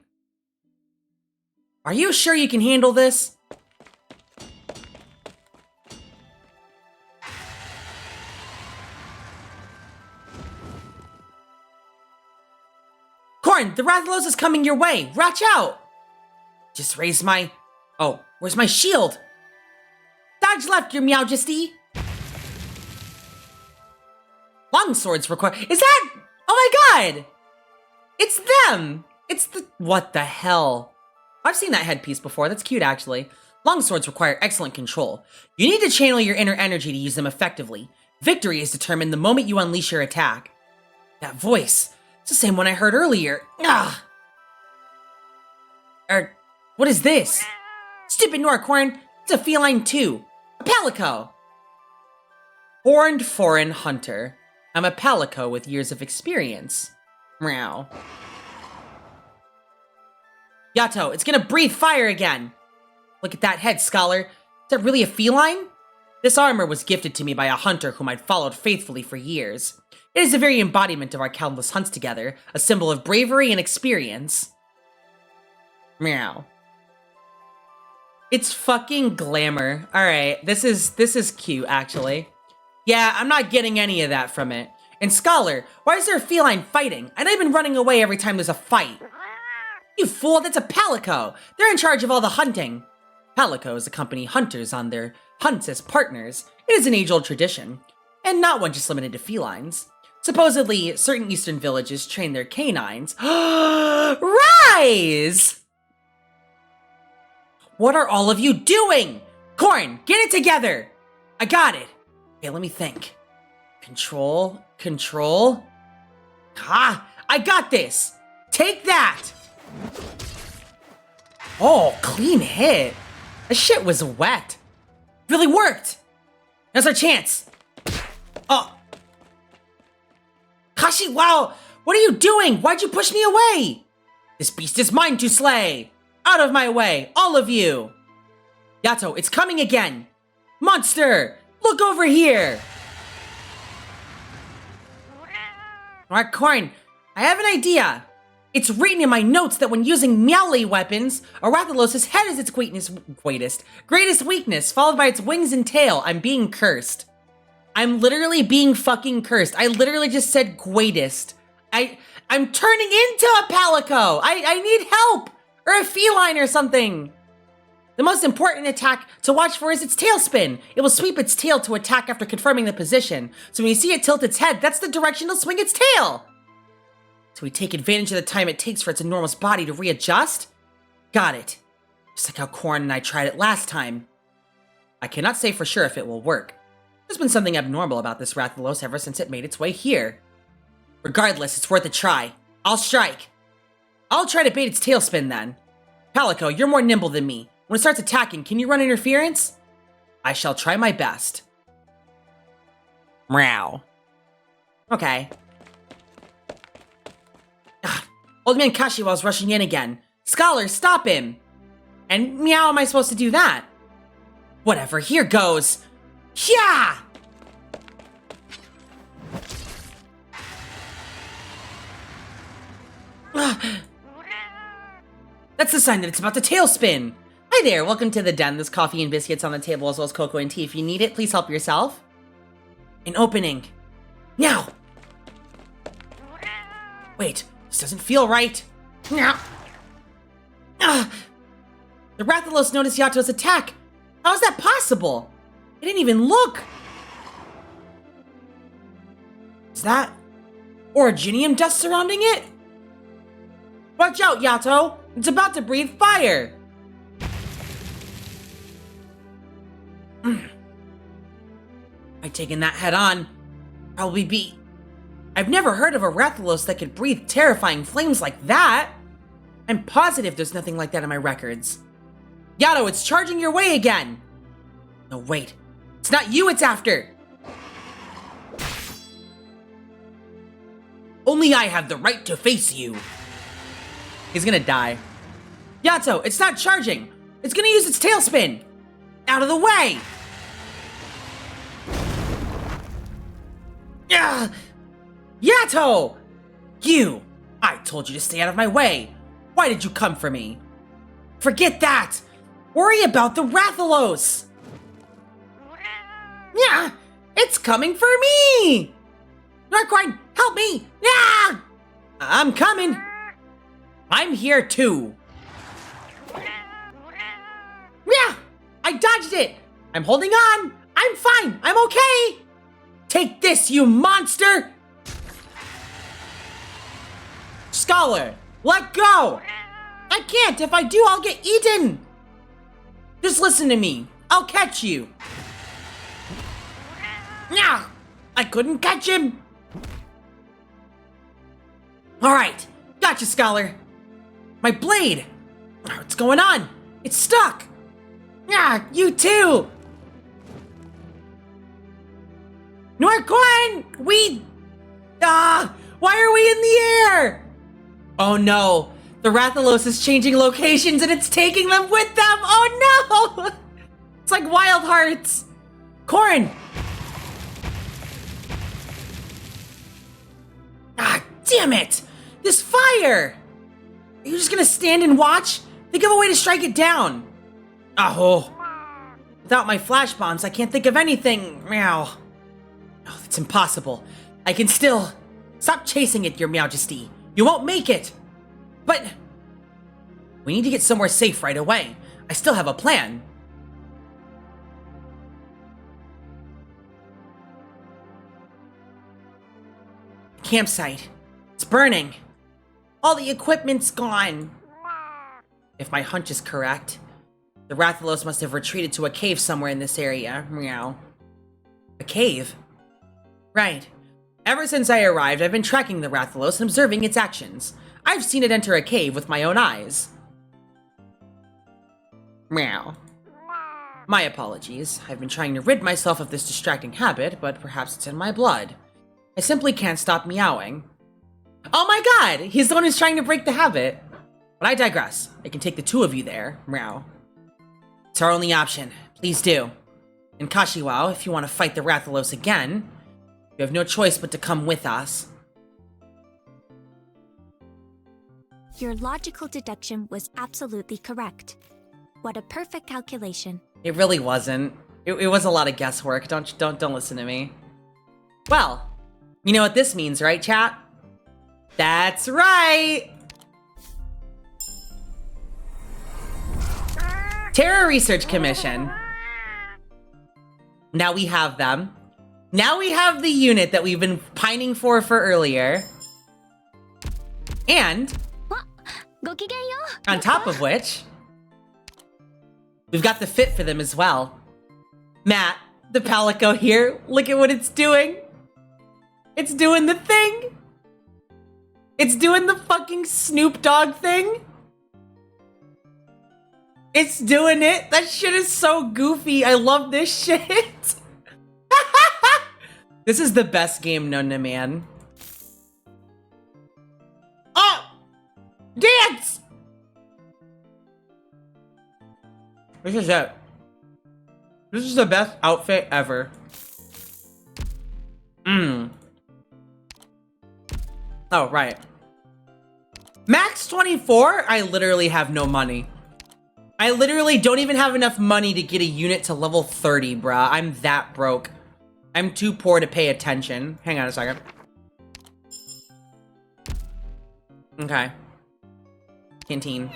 Are you sure you can handle this? Corn, the Rathalos is coming your way. Watch out! Just raise my... Oh, where's my shield? Dodge left, your Majesty. Longswords require... Is that... Oh my god! It's them! It's the... What the hell? I've seen that headpiece before. That's cute, actually. Longswords require excellent control. You need to channel your inner energy to use them effectively. Victory is determined the moment you unleash your attack. That voice. It's the same one I heard earlier. Ah! What is this? Stupid Norcorn. It's a feline too. A palico. Horned foreign hunter. I'm a palico with years of experience. Meow. YATO, it's gonna breathe fire again. Look at that head, Scholar. Is that really a feline? This armor was gifted to me by a hunter whom I'd followed faithfully for years. It is the very embodiment of our countless hunts together, a symbol of bravery and experience. Meow. It's fucking glamour. Alright, this is cute, actually. Yeah, I'm not getting any of that from it. And Scholar, why is there a feline fighting? And I've been running away every time there's a fight. You fool, that's a palico! They're in charge of all the hunting. Palicos accompany hunters on their hunts as partners. It is an age-old tradition, and not one just limited to felines. Supposedly, certain eastern villages train their canines. Rise! What are all of you doing? Corn, get it together! I got it. Okay, let me think. Control. Ha! I got this! Take that! Oh, clean hit. That shit was wet. Really worked! Now's our chance. Oh. Kashi, wow! What are you doing? Why'd you push me away? This beast is mine to slay! Out of my way, all of you! YATO, it's coming again! Monster! Look over here! Alright, Corn, I have an idea. It's written in my notes that when using melee weapons, a Rathalos' head is its greatest weakness, followed by its wings and tail. I'm being cursed. I'm literally being fucking cursed. I literally just said greatest. I'm turning into a palico. I need help, or a feline or something. The most important attack to watch for is its tail spin. It will sweep its tail to attack after confirming the position. So when you see it tilt its head, that's the direction it'll swing its tail. So we take advantage of the time it takes for its enormous body to readjust? Got it. Just like how Corn and I tried it last time. I cannot say for sure if it will work. There's been something abnormal about this Rathalos ever since it made its way here. Regardless, it's worth a try. I'll strike. I'll try to bait its tailspin then. Palico, you're more nimble than me. When it starts attacking, can you run interference? I shall try my best. Meow. Okay. Old man Kashiwa's rushing in again. Scholar, stop him! And meow, am I supposed to do that? Whatever, here goes. Yeah! That's the sign that it's about to tailspin. Hi there, welcome to the den. There's coffee and biscuits on the table as well as cocoa and tea. If you need it, please help yourself. An opening. Now! Wait, this doesn't feel right. Now! The Rathalos noticed Yato's attack. How is that possible? It didn't even look. Is that originium dust surrounding it? Watch out, Yato! It's about to breathe fire! I'd taken that head on. Probably be... I've never heard of a Rathalos that could breathe terrifying flames like that! I'm positive there's nothing like that in my records. Yato, it's charging your way again! No, wait. It's not you it's after! Only I have the right to face you. He's gonna die. Yato, it's not charging! It's gonna use its tailspin! Out of the way! Yeah! Yato! You! I told you to stay out of my way! Why did you come for me? Forget that! Worry about the Rathalos! Yeah! It's coming for me! Narcoin, help me! Yeah! I'm coming! I'm here too! Yeah! I dodged it! I'm holding on! I'm fine! I'm okay! Take this, you monster! Scholar, let go! I can't! If I do, I'll get eaten! Just listen to me. I'll catch you. Nah! I couldn't catch him! Alright, gotcha, Scholar. My blade! What's going on? It's stuck! Yeah, you too! Norcoin! Why are we in the air? Oh no, the Rathalos is changing locations and it's taking them with them! Oh no! It's like Wild Hearts! Corn! Ah, damn it! This fire! Are you just gonna stand and watch? Think of a way to strike it down! Oh. Without my flash bombs, I can't think of anything. Meow. Oh, that's impossible. I can still... Stop chasing it, Your Majesty. You won't make it. But... we need to get somewhere safe right away. I still have a plan. Campsite. It's burning. All the equipment's gone. If my hunch is correct, the Rathalos must have retreated to a cave somewhere in this area. Meow. A cave? Right. Ever since I arrived, I've been tracking the Rathalos and observing its actions. I've seen it enter a cave with my own eyes. Meow. My apologies. I've been trying to rid myself of this distracting habit, but perhaps it's in my blood. I simply can't stop meowing. Oh my god! He's the one who's trying to break the habit. But I digress. I can take the two of you there. Meow. It's our only option. Please do. And Kashiwa, if you want to fight the Rathalos again, you have no choice but to come with us. Your logical deduction was absolutely correct. What a perfect calculation. It really wasn't. It was a lot of guesswork. Don't listen to me. Well, you know what this means, right, chat? That's right! Terra Research Commission. Now we have them. Now we have the unit that we've been pining for earlier. And on top of which, we've got the fit for them as well. Matt, the Palico here, look at what it's doing. It's doing the thing. It's doing the fucking Snoop Dogg thing. It's doing it. That shit is so goofy. I love this shit. This is the best game known to man. Oh! Dance! This is it. This is the best outfit ever. Oh, right. Max 24? I literally have no money. I literally don't even have enough money to get a unit to level 30, bruh. I'm that broke. I'm too poor to pay attention. Hang on a second. Okay. Canteen.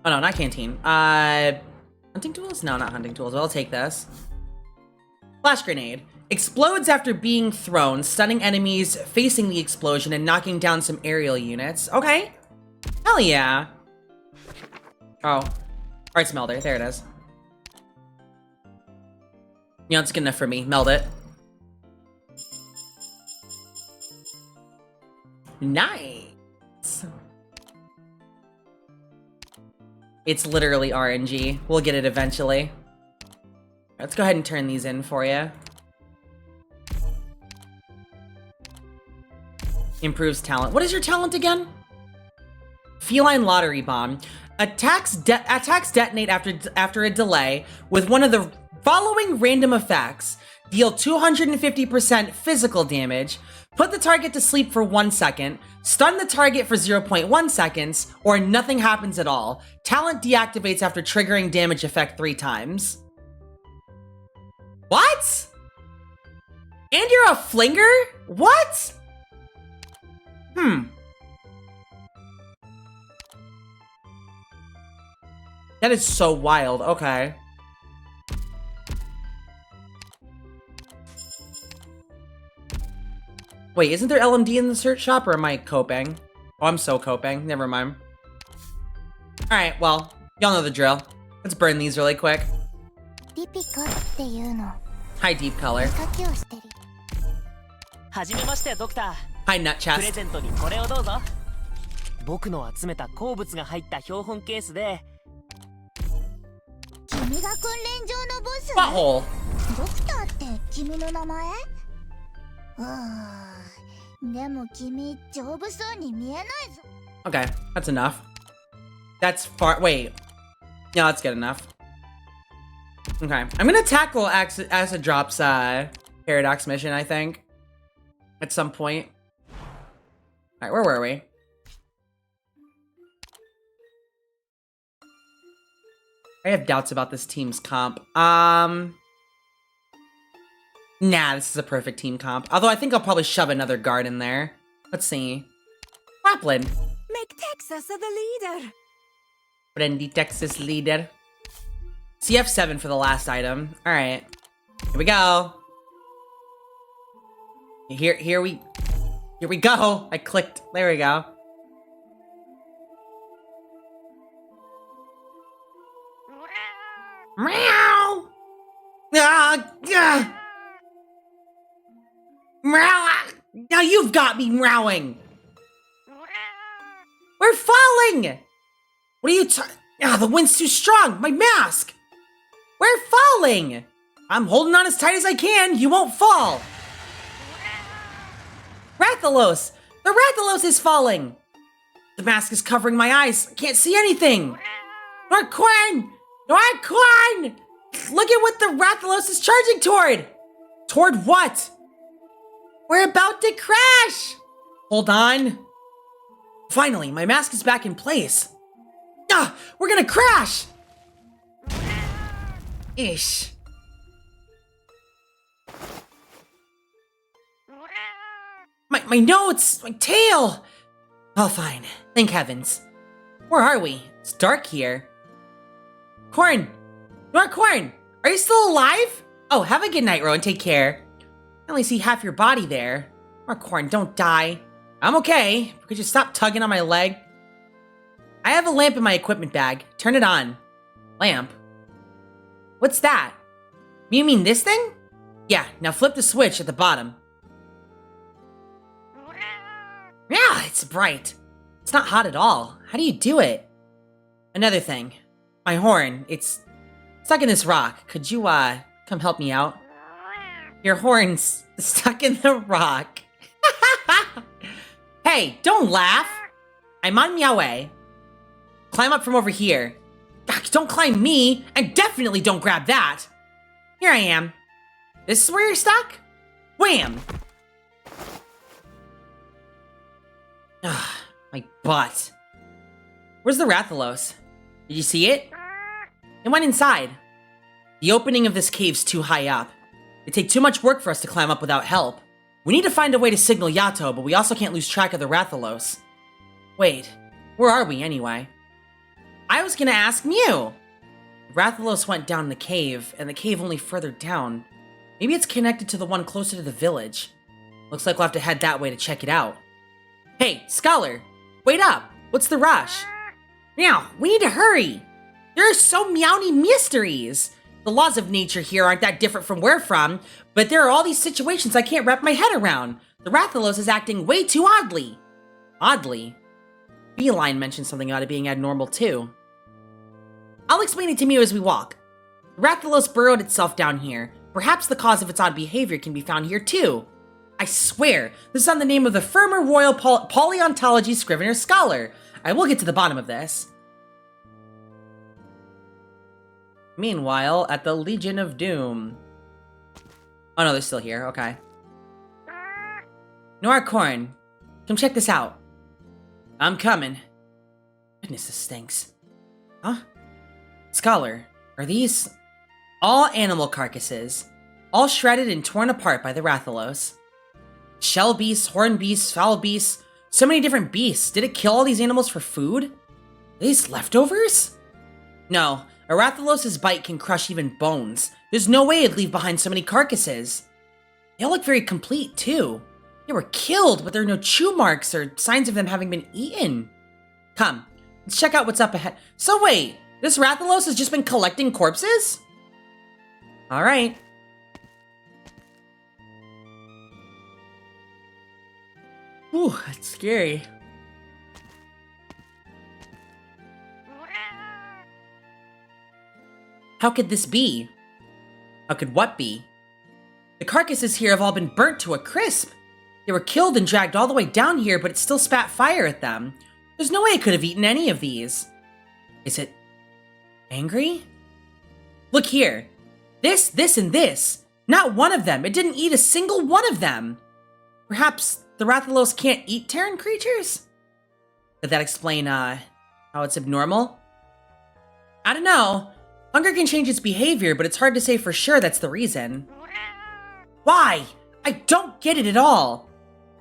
Oh, no, not canteen. Hunting tools? No, not hunting tools. I'll take this. Flash grenade. Explodes after being thrown, stunning enemies facing the explosion and knocking down some aerial units. Okay. Hell yeah. Oh. Arts melter. There it is. You know, it's good enough for me. Meld it. Nice. It's literally RNG. We'll get it eventually. Let's go ahead and turn these in for you. Improves talent. What is your talent again? Feline lottery bomb. Attacks detonate after a delay with one of the following random effects. Deal 250% physical damage. Put the target to sleep for 1 second. Stun the target for 0.1 seconds. Or nothing happens at all. Talent deactivates after triggering damage effect 3 times. What? And you're a flinger? What? That is so wild. Okay. Wait, isn't there LMD in the search shop, or am I coping? Oh, I'm so coping. Never mind. Alright, well, y'all know the drill. Let's burn these really quick. Hi, deep color. Hi, nut chest. 僕の集めた鉱物が入った標本ケースで君が訓練場のボス Butthole. ドクターって君の名前でも君丈夫そうに見えないぞ Okay, that's enough. That's far. Wait. Yeah, that's good enough. Okay, I'm gonna tackle Acid Drop's Paradox mission, I think. At some point. Alright, where were we? I have doubts about this team's comp. Nah, this is a perfect team comp. Although I think I'll probably shove another guard in there. Let's see. Lapland. Make Texas the leader. Brandy, Texas leader. CF7 for the last item. Alright. Here we go. Here we go. I clicked. There we go. Meow! Meow! Now you've got me meowing! We're falling! What are you the wind's too strong! My mask! We're falling! I'm holding on as tight as I can. You won't fall! Rathalos! The Rathalos is falling! The mask is covering my eyes. I can't see anything! Norquine! Norquine! Look at what the Rathalos is charging toward! Toward what? We're about to crash! Hold on. Finally, my mask is back in place. We're gonna crash! Ish. My notes! My tail! Oh, fine. Thank heavens. Where are we? It's dark here. Corn! Corn! Are you still alive? Oh, have a good night, Rowan. Take care. I only see half your body there. Corn, don't die. I'm okay. Could you stop tugging on my leg? I have a lamp in my equipment bag. Turn it on. Lamp? What's that? You mean this thing? Yeah, now flip the switch at the bottom. Yeah, it's bright. It's not hot at all. How do you do it? Another thing. My horn, it's stuck in this rock. Could you, come help me out? Your horn's stuck in the rock. Hey, don't laugh. I'm on my way. Climb up from over here. Don't climb me, and definitely don't grab that. Here I am. This is where you're stuck? Wham! My butt. Where's the Rathalos? Did you see it? It went inside. The opening of this cave's too high up. It'd take too much work for us to climb up without help. We need to find a way to signal YATO, but we also can't lose track of the Rathalos. Wait, where are we anyway? I was gonna ask Mew! Rathalos went down the cave, and the cave only further down. Maybe it's connected to the one closer to the village. Looks like we'll have to head that way to check it out. Hey, Scholar! Wait up! What's the rush? Meow, we need to hurry! There are so meowny mysteries! The laws of nature here aren't that different from where from, but there are all these situations I can't wrap my head around. The Rathalos is acting way too oddly. Oddly? Beeline mentioned something about it being abnormal too. I'll explain it to Mew as we walk. The Rathalos burrowed itself down here. Perhaps the cause of its odd behavior can be found here too. I swear, this is on the name of the Firmer Royal Paleontology Scrivener Scholar. I will get to the bottom of this. Meanwhile, at the Legion of Doom. Oh no, they're still here, okay. Noircorn, come check this out. I'm coming. Goodness, this stinks. Huh? Scholar, are these all animal carcasses? All shredded and torn apart by the Rathalos. Shell beasts, horn beasts, foul beasts, so many different beasts. Did it kill all these animals for food? Are these leftovers? No, a Rathalos' bite can crush even bones. There's no way it'd leave behind so many carcasses. They all look very complete, too. They were killed, but there are no chew marks or signs of them having been eaten. Come, let's check out what's up ahead. So wait, this Rathalos has just been collecting corpses? Alright. Ooh, that's scary. How could this be? How could what be? The carcasses here have all been burnt to a crisp. They were killed and dragged all the way down here, but it still spat fire at them. There's no way it could have eaten any of these. Is it angry? Look here. This, and this. Not one of them. It didn't eat a single one of them. Perhaps the Rathalos can't eat Terran creatures? Could that explain, how it's abnormal? I don't know. Hunger can change its behavior, but it's hard to say for sure that's the reason. Why? I don't get it at all.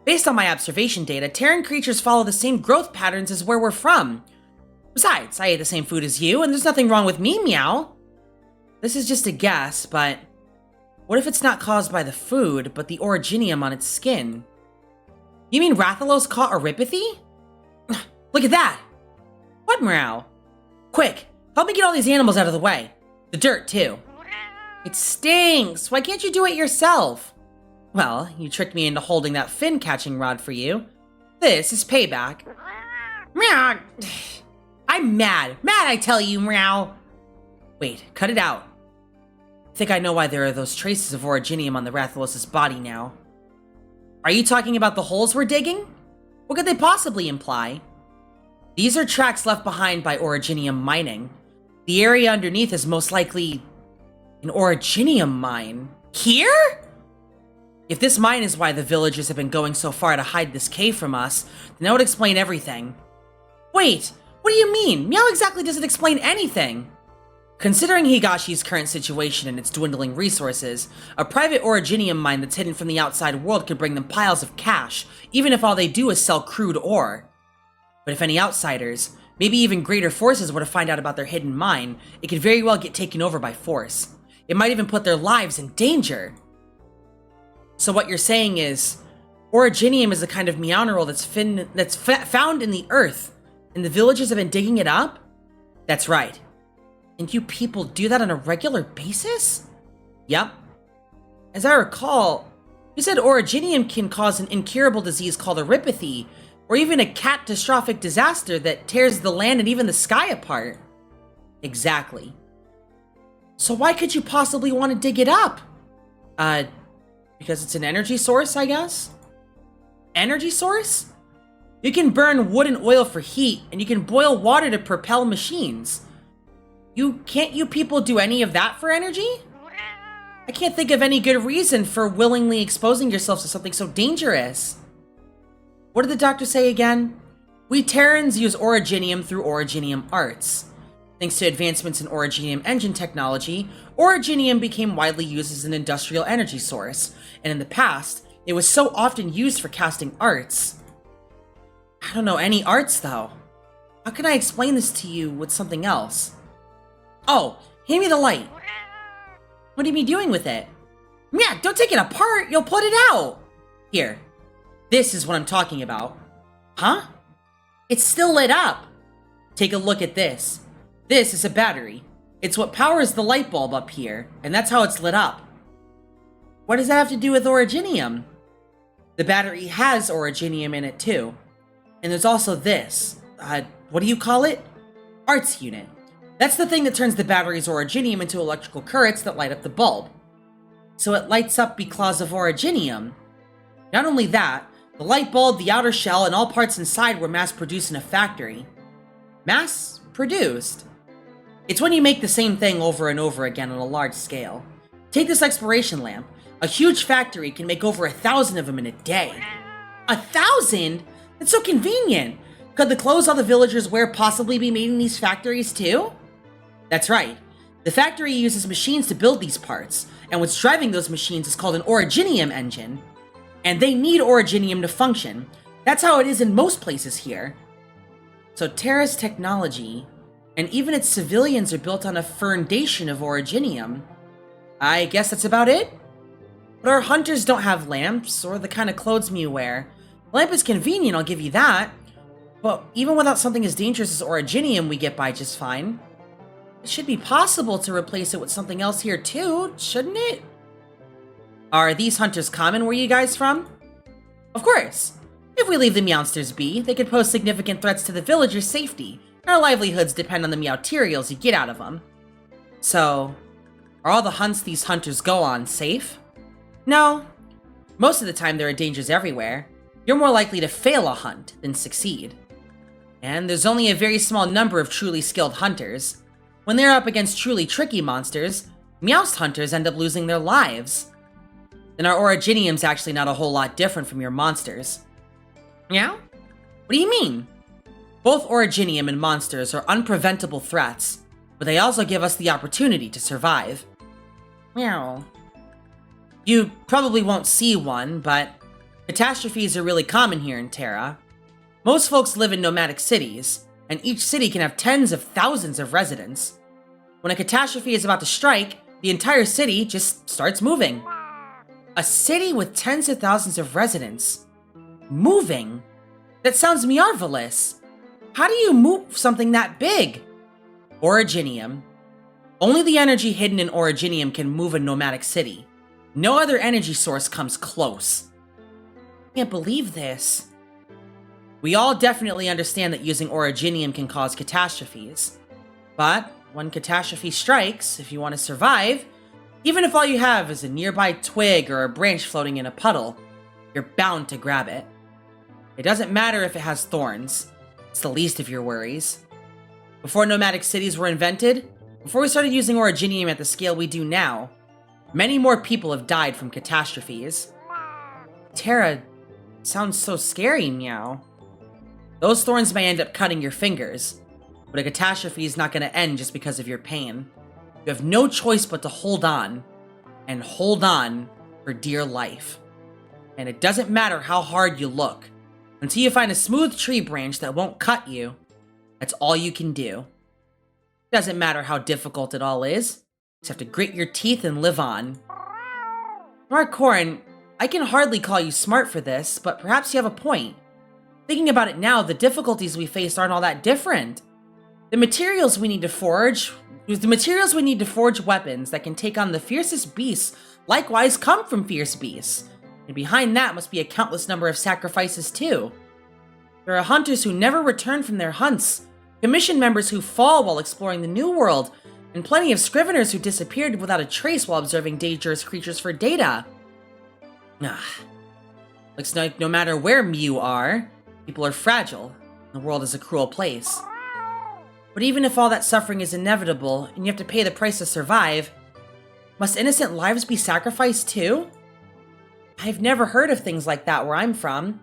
Based on my observation data, Terran creatures follow the same growth patterns as where we're from. Besides, I ate the same food as you, and there's nothing wrong with me, Meow. This is just a guess, but what if it's not caused by the food, but the originium on its skin? You mean Rathalos caught Oripathy? Look at that! What, Meow? Quick, help me get all these animals out of the way. The dirt, too. It stinks! Why can't you do it yourself? Well, you tricked me into holding that fin catching rod for you. This is payback. Meow! I'm mad. Mad, I tell you, Meow! Wait, cut it out. I think I know why there are those traces of originium on the Rathalos' body now. Are you talking about the holes we're digging? What could they possibly imply? These are tracks left behind by originium mining. The area underneath is most likely an originium mine. Here? If this mine is why the villagers have been going so far to hide this cave from us, then that would explain everything. Wait, what do you mean? Meow exactly doesn't explain anything. Considering Higashi's current situation and its dwindling resources, a private originium mine that's hidden from the outside world could bring them piles of cash, even if all they do is sell crude ore. But if any outsiders, maybe even greater forces were to find out about their hidden mine, it could very well get taken over by force. It might even put their lives in danger. So what you're saying is, originium is a kind of meowneral that's found in the earth, and the villagers have been digging it up? That's right. And you people do that on a regular basis? Yep. As I recall, you said originium can cause an incurable disease called oripathy, or even a catastrophic disaster that tears the land and even the sky apart. Exactly. So why could you possibly want to dig it up? Because it's an energy source, I guess? Energy source? You can burn wood and oil for heat, and you can boil water to propel machines. Can't you people do any of that for energy? I can't think of any good reason for willingly exposing yourselves to something so dangerous. What did the doctor say again? We Terrans use originium through originium arts. Thanks to advancements in originium engine technology, originium became widely used as an industrial energy source, and in the past, it was so often used for casting arts. I don't know any arts, though. How can I explain this to you with something else? Oh, hand me the light. What are you doing with it? Yeah, don't take it apart, you'll put it out. Here, this is what I'm talking about. Huh? It's still lit up. Take a look at this. This is a battery. It's what powers the light bulb up here, and that's how it's lit up. What does that have to do with originium? The battery has originium in it too. And there's also this, what do you call it? Arts unit. That's the thing that turns the battery's originium into electrical currents that light up the bulb. So it lights up because of originium. Not only that, the light bulb, the outer shell, and all parts inside were mass-produced in a factory. Mass-produced? It's when you make the same thing over and over again on a large scale. Take this exploration lamp. A huge factory can make over 1,000 of them in a day. 1,000? That's so convenient! Could the clothes all the villagers wear possibly be made in these factories too? That's right. The factory uses machines to build these parts, and what's driving those machines is called an originium engine. And they need originium to function. That's how it is in most places here. So Terra's technology, and even its civilians, are built on a foundation of originium. I guess that's about it? But our hunters don't have lamps, or the kind of clothes you wear. A lamp is convenient, I'll give you that. But even without something as dangerous as originium, we get by just fine. It should be possible to replace it with something else here too, shouldn't it? Are these hunters common where you guys from? Of course. If we leave the Meowsters be, they could pose significant threats to the villagers' safety. Our livelihoods depend on the Meowterials you get out of them. So, are all the hunts these hunters go on safe? No. Most of the time there are dangers everywhere. You're more likely to fail a hunt than succeed. And there's only a very small number of truly skilled hunters. When they're up against truly tricky monsters, Meowst hunters end up losing their lives. Then our originium's actually not a whole lot different from your monsters. Meow? What do you mean? Both originium and monsters are unpreventable threats, but they also give us the opportunity to survive. Meow. You probably won't see one, but catastrophes are really common here in Terra. Most folks live in nomadic cities, and each city can have tens of thousands of residents. When a catastrophe is about to strike, the entire city just starts moving. A city with tens of thousands of residents. Moving? That sounds marvelous. How do you move something that big? Originium. Only the energy hidden in originium can move a nomadic city. No other energy source comes close. I can't believe this. We all definitely understand that using originium can cause catastrophes. But when catastrophe strikes, if you want to survive, even if all you have is a nearby twig or a branch floating in a puddle, you're bound to grab it. It doesn't matter if it has thorns. It's the least of your worries. Before nomadic cities were invented, before we started using originium at the scale we do now, many more people have died from catastrophes. Terra sounds so scary, Meow. Those thorns may end up cutting your fingers, but a catastrophe is not going to end just because of your pain. You have no choice but to hold on, and hold on for dear life. And it doesn't matter how hard you look. Until you find a smooth tree branch that won't cut you, that's all you can do. It doesn't matter how difficult it all is. You just have to grit your teeth and live on. Marcorn, I can hardly call you smart for this, but perhaps you have a point. Thinking about it now, the difficulties we face aren't all that different. The materials we need to forge weapons that can take on the fiercest beasts likewise come from fierce beasts. And behind that must be a countless number of sacrifices too. There are hunters who never return from their hunts, commission members who fall while exploring the New World, and plenty of scriveners who disappeared without a trace while observing dangerous creatures for data. Looks like no matter where you are, people are fragile. The world is a cruel place. But even if all that suffering is inevitable, and you have to pay the price to survive, must innocent lives be sacrificed too? I've never heard of things like that where I'm from.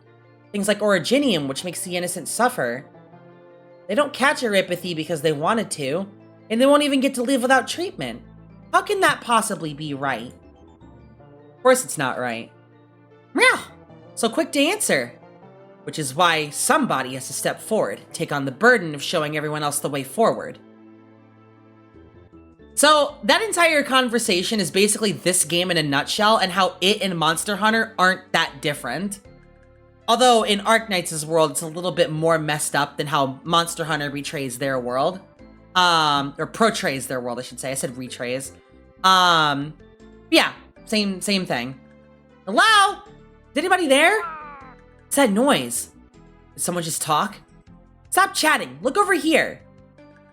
Things like originium, which makes the innocent suffer. They don't catch eripathy because they wanted to, and they won't even get to live without treatment. How can that possibly be right? Of course it's not right. Meow! So quick to answer. Which is why somebody has to step forward, take on the burden of showing everyone else the way forward. So, that entire conversation is basically this game in a nutshell, and how it and Monster Hunter aren't that different. Although, in Arknights' world, it's a little bit more messed up than how Monster Hunter betrays their world. Or portrays their world, I should say. I said retrays. Yeah, same thing. Hello? Is anybody there? What's that noise? Did someone just talk? Stop chatting. Look over here.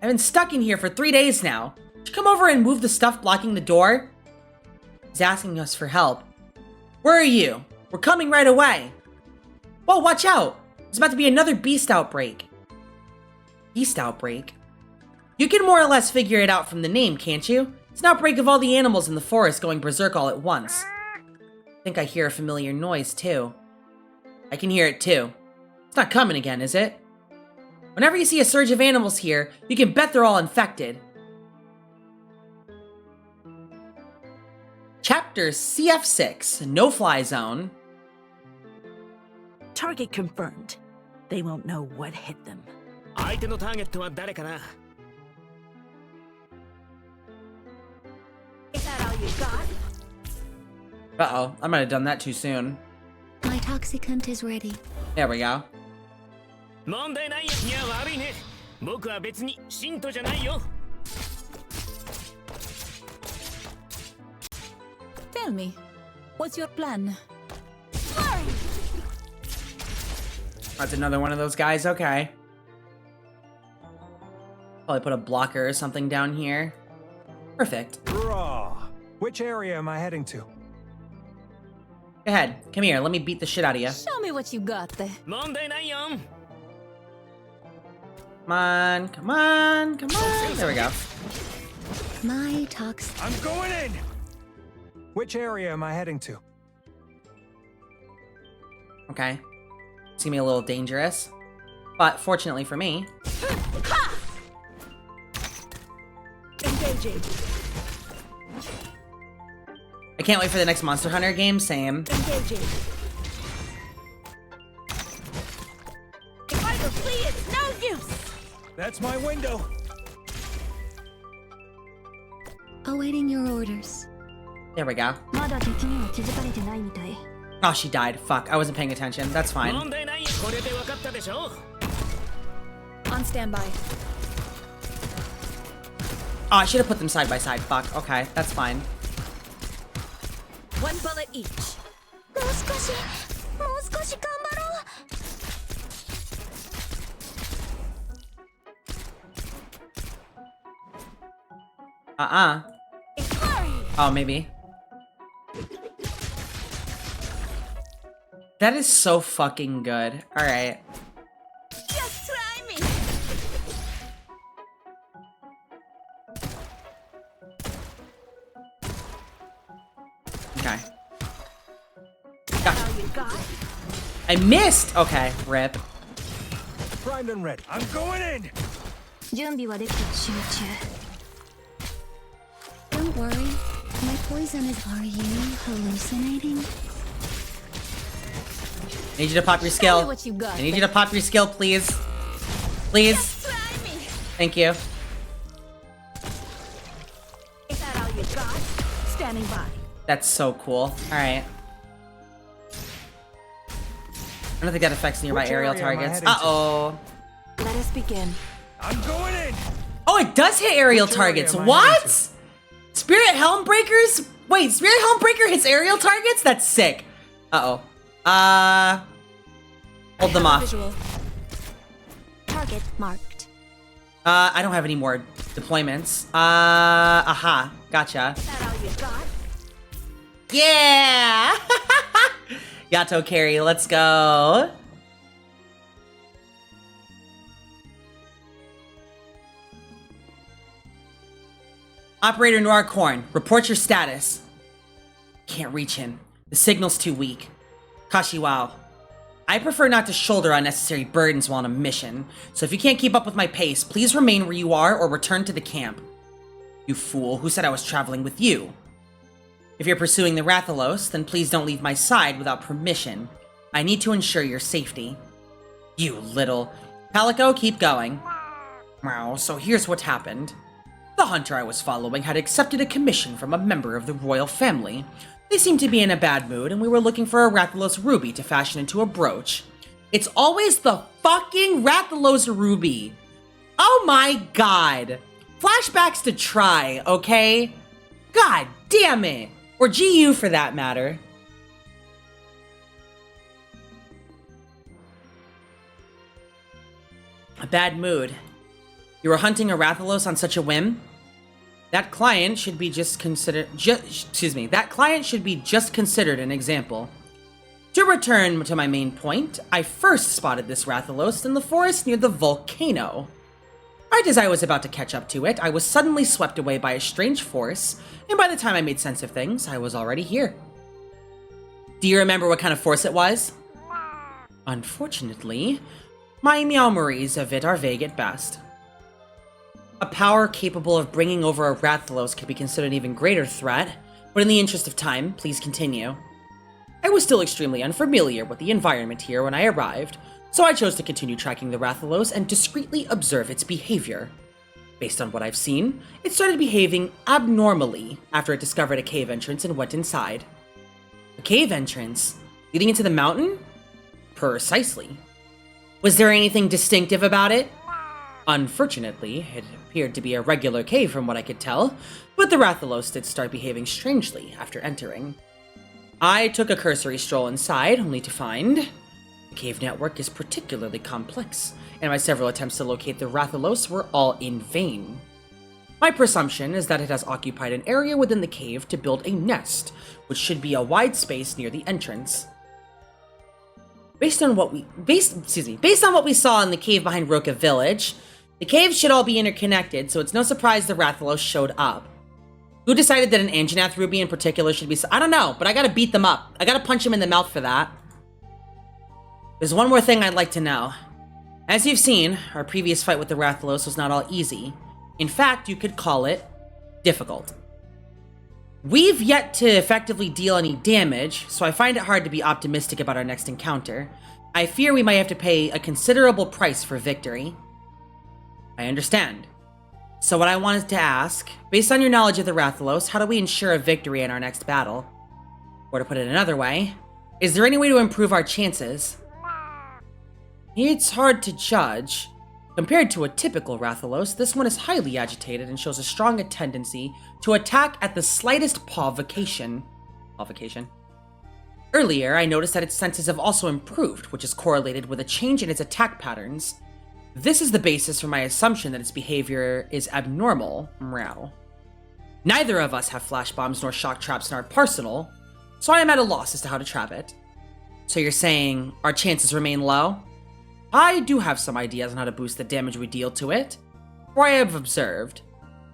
I've been stuck in here for 3 days now. Would you come over and move the stuff blocking the door? He's asking us for help. Where are you? We're coming right away. Whoa, watch out. There's about to be another beast outbreak. Beast outbreak? You can more or less figure it out from the name, can't you? It's an outbreak of all the animals in the forest going berserk all at once. I think I hear a familiar noise, too. I can hear it, too. It's not coming again, is it? Whenever you see a surge of animals here, you can bet they're all infected. Chapter CF6, No-Fly Zone. Target confirmed. They won't know what hit them. Is that all you got? Uh-oh, I might have done that too soon. My toxicant is ready. There we go. Tell me, what's your plan? That's another one of those guys, okay. Probably put a blocker or something down here. Perfect. Raw. Which area am I heading to? Go ahead, come here, let me beat the shit out of you. Show me what you got there. Come on, come on, come on. There we go. My tox. I'm going in! Which area am I heading to? Okay. It's gonna be a little dangerous. But fortunately for me. Engaging. I can't wait for the next Monster Hunter game, same. Engaging. If I go flee, it's no use! That's my window. Awaiting your orders. There we go. Oh, she died. Fuck, I wasn't paying attention. That's fine. On standby. Oh, I should have put them side by side. Fuck, okay, that's fine. 1 bullet each. Oh, maybe. That is so fucking good. Alright. Just try me. Okay. Gotcha. I missed! Okay, rip. Primed and ready. I'm going in! Don't worry. My poison is... Are you hallucinating? I need you to pop your skill. What you got, I need you to pop your skill, please. Please. Thank you. Is that all you got? Standing by. That's so cool. Alright. I don't think that affects nearby aerial targets. Uh-oh. Let us begin. I'm going in! Oh, it does hit aerial targets. What? Spirit Helmbreakers? Wait, Spirit Helmbreaker hits aerial targets? That's sick. Uh-oh. Hold them off. target marked. I don't have any more deployments. Aha. Gotcha. That all you got? Yeah! YATO carry, let's go. Operator Noir Corn, report your status. Can't reach him. The signal's too weak. Kashiwao. I prefer not to shoulder unnecessary burdens while on a mission, so if you can't keep up with my pace, please remain where you are or return to the camp. You fool, who said I was traveling with you? If you're pursuing the Rathalos, then please don't leave my side without permission. I need to ensure your safety. You little... Calico, keep going. Wow, so here's what happened. The hunter I was following had accepted a commission from a member of the royal family. They seemed to be in a bad mood, and we were looking for a Rathalos ruby to fashion into a brooch. It's always the fucking Rathalos ruby! Oh my god! Flashbacks to try, okay? God damn it! Or GU for that matter. A bad mood. You were hunting a Rathalos on such a whim? That client should be just considered an example. To return to my main point, I first spotted this Rathalos in the forest near the volcano. Right as I was about to catch up to it, I was suddenly swept away by a strange force, and by the time I made sense of things, I was already here. Do you remember what kind of force it was? Unfortunately, my memories of it are vague at best. A power capable of bringing over a Rathalos could be considered an even greater threat, but in the interest of time, please continue. I was still extremely unfamiliar with the environment here when I arrived, so I chose to continue tracking the Rathalos and discreetly observe its behavior. Based on what I've seen, it started behaving abnormally after it discovered a cave entrance and went inside. A cave entrance? Leading into the mountain? Precisely. Was there anything distinctive about it? Unfortunately, it appeared to be a regular cave from what I could tell, but the Rathalos did start behaving strangely after entering. I took a cursory stroll inside, only to find the cave network is particularly complex, and my several attempts to locate the Rathalos were all in vain. My presumption is that it has occupied an area within the cave to build a nest, which should be a wide space near the entrance. Based on what we saw in the cave behind Roka Village, the caves should all be interconnected, so it's no surprise the Rathalos showed up. Who decided that an Anjanath ruby in particular should be... I don't know, but I gotta beat them up. I gotta punch them in the mouth for that. There's one more thing I'd like to know. As you've seen, our previous fight with the Rathalos was not all easy. In fact, you could call it difficult. We've yet to effectively deal any damage, so I find it hard to be optimistic about our next encounter. I fear we might have to pay a considerable price for victory. I understand. So what I wanted to ask, based on your knowledge of the Rathalos, how do we ensure a victory in our next battle? Or to put it another way, is there any way to improve our chances? It's hard to judge. Compared to a typical Rathalos, this one is highly agitated and shows a strong tendency to attack at the slightest provocation. Earlier, I noticed that its senses have also improved, which is correlated with a change in its attack patterns. This is the basis for my assumption that its behavior is abnormal. Meow. Neither of us have flash bombs nor shock traps in our arsenal, so I am at a loss as to how to trap it. So you're saying our chances remain low? I do have some ideas on how to boost the damage we deal to it. For I have observed,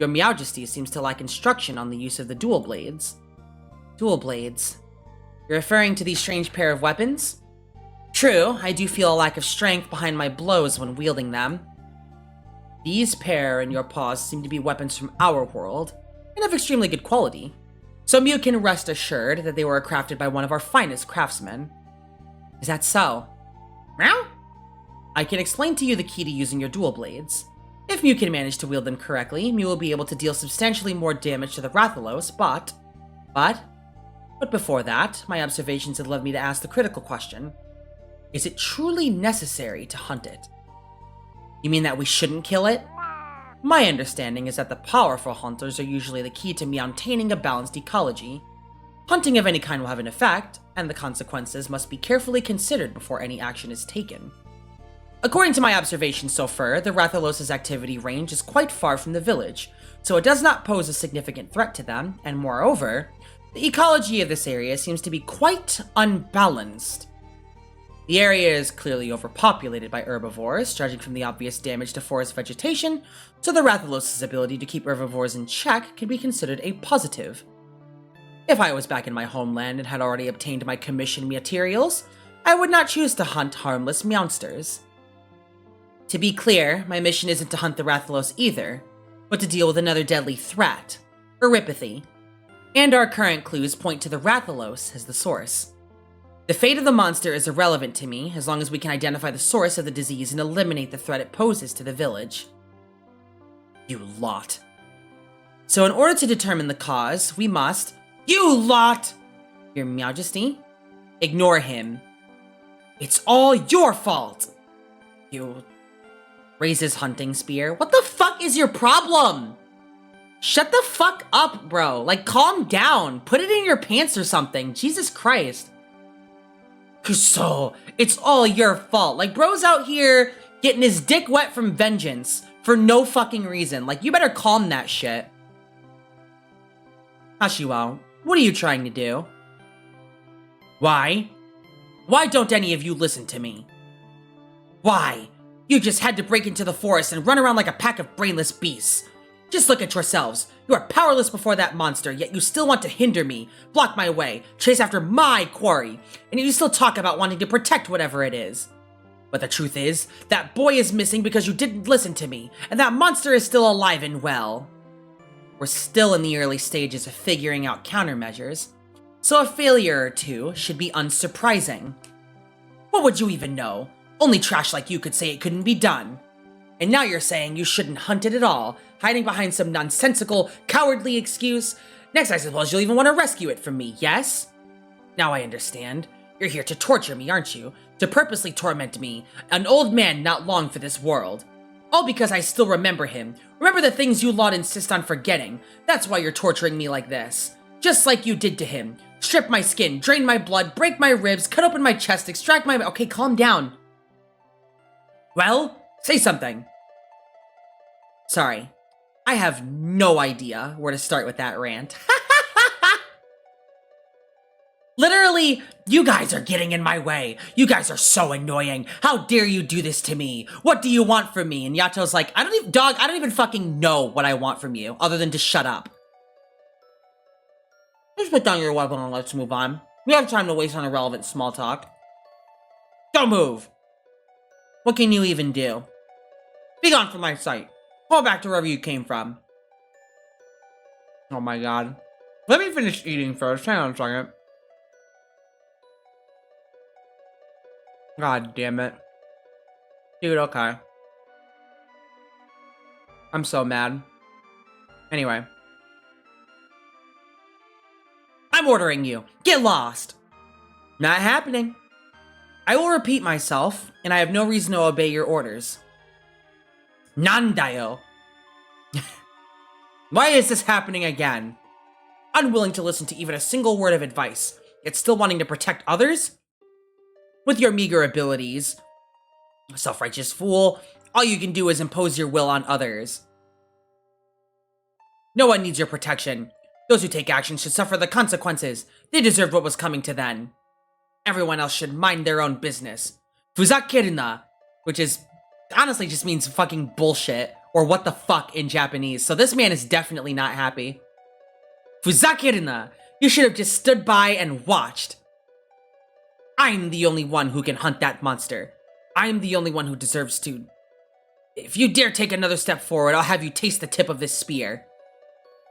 your Meowjesty seems to lack instruction on the use of the dual blades. Dual blades? You're referring to these strange pair of weapons? True, I do feel a lack of strength behind my blows when wielding them. These pair in your paws seem to be weapons from our world, and of extremely good quality. So Mew can rest assured that they were crafted by one of our finest craftsmen. Is that so? Meow? I can explain to you the key to using your dual blades. If Mew can manage to wield them correctly, Mew will be able to deal substantially more damage to the Rathalos, but before that, my observations have led me to ask the critical question. Is it truly necessary to hunt it? You mean that we shouldn't kill it? My understanding is that the powerful hunters are usually the key to maintaining a balanced ecology. Hunting of any kind will have an effect, and the consequences must be carefully considered before any action is taken. According to my observations so far, the Rathalos' activity range is quite far from the village, so it does not pose a significant threat to them, and moreover, the ecology of this area seems to be quite unbalanced. The area is clearly overpopulated by herbivores, judging from the obvious damage to forest vegetation, so the Rathalos' ability to keep herbivores in check can be considered a positive. If I was back in my homeland and had already obtained my commission materials, I would not choose to hunt harmless monsters. To be clear, my mission isn't to hunt the Rathalos either, but to deal with another deadly threat, Eripathy. And our current clues point to the Rathalos as the source. The fate of the monster is irrelevant to me as long as we can identify the source of the disease and eliminate the threat it poses to the village. You lot. So in order to determine the cause, we must— You lot! Your Majesty? Ignore him. It's all your fault! You— Raise his hunting spear. What the fuck is your problem? Shut the fuck up, bro. Like, calm down. Put it in your pants or something. Jesus Christ. So, it's all your fault. Like, bro's out here getting his dick wet from vengeance for no fucking reason. Like, you better calm that shit. Hashiwa, what are you trying to do? Why? Why don't any of you listen to me? Why? You just had to break into the forest and run around like a pack of brainless beasts. Just look at yourselves. You are powerless before that monster, yet you still want to hinder me, block my way, chase after my quarry, and you still talk about wanting to protect whatever it is. But the truth is, that boy is missing because you didn't listen to me, and that monster is still alive and well. We're still in the early stages of figuring out countermeasures, so a failure or two should be unsurprising. What would you even know? Only trash like you could say it couldn't be done. And now you're saying you shouldn't hunt it at all, hiding behind some nonsensical, cowardly excuse. Next, I suppose you'll even want to rescue it from me, yes? Now I understand. You're here to torture me, aren't you? To purposely torment me, an old man not long for this world. All because I still remember him. Remember the things you lot insist on forgetting. That's why you're torturing me like this. Just like you did to him. Strip my skin, drain my blood, break my ribs, cut open my chest, extract my— Okay, calm down. Well, say something. Sorry, I have no idea where to start with that rant. Literally, you guys are getting in my way. You guys are so annoying. How dare you do this to me? What do you want from me? And Yato's like, I don't even fucking know what I want from you, other than to shut up. Just put down your weapon and let's move on. We have time to waste on irrelevant small talk. Don't move. What can you even do? Be gone from my sight. Fall back to wherever you came from. Oh my god. Let me finish eating first. Hang on a second. God damn it. Dude, okay. I'm so mad. Anyway. I'm ordering you. Get lost. Not happening. I will repeat myself, and I have no reason to obey your orders. Nandayo. Why is this happening again? Unwilling to listen to even a single word of advice, yet still wanting to protect others? With your meager abilities, self-righteous fool, all you can do is impose your will on others. No one needs your protection. Those who take action should suffer the consequences. They deserved what was coming to them. Everyone else should mind their own business. Fuzakeruna, which is honestly just means fucking bullshit, or what the fuck in Japanese, so this man is definitely not happy. Fuzakeruna, you should have just stood by and watched. I'm the only one who can hunt that monster. I'm the only one who deserves to. If you dare take another step forward, I'll have you taste the tip of this spear.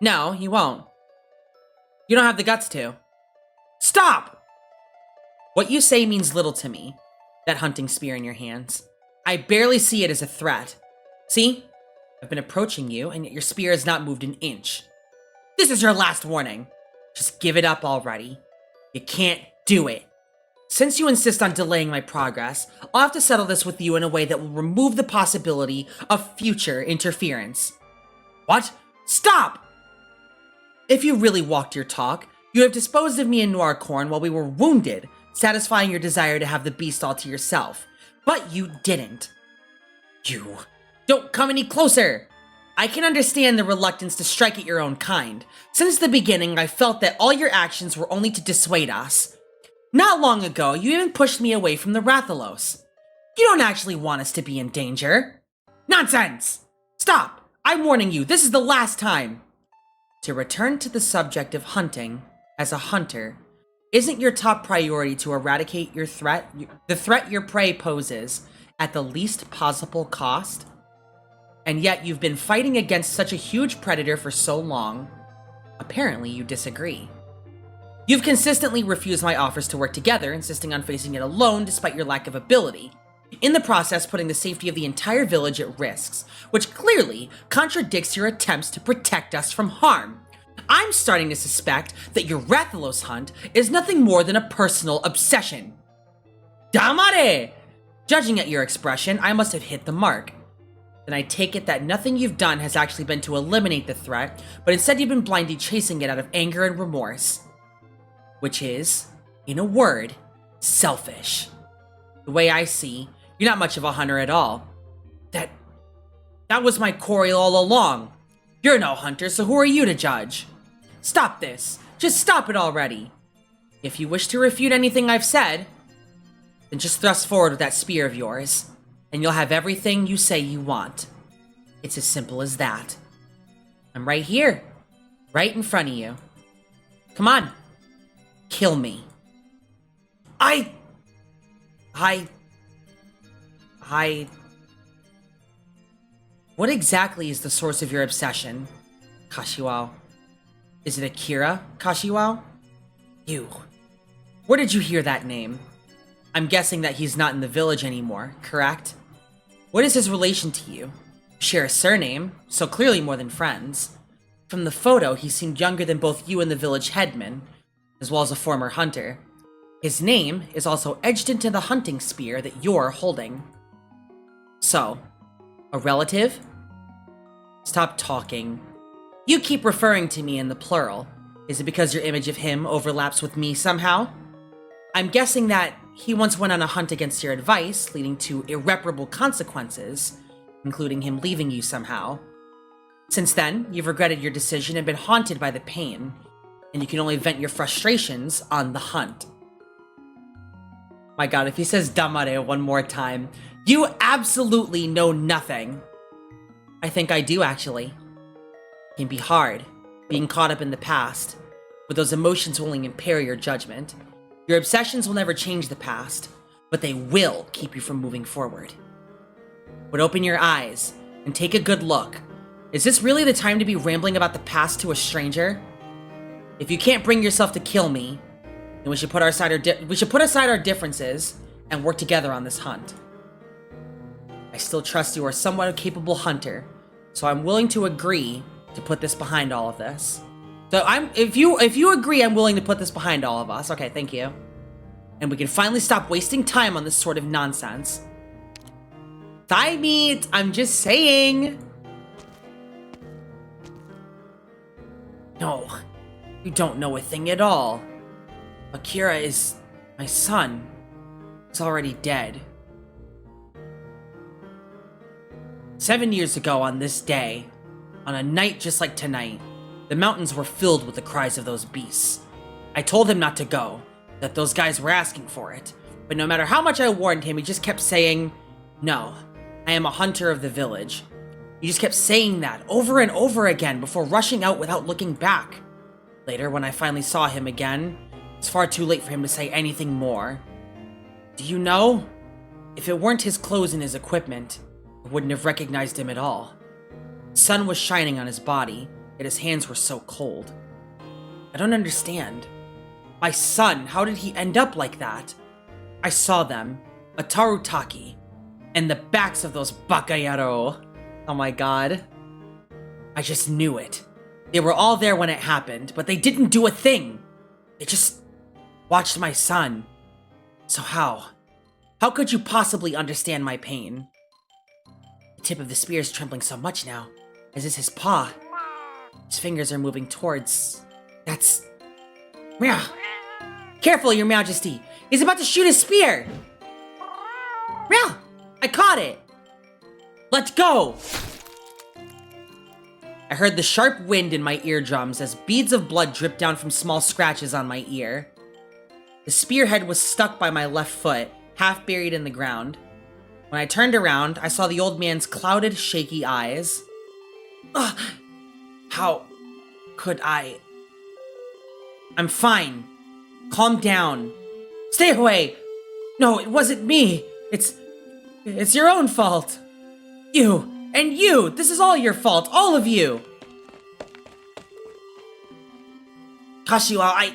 No, you won't. You don't have the guts to. Stop! What you say means little to me, that hunting spear in your hands. I barely see it as a threat. See? I've been approaching you, and yet your spear has not moved an inch. This is your last warning. Just give it up already. You can't do it. Since you insist on delaying my progress, I'll have to settle this with you in a way that will remove the possibility of future interference. What? Stop! If you really walked your talk, you would have disposed of me in Noircorn while we were wounded, satisfying your desire to have the beast all to yourself. But you didn't. You don't come any closer! I can understand the reluctance to strike at your own kind. Since the beginning, I felt that all your actions were only to dissuade us. Not long ago, you even pushed me away from the Rathalos. You don't actually want us to be in danger. Nonsense! Stop! I'm warning you, this is the last time! To return to the subject of hunting, as a hunter, isn't your top priority to eradicate the threat your prey poses at the least possible cost? And yet you've been fighting against such a huge predator for so long. Apparently you disagree. You've consistently refused my offers to work together, insisting on facing it alone despite your lack of ability. In the process, putting the safety of the entire village at risks, which clearly contradicts your attempts to protect us from harm. I'm starting to suspect that your Rathalos hunt is nothing more than a personal obsession. Damare! Judging at your expression, I must have hit the mark. Then I take it that nothing you've done has actually been to eliminate the threat, but instead you've been blindly chasing it out of anger and remorse. Which is, in a word, selfish. The way I see, you're not much of a hunter at all. That was my quarry all along. You're no hunter, so who are you to judge? Stop this. Just stop it already. If you wish to refute anything I've said, then just thrust forward with that spear of yours, and you'll have everything you say you want. It's as simple as that. I'm right here, right in front of you. Come on, kill me. What exactly is the source of your obsession, Kashiwao? Is it Akira, Kashiwao? You. Where did you hear that name? I'm guessing that he's not in the village anymore, correct? What is his relation to you? Share a surname, so clearly more than friends. From the photo, he seemed younger than both you and the village headman, as well as a former hunter. His name is also edged into the hunting spear that you're holding. So, a relative? Stop talking. You keep referring to me in the plural. Is it because your image of him overlaps with me somehow? I'm guessing that he once went on a hunt against your advice, leading to irreparable consequences, including him leaving you somehow. Since then, you've regretted your decision and been haunted by the pain, and you can only vent your frustrations on the hunt. My god, if he says Damare one more time, you absolutely know nothing. I think I do, actually. It can be hard, being caught up in the past, but those emotions will only impair your judgment. Your obsessions will never change the past, but they will keep you from moving forward. But open your eyes and take a good look. Is this really the time to be rambling about the past to a stranger? If you can't bring yourself to kill me, then we should put aside our differences and work together on this hunt. I still trust you are somewhat a capable hunter, so I'm willing to agree to put this behind all of this. So if you agree, I'm willing to put this behind all of us. Okay, thank you. And we can finally stop wasting time on this sort of nonsense. Thigh meat, I'm just saying. No, you don't know a thing at all. Akira is my son. He's already dead. 7 years ago on this day, on a night just like tonight, the mountains were filled with the cries of those beasts. I told him not to go, that those guys were asking for it, but no matter how much I warned him, he just kept saying, "No, I am a hunter of the village." He just kept saying that over and over again before rushing out without looking back. Later, when I finally saw him again, it's far too late for him to say anything more. Do you know? If it weren't his clothes and his equipment, I wouldn't have recognized him at all. The sun was shining on his body, yet his hands were so cold. I don't understand. My son, how did he end up like that? I saw them, a Tarutaki, and the backs of those Bakayaro. Oh my god. I just knew it. They were all there when it happened, but they didn't do a thing. They just watched my son. So how? How could you possibly understand my pain? The tip of the spear is trembling so much now, as is his paw. His fingers are moving towards... That's... Meow. Careful, your majesty! He's about to shoot his spear! Meow! I caught it! Let's go! I heard the sharp wind in my eardrums as beads of blood dripped down from small scratches on my ear. The spearhead was stuck by my left foot, half buried in the ground. When I turned around, I saw the old man's clouded, shaky eyes. Ugh! How could I? I'm fine. Calm down. Stay away! No, it wasn't me! It's your own fault! You! And you! This is all your fault! All of you! Kashiwa,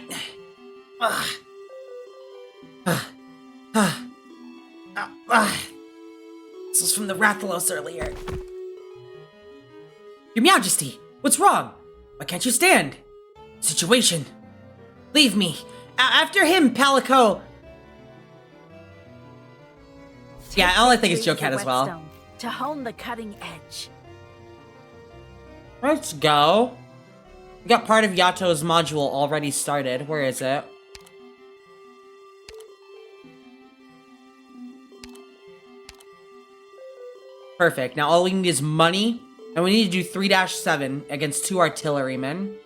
This was from the Rathalos earlier. Your Majesty! What's wrong? Why can't you stand? Situation. Leave me. After him, Palico! Yeah, all I think is Joe Cat as well. To hone the cutting edge. Let's go. We got part of YATO's module already started. Where is it? Perfect. Now all we need is money. And we need to do 3-7 against 2 artillerymen.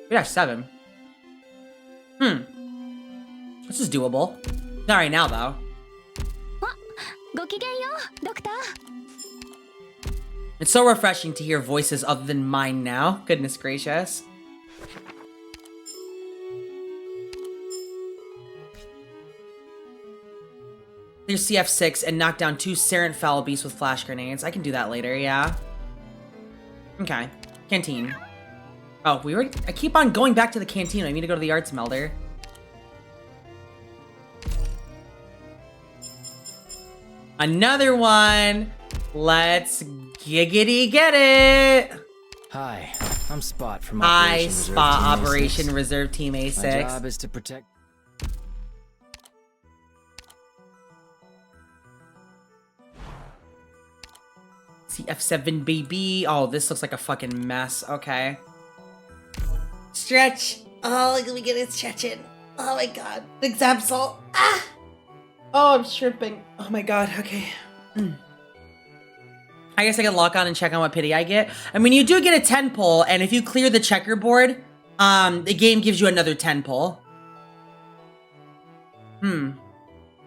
3-7? This is doable. Not right now, though. It's so refreshing to hear voices other than mine now. Goodness gracious. Clear CF6 and knock down 2 Serent Foul Beasts with flash grenades. I can do that later, yeah. Okay. Canteen. Oh, I keep on going back to the canteen. I need to go to the arts melder. Another one. Let's giggity get it. Hi, I'm Spot from Operation Reserve Team A6. My job is to protect. CF7 baby. Oh, this looks like a fucking mess. Okay. Stretch. Oh, look at me getting stretching. Oh my god. Exam salt. Ah! Oh, I'm shrimping. Oh my god. Okay. I guess I can lock on and check on what pity I get. I mean, you do get a 10 pull, and if you clear the checkerboard, the game gives you another 10 pull.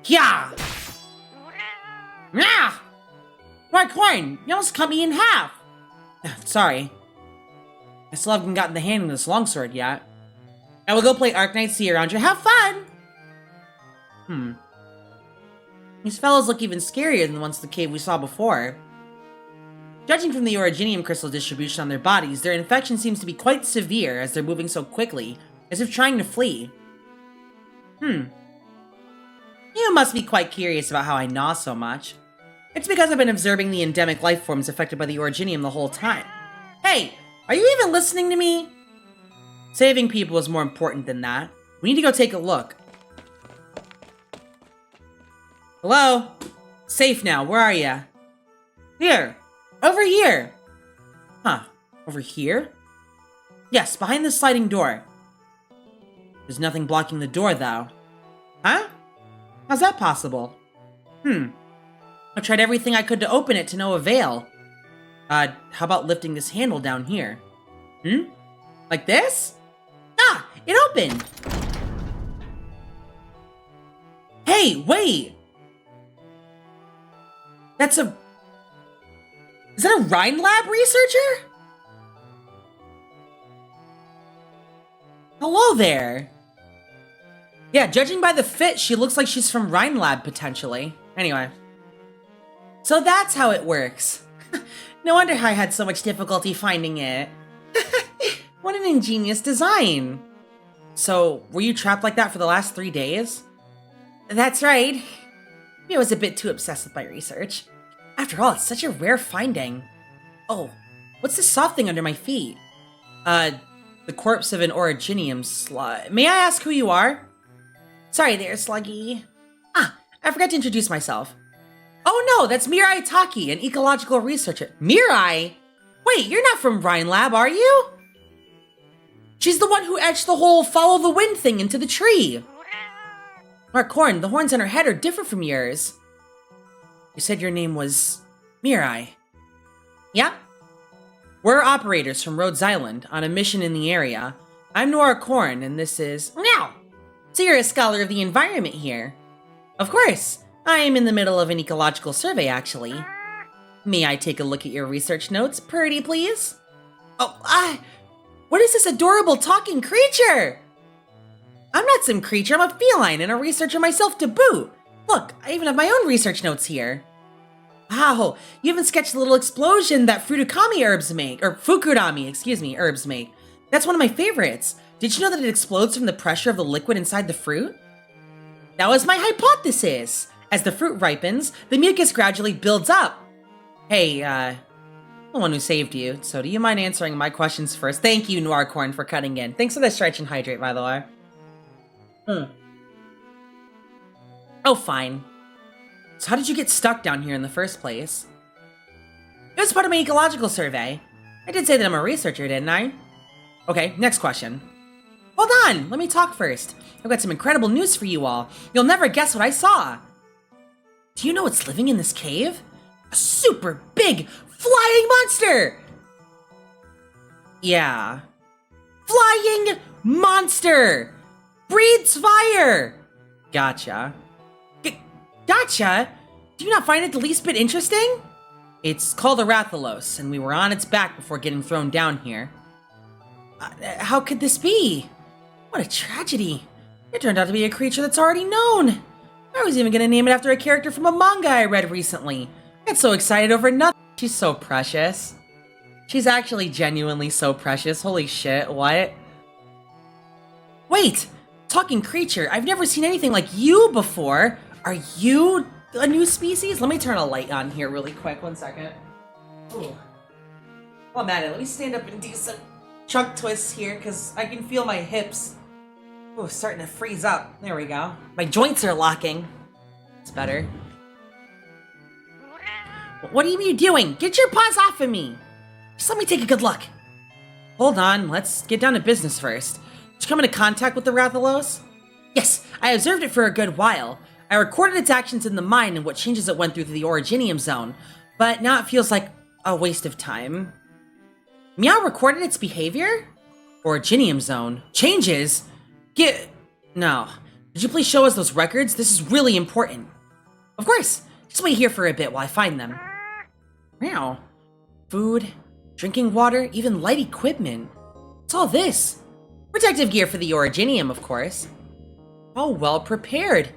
Yeah! Yeah! My coin! You almost cut me in half! Sorry. I still haven't gotten the hand of this longsword yet. I will go play Arknights, see you around you. Have fun! These fellows look even scarier than the ones in the cave we saw before. Judging from the originium crystal distribution on their bodies, their infection seems to be quite severe as they're moving so quickly, as if trying to flee. You must be quite curious about how I gnaw so much. It's because I've been observing the endemic life forms affected by the originium the whole time. Hey, are you even listening to me? Saving people is more important than that. We need to go take a look. Hello? Safe now, where are ya? Here. Over here. Huh. Over here? Yes, behind this sliding door. There's nothing blocking the door, though. Huh? How's that possible? I tried everything I could to open it to no avail. How about lifting this handle down here? Like this? Ah! It opened! Hey, wait! That's a... Is that a Rhine Lab researcher? Hello there. Yeah, judging by the fit, she looks like she's from Rhine Lab, potentially. Anyway. So that's how it works. No wonder I had so much difficulty finding it. What an ingenious design. So, were you trapped like that for the last 3 days? That's right. I was a bit too obsessed with my research. After all, it's such a rare finding. Oh, what's this soft thing under my feet? The corpse of an originium slug. May I ask who you are? Sorry there, Sluggy. Ah, I forgot to introduce myself. Oh no, that's Mirai Taki, an ecological researcher. Mirai? Wait, you're not from Rhine Lab, are you? She's the one who etched the whole follow the wind thing into the tree. Mark Horn, the horns on her head are different from yours. You said your name was Mirai. Yep. We're operators from Rhodes Island on a mission in the area. I'm Noir Corn, and this is... Meow! So you're a scholar of the environment here. Of course. I am in the middle of an ecological survey, actually. May I take a look at your research notes, pretty please? Oh, what is this adorable talking creature? I'm not some creature, I'm a feline and a researcher myself to boot. Look, I even have my own research notes here. Wow, you even sketched the little explosion that Fukudami herbs make. That's one of my favorites. Did you know that it explodes from the pressure of the liquid inside the fruit? That was my hypothesis. As the fruit ripens, the mucus gradually builds up. Hey, the one who saved you, so do you mind answering my questions first? Thank you, Noir Corn, for cutting in. Thanks for the stretch and hydrate, by the way. Oh, fine. So how did you get stuck down here in the first place? It was part of my ecological survey. I did say that I'm a researcher, didn't I? Okay, next question. Hold on, let me talk first. I've got some incredible news for you all. You'll never guess what I saw. Do you know what's living in this cave? A super big flying monster! Yeah. Flying monster! Breathes fire! Gotcha. Gotcha? Do you not find it the least bit interesting? It's called a Rathalos, and we were on its back before getting thrown down here. How could this be? What a tragedy. It turned out to be a creature that's already known. I was even gonna name it after a character from a manga I read recently. I got so excited over nothing. She's so precious. She's actually genuinely so precious. Holy shit, what? Wait! Talking creature, I've never seen anything like you before. Are you a new species? Let me turn a light on here really quick. 1 second. Ooh. While I'm at it, let me stand up and do some chunk twists here because I can feel my hips. Ooh, starting to freeze up. There we go. My joints are locking. It's better. What are you doing? Get your paws off of me. Just let me take a good look. Hold on, let's get down to business first. Did you come into contact with the Rathalos? Yes, I observed it for a good while. I recorded its actions in the mine and what changes it went through the Originium zone, but now it feels like a waste of time. Meow recorded its behavior? Originium zone? Changes? No. Could you please show us those records? This is really important. Of course. Just wait here for a bit while I find them. Meow. Food, drinking water, even light equipment. What's all this? Protective gear for the Originium, of course. Oh, well prepared.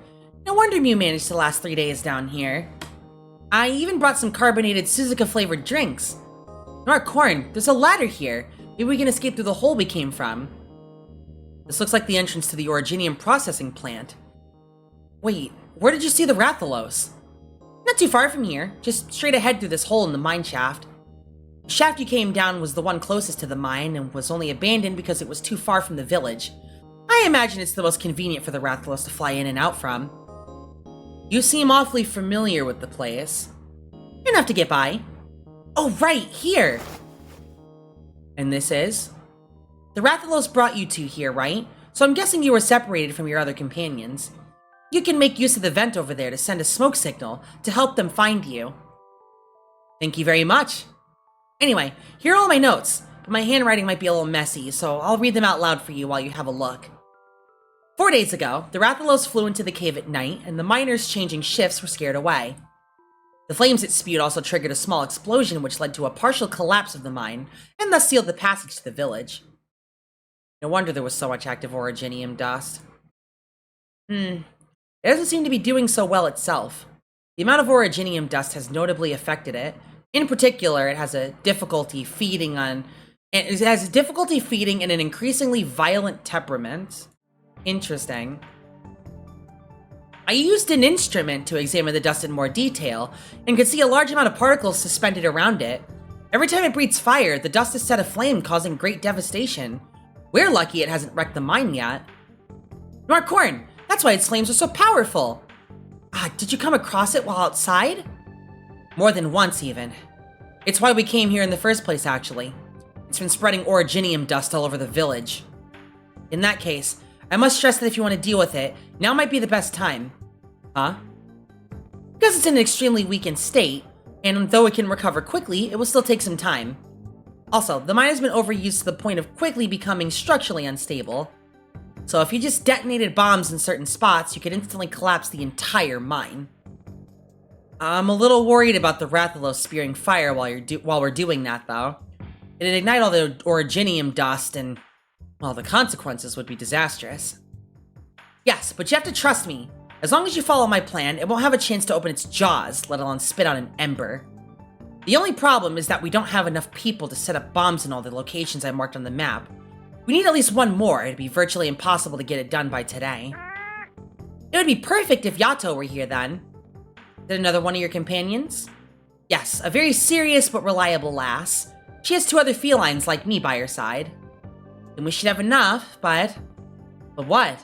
No wonder Mew managed to last 3 days down here. I even brought some carbonated Suzuka-flavored drinks. Noir Corn, there's a ladder here. Maybe we can escape through the hole we came from. This looks like the entrance to the Originium processing plant. Wait, where did you see the Rathalos? Not too far from here, just straight ahead through this hole in the mine shaft. The shaft you came down was the one closest to the mine and was only abandoned because it was too far from the village. I imagine it's the most convenient for the Rathalos to fly in and out from. You seem awfully familiar with the place. Enough to get by. Oh, right, here! And this is? The Rathalos brought you two here, right? So I'm guessing you were separated from your other companions. You can make use of the vent over there to send a smoke signal to help them find you. Thank you very much. Anyway, here are all my notes, but my handwriting might be a little messy, so I'll read them out loud for you while you have a look. 4 days ago, the Rathalos flew into the cave at night, and the miners changing shifts were scared away. The flames it spewed also triggered a small explosion which led to a partial collapse of the mine, and thus sealed the passage to the village. No wonder there was so much active Originium dust. It doesn't seem to be doing so well itself. The amount of Originium dust has notably affected it. In particular, it has a difficulty feeding in an increasingly violent temperament. Interesting. I used an instrument to examine the dust in more detail, and could see a large amount of particles suspended around it. Every time it breathes fire, the dust is set aflame, causing great devastation. We're lucky it hasn't wrecked the mine yet. Noir Corn, that's why its flames are so powerful. Did you come across it while outside? More than once, even. It's why we came here in the first place, actually. It's been spreading Originium dust all over the village. In that case, I must stress that if you want to deal with it, now might be the best time. Huh? Because it's in an extremely weakened state, And though it can recover quickly, it will still take some time. Also, the mine has been overused to the point of quickly becoming structurally unstable. So if you just detonated bombs in certain spots, you could instantly collapse the entire mine. I'm a little worried about the Rathalos spewing fire while we're doing that, though. It'd ignite all the originium dust, and, well, the consequences would be disastrous. Yes, but you have to trust me. As long as you follow my plan, it won't have a chance to open its jaws, let alone spit out an ember. The only problem is that we don't have enough people to set up bombs in all the locations I marked on the map. We need at least one more. It'd be virtually impossible to get it done by today. It would be perfect if YATO were here then. Is it another one of your companions? Yes, a very serious but reliable lass. She has 2 other felines like me by her side. Then we should have enough, but what?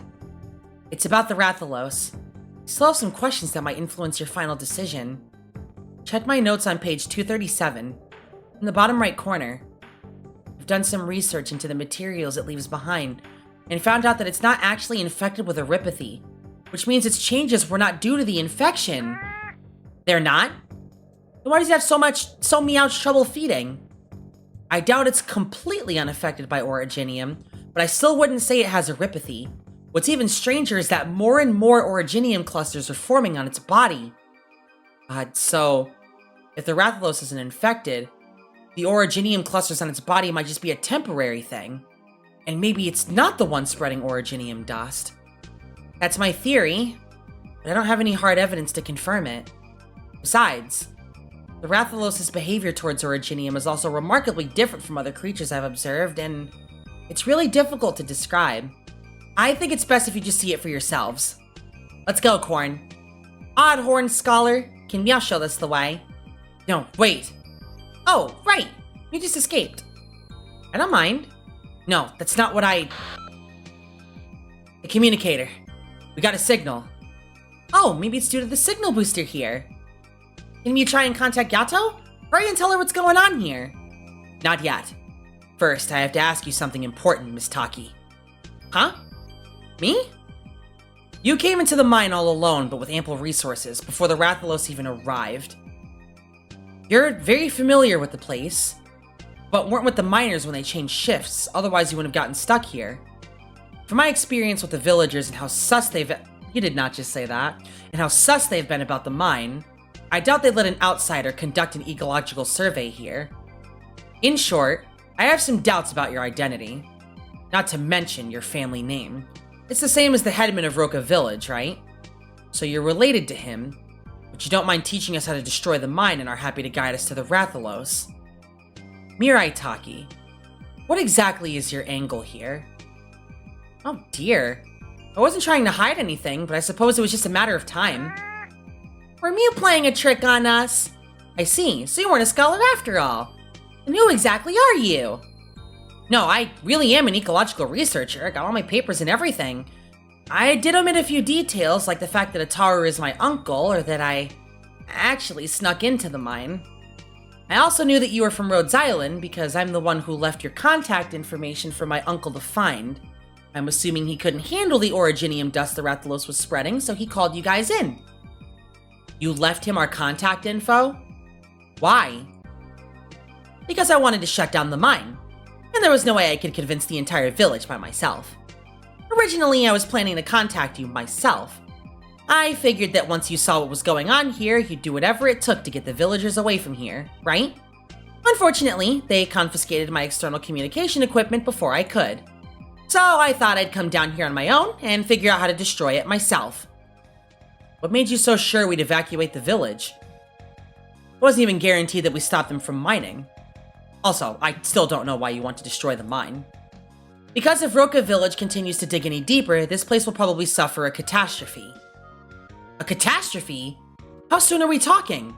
It's about the Rathalos. I still have some questions that might influence your final decision. Check my notes on page 237. In the bottom right corner. I've done some research into the materials it leaves behind, and found out that it's not actually infected with erypathy, which means its changes were not due to the infection. They're not? Then why does it have so meow's trouble feeding? I doubt it's completely unaffected by originium, but I still wouldn't say it has erypathy. What's even stranger is that more and more originium clusters are forming on its body. So, if the Rathalos isn't infected, the originium clusters on its body might just be a temporary thing. And maybe it's not the one spreading originium dust. That's my theory, but I don't have any hard evidence to confirm it. Besides, the Rathalos' behavior towards originium is also remarkably different from other creatures I've observed, and it's really difficult to describe. I think it's best if you just see it for yourselves. Let's go, Corn. Oddhorn Scholar, can Meow show us the way? No, wait. Oh, right. You just escaped. I don't mind. No, that's not what The communicator. We got a signal. Oh, maybe it's due to the signal booster here. Can you try and contact YATO? Hurry and tell her what's going on here. Not yet. First, I have to ask you something important, Miss Taki. Huh? Me? You came into the mine all alone, but with ample resources, before the Rathalos even arrived. You're very familiar with the place, but weren't with the miners when they changed shifts, otherwise you wouldn't have gotten stuck here. From my experience with the villagers and how sus they've... You did not just say that. And how sus they've been about the mine, I doubt they'd let an outsider conduct an ecological survey here. In short, I have some doubts about your identity. Not to mention your family name. It's the same as the headman of Roka Village, right? So you're related to him, but you don't mind teaching us how to destroy the mine and are happy to guide us to the Rathalos. Mirai Taki, what exactly is your angle here? Oh dear. I wasn't trying to hide anything, but I suppose it was just a matter of time. Were you playing a trick on us? I see, so you weren't a scholar after all. And who exactly are you? No, I really am an ecological researcher. I got all my papers and everything. I did omit a few details, like the fact that Ataru is my uncle, or that I actually snuck into the mine. I also knew that you were from Rhodes Island, because I'm the one who left your contact information for my uncle to find. I'm assuming he couldn't handle the originium dust the Rathalos was spreading, so he called you guys in. You left him our contact info? Why? Because I wanted to shut down the mine. And there was no way I could convince the entire village by myself. Originally, I was planning to contact you myself. I figured that once you saw what was going on here, you'd do whatever it took to get the villagers away from here, right? Unfortunately, they confiscated my external communication equipment before I could. So I thought I'd come down here on my own and figure out how to destroy it myself. What made you so sure we'd evacuate the village? It wasn't even guaranteed that we stopped them from mining. Also, I still don't know why you want to destroy the mine. Because if Roka Village continues to dig any deeper, this place will probably suffer a catastrophe. A catastrophe? How soon are we talking?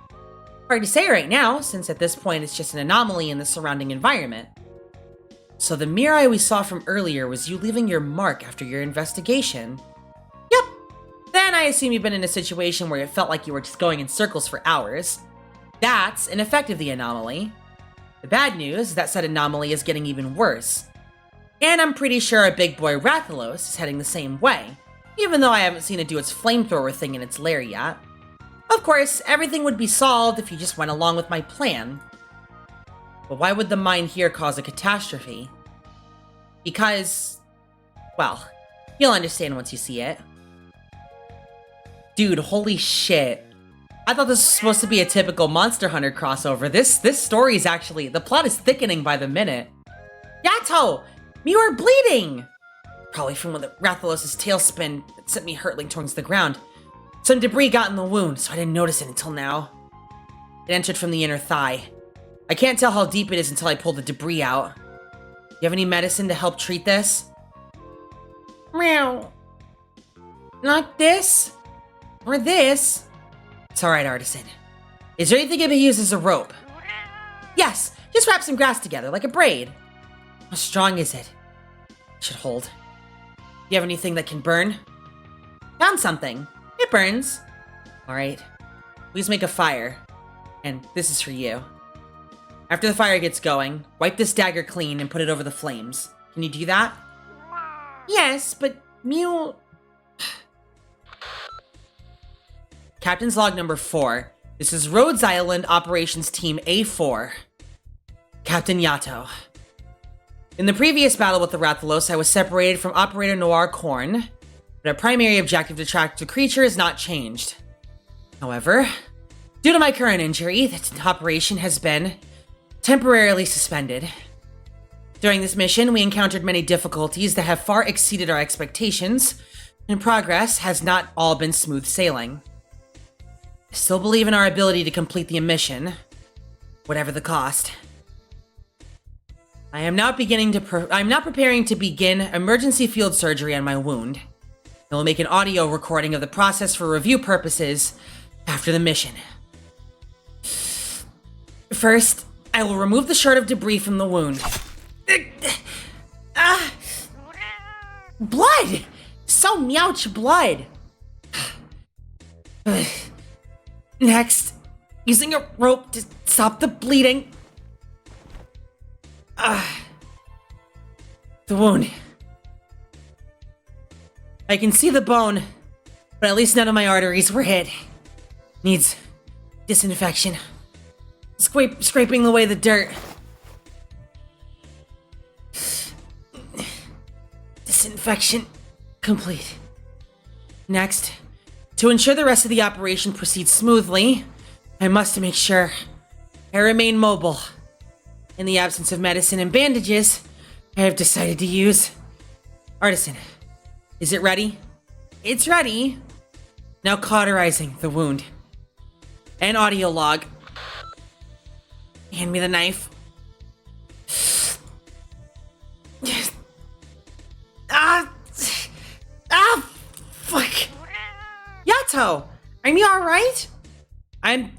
Hard to say right now, since at this point it's just an anomaly in the surrounding environment. So the Mirai we saw from earlier was you leaving your mark after your investigation? Yep. Then I assume you've been in a situation where it felt like you were just going in circles for hours. That's an effect of the anomaly. The bad news is that said anomaly is getting even worse. And I'm pretty sure our big boy Rathalos is heading the same way, even though I haven't seen it do its flamethrower thing in its lair yet. Of course, everything would be solved if you just went along with my plan. But why would the mine here cause a catastrophe? Because, well, you'll understand once you see it. Dude, holy shit. I thought this was supposed to be a typical Monster Hunter crossover. This story is actually, the plot is thickening by the minute. YATO! You are bleeding! Probably from when the Rathalos' tailspin that sent me hurtling towards the ground. Some debris got in the wound, so I didn't notice it until now. It entered from the inner thigh. I can't tell how deep it is until I pull the debris out. You have any medicine to help treat this? Meow. Not this? Or this? It's alright, Artisan. Is there anything I can use as a rope? Yes, just wrap some grass together, like a braid. How strong is it? It should hold. You have anything that can burn? Found something. It burns. Alright. Please make a fire. And this is for you. After the fire gets going, wipe this dagger clean and put it over the flames. Can you do that? Yes, but Mew... Captain's log number 4. This is Rhodes Island Operations Team A4. Captain YATO. In the previous battle with the Rathalos, I was separated from Operator Noir Korn, but our primary objective to track the creature has not changed. However, due to my current injury, the operation has been temporarily suspended. During this mission, we encountered many difficulties that have far exceeded our expectations, and progress has not all been smooth sailing. I still believe in our ability to complete the mission, whatever the cost. I'm now preparing to begin emergency field surgery on my wound. I will make an audio recording of the process for review purposes after the mission. First, I will remove the shard of debris from the wound. Blood! So much blood! Next, using a rope to stop the bleeding. The wound. I can see the bone, but at least none of my arteries were hit. Needs disinfection. Scraping away the dirt. Disinfection complete. Next, to ensure the rest of the operation proceeds smoothly, I must make sure I remain mobile. In the absence of medicine and bandages, I have decided to use Artisan. Is it ready? It's ready. Now cauterizing the wound. An audio log. Hand me the knife. Fuck. YATO, are you alright? I'm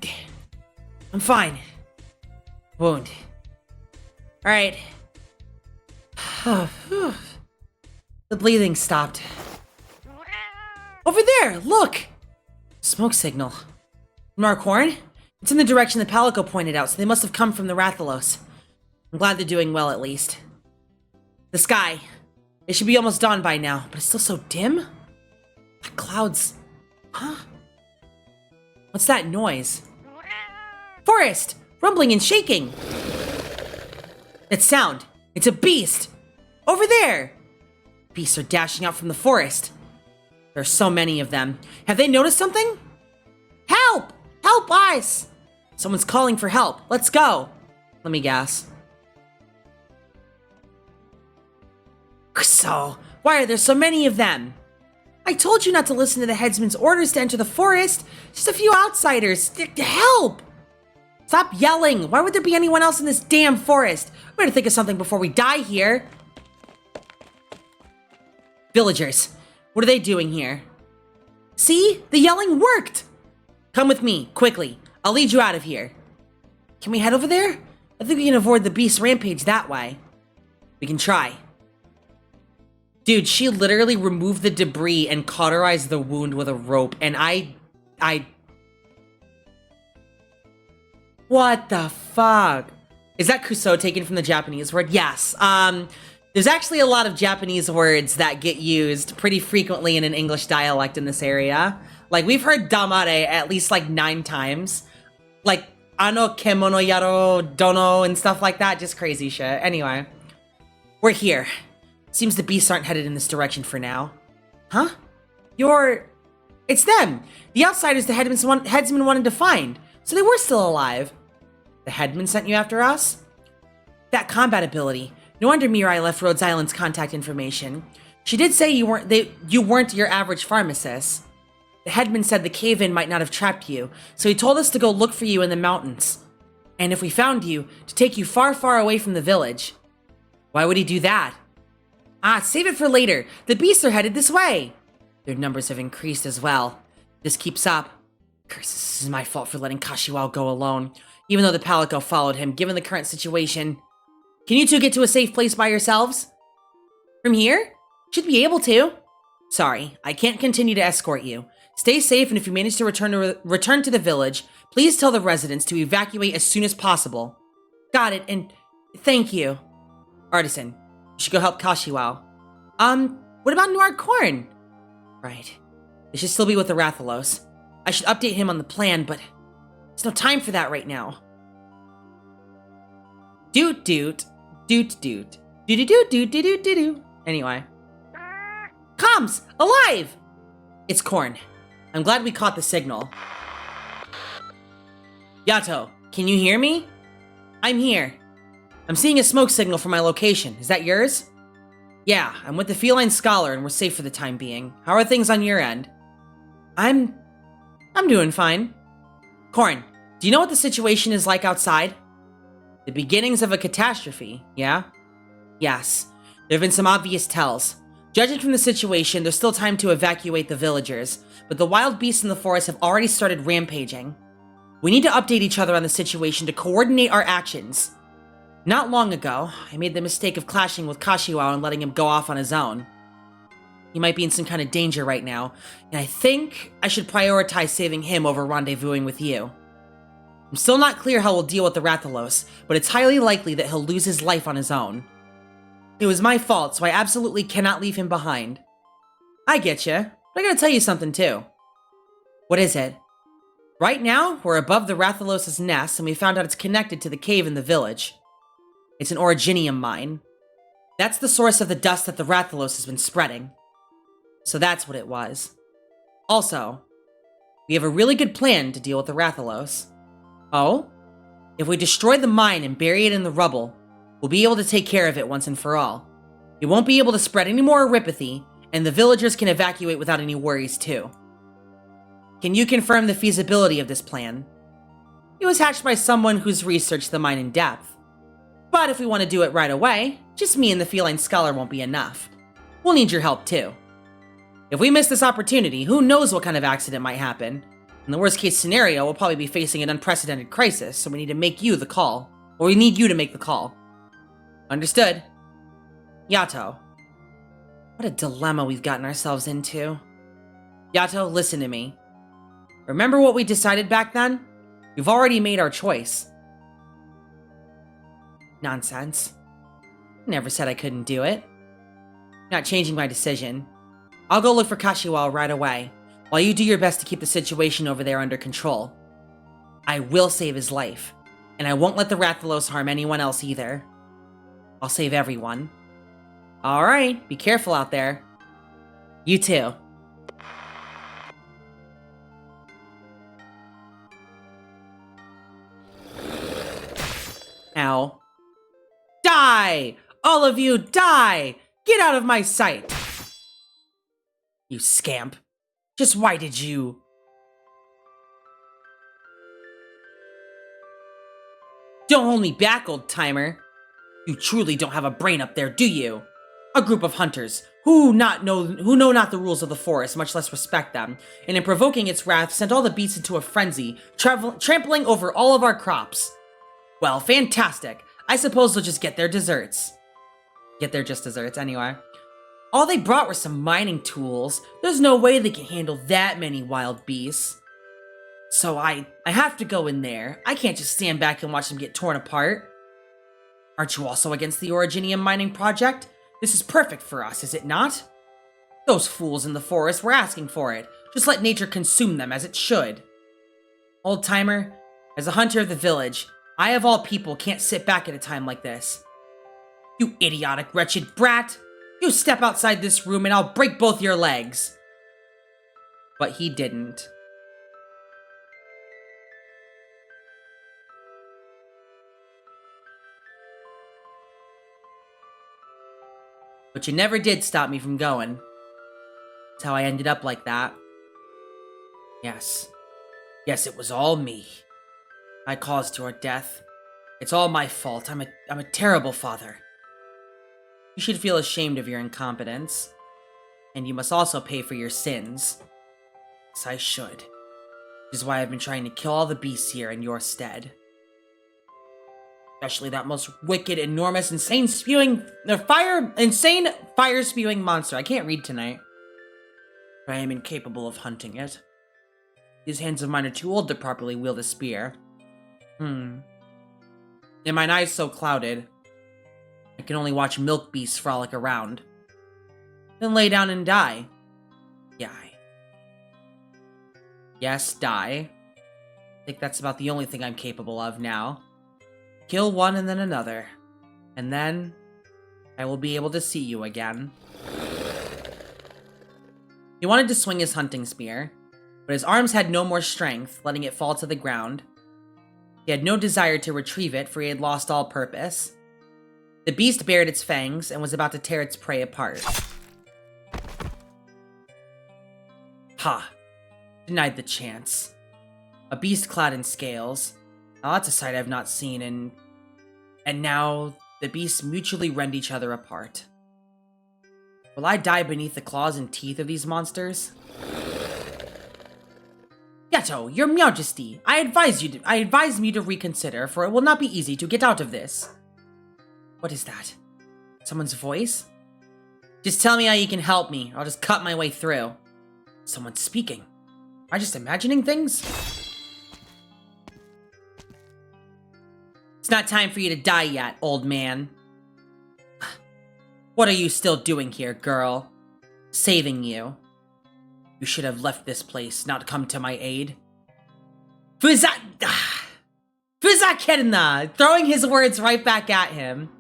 fine. Wound. Alright. The bleeding stopped. Over there, look! Smoke signal. Markhorn? It's in the direction that Palico pointed out, so they must have come from the Rathalos. I'm glad they're doing well, at least. The sky. It should be almost dawn by now, but it's still so dim? The clouds... Huh? What's that noise? Forest! Rumbling and shaking! That sound! It's a beast! Over there! Beasts are dashing out from the forest. There are so many of them. Have they noticed something? Help! Help us! Someone's calling for help. Let's go. Let me guess. So, why are there so many of them? I told you not to listen to the headsman's orders to enter the forest. Just a few outsiders. Help! Stop yelling. Why would there be anyone else in this damn forest? We better think of something before we die here. Villagers, what are they doing here? See? The yelling worked! Come with me, quickly. I'll lead you out of here. Can we head over there? I think we can avoid the beast rampage that way. We can try. Dude, she literally removed the debris and cauterized the wound with a rope, and I... What the fuck? Is that Kuso taken from the Japanese word? Yes. There's actually a lot of Japanese words that get used pretty frequently in an English dialect in this area. Like, we've heard damare at least like 9 times. Like, ano kemono yaro dono and stuff like that. Just crazy shit. Anyway, we're here. Seems the beasts aren't headed in this direction for now. Huh? It's them! The outsiders the headsman wanted to find. So they were still alive. The headman sent you after us? That combat ability. No wonder Mirai left Rhodes Island's contact information. She did say you weren't your average pharmacist. The headman said the cave-in might not have trapped you, so he told us to go look for you in the mountains. And if we found you, to take you far, far away from the village. Why would he do that? Save it for later. The beasts are headed this way. Their numbers have increased as well. This keeps up. Curse, this is my fault for letting Kashiwao go alone, even though the Palico followed him, given the current situation. Can you two get to a safe place by yourselves? From here? Should be able to. Sorry, I can't continue to escort you. Stay safe, and if you manage to return to the village, please tell the residents to evacuate as soon as possible. Got it, and thank you. Artisan, you should go help Kashiwao. What about Noir Corn? Right. They should still be with the Rathalos. I should update him on the plan, but there's no time for that right now. Doot doot. Doot doot. Doot doot doot doot doot doot. Anyway. Comms! Alive! It's Corn. I'm glad we caught the signal. Yato, can you hear me? I'm here. I'm seeing a smoke signal from my location. Is that yours? Yeah, I'm with the Feline Scholar and we're safe for the time being. How are things on your end? I'm doing fine. Corn, do you know what the situation is like outside? The beginnings of a catastrophe, yeah? Yes. There have been some obvious tells. Judging from the situation, there's still time to evacuate the villagers, but the wild beasts in the forest have already started rampaging. We need to update each other on the situation to coordinate our actions. Not long ago, I made the mistake of clashing with Kashiwao and letting him go off on his own. He might be in some kind of danger right now, and I think I should prioritize saving him over rendezvousing with you. I'm still not clear how we'll deal with the Rathalos, but it's highly likely that he'll lose his life on his own. It was my fault, so I absolutely cannot leave him behind. I get you, but I gotta tell you something too. What is it? Right now, we're above the Rathalos' nest, and we found out it's connected to the cave in the village. It's an originium mine. That's the source of the dust that the Rathalos has been spreading. So that's what it was. Also, we have a really good plan to deal with the Rathalos. Oh? If we destroy the mine and bury it in the rubble, we'll be able to take care of it once and for all. It won't be able to spread any more Oripathy, and the villagers can evacuate without any worries too. Can you confirm the feasibility of this plan? It was hatched by someone who's researched the mine in depth. But if we want to do it right away, just me and the Feline Scholar won't be enough. We'll need your help too. If we miss this opportunity, who knows what kind of accident might happen. In the worst case scenario, we'll probably be facing an unprecedented crisis, so we need to make you the call. Or we need you to make the call. Understood. Yato. What a dilemma we've gotten ourselves into. Yato, listen to me. Remember what we decided back then? We've already made our choice. Nonsense. Never said I couldn't do it. Not changing my decision. I'll go look for Kashiwao right away, while you do your best to keep the situation over there under control. I will save his life, and I won't let the Rathalos harm anyone else either. I'll save everyone. Alright, be careful out there. You too. Ow. Die! All of you, die! Get out of my sight! You scamp. Just why did you... Don't hold me back, old-timer. You truly don't have a brain up there, do you? A group of hunters who know not the rules of the forest, much less respect them, and in provoking its wrath, sent all the beasts into a frenzy, trampling over all of our crops. Well, fantastic. I suppose they'll just get their desserts. Get their just desserts, anyway. All they brought were some mining tools. There's no way they can handle that many wild beasts. So I have to go in there. I can't just stand back and watch them get torn apart. Aren't you also against the Originium mining project? This is perfect for us, is it not? Those fools in the forest were asking for it. Just let nature consume them as it should. Old-timer, as a hunter of the village, I of all people can't sit back at a time like this. You idiotic, wretched brat! You step outside this room and I'll break both your legs. But he didn't. But you never did stop me from going. That's how I ended up like that. Yes. Yes, it was all me. I caused your death. It's all my fault. I'm a terrible father. You should feel ashamed of your incompetence. And you must also pay for your sins. Yes, I should. Which is why I've been trying to kill all the beasts here in your stead. Especially that most wicked, enormous, insane fire-spewing monster. I can't read tonight. But I am incapable of hunting it. These hands of mine are too old to properly wield a spear. And mine eyes so clouded, I can only watch milk beasts frolic around. Then lay down and die. Die. Yes, die. I think that's about the only thing I'm capable of now. Kill one and then another. And then I will be able to see you again. He wanted to swing his hunting spear, but his arms had no more strength, letting it fall to the ground. He had no desire to retrieve it, for he had lost all purpose. The beast bared its fangs and was about to tear its prey apart. Ha! Denied the chance. A beast clad in scales. Now that's a sight I've not seen in... And now, the beasts mutually rend each other apart. Will I die beneath the claws and teeth of these monsters? YATO, your Majesty, I advise me to reconsider, for it will not be easy to get out of this. What is that? Someone's voice? Just tell me how you can help me, or I'll just cut my way through. Someone's speaking. Am I just imagining things? It's not time for you to die yet, old man. What are you still doing here, girl? Saving you. You should have left this place, not come to my aid. Fuzakerna! Throwing his words right back at him.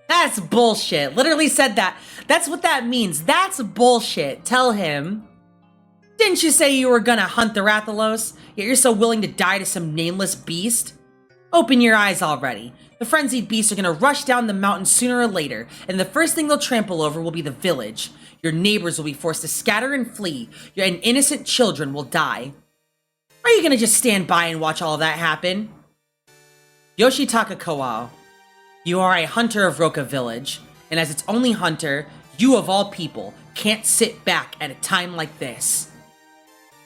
That's bullshit. Literally said that. That's what that means. That's bullshit. Tell him. Didn't you say you were gonna hunt the Rathalos? Yet you're so willing to die to some nameless beast? Open your eyes already. The frenzied beasts are gonna rush down the mountain sooner or later, and the first thing they'll trample over will be the village. Your neighbors will be forced to scatter and flee, and innocent children will die. Are you gonna just stand by and watch all of that happen? Yoshitaka Kawao, you are a hunter of Roka Village, and as its only hunter, you of all people can't sit back at a time like this.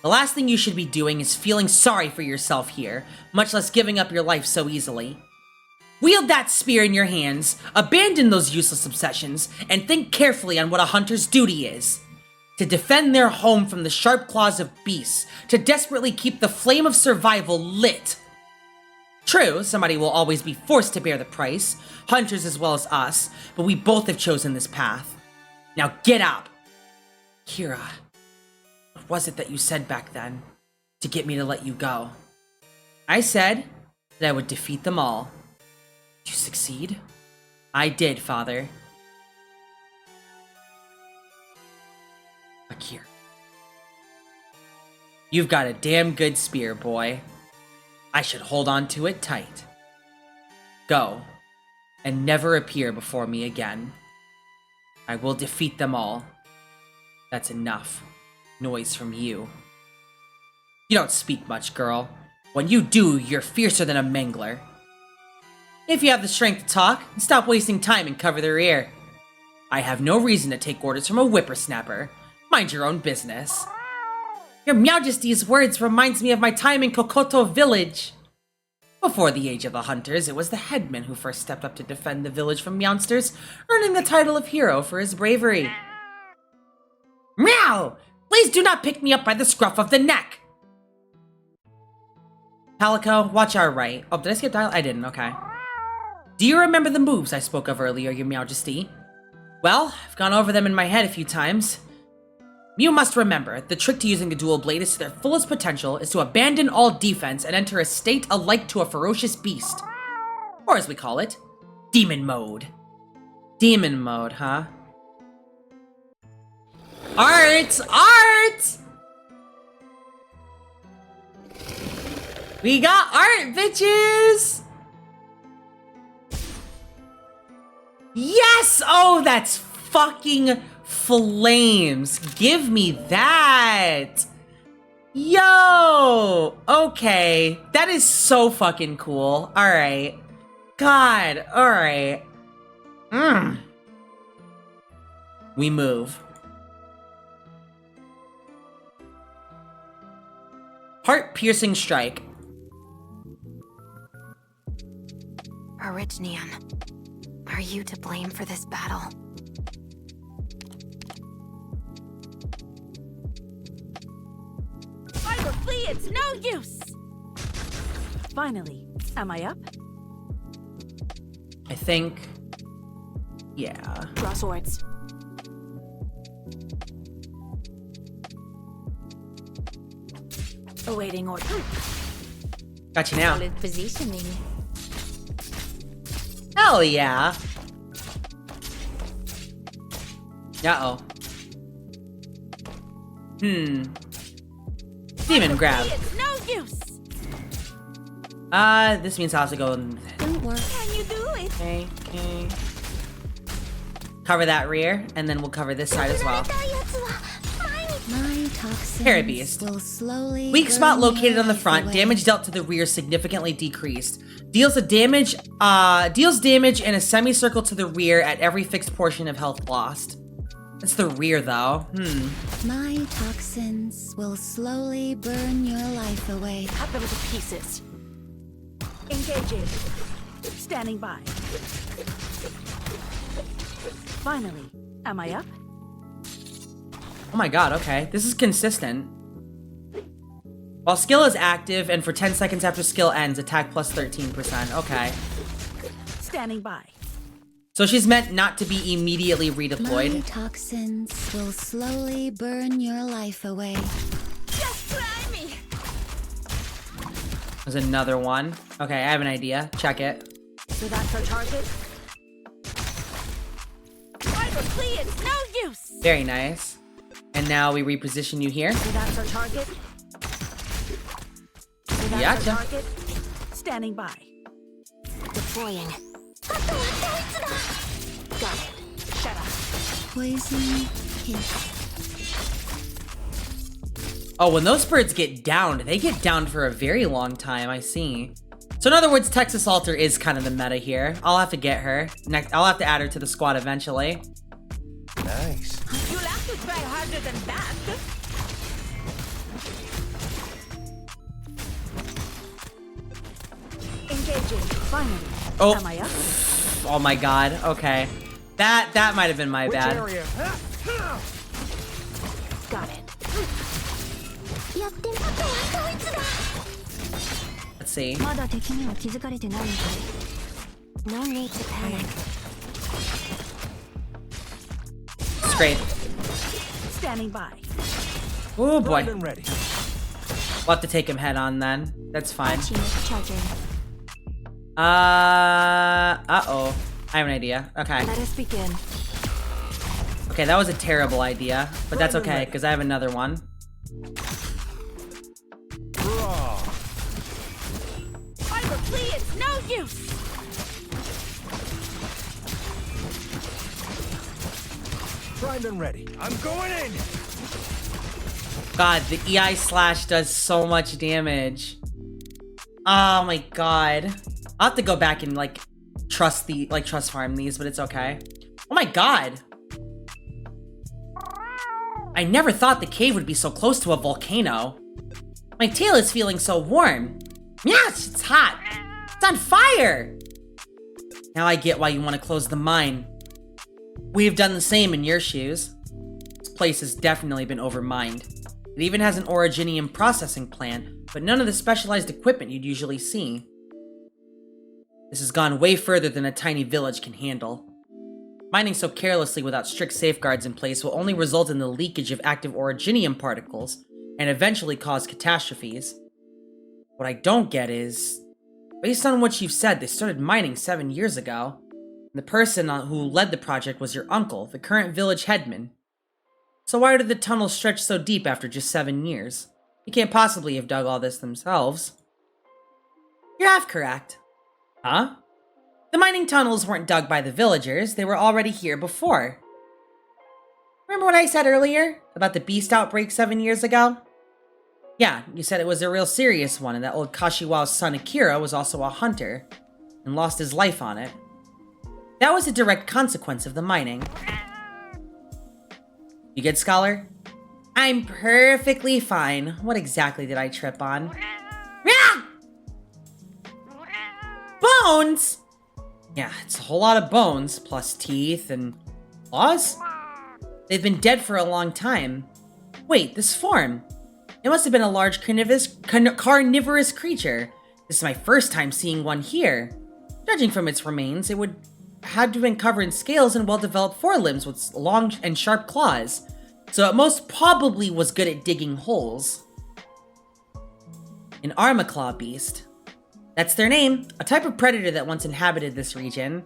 The last thing you should be doing is feeling sorry for yourself here, much less giving up your life so easily. Wield that spear in your hands, abandon those useless obsessions, and think carefully on what a hunter's duty is. To defend their home from the sharp claws of beasts, to desperately keep the flame of survival lit. True, somebody will always be forced to bear the price, hunters as well as us, but we both have chosen this path. Now get up! Kira, what was it that you said back then, to get me to let you go? I said that I would defeat them all. Did you succeed? I did, Father. Akira. You've got a damn good spear, boy. I should hold on to it tight. Go, and never appear before me again. I will defeat them all. That's enough noise from you. You don't speak much, girl. When you do, you're fiercer than a mangler. If you have the strength to talk, stop wasting time and cover their ear. I have no reason to take orders from a whippersnapper. Mind your own business. Your Majesty's words reminds me of my time in Kokoto Village. Before the age of the hunters, it was the headman who first stepped up to defend the village from monsters, earning the title of hero for his bravery. Meow! Please do not pick me up by the scruff of the neck! Calico, watch our right. Oh, did I skip dial? I didn't, okay. Do you remember the moves I spoke of earlier, Your Majesty? Well, I've gone over them in my head a few times. You must remember, the trick to using the dual blade is to their fullest potential is to abandon all defense and enter a state alike to a ferocious beast. Or as we call it, demon mode. Demon mode, huh? Art! Art! We got art, bitches! Yes! Oh, that's fucking flames. Give me that. Yo! Okay. That is so fucking cool. Alright. God. Alright. We move. Heart-piercing strike. Arknights, are you to blame for this battle? Fiber flee, it's no use! Finally, am I up? I think... yeah. Draw swords. Awaiting order. Got you now. Solid positioning. Hell yeah. Uh-oh. Demon grab. It's no use. This means I have to go and... Don't worry. Can you do it? Okay. Cover that rear, and then we'll cover this side as well. My toxins Terra Beast. will slowly Weak spot burn located your on the life front. away. Damage dealt to the rear significantly decreased. Deals damage in a semicircle to the rear at every fixed portion of health lost. It's the rear though. My toxins will slowly burn your life away. Cut them to pieces. Engaging. Standing by. Finally, am I up? Oh my god, okay. This is consistent. While skill is active and for 10 seconds after skill ends, attack plus 13%. Okay. Standing by. So she's meant not to be immediately redeployed. My toxins will slowly burn your life away. Just try me. There's another one. Okay, I have an idea. Check it. So that's our target. Fiber flee, it's no use. Very nice. And now we reposition you here. So that's our target. So that's Gotcha. our target. Standing by. Deploying. Got it. Shut up. Poison kiss. Oh, when those birds get downed, they get downed for a very long time, I see. So in other words, Texas Alter is kind of the meta here. I'll have to get her. I'll have to add her to the squad eventually. Nice. You'll have to try harder than that. Engaging. Finally. Oh. Am I up? Oh my god. Okay. That might have been my Which bad. area? Got it. Let's see. No need to panic. Scrape. Standing by. Oh boy. Right and ready. We'll have to take him head on then. That's fine. Charging. Uh-oh. I have an idea. Okay. Let us begin. Okay, that was a terrible idea, but that's okay, because I have another one. Draw. Fiber flee, it's no use. Primed and ready. I'm going in. God, the EI slash does so much damage. Oh my god. I'll have to go back and trust farm these, but it's okay. Oh my god. I never thought the cave would be so close to a volcano. My tail is feeling so warm. Yes, it's hot. It's on fire. Now I get why you want to close the mine. We've done the same in your shoes. This place has definitely been overmined. It even has an originium processing plant, but none of the specialized equipment you'd usually see. This has gone way further than a tiny village can handle. Mining so carelessly without strict safeguards in place will only result in the leakage of active originium particles, and eventually cause catastrophes. What I don't get is, based on what you've said, they started mining 7 years ago. The person who led the project was your uncle, the current village headman. So why did the tunnels stretch so deep after just 7 years? You can't possibly have dug all this themselves. You're half correct. Huh? The mining tunnels weren't dug by the villagers, they were already here before. Remember what I said earlier about the beast outbreak 7 years ago? Yeah, you said it was a real serious one, and that old Kashiwa's son Akira was also a hunter, and lost his life on it. That was a direct consequence of the mining. You good, Scholar? I'm perfectly fine. What exactly did I trip on? Ah! Bones! Yeah, it's a whole lot of bones, plus teeth and claws? They've been dead for a long time. Wait, this form. It must have been a large carnivorous creature. This is my first time seeing one here. Judging from its remains, it would had to have been covered in scales and well-developed forelimbs with long and sharp claws. So it most probably was good at digging holes. An Armaclaw beast. That's their name, a type of predator that once inhabited this region.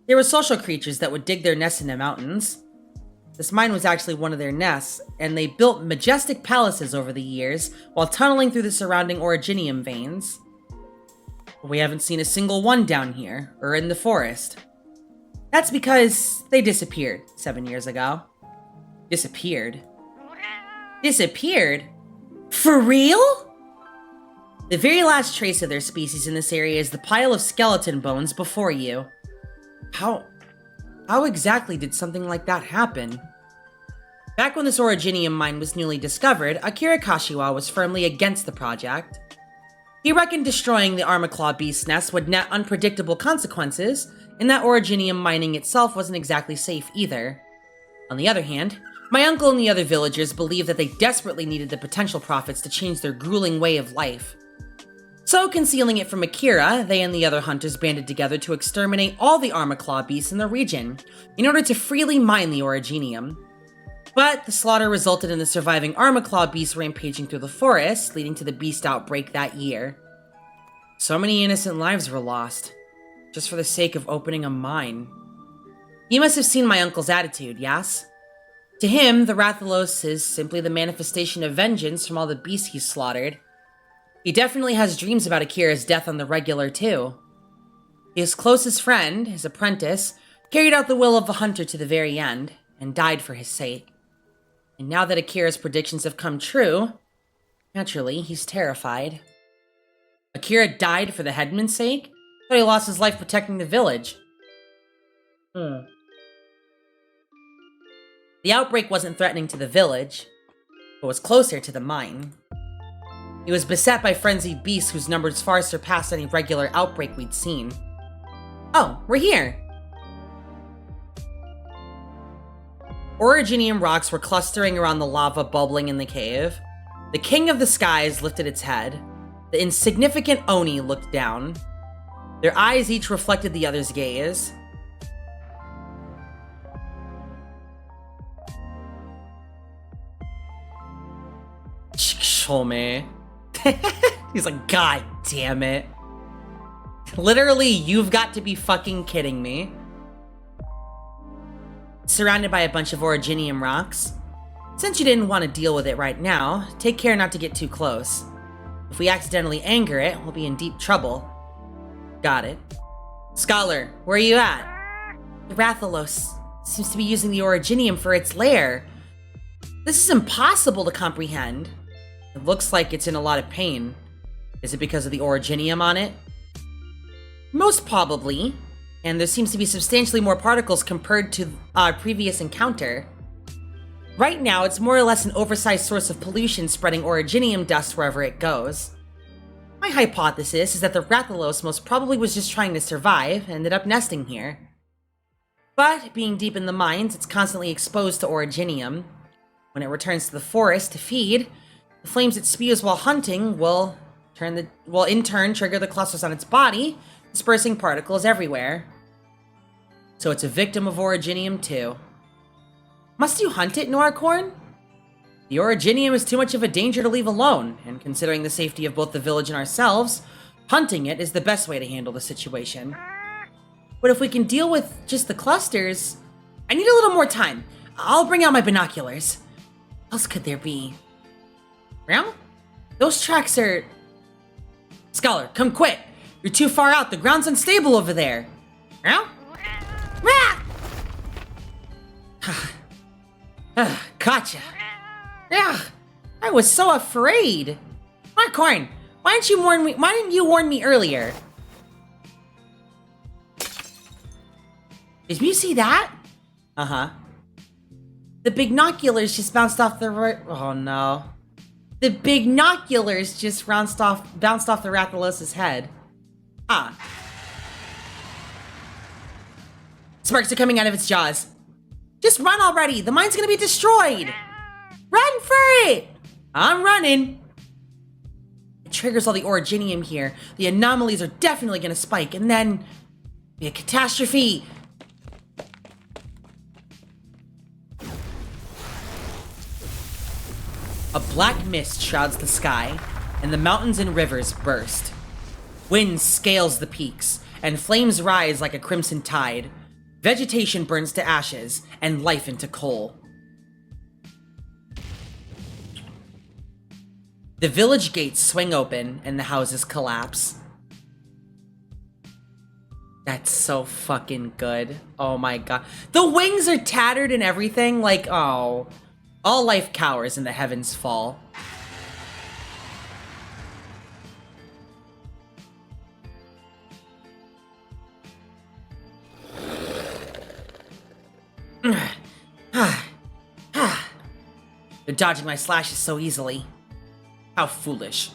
They were social creatures that would dig their nests in the mountains. This mine was actually one of their nests, and they built majestic palaces over the years while tunneling through the surrounding originium veins. But we haven't seen a single one down here, or in the forest. That's because they disappeared 7 years ago. Disappeared? Disappeared? For real? The very last trace of their species in this area is the pile of skeleton bones before you. How exactly did something like that happen? Back when this originium mine was newly discovered, Akira Kashiwa was firmly against the project. He reckoned destroying the Armaclaw beast nest would net unpredictable consequences, and that originium mining itself wasn't exactly safe either. On the other hand, my uncle and the other villagers believed that they desperately needed the potential profits to change their grueling way of life. So, concealing it from Akira, they and the other hunters banded together to exterminate all the Armaclaw beasts in the region, in order to freely mine the originium. But the slaughter resulted in the surviving Armaclaw beasts rampaging through the forest, leading to the beast outbreak that year. So many innocent lives were lost, just for the sake of opening a mine. You must have seen my uncle's attitude, yes? To him, the Rathalos is simply the manifestation of vengeance from all the beasts he's slaughtered. He definitely has dreams about Akira's death on the regular, too. His closest friend, his apprentice, carried out the will of the hunter to the very end, and died for his sake. And now that Akira's predictions have come true, naturally, he's terrified. Akira died for the headman's sake? But he lost his life protecting the village. The outbreak wasn't threatening to the village, but was closer to the mine. He was beset by frenzied beasts whose numbers far surpassed any regular outbreak we'd seen. Oh, we're here! Originium rocks were clustering around the lava bubbling in the cave. The King of the Skies lifted its head. The insignificant Oni looked down. Their eyes each reflected the other's gaze. Shome. He's like, God damn it. Literally, you've got to be fucking kidding me. Surrounded by a bunch of originium rocks. Since you didn't want to deal with it right now, take care not to get too close. If we accidentally anger it, we'll be in deep trouble. Got it. Scholar, where are you at? The Rathalos seems to be using the originium for its lair. This is impossible to comprehend. It looks like it's in a lot of pain. Is it because of the originium on it? Most probably, and there seems to be substantially more particles compared to our previous encounter. Right now, it's more or less an oversized source of pollution spreading originium dust wherever it goes. My hypothesis is that the Rathalos most probably was just trying to survive and ended up nesting here. But, being deep in the mines, it's constantly exposed to originium. When it returns to the forest to feed, the flames it spews while hunting will in turn trigger the clusters on its body, dispersing particles everywhere. So it's a victim of Originium too. Must you hunt it, Noircorn? The Originium is too much of a danger to leave alone, and considering the safety of both the village and ourselves, hunting it is the best way to handle the situation. But if we can deal with just the clusters, I need a little more time. I'll bring out my binoculars. What else could there be? Meow? Those tracks are... Scholar, come quick! You're too far out, the ground's unstable over there. Meow? Gotcha. Yeah, I was so afraid. Noircorn, why didn't you warn me earlier? Did you see that? Uh-huh. The binoculars just bounced off the oh no. The binoculars just bounced off the Rathalos' head. Ah. Sparks are coming out of its jaws. Just run already! The mine's gonna be destroyed! Run for it! I'm running! It triggers all the Originium here. The anomalies are definitely gonna spike, and then... be a catastrophe! A black mist shrouds the sky, and the mountains and rivers burst. Wind scales the peaks, and flames rise like a crimson tide. Vegetation burns to ashes, and life into coal. The village gates swing open, and the houses collapse. That's so fucking good. Oh my god. The wings are tattered and everything, like, oh. All life cowers and the heavens fall. They're dodging my slashes so easily. How foolish.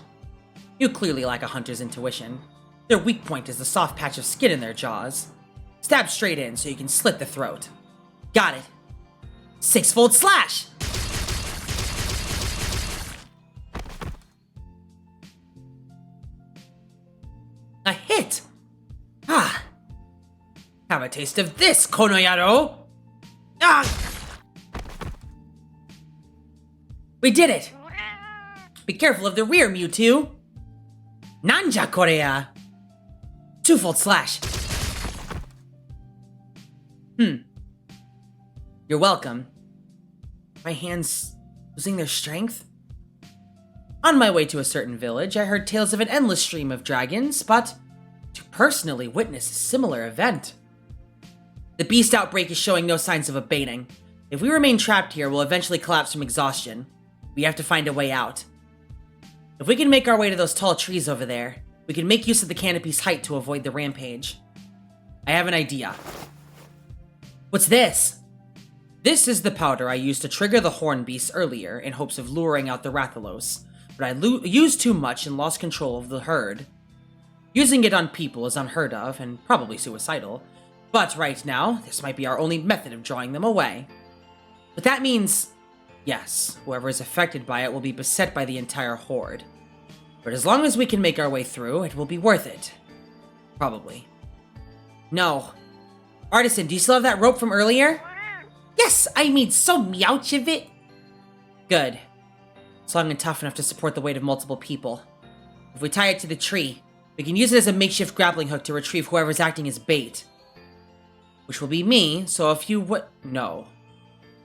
You clearly lack a hunter's intuition. Their weak point is the soft patch of skin in their jaws. Stab straight in so you can slit the throat. Got it. Six-fold slash! A hit! Ah! Have a taste of this, Konoyaro! Ah! We did it! Be careful of the rear, Mewtwo! Nanja Korea! Two-fold slash! You're welcome. My hands losing their strength? On my way to a certain village, I heard tales of an endless stream of dragons, but to personally witness a similar event. The beast outbreak is showing no signs of abating. If we remain trapped here, we'll eventually collapse from exhaustion. We have to find a way out. If we can make our way to those tall trees over there, we can make use of the canopy's height to avoid the rampage. I have an idea. What's this? This is the powder I used to trigger the horn beasts earlier in hopes of luring out the Rathalos, but I used too much and lost control of the herd. Using it on people is unheard of and probably suicidal, but right now, this might be our only method of drawing them away. But that means, yes, whoever is affected by it will be beset by the entire horde. But as long as we can make our way through, it will be worth it. Probably. No. Artisan, do you still have that rope from earlier? Yes, I made so much of it. Good. It's long and tough enough to support the weight of multiple people. If we tie it to the tree, we can use it as a makeshift grappling hook to retrieve whoever's acting as bait. Which will be me, so if you would... No.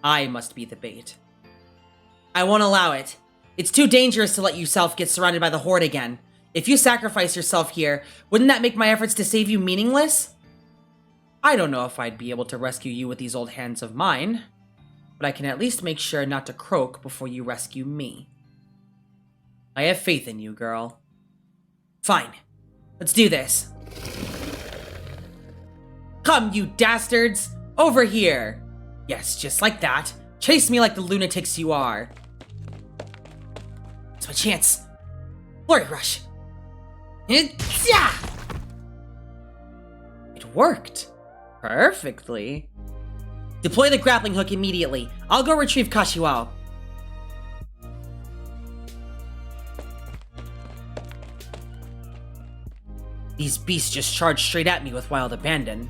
I must be the bait. I won't allow it. It's too dangerous to let yourself get surrounded by the horde again. If you sacrifice yourself here, wouldn't that make my efforts to save you meaningless? I don't know if I'd be able to rescue you with these old hands of mine, but I can at least make sure not to croak before you rescue me. I have faith in you, girl. Fine. Let's do this. Come, you dastards! Over here! Yes, just like that. Chase me like the lunatics you are. It's my chance. Flurry rush. It worked. Perfectly. Deploy the grappling hook immediately. I'll go retrieve Kashiwao. These beasts just charged straight at me with wild abandon.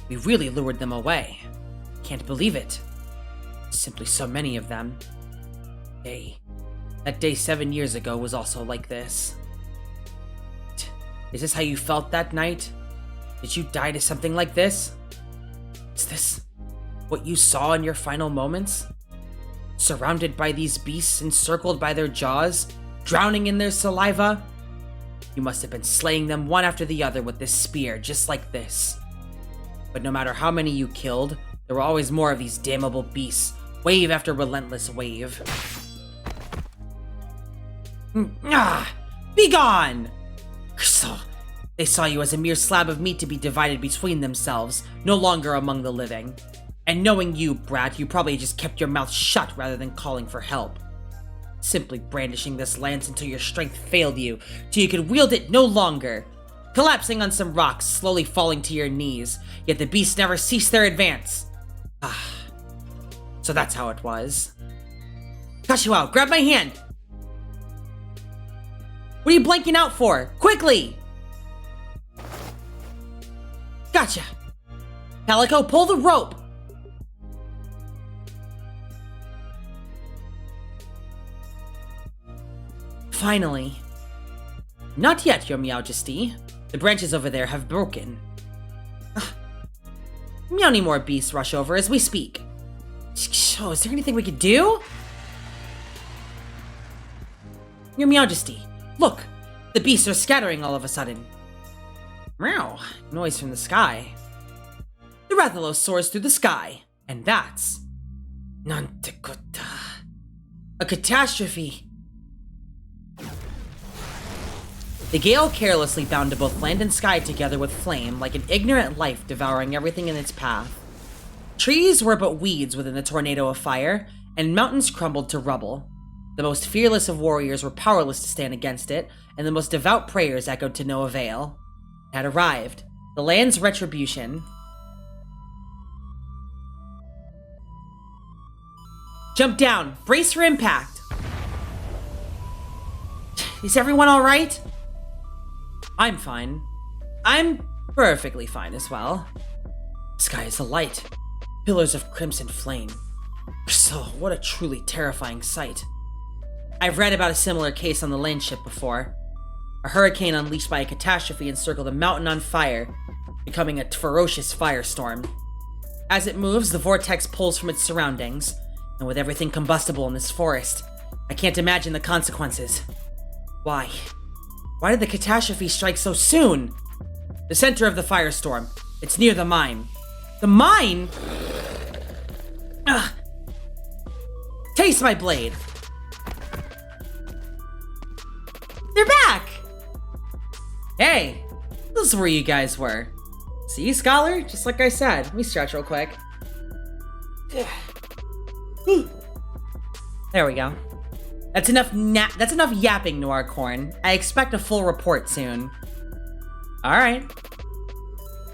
We really lured them away. Can't believe it. Simply so many of them. That day 7 years ago was also like this. Is this how you felt that night? Did you die to something like this? Is this what you saw in your final moments? Surrounded by these beasts, encircled by their jaws, drowning in their saliva? You must have been slaying them one after the other with this spear, just like this. But no matter how many you killed, there were always more of these damnable beasts, wave after relentless wave. Be gone! They saw you as a mere slab of meat to be divided between themselves, no longer among the living. And knowing you, brat, you probably just kept your mouth shut rather than calling for help. Simply brandishing this lance until your strength failed you, till you could wield it no longer. Collapsing on some rocks, slowly falling to your knees, yet the beasts never ceased their advance. So that's how it was. Kashiwao, grab my hand! What are you blanking out for? Quickly! Gotcha! Calico, pull the rope! Finally. Not yet, Your Majesty. The branches over there have broken. Many more beasts rush over as we speak. Oh, is there anything we could do? Your Majesty, look! The beasts are scattering all of a sudden. Meow! Noise from the sky. The Rathalos soars through the sky, and that's... Nantekota. A catastrophe. The gale carelessly bound to both land and sky together with flame, like an ignorant life devouring everything in its path. Trees were but weeds within the tornado of fire, and mountains crumbled to rubble. The most fearless of warriors were powerless to stand against it, and the most devout prayers echoed to no avail. It had arrived. The land's retribution. Jump down! Brace for impact! Is everyone alright? I'm fine. I'm perfectly fine as well. The sky is alight. Pillars of crimson flame. So, what a truly terrifying sight. I've read about a similar case on the land ship before. A hurricane unleashed by a catastrophe encircled a mountain on fire, becoming a ferocious firestorm. As it moves, the vortex pulls from its surroundings, and with everything combustible in this forest, I can't imagine the consequences. Why? Why did the catastrophe strike so soon? The center of the firestorm. It's near the mine. The mine? Ugh. Taste my blade! They're back! Hey! This is where you guys were. See, Scholar? Just like I said. Let me stretch real quick. There we go. That's enough yapping, Noircorn. I expect a full report soon. Alright.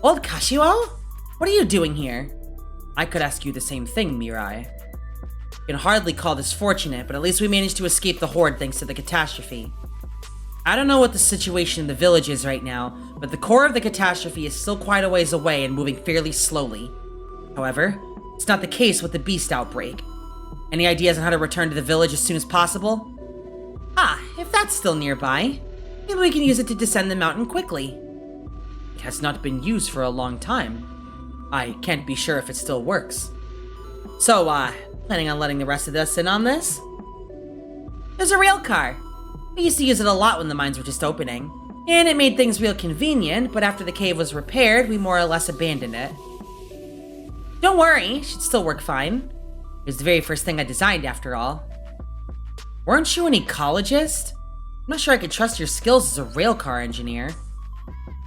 Old Kashiwao? What are you doing here? I could ask you the same thing, Mirai. You can hardly call this fortunate, but at least we managed to escape the horde thanks to the catastrophe. I don't know what the situation in the village is right now, but the core of the catastrophe is still quite a ways away and moving fairly slowly. However, it's not the case with the beast outbreak. Any ideas on how to return to the village as soon as possible? If that's still nearby, maybe we can use it to descend the mountain quickly. It has not been used for a long time. I can't be sure if it still works. So, planning on letting the rest of us in on this? There's a rail car. We used to use it a lot when the mines were just opening, and it made things real convenient, but after the cave was repaired, we more or less abandoned it. Don't worry, it should still work fine. It was the very first thing I designed, after all. Weren't you an ecologist? I'm not sure I could trust your skills as a railcar engineer.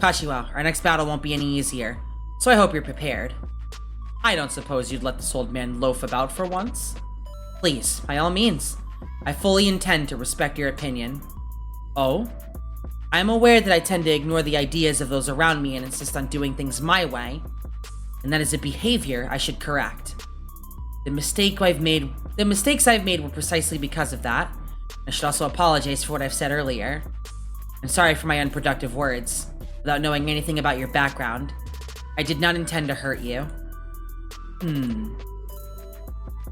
Kashiwao, our next battle won't be any easier, so I hope you're prepared. I don't suppose you'd let this old man loaf about for once? Please, by all means. I fully intend to respect your opinion. Oh? I'm aware that I tend to ignore the ideas of those around me and insist on doing things my way, and that is a behavior I should correct. The mistakes I've made were precisely because of that. I should also apologize for what I've said earlier. I'm sorry for my unproductive words. Without knowing anything about your background, I did not intend to hurt you.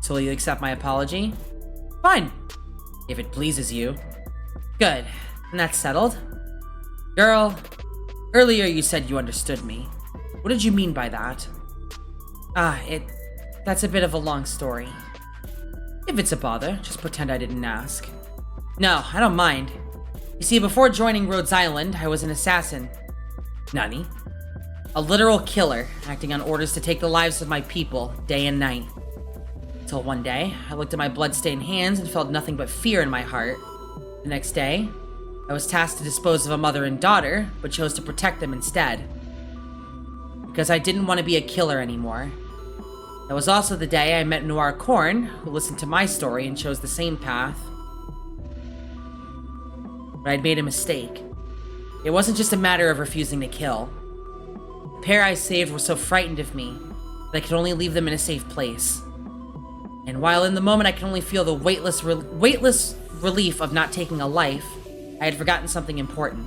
So will you accept my apology? Fine. If it pleases you. Good. And that's settled. Girl, earlier you said you understood me. What did you mean by that? That's a bit of a long story. If it's a bother, just pretend I didn't ask. No, I don't mind. You see, before joining Rhodes Island, I was an assassin. Nani? A literal killer, acting on orders to take the lives of my people, day and night. Till one day, I looked at my blood-stained hands and felt nothing but fear in my heart. The next day, I was tasked to dispose of a mother and daughter, but chose to protect them instead. Because I didn't want to be a killer anymore. That was also the day I met Noir Corn, who listened to my story and chose the same path. But I'd made a mistake. It wasn't just a matter of refusing to kill. The pair I saved were so frightened of me that I could only leave them in a safe place. And while in the moment I could only feel the weightless relief of not taking a life, I had forgotten something important.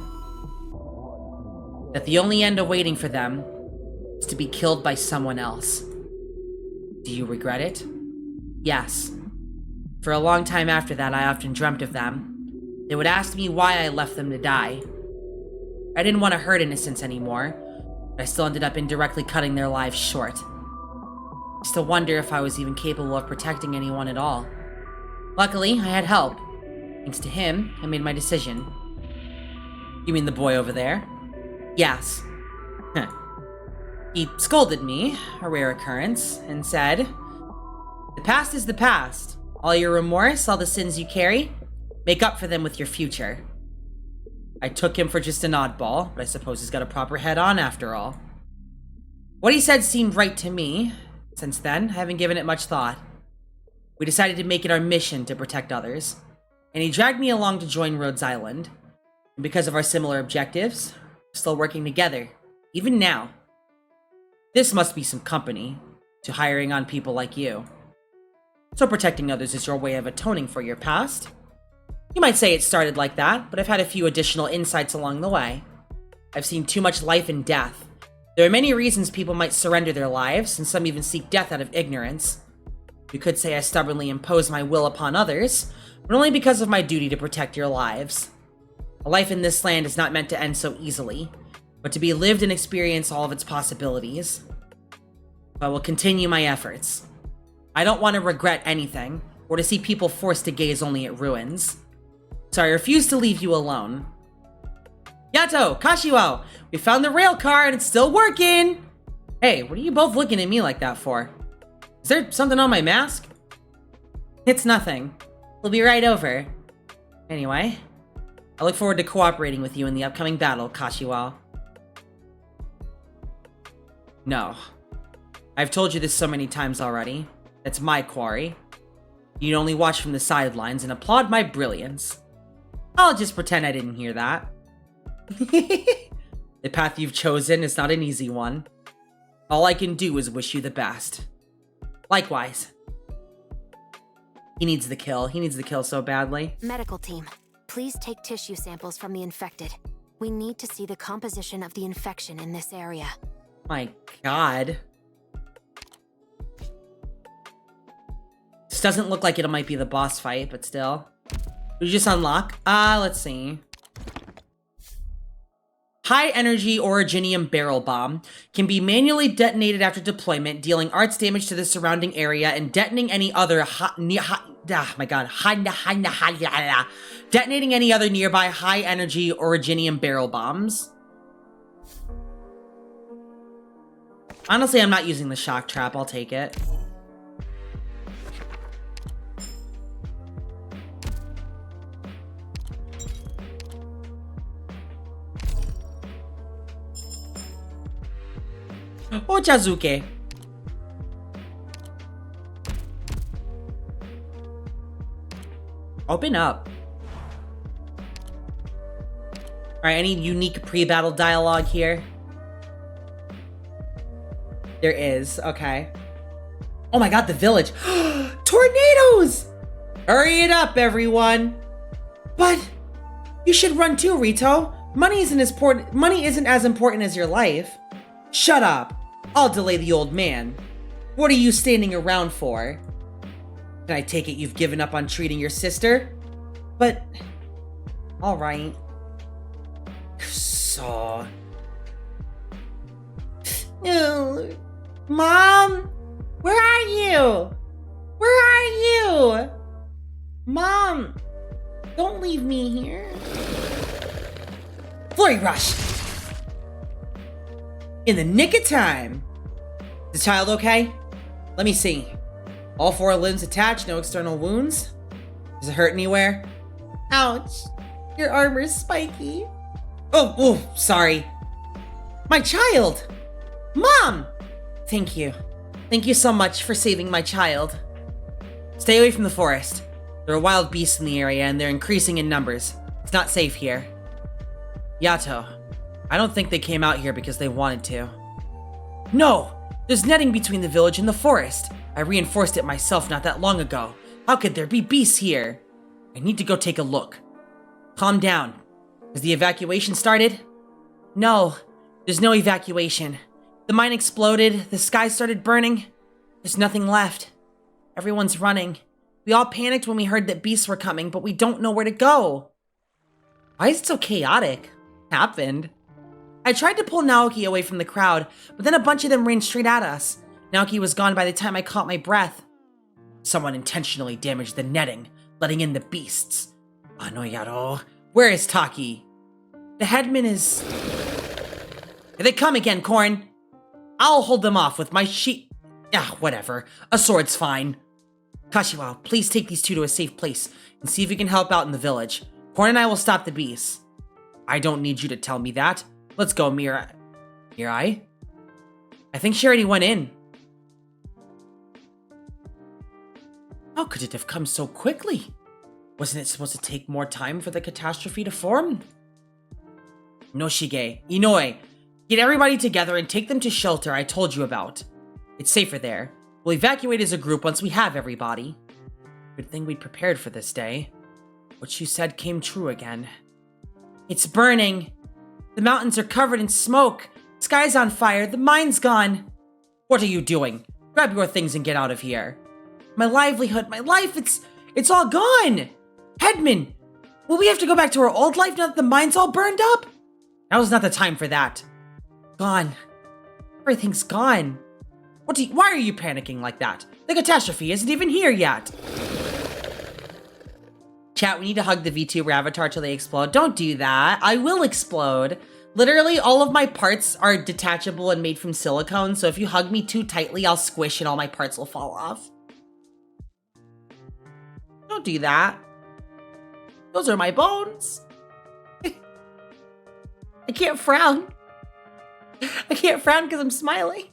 That the only end awaiting for them is to be killed by someone else. Do you regret it? Yes. For a long time after that, I often dreamt of them. They would ask me why I left them to die. I didn't want to hurt innocents anymore, but I still ended up indirectly cutting their lives short. I still wonder if I was even capable of protecting anyone at all. Luckily, I had help. Thanks to him, I made my decision. You mean the boy over there? Yes. He scolded me, a rare occurrence, and said, "The past is the past. All your remorse, all the sins you carry, make up for them with your future." I took him for just an oddball, but I suppose he's got a proper head on after all. What he said seemed right to me. Since then, I haven't given it much thought. We decided to make it our mission to protect others, and he dragged me along to join Rhodes Island. And because of our similar objectives, we're still working together, even now. This must be some company to hiring on people like you. So protecting others is your way of atoning for your past? You might say it started like that, but I've had a few additional insights along the way. I've seen too much life and death. There are many reasons people might surrender their lives, and some even seek death out of ignorance. You could say I stubbornly impose my will upon others, but only because of my duty to protect your lives. A life in this land is not meant to end so easily, but to be lived and experience all of its possibilities. I will continue my efforts. I don't want to regret anything, or to see people forced to gaze only at ruins. So I refuse to leave you alone. Yato, Kashiwa, we found the rail car and it's still working! Hey, what are you both looking at me like that for? Is there something on my mask? It's nothing. We'll be right over. Anyway, I look forward to cooperating with you in the upcoming battle, Kashiwa. No. I've told you this so many times already. It's my quarry. You'd only watch from the sidelines and applaud my brilliance. I'll just pretend I didn't hear that. The path you've chosen is not an easy one. All I can do is wish you the best. Likewise. He needs the kill. He needs the kill so badly. Medical team, please take tissue samples from the infected. We need to see the composition of the infection in this area. My god. This doesn't look like it might be the boss fight, but still. Did you just unlock? Let's see. High energy originium barrel bomb can be manually detonated after deployment, dealing arts damage to the surrounding area and detonating any other detonating any other nearby high energy originium barrel bombs. Honestly, I'm not using the shock trap. I'll take it. Ochazuke. Open up. Alright, any unique pre-battle dialogue here? There is, okay. Oh my god, the village. Tornadoes! Hurry it up, everyone. But you should run too, Rito. Money isn't as important as your life. Shut up. I'll delay the old man. What are you standing around for? Can I take it you've given up on treating your sister? But... alright. So... Mom? Where are you? Where are you? Mom! Don't leave me here. Flurry rush! In the nick of time. Is the child okay? Let me see. All 4 limbs attached, no external wounds. Does it hurt anywhere? Ouch. Your armor's spiky. Oh, sorry. My child! Mom! Thank you. Thank you so much for saving my child. Stay away from the forest. There are wild beasts in the area and they're increasing in numbers. It's not safe here. YATO, I don't think they came out here because they wanted to. No! There's netting between the village and the forest. I reinforced it myself not that long ago. How could there be beasts here? I need to go take a look. Calm down. Has the evacuation started? No, there's no evacuation. The mine exploded, the sky started burning. There's nothing left. Everyone's running. We all panicked when we heard that beasts were coming, but we don't know where to go. Why is it so chaotic? Happened. I tried to pull Naoki away from the crowd, but then a bunch of them ran straight at us. Naoki was gone by the time I caught my breath. Someone intentionally damaged the netting, letting in the beasts. Anoyaro. Where is Taki? The headman is... Here they come again, Korn. I'll hold them off with my whatever. A sword's fine. Kashiwa, please take these 2 to a safe place and see if we can help out in the village. Korn and I will stop the beasts. I don't need you to tell me that. Let's go, Mirai. Mirai? I think she already went in. How could it have come so quickly? Wasn't it supposed to take more time for the catastrophe to form? Noshige, Inoue, get everybody together and take them to shelter I told you about. It's safer there. We'll evacuate as a group once we have everybody. Good thing we prepared for this day. What you said came true again. It's burning. The mountains are covered in smoke. Sky's on fire. The mine's gone. What are you doing? Grab your things and get out of here. My livelihood, my life, it's all gone. Headman, will we have to go back to our old life now that the mine's all burned up? Now's not the time for that. Gone. Everything's gone. Why are you panicking like that? The catastrophe isn't even here yet. Chat, we need to hug the VTuber avatar till they explode. Don't do that. I will explode. Literally, all of my parts are detachable and made from silicone, so if you hug me too tightly, I'll squish and all my parts will fall off. Don't do that. Those are my bones. I can't frown. I can't frown because I'm smiling.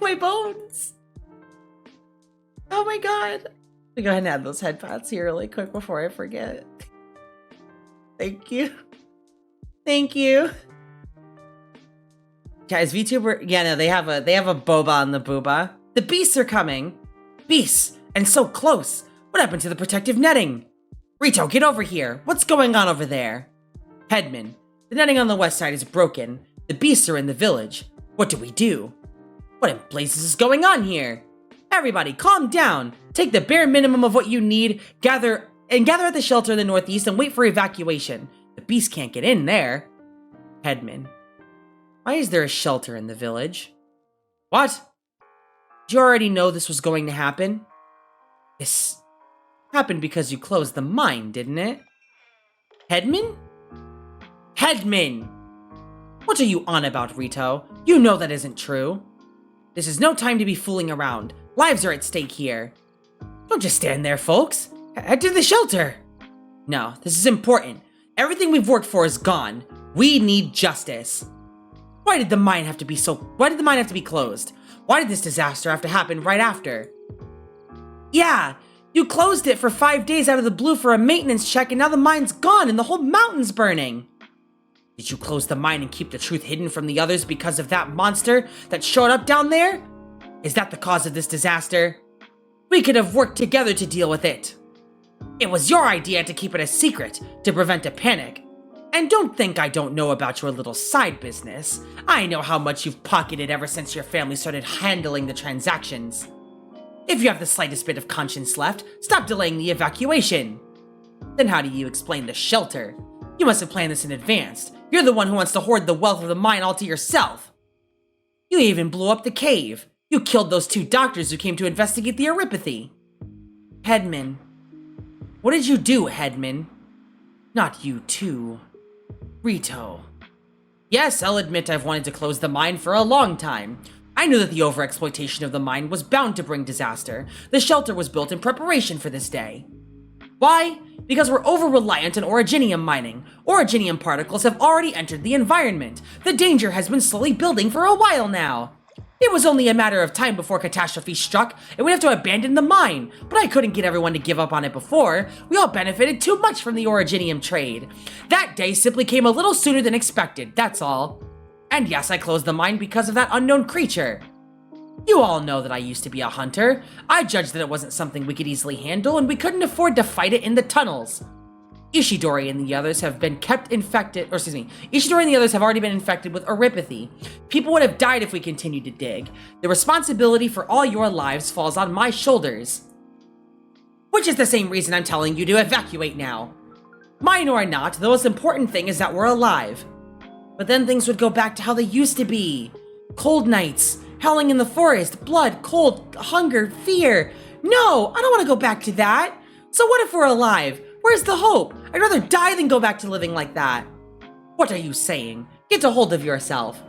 My bones. Oh my god. Let me go ahead and add those headphones here really quick before I forget. Thank you. Thank you. Guys, VTuber, yeah, no, they have a boba on the booba. The beasts are coming. Beasts, and so close. What happened to the protective netting? Rito, get over here. What's going on over there? Headman, the netting on the west side is broken. The beasts are in the village. What do we do? What in blazes is going on here? Everybody, calm down. Take the bare minimum of what you need, gather at the shelter in the northeast and wait for evacuation. The beast can't get in there. Headman, why is there a shelter in the village? What? Did you already know this was going to happen? This happened because you closed the mine, didn't it? Headman? Headman! What are you on about, Rito? You know that isn't true. This is no time to be fooling around. Lives are at stake here. Don't just stand there, folks. Head to the shelter. No, this is important. Everything we've worked for is gone. We need justice. Why did the mine have to be closed? Why did this disaster have to happen right after? Yeah, you closed it for 5 days out of the blue for a maintenance check and now the mine's gone and the whole mountain's burning. Did you close the mine and keep the truth hidden from the others because of that monster that showed up down there? Is that the cause of this disaster? We could have worked together to deal with it. It was your idea to keep it a secret, to prevent a panic. And don't think I don't know about your little side business. I know how much you've pocketed ever since your family started handling the transactions. If you have the slightest bit of conscience left, stop delaying the evacuation. Then how do you explain the shelter? You must have planned this in advance. You're the one who wants to hoard the wealth of the mine all to yourself. You even blew up the cave. You killed those 2 doctors who came to investigate the Oripathy. Headman. What did you do, Headman? Not you too. Rito. Yes, I'll admit I've wanted to close the mine for a long time. I knew that the overexploitation of the mine was bound to bring disaster. The shelter was built in preparation for this day. Why? Because we're over-reliant on originium mining. Originium particles have already entered the environment. The danger has been slowly building for a while now. It was only a matter of time before catastrophe struck, and we'd have to abandon the mine. But I couldn't get everyone to give up on it before. We all benefited too much from the originium trade. That day simply came a little sooner than expected, that's all. And yes, I closed the mine because of that unknown creature. You all know that I used to be a hunter. I judged that it wasn't something we could easily handle, and we couldn't afford to fight it in the tunnels. Ishidori and the others have been Ishidori and the others have already been infected with Oripathy. People would have died if we continued to dig. The responsibility for all your lives falls on my shoulders. Which is the same reason I'm telling you to evacuate now. Mine or not, the most important thing is that we're alive. But then things would go back to how they used to be. Cold nights, howling in the forest, blood, cold, hunger, fear. No, I don't want to go back to that. So what if we're alive? Where's the hope? I'd rather die than go back to living like that. What are you saying? Get a hold of yourself.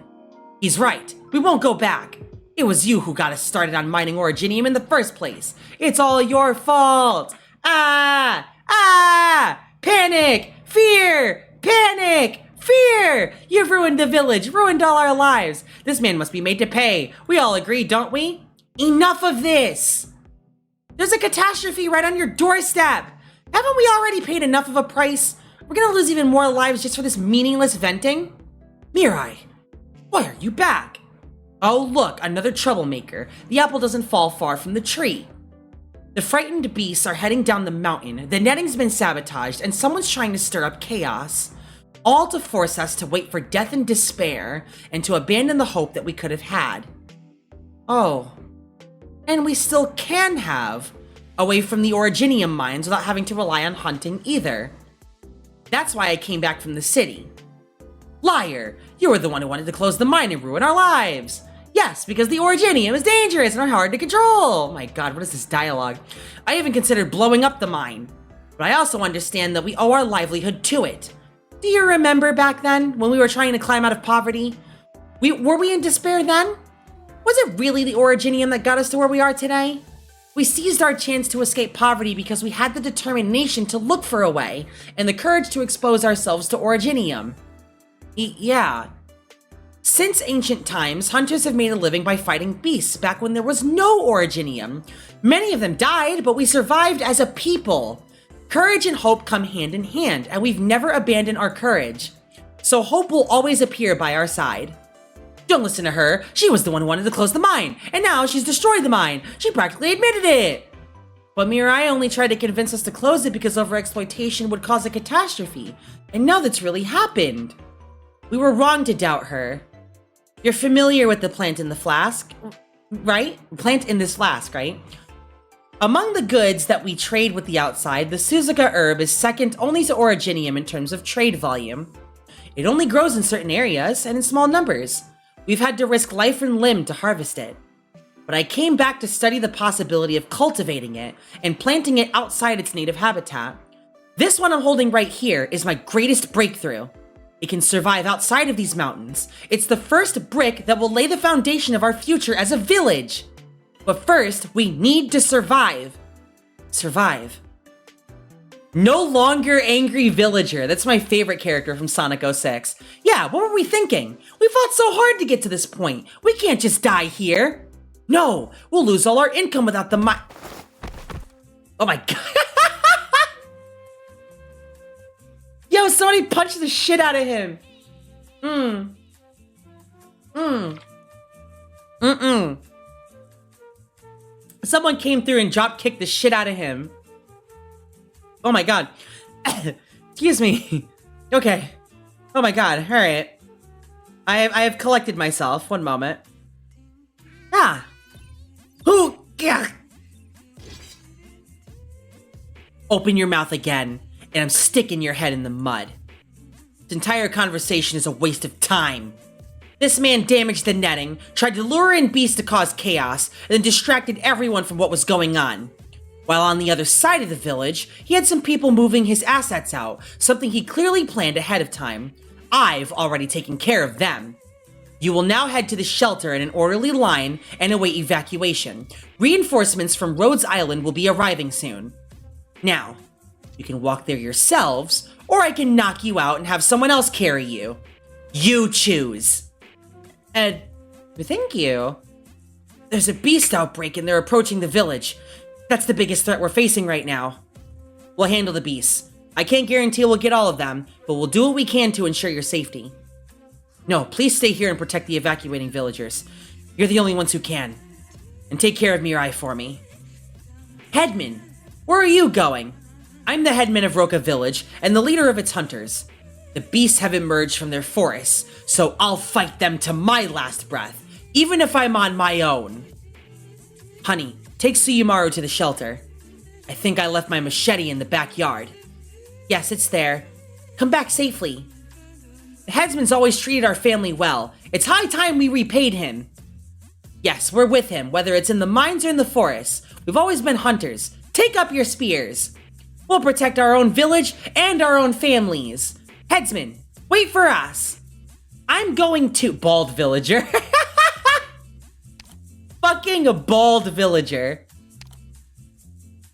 He's right. We won't go back. It was you who got us started on mining originium in the first place. It's all your fault. Panic! Fear! Panic! Fear! You've ruined the village, ruined all our lives. This man must be made to pay. We all agree, don't we? Enough of this! There's a catastrophe right on your doorstep. Haven't we already paid enough of a price? We're gonna lose even more lives just for this meaningless venting? Mirai, why are you back? Oh look, another troublemaker. The apple doesn't fall far from the tree. The frightened beasts are heading down the mountain, the netting's been sabotaged, and someone's trying to stir up chaos. All to force us to wait for death and despair, and to abandon the hope that we could have had. Oh. And we still can have, away from the originium mines without having to rely on hunting either. That's why I came back from the city. Liar! You were the one who wanted to close the mine and ruin our lives! Yes, because the originium is dangerous and are hard to control! Oh my god, what is this dialogue? I even considered blowing up the mine. But I also understand that we owe our livelihood to it. Do you remember back then, when we were trying to climb out of poverty? Were we in despair then? Was it really the originium that got us to where we are today? We seized our chance to escape poverty because we had the determination to look for a way, and the courage to expose ourselves to originium. Yeah. Since ancient times, hunters have made a living by fighting beasts back when there was no originium. Many of them died, but we survived as a people. Courage and hope come hand in hand, and we've never abandoned our courage. So hope will always appear by our side. Don't listen to her. She was the one who wanted to close the mine, and now she's destroyed the mine. She practically admitted it. But Mirai only tried to convince us to close it because overexploitation would cause a catastrophe, and now that's really happened. We were wrong to doubt her. You're familiar with the plant in the flask, right? Plant in this flask, right? Among the goods that we trade with the outside, the Suzuka herb is second only to originium in terms of trade volume. It only grows in certain areas and in small numbers. We've had to risk life and limb to harvest it. But I came back to study the possibility of cultivating it and planting it outside its native habitat. This one I'm holding right here is my greatest breakthrough. It can survive outside of these mountains. It's the first brick that will lay the foundation of our future as a village. But first, we need to survive. Survive. No longer angry villager. That's my favorite character from Sonic 06. Yeah, what were we thinking? We fought so hard to get to this point. We can't just die here. No, we'll lose all our income without the Oh my god. Yo, somebody punched the shit out of him. Someone came through and drop kicked the shit out of him. Oh my god. Excuse me. Okay. Oh my god, alright. I have collected myself. One moment. Ah! Who? Gah! Open your mouth again, and I'm sticking your head in the mud. This entire conversation is a waste of time. This man damaged the netting, tried to lure in beasts to cause chaos, and then distracted everyone from what was going on. While on the other side of the village, he had some people moving his assets out, something he clearly planned ahead of time. I've already taken care of them. You will now head to the shelter in an orderly line and await evacuation. Reinforcements from Rhodes Island will be arriving soon. Now, you can walk there yourselves, or I can knock you out and have someone else carry you. You choose. Thank you. There's a beast outbreak and they're approaching the village. That's the biggest threat we're facing right now. We'll handle the beasts. I can't guarantee we'll get all of them, but we'll do what we can to ensure your safety. No, please stay here and protect the evacuating villagers. You're the only ones who can. And take care of Mirai for me. Headman, where are you going? I'm the headman of Roka Village and the leader of its hunters. The beasts have emerged from their forests, so I'll fight them to my last breath, even if I'm on my own. Honey, take Suyumaru to the shelter. I think I left my machete in the backyard. Yes, it's there. Come back safely. The headsman's always treated our family well. It's high time we repaid him. Yes, we're with him, whether it's in the mines or in the forests. We've always been hunters. Take up your spears. We'll protect our own village and our own families. Headsman, wait for us. I'm going to... Bald villager. Fucking a bald villager.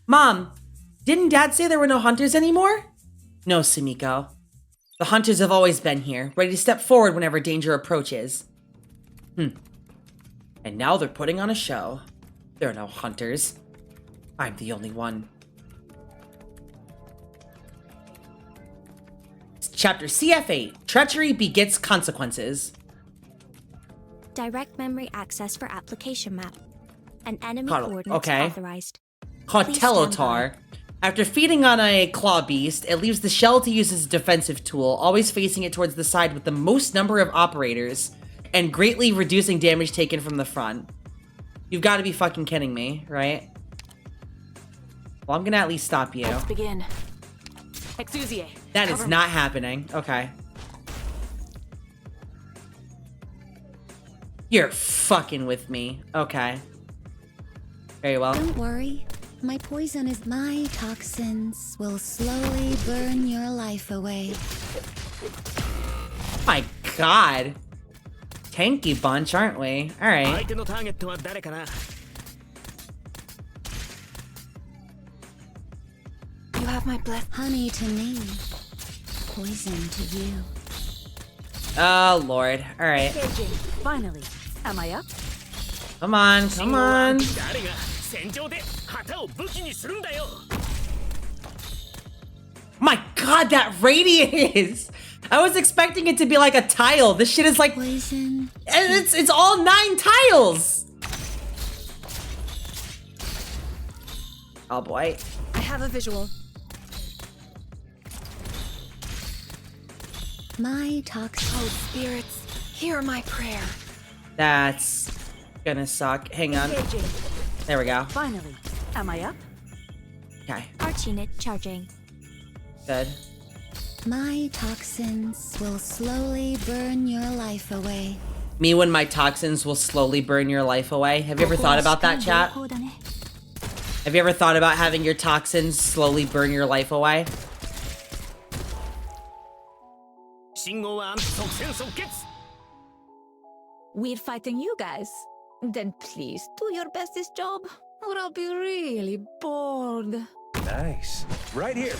Mom, didn't Dad say there were no hunters anymore? No, Sumiko. The hunters have always been here, ready to step forward whenever danger approaches. And now they're putting on a show. There are no hunters. I'm the only one. Chapter CF8, Treachery Begets Consequences. Direct memory access for application map. An enemy coordinates authorized. Telotar. After feeding on a claw beast, it leaves the shell to use as a defensive tool, always facing it towards the side with the most number of operators, and greatly reducing damage taken from the front. You've got to be fucking kidding me, right? Well, I'm gonna at least stop you. Let's begin. Exusie. That is not happening. Okay. You're fucking with me. Okay. Very well. Don't worry. My poison is my toxins will slowly burn your life away. My god. Tanky bunch, aren't we? Alright. You have my blessed honey to me. Poison to you. Oh, Lord. Alright. Finally. Am I up? Come on, come on. My god, that radius! I was expecting it to be like a tile. This shit is like... Poison. And it's all 9 tiles! Oh boy. I have a visual. My toxin. Oh, spirits, hear my prayer. That's gonna suck. Hang on. There we go. Finally. Am I up? Okay. Arch unit charging. Good. My toxins will slowly burn your life away. Me when my toxins will slowly burn your life away. Have you ever thought about that, chat? Have you ever thought about having your toxins slowly burn your life away? We're fighting you guys. Then please do your bestest job, or I'll be really bored. Nice. Right here.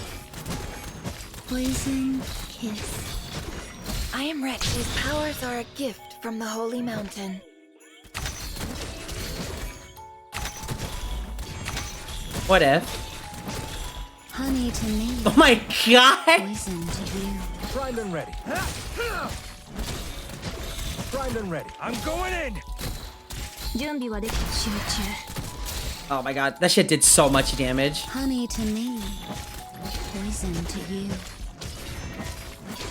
Poison kiss. I am ready. These powers are a gift from the Holy Mountain. What if? Honey to me. Oh my god! Poison to you. Primed and ready. Primed and ready. I'm going in! Oh my god, that shit did so much damage. Honey to me. Poison to you.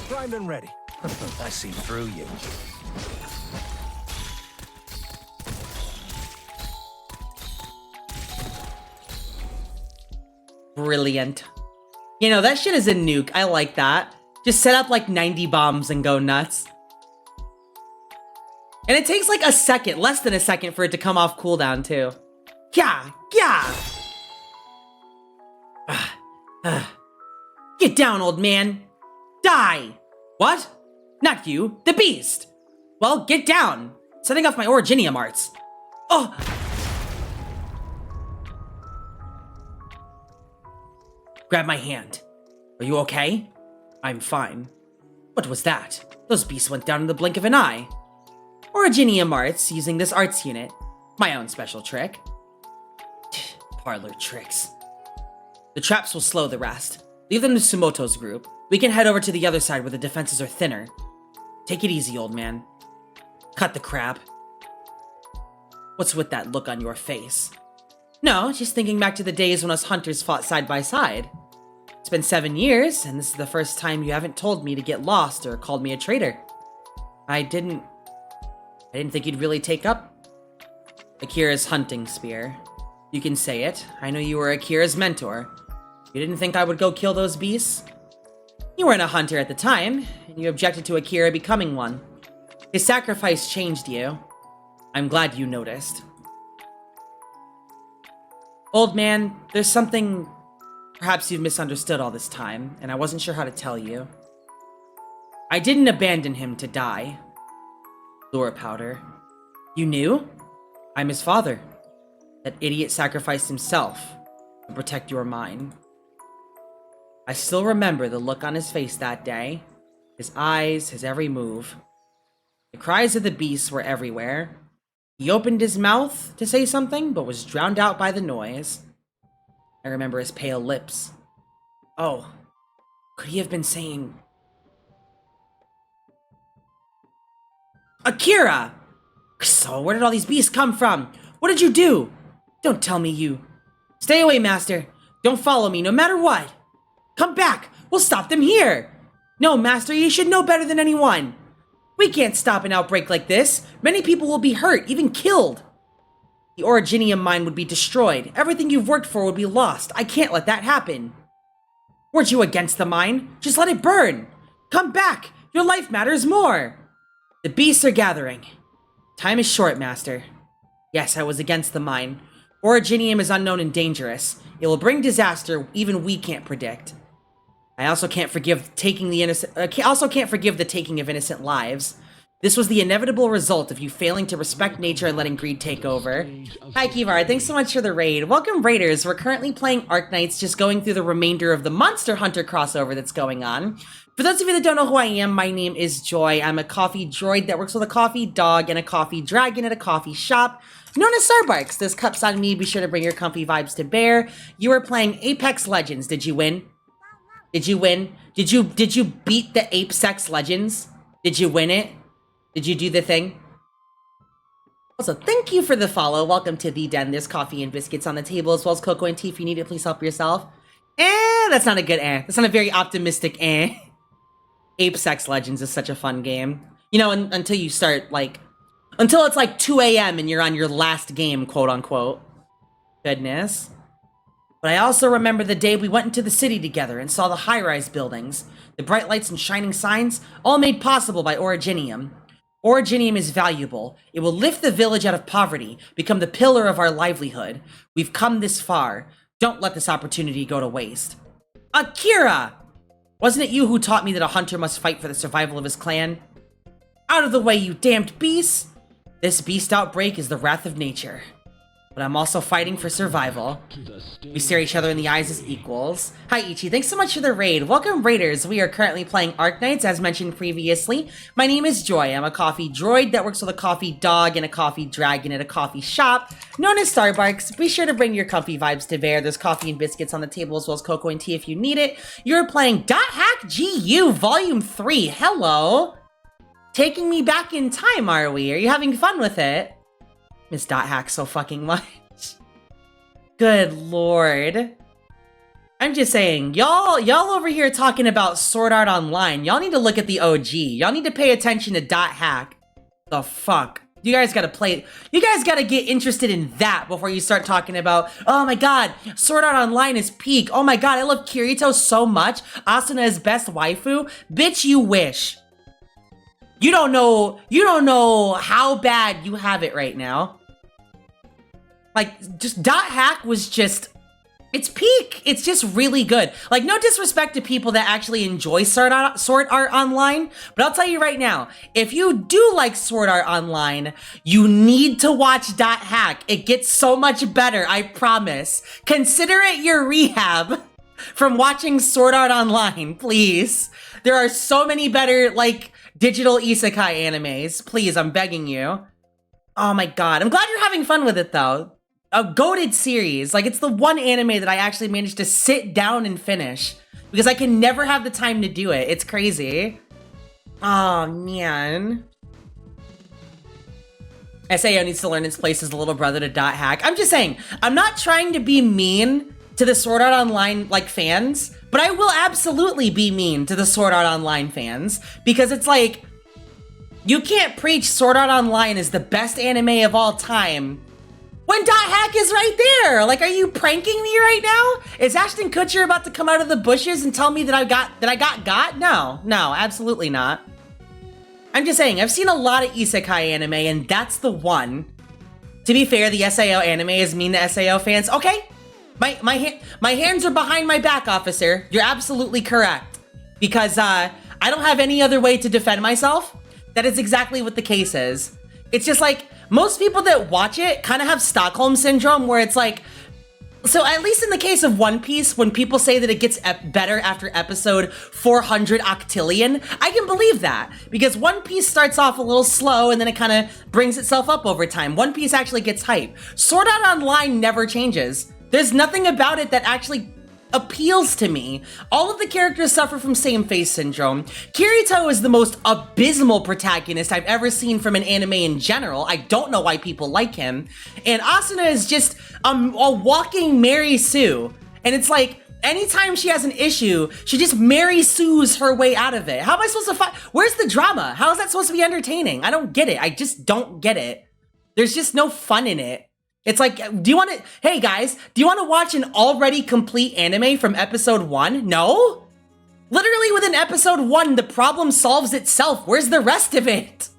Primed and ready. I see through you. Brilliant. You know, that shit is a nuke. I like that. Just set up like 90 bombs and go nuts. And it takes like a second, less than a second for it to come off cooldown too. Yeah, yeah. Get down, old man. Die. What? Not you, the beast. Well, get down. Setting off my originium arts. Oh. Grab my hand. Are you okay? I'm fine. What was that? Those beasts went down in the blink of an eye. Originium arts, using this arts unit. My own special trick. Parlor tricks. The traps will slow the rest. Leave them to Sumoto's group. We can head over to the other side where the defenses are thinner. Take it easy, old man. Cut the crap. What's with that look on your face? No, just thinking back to the days when us hunters fought side by side. It's been 7 years, and this is the first time you haven't told me to get lost or called me a traitor. I didn't think you'd really take up Akira's hunting spear. You can say it. I know you were Akira's mentor. You didn't think I would go kill those beasts? You weren't a hunter at the time, and you objected to Akira becoming one. His sacrifice changed you. I'm glad you noticed. Old man, there's something perhaps you've misunderstood all this time, and I wasn't sure how to tell you. I didn't abandon him to die. Lure powder. You knew? I'm his father. That idiot sacrificed himself to protect your mine. I still remember the look on his face that day. His eyes, his every move. The cries of the beasts were everywhere. He opened his mouth to say something, but was drowned out by the noise. I remember his pale lips. Oh, could he have been saying... Akira! So, where did all these beasts come from? What did you do? Don't tell me you... Stay away, Master. Don't follow me, no matter what. Come back. We'll stop them here. No, Master, you should know better than anyone. We can't stop an outbreak like this. Many people will be hurt, even killed. The Originium mine would be destroyed. Everything you've worked for would be lost. I can't let that happen. Weren't you against the mine? Just let it burn. Come back. Your life matters more. The beasts are gathering. Time is short, Master. Yes, I was against the mine. Originium is unknown and dangerous. It will bring disaster even we can't predict. I also can't forgive the taking of innocent lives. This was the inevitable result of you failing to respect nature and letting greed take over. Hi, Kivar. Thanks so much for the raid. Welcome, Raiders. We're currently playing Arknights, just going through the remainder of the Monster Hunter crossover that's going on. For those of you that don't know who I am, my name is Joy. I'm a coffee droid that works with a coffee dog and a coffee dragon at a coffee shop known as Starbucks. This cup's on me. Be sure to bring your comfy vibes to bear. You were playing Apex Legends. Did you win? Did you win? Did you beat the Ape Sex Legends? Did you win it? Did you do the thing? Also, thank you for the follow. Welcome to the den. There's coffee and biscuits on the table, as well as cocoa and tea. If you need it, please help yourself. That's not a good That's not a very optimistic Ape Sex Legends is such a fun game. You know, until you start, like... Until it's like 2 a.m. and you're on your last game, quote unquote. Goodness. But I also remember the day we went into the city together and saw the high-rise buildings. The bright lights and shining signs, all made possible by Originium. Originium is valuable. It will lift the village out of poverty, become the pillar of our livelihood. We've come this far. Don't let this opportunity go to waste. Akira! Wasn't it you who taught me that a hunter must fight for the survival of his clan? Out of the way, you damned beasts! This beast outbreak is the wrath of nature. But I'm also fighting for survival. We stare each other in the eyes as equals. Hi, Ichi. Thanks so much for the raid. Welcome, Raiders. We are currently playing Arknights, as mentioned previously. My name is Joy. I'm a coffee droid that works with a coffee dog and a coffee dragon at a coffee shop known as Starbucks. Be sure to bring your comfy vibes to bear. There's coffee and biscuits on the table, as well as cocoa and tea if you need it. You're playing .hack GU Volume 3. Hello. Taking me back in time, are we? Are you having fun with it? Miss .hack so fucking much. Good lord. I'm just saying, y'all over here talking about Sword Art Online. Y'all need to look at the OG. Y'all need to pay attention to Dot Hack. The fuck? You guys gotta play. You guys gotta get interested in that before you start talking about, oh my god, Sword Art Online is peak. Oh my god, I love Kirito so much. Asuna is best waifu. Bitch, you wish. You don't know how bad you have it right now. Like, just Dot Hack was just, it's peak. It's just really good. Like, no disrespect to people that actually enjoy Sword Art Online, but I'll tell you right now, if you do like Sword Art Online, you need to watch Dot Hack. It gets so much better, I promise. Consider it your rehab from watching Sword Art Online, please. There are so many better, like, digital isekai animes. Please, I'm begging you. Oh my god. I'm glad you're having fun with it, though. A goated series. Like, it's the one anime that I actually managed to sit down and finish because I can never have the time to do it. It's crazy. Oh, man. SAO needs to learn its place as the little brother to Dot Hack. I'm just saying, I'm not trying to be mean to the Sword Art Online, like, fans, but I will absolutely be mean to the Sword Art Online fans because it's like, you can't preach Sword Art Online is the best anime of all time when Dot Hack is right there. Like, are you pranking me right now? Is Ashton Kutcher about to come out of the bushes and tell me that I got? No, absolutely not. I'm just saying, I've seen a lot of isekai anime, and that's the one. To be fair, the SAO anime is mean to SAO fans. Okay, my hands are behind my back, officer. You're absolutely correct. Because I don't have any other way to defend myself. That is exactly what the case is. It's just like, most people that watch it kind of have Stockholm Syndrome, where it's like, so at least in the case of One Piece, when people say that it gets better after episode 400 octillion, I can believe that. Because One Piece starts off a little slow and then it kind of brings itself up over time. One Piece actually gets hype. Sword Art Online never changes. There's nothing about it that actually appeals to me. All of the characters suffer from same face syndrome. Kirito is the most abysmal protagonist I've ever seen from an anime in general. I don't know why people like him. And Asuna is just a walking Mary Sue. And it's like, anytime she has an issue, she just Mary Sue's her way out of it. How am I supposed to find? Where's the drama? How is that supposed to be entertaining? I don't get it. I just don't get it. There's just no fun in it. It's like, hey guys, do you want to watch an already complete anime from episode 1? No? Literally within episode 1, the problem solves itself. Where's the rest of it?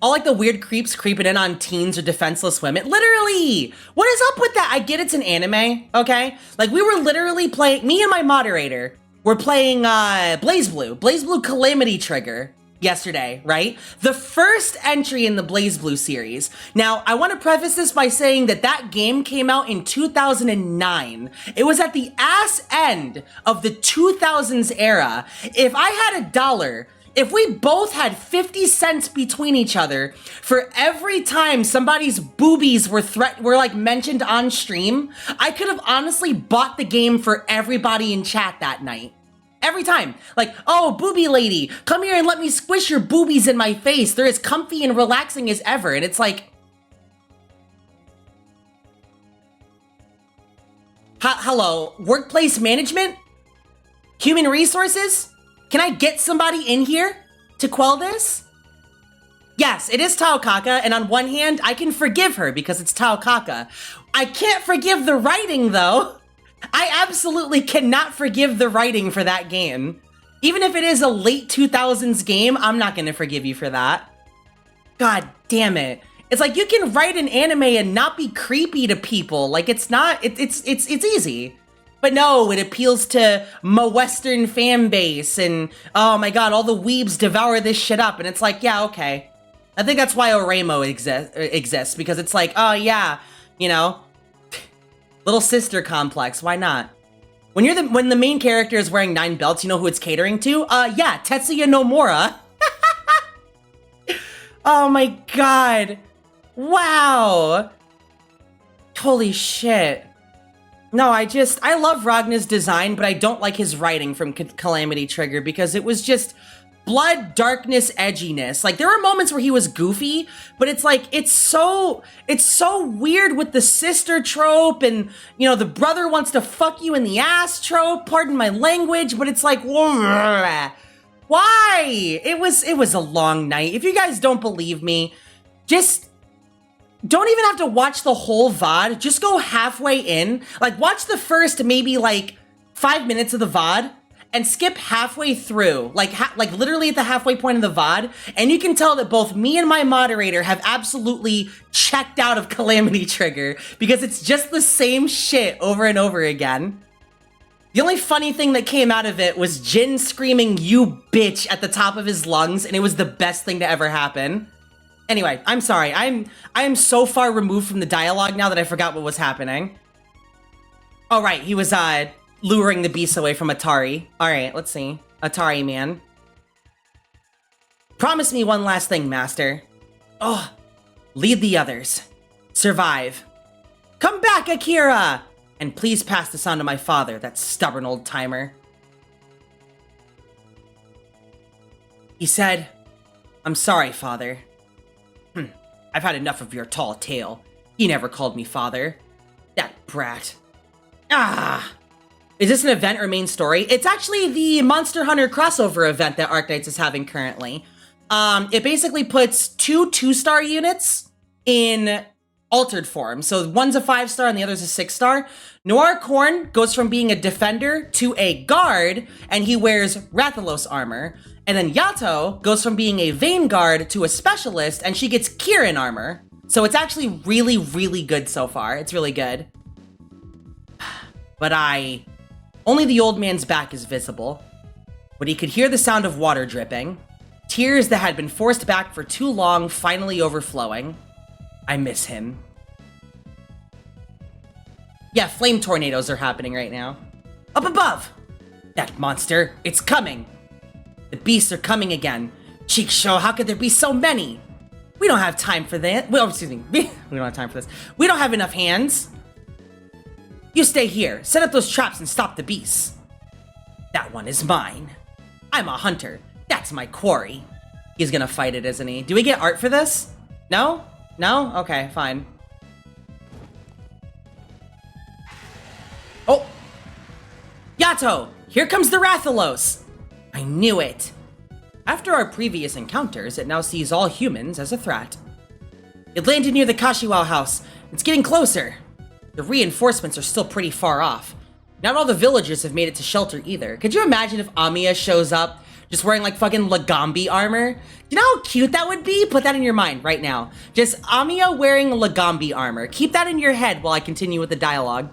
All like the weird creeps creeping in on teens or defenseless women. Literally! What is up with that? I get it's an anime, okay? Like, we were literally playing, me and my moderator were playing BlazBlue Calamity Trigger yesterday, right? The first entry in the BlazBlue series. Now, I want to preface this by saying that that game came out in 2009. It was at the ass end of the 2000s era. If I had $1, if we both had 50 cents between each other for every time somebody's boobies were like mentioned on stream, I could have honestly bought the game for everybody in chat that night. Every time. Like, oh, booby lady, come here and let me squish your boobies in my face. They're as comfy and relaxing as ever. And it's like, hello, workplace management? Human resources? Can I get somebody in here to quell this? Yes, it is Taokaka, and on one hand, I can forgive her because it's Taokaka. I can't forgive the writing, though. I absolutely cannot forgive the writing for that game. Even if it is a late 2000s game, I'm not gonna forgive you for that. God damn it. It's like, you can write an anime and not be creepy to people. Like, it's not, it's easy. But no, it appeals to my Western fan base and, oh my god, all the weebs devour this shit up. And it's like, yeah, okay. I think that's why Oremo exists, because it's like, oh yeah, you know, little sister complex, why not? When the main character is wearing 9 belts, you know who it's catering to? Yeah, Tetsuya Nomura. Oh my god. Wow. Holy shit. No, I love Ragna's design, but I don't like his writing from Calamity Trigger because it was just blood, darkness, edginess. Like, there were moments where he was goofy, but it's like, it's so weird with the sister trope and, you know, the brother wants to fuck you in the ass trope, pardon my language, but it's like, why? It was a long night. If you guys don't believe me, just don't even have to watch the whole VOD. Just go halfway in. Like, watch the first maybe like 5 minutes of the VOD and skip halfway through, like literally at the halfway point of the VOD, and you can tell that both me and my moderator have absolutely checked out of Calamity Trigger because it's just the same shit over and over again. The only funny thing that came out of it was Jin screaming, "You bitch," at the top of his lungs, and it was the best thing to ever happen. Anyway, I'm sorry. I am so far removed from the dialogue now that I forgot what was happening. Oh, right. He was, luring the beast away from Atari. All right, let's see. Atari man. Promise me one last thing, Master. Oh, lead the others. Survive. Come back, Akira! And please pass this on to my father, that stubborn old timer. He said, "I'm sorry, father. I've had enough of your tall tale. He never called me father. That brat. Ah! Is this an event or main story? It's actually the Monster Hunter crossover event that Arknights is having currently. It basically puts two 2-star units in altered form. So one's a 5-star and the other's a 6-star. Noir Corn goes from being a defender to a guard, and he wears Rathalos armor. And then YATO goes from being a Vanguard to a specialist, and she gets Kirin armor. So it's actually really, really good so far. It's really good. But only the old man's back is visible. But he could hear the sound of water dripping. Tears that had been forced back for too long finally overflowing. I miss him. Yeah, flame tornadoes are happening right now. Up above! That monster, it's coming! The beasts are coming again. Cheek show, how could there be so many? We don't have time for that. Well, excuse me. We don't have time for this. We don't have enough hands. You stay here. Set up those traps and stop the beasts. That one is mine. I'm a hunter. That's my quarry. He's gonna fight it, isn't he? Do we get art for this? No? No? Okay, fine. Oh! YATO! Here comes the Rathalos! I knew it! After our previous encounters, it now sees all humans as a threat. It landed near the Kashiwao house. It's getting closer. The reinforcements are still pretty far off. Not all the villagers have made it to shelter either. Could you imagine if Amiya shows up just wearing like fucking Lagambi armor? Do you know how cute that would be? Put that in your mind right now. Just Amiya wearing Lagambi armor. Keep that in your head while I continue with the dialogue.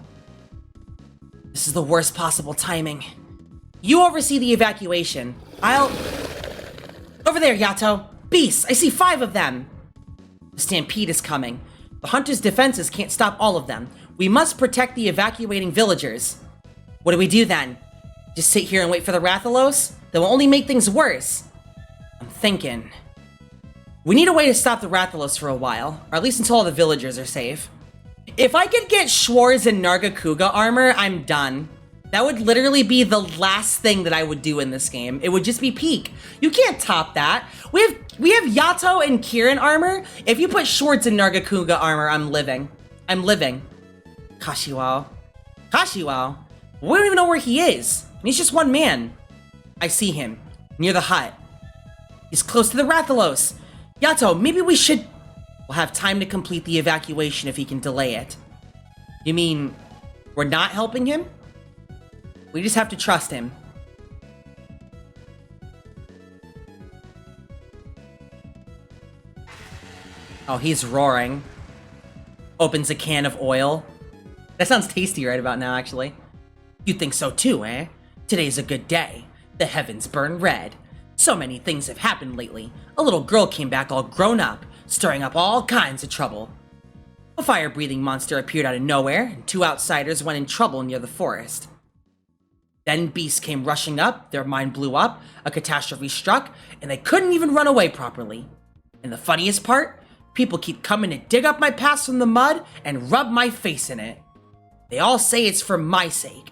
This is the worst possible timing. You oversee the evacuation. Over there, YATO. Beasts! I see 5 of them! The stampede is coming. The hunter's defenses can't stop all of them. We must protect the evacuating villagers. What do we do then? Just sit here and wait for the Rathalos? That will only make things worse. I'm thinking. We need a way to stop the Rathalos for a while, or at least until all the villagers are safe. If I could get Schwarz and Nargacuga armor, I'm done. That would literally be the last thing that I would do in this game. It would just be peak. You can't top that. We have YATO and Kirin armor. If you put Schwarz and Nargacuga armor, I'm living. I'm living. Kashiwao. Kashiwao? We don't even know where he is. He's just one man. I see him. Near the hut. He's close to the Rathalos. YATO, maybe we should... We'll have time to complete the evacuation if he can delay it. You mean, we're not helping him? We just have to trust him. Oh, he's roaring. Opens a can of oil. That sounds tasty right about now, actually. You think so too, eh? Today's a good day. The heavens burn red. So many things have happened lately. A little girl came back all grown up, stirring up all kinds of trouble. A fire-breathing monster appeared out of nowhere, and 2 outsiders went in trouble near the forest. Then beasts came rushing up, their mind blew up, a catastrophe struck, and they couldn't even run away properly. And the funniest part? People keep coming to dig up my past from the mud and rub my face in it. They all say it's for my sake.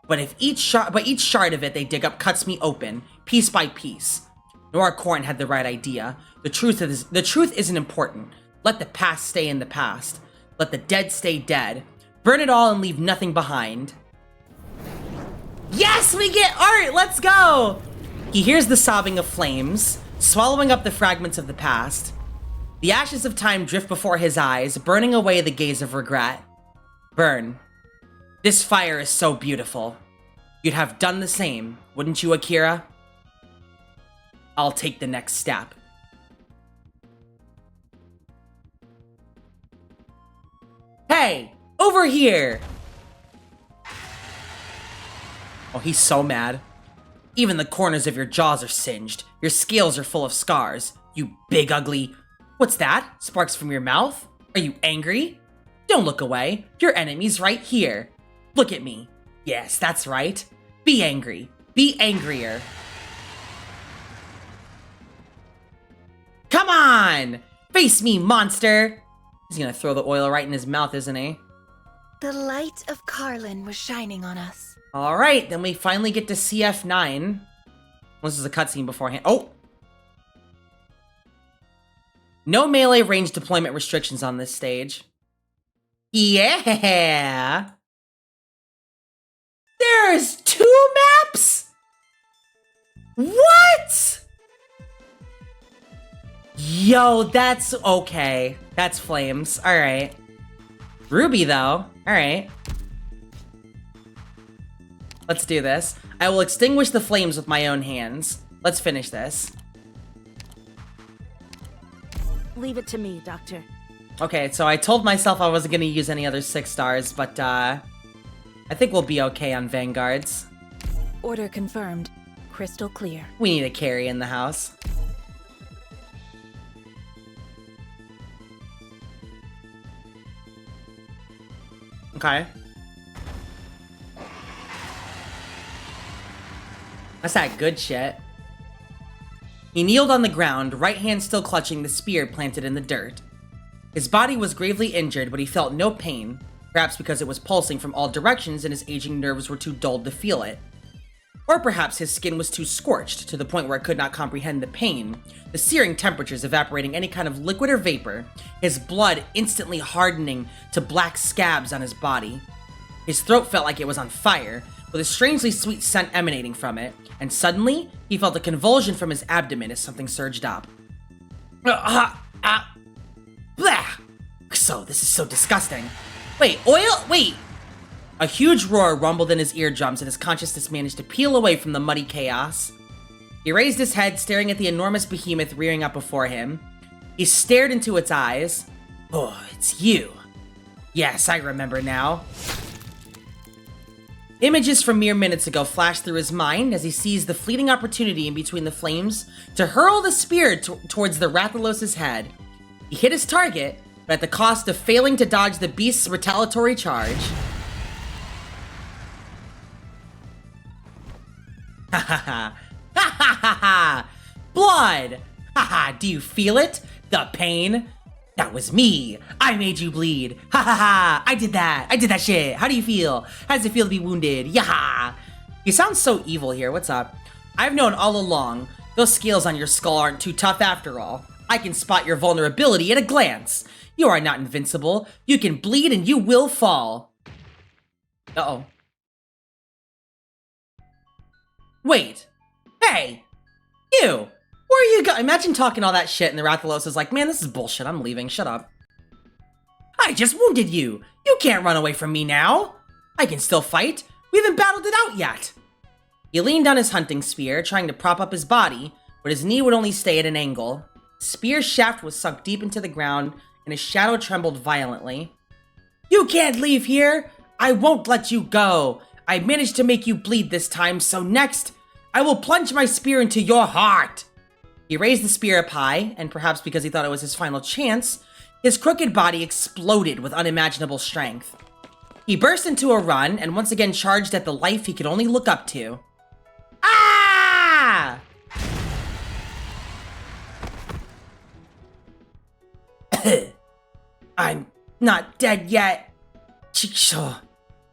But each shard of it they dig up cuts me open, piece by piece. Noir Corn had the right idea. The truth isn't important. Let the past stay in the past. Let the dead stay dead. Burn it all and leave nothing behind. Yes, we get art! Let's go! He hears the sobbing of flames, swallowing up the fragments of the past. The ashes of time drift before his eyes, burning away the gaze of regret. Burn. This fire is so beautiful. You'd have done the same, wouldn't you, Akira? I'll take the next step. Hey, over here! Oh, he's so mad. Even the corners of your jaws are singed. Your scales are full of scars. You big ugly... What's that? Sparks from your mouth? Are you angry? Don't look away. Your enemy's right here. Look at me. Yes, that's right. Be angry. Be angrier. Come on! Face me, monster! He's gonna throw the oil right in his mouth, isn't he? The light of Carlin was shining on us. Alright, then we finally get to CF9. This is a cutscene beforehand. Oh! No melee range deployment restrictions on this stage. Yeah! There's 2 maps?! What?! Yo, that's okay. That's flames. Alright. Ruby, though. Alright. Let's do this. I will extinguish the flames with my own hands. Let's finish this. Leave it to me, Doctor. Okay, so I told myself I wasn't gonna use any other 6 stars, but I think we'll be okay on Vanguards. Order confirmed. Crystal clear. We need a carry in the house. Okay. That's that good shit. He kneeled on the ground, right hand still clutching the spear planted in the dirt. His body was gravely injured, but he felt no pain, perhaps because it was pulsing from all directions and his aging nerves were too dulled to feel it. Or perhaps his skin was too scorched, to the point where it could not comprehend the pain, the searing temperatures evaporating any kind of liquid or vapor, his blood instantly hardening to black scabs on his body. His throat felt like it was on fire, with a strangely sweet scent emanating from it, and suddenly, he felt a convulsion from his abdomen as something surged up. Blah! So, this is so disgusting. Wait, oil? Wait! A huge roar rumbled in his eardrums and his consciousness managed to peel away from the muddy chaos. He raised his head, staring at the enormous behemoth rearing up before him. He stared into its eyes. Oh, it's you. Yes, I remember now. Images from mere minutes ago flashed through his mind as he seized the fleeting opportunity in between the flames to hurl the spear towards the Rathalos' head. He hit his target, but at the cost of failing to dodge the beast's retaliatory charge. Ha ha ha! Ha ha ha ha! Blood! Ha ha! Do you feel it? The pain? That was me! I made you bleed! Ha ha ha! I did that! I did that shit! How do you feel? How does it feel to be wounded? Yaha! You sound so evil here, what's up? I've known all along, those scales on your skull aren't too tough after all. I can spot your vulnerability at a glance! You are not invincible. You can bleed and you will fall. Uh-oh. Wait. Hey! You! Where are you going? Imagine talking all that shit and the Rathalos is like, man, this is bullshit. I'm leaving. Shut up. I just wounded you. You can't run away from me now. I can still fight. We haven't battled it out yet. He leaned on his hunting spear, trying to prop up his body, but his knee would only stay at an angle. The spear's shaft was sunk deep into the ground, and his shadow trembled violently. You can't leave here. I won't let you go. I managed to make you bleed this time, so next, I will plunge my spear into your heart. He raised the spear up high, and perhaps because he thought it was his final chance, his crooked body exploded with unimaginable strength. He burst into a run, and once again charged at the life he could only look up to. Ah! I'm not dead yet. Chikshaw.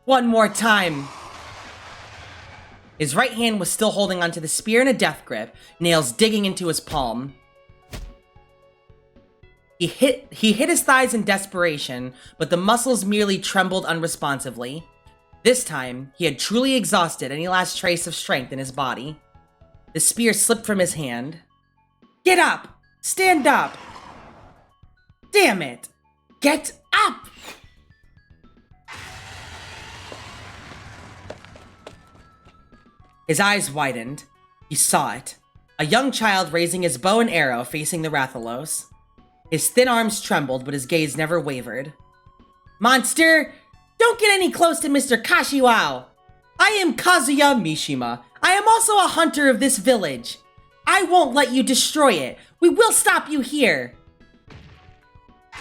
One more time. His right hand was still holding onto the spear in a death grip, nails digging into his palm. He hit his thighs in desperation, but the muscles merely trembled unresponsively. This time, he had truly exhausted any last trace of strength in his body. The spear slipped from his hand. Get up! Stand up! Damn it! Get up! His eyes widened. He saw it. A young child raising his bow and arrow facing the Rathalos. His thin arms trembled, but his gaze never wavered. Monster! Don't get any close to Mr. Kashiwao! I am Kazuya Mishima. I am also a hunter of this village. I won't let you destroy it. We will stop you here.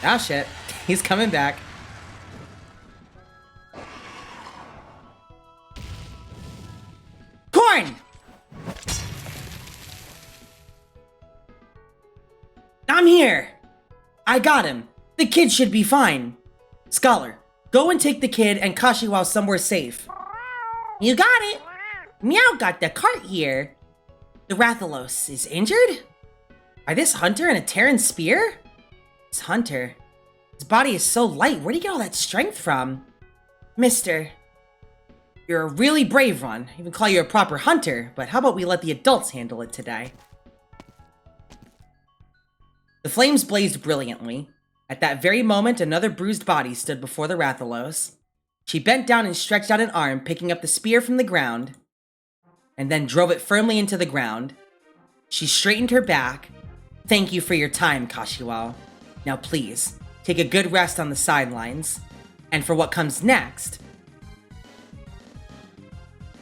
Ah, shit. He's coming back. Corn! I'm here. I got him. The kid should be fine. Scholar, go and take the kid and Kashiwao somewhere safe. You got it. Meow got the cart here. The Rathalos is injured? Are this hunter and a Terran spear? This hunter. His body is so light. Where do you get all that strength from? Mister, you're a really brave one. I even call you a proper hunter, but how about we let the adults handle it today? The flames blazed brilliantly. At that very moment, another bruised body stood before the Rathalos. She bent down and stretched out an arm, picking up the spear from the ground, and then drove it firmly into the ground. She straightened her back. Thank you for your time, Kashiwao. Now please, take a good rest on the sidelines. And for what comes next,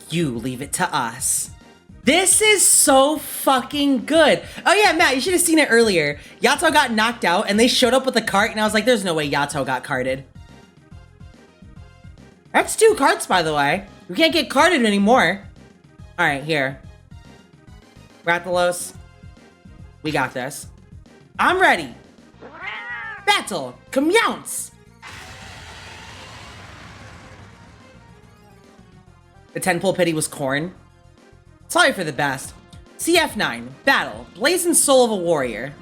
you leave it to us. This is so fucking good. Oh yeah, Matt, you should have seen it earlier. YATO got knocked out and they showed up with a cart and I was like, there's no way YATO got carted. That's 2 carts, by the way. We can't get carted anymore. All right, here. Rathalos, we got this. I'm ready. Battle, commence. The 10-pole pity was corn. Sorry for the best. CF9, battle, Blazin soul of a warrior.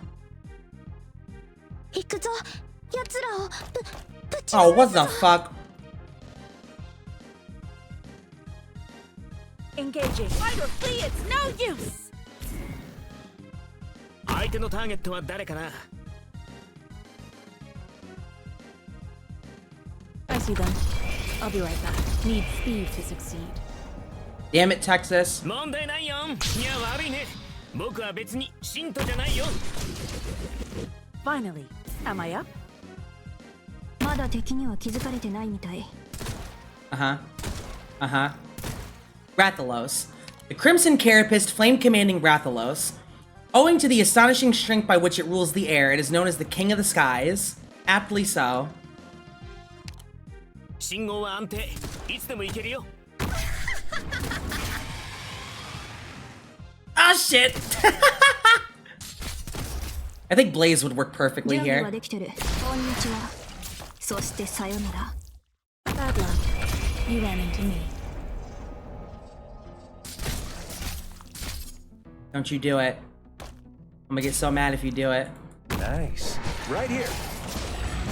Oh, what the fuck? Engaging. Fight or flee, it's no use! I see them. I'll be right back. Need speed to succeed. Damn it, Texas. Finally, am I up? Rathalos. The Crimson Carapist, flame-commanding Rathalos. Owing to the astonishing strength by which it rules the air, it is known as the King of the Skies. Aptly so. Ah, shit! I think Blaze would work perfectly here. Bad luck. You ran into me. Don't you do it. I'm gonna get so mad if you do it. Nice. Right here.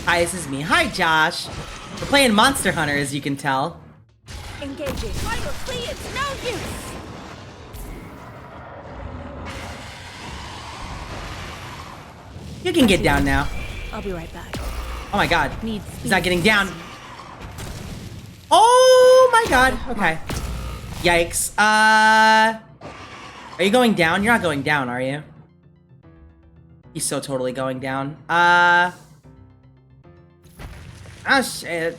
Hi, this is me. Hi, Josh. We're playing Monster Hunter, as you can tell. Engaging. Fight or flee, it's no use! You can get down now. I'll be right back. Oh my god. He's not getting down. Oh my god. Okay. Yikes. Are you going down? You're not going down, are you? He's so totally going down. Ah, shit.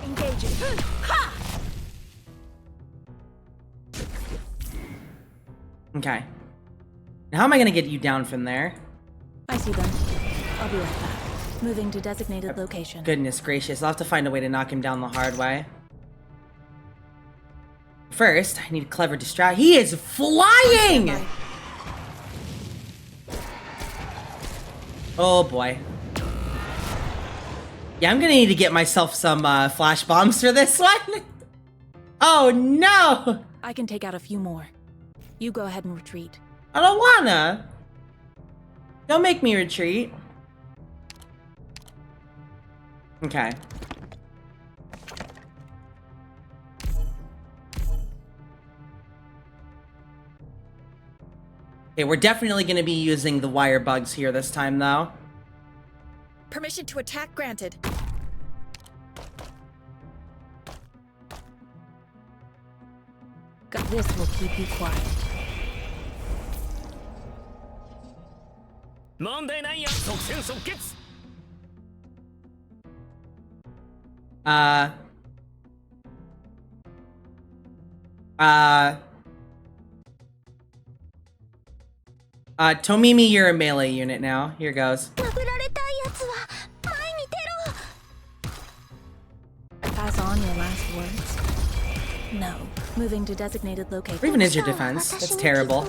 Engaging. Okay. Now how am I gonna get you down from there? I see them. I'll be right back. Moving to designated location. Goodness gracious, I'll have to find a way to knock him down the hard way. First, I need a clever distract. He is flying! Oh boy. Yeah, I'm gonna need to get myself some flash bombs for this one. Oh no! I can take out a few more. You go ahead and retreat. I don't wanna. Don't make me retreat. Okay. Okay, we're definitely gonna be using the wire bugs here this time, though. Permission to attack granted. This will keep you quiet. Tomimi, you're a melee unit now. Here goes. Pass on your last words. No. Moving to designated location. Or even is your defense? That's terrible.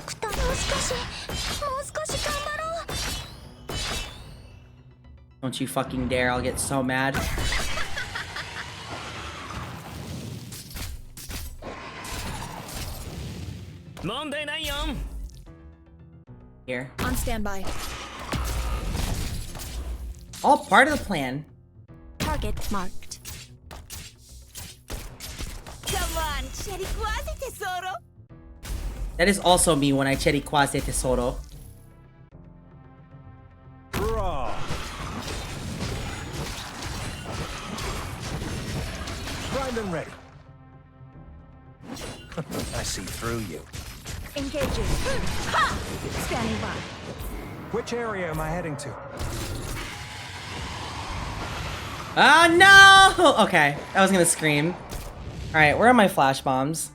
Don't you fucking dare, I'll get so mad. Here. On standby. All part of the plan. Target marked. Come on, cherry quasi tesoro. That is also me when I cherry quasi tesoro. Raw. Primed and ready. I see through you. Engaging. Ha! Standing by. Which area am I heading to? Oh no! Okay, I was gonna scream. Alright, where are my flash bombs?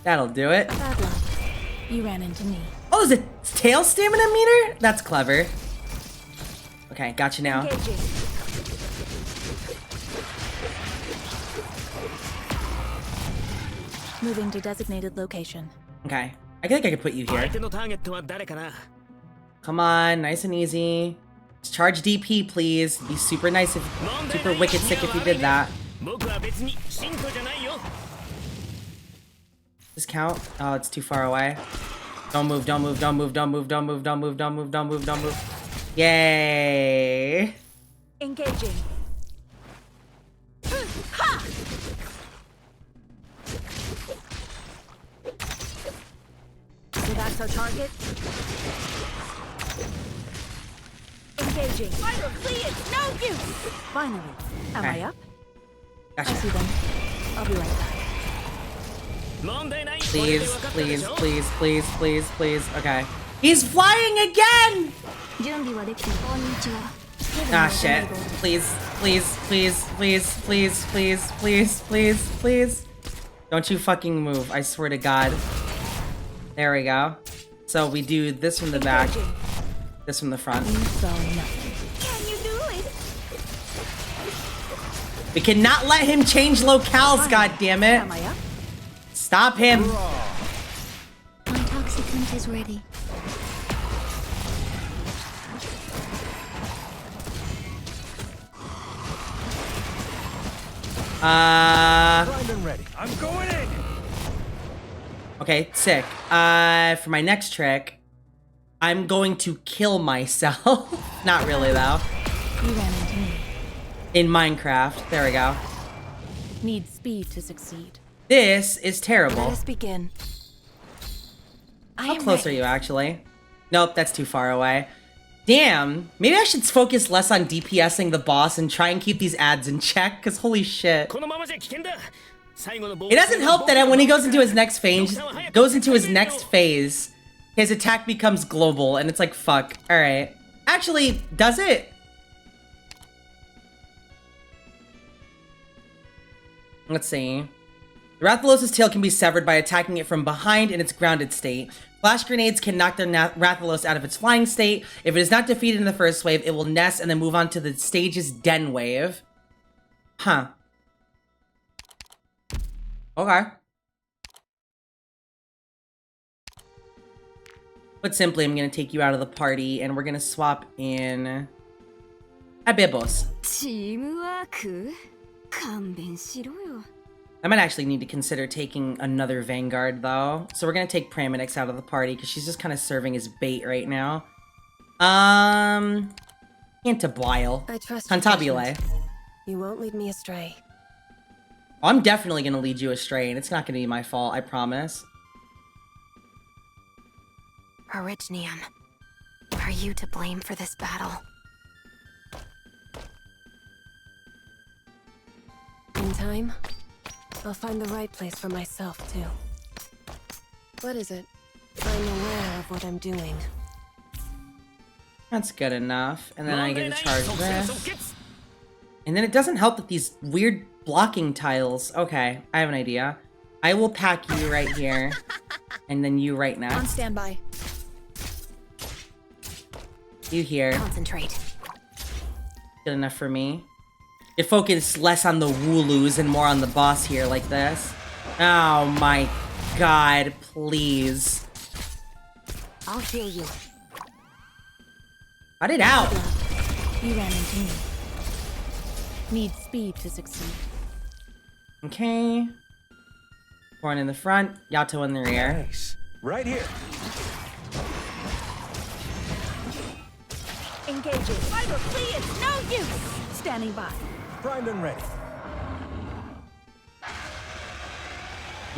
That'll do it. Bad luck. You ran into me. Oh, is it tail stamina meter? That's clever. Okay, gotcha now. Engaging. Moving to designated location. Okay, I think I could put you here. Come on, nice and easy. Just charge DP, please. Be super nice if, super wicked sick if you did that. Does count? Oh, it's too far away. Don't move, don't move, don't move, don't move, don't move, don't move, don't move, don't move, don't move. Yay! Engaging. Ha! So that's our target. Engaging. Fighter flee is no use. Finally. Am Okay. I up? Gotcha. I see them. I'll be right back. Please, please, please, please, please, please. Okay. He's flying again! Ah, shit. Please, please, please, please, please, please, please, please, please. Don't you fucking move, I swear to God. There we go. So we do this from the back, this from the front. Can you do it? We cannot let him change locales, goddammit. Am I up? Stop him. My toxicant is ready. Primed and ready. I'm going in. Okay, sick. For my next trick, I'm going to kill myself. Not really, though. You ran into me. In Minecraft. There we go. Need speed to succeed. This is terrible. Let us begin. How close are you, actually? Nope, that's too far away. Damn, maybe I should focus less on DPSing the boss and try and keep these ads in check, because holy shit. It doesn't help that when he goes into his next phase, his attack becomes global, and it's like, fuck. Alright. Actually, does it? Let's see. Rathalos' tail can be severed by attacking it from behind in its grounded state. Flash grenades can knock the Rathalos out of its flying state. If it is not defeated in the first wave, it will nest and then move on to the stage's den wave. Huh. Okay. Put simply, I'm gonna take you out of the party and we're gonna swap in Abibos. I might actually need to consider taking another Vanguard though. So we're gonna take Praminix out of the party because she's just kind of serving as bait right now. Antabile. Cantabile. You won't lead me astray. I'm definitely gonna lead you astray, and it's not gonna be my fault, I promise. Orignium, are you to blame for this battle? In time, I'll find the right place for myself, too. What is it? I'm aware of what I'm doing. That's good enough. And then I get to charge this. And then it doesn't help that these weird blocking tiles. Okay, I have an idea. I will pack you right here. And then you right next. On standby. You here. Concentrate. Good enough for me. You focus less on the Wooloos and more on the boss here like this. Oh my god, please. I'll heal you. Cut it out! You ran into me. Need speed to succeed. Okay. Corn in the front, Yato in the rear. Nice. Right here. Engaging. Fiber flee, it's no use! Standing by. Primed and ready.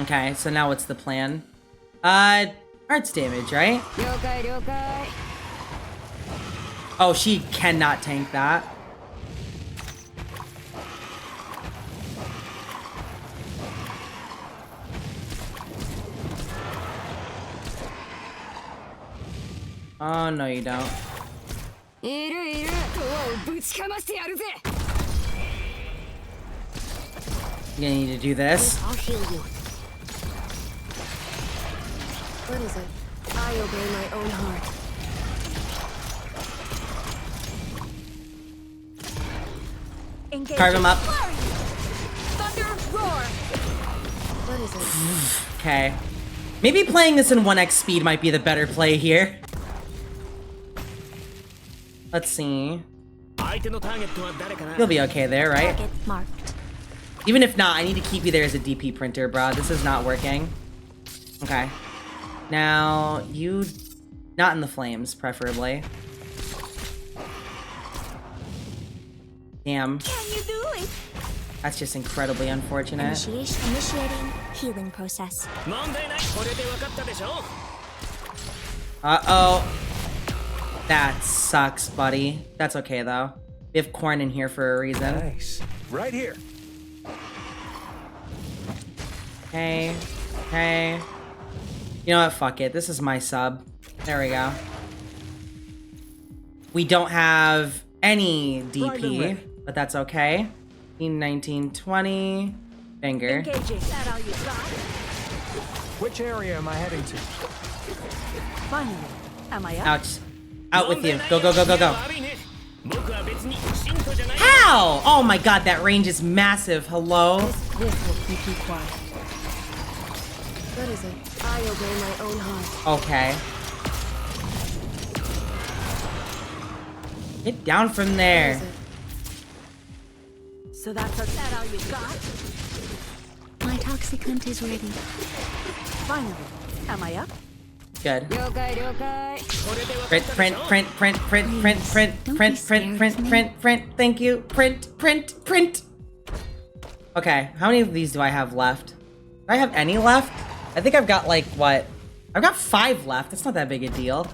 Okay, so now what's the plan? Arts damage, right? Ryokai, ryokai. Oh, she cannot tank that. Oh, no you don't. You need to do this. I'll heal you. What is it? I obey my own heart. Engage. Carve him up. Thunder roar. What is it? Okay. Maybe playing this in 1x speed might be the better play here. Let's see. You'll be okay there, right? Target marked. Even if not, I need to keep you there as a DP printer, bro. This is not working. Okay. Now, you... Not in the flames, preferably. Damn. Can you do it? That's just incredibly unfortunate. Initiating healing process. Uh-oh. That sucks, buddy. That's okay, though. We have corn in here for a reason. Nice. Right here. Hey. Hey. You know what? Fuck it. This is my sub. There we go. We don't have any DP, but that's okay. 19, 20. Finger. Engaging. That all you got? Which area am I heading to? Finally. Am I up? Ouch. Out with you. Go, go, go, go, go. How? Oh my god, that range is massive. Hello? This will keep you quiet. What is it? I obey my own heart. Okay. Get down from there. So that's that all you got? My toxicant is ready. Finally. Am I up? Good. Ryokai, ryokai. Print, print, print, print, print, print, print, print, print, print, print, print. Thank you. Print, print, print. Okay, how many of these do I have left? Do I have any left? I think I've got like, what? I've got 5 left. That's not that big a deal.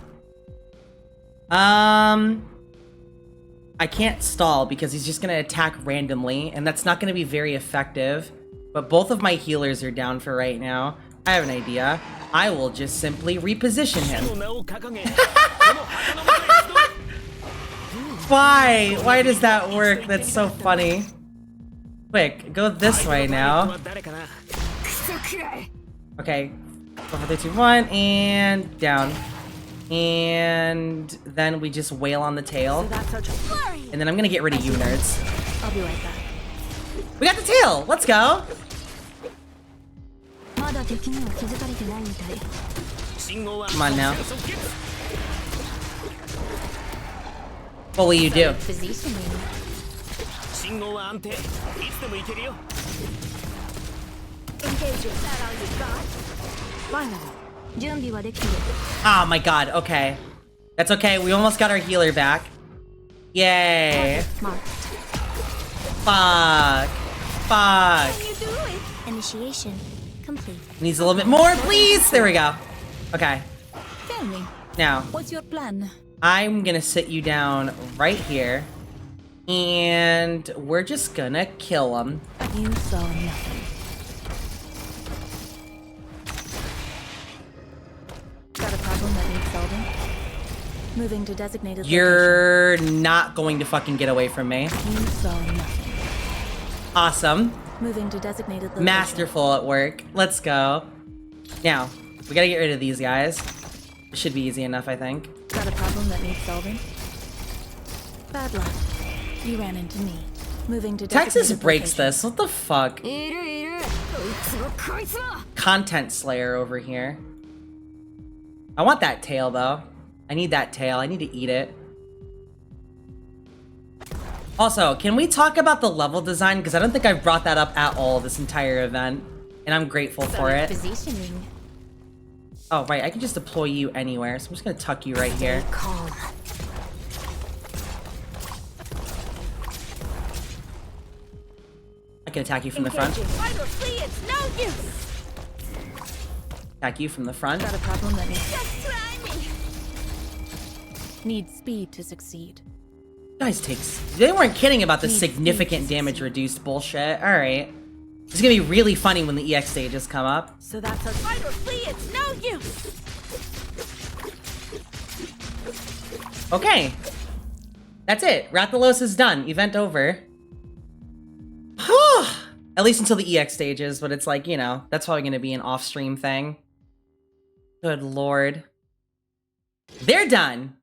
I can't stall because he's just gonna attack randomly, and that's not gonna be very effective. But both of my healers are down for right now. I have an idea. I will just simply reposition him. Why? Why does that work? That's so funny. Quick, go this way now. Okay. 4, 3, 2, 1, and down. And then we just wail on the tail. And then I'm gonna get rid of you nerds. I'll be right back. We got the tail! Let's go! Come on now. What will you do? Oh my god, okay. That's okay, we almost got our healer back. Yay. Fuck. Fuck. Initiation complete. Needs a little bit more, please. There we go. Okay. Tell me. Now. What's your plan? I'm gonna sit you down right here. And we're just gonna kill him. You saw nothing. Got a problem that needs solving? Moving to designated You're not going to fucking get away from me. You saw nothing. Awesome. Moving to designated location. Masterful at work. Let's go. Now, we gotta get rid of these guys. It should be easy enough, I think. Got a problem that needs solving? Bad luck. You ran into me. Moving to Texas breaks this. What the fuck? Content Slayer over here. I want that tail, though. I need that tail. I need to eat it. Also, can we talk about the level design? Because I don't think I've brought that up at all this entire event. And I'm grateful for it. Oh, right. I can just deploy you anywhere. So I'm just going to tuck you right here. Calm. I can attack you from the front. Attack you from the front. Got a problem that needs speed to succeed. Guys, they weren't kidding about the significant damage reduced bullshit. All right. It's gonna be really funny when the EX stages come up. So that's a fight or flee, it's no use. Okay. That's it. Rathalos is done. Event over. At least until the EX stages, but it's like, you know, that's probably gonna be an off-stream thing. Good lord. They're done.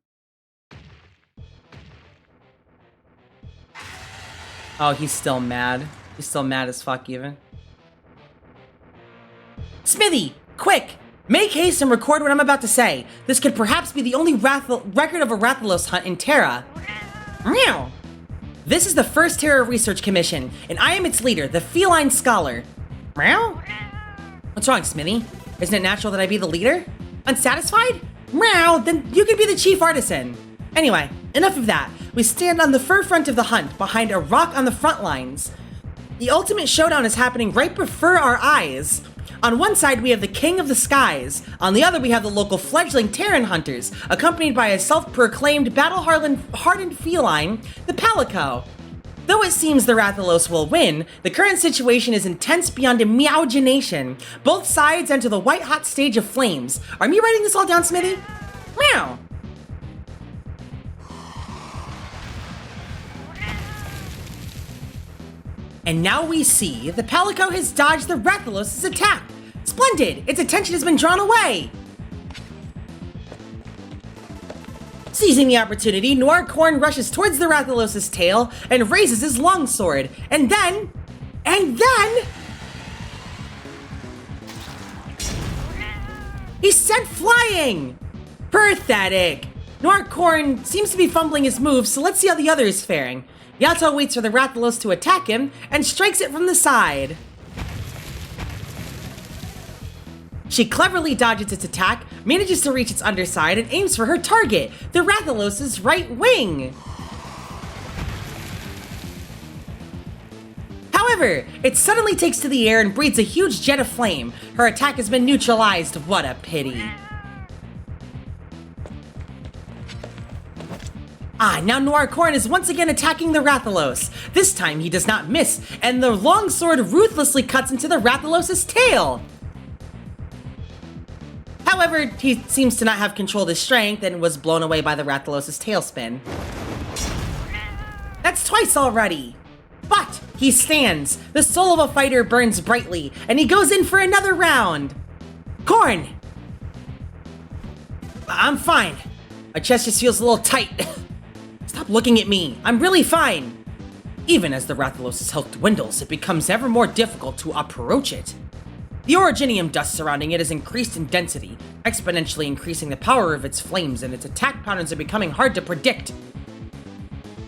Oh, he's still mad. He's still mad as fuck, even. Smithy! Quick! Make haste and record what I'm about to say. This could perhaps be the only record of a Rathalos hunt in Terra. Meow! This is the first Terra Research Commission, and I am its leader, the feline scholar. Meow? What's wrong, Smithy? Isn't it natural that I be the leader? Unsatisfied? Meow, then you can be the chief artisan. Anyway, enough of that. We stand on the fur front of the hunt, behind a rock on the front lines. The ultimate showdown is happening right before our eyes. On one side, we have the King of the Skies. On the other, we have the local fledgling Terran hunters, accompanied by a self-proclaimed battle-hardened feline, the Palico. Though it seems the Rathalos will win, the current situation is intense beyond imagination. Both sides enter the white-hot stage of flames. Are me writing this all down, Smithy? Meow. And now we see the Palico has dodged the Rathalos' attack. Splendid! Its attention has been drawn away! Seizing the opportunity, Noir Corn rushes towards the Rathalos' tail and raises his longsword. And then... he's sent flying! Pathetic! Noir Corn seems to be fumbling his moves, so let's see how the other is faring. YATO waits for the Rathalos to attack him and strikes it from the side. She cleverly dodges its attack, manages to reach its underside, and aims for her target, the Rathalos' right wing. However, it suddenly takes to the air and breathes a huge jet of flame. Her attack has been neutralized. What a pity. Now Noir Corn is once again attacking the Rathalos. This time he does not miss, and the longsword ruthlessly cuts into the Rathalos' tail. However, he seems to not have controlled his strength and was blown away by the Rathalos' tailspin. That's twice already. But he stands. The soul of a fighter burns brightly, and he goes in for another round. Corn! I'm fine. My chest just feels a little tight. Stop looking at me. I'm really fine. Even as the Rathalos' health dwindles, it becomes ever more difficult to approach it. The originium dust surrounding it has increased in density, exponentially increasing the power of its flames, and its attack patterns are becoming hard to predict.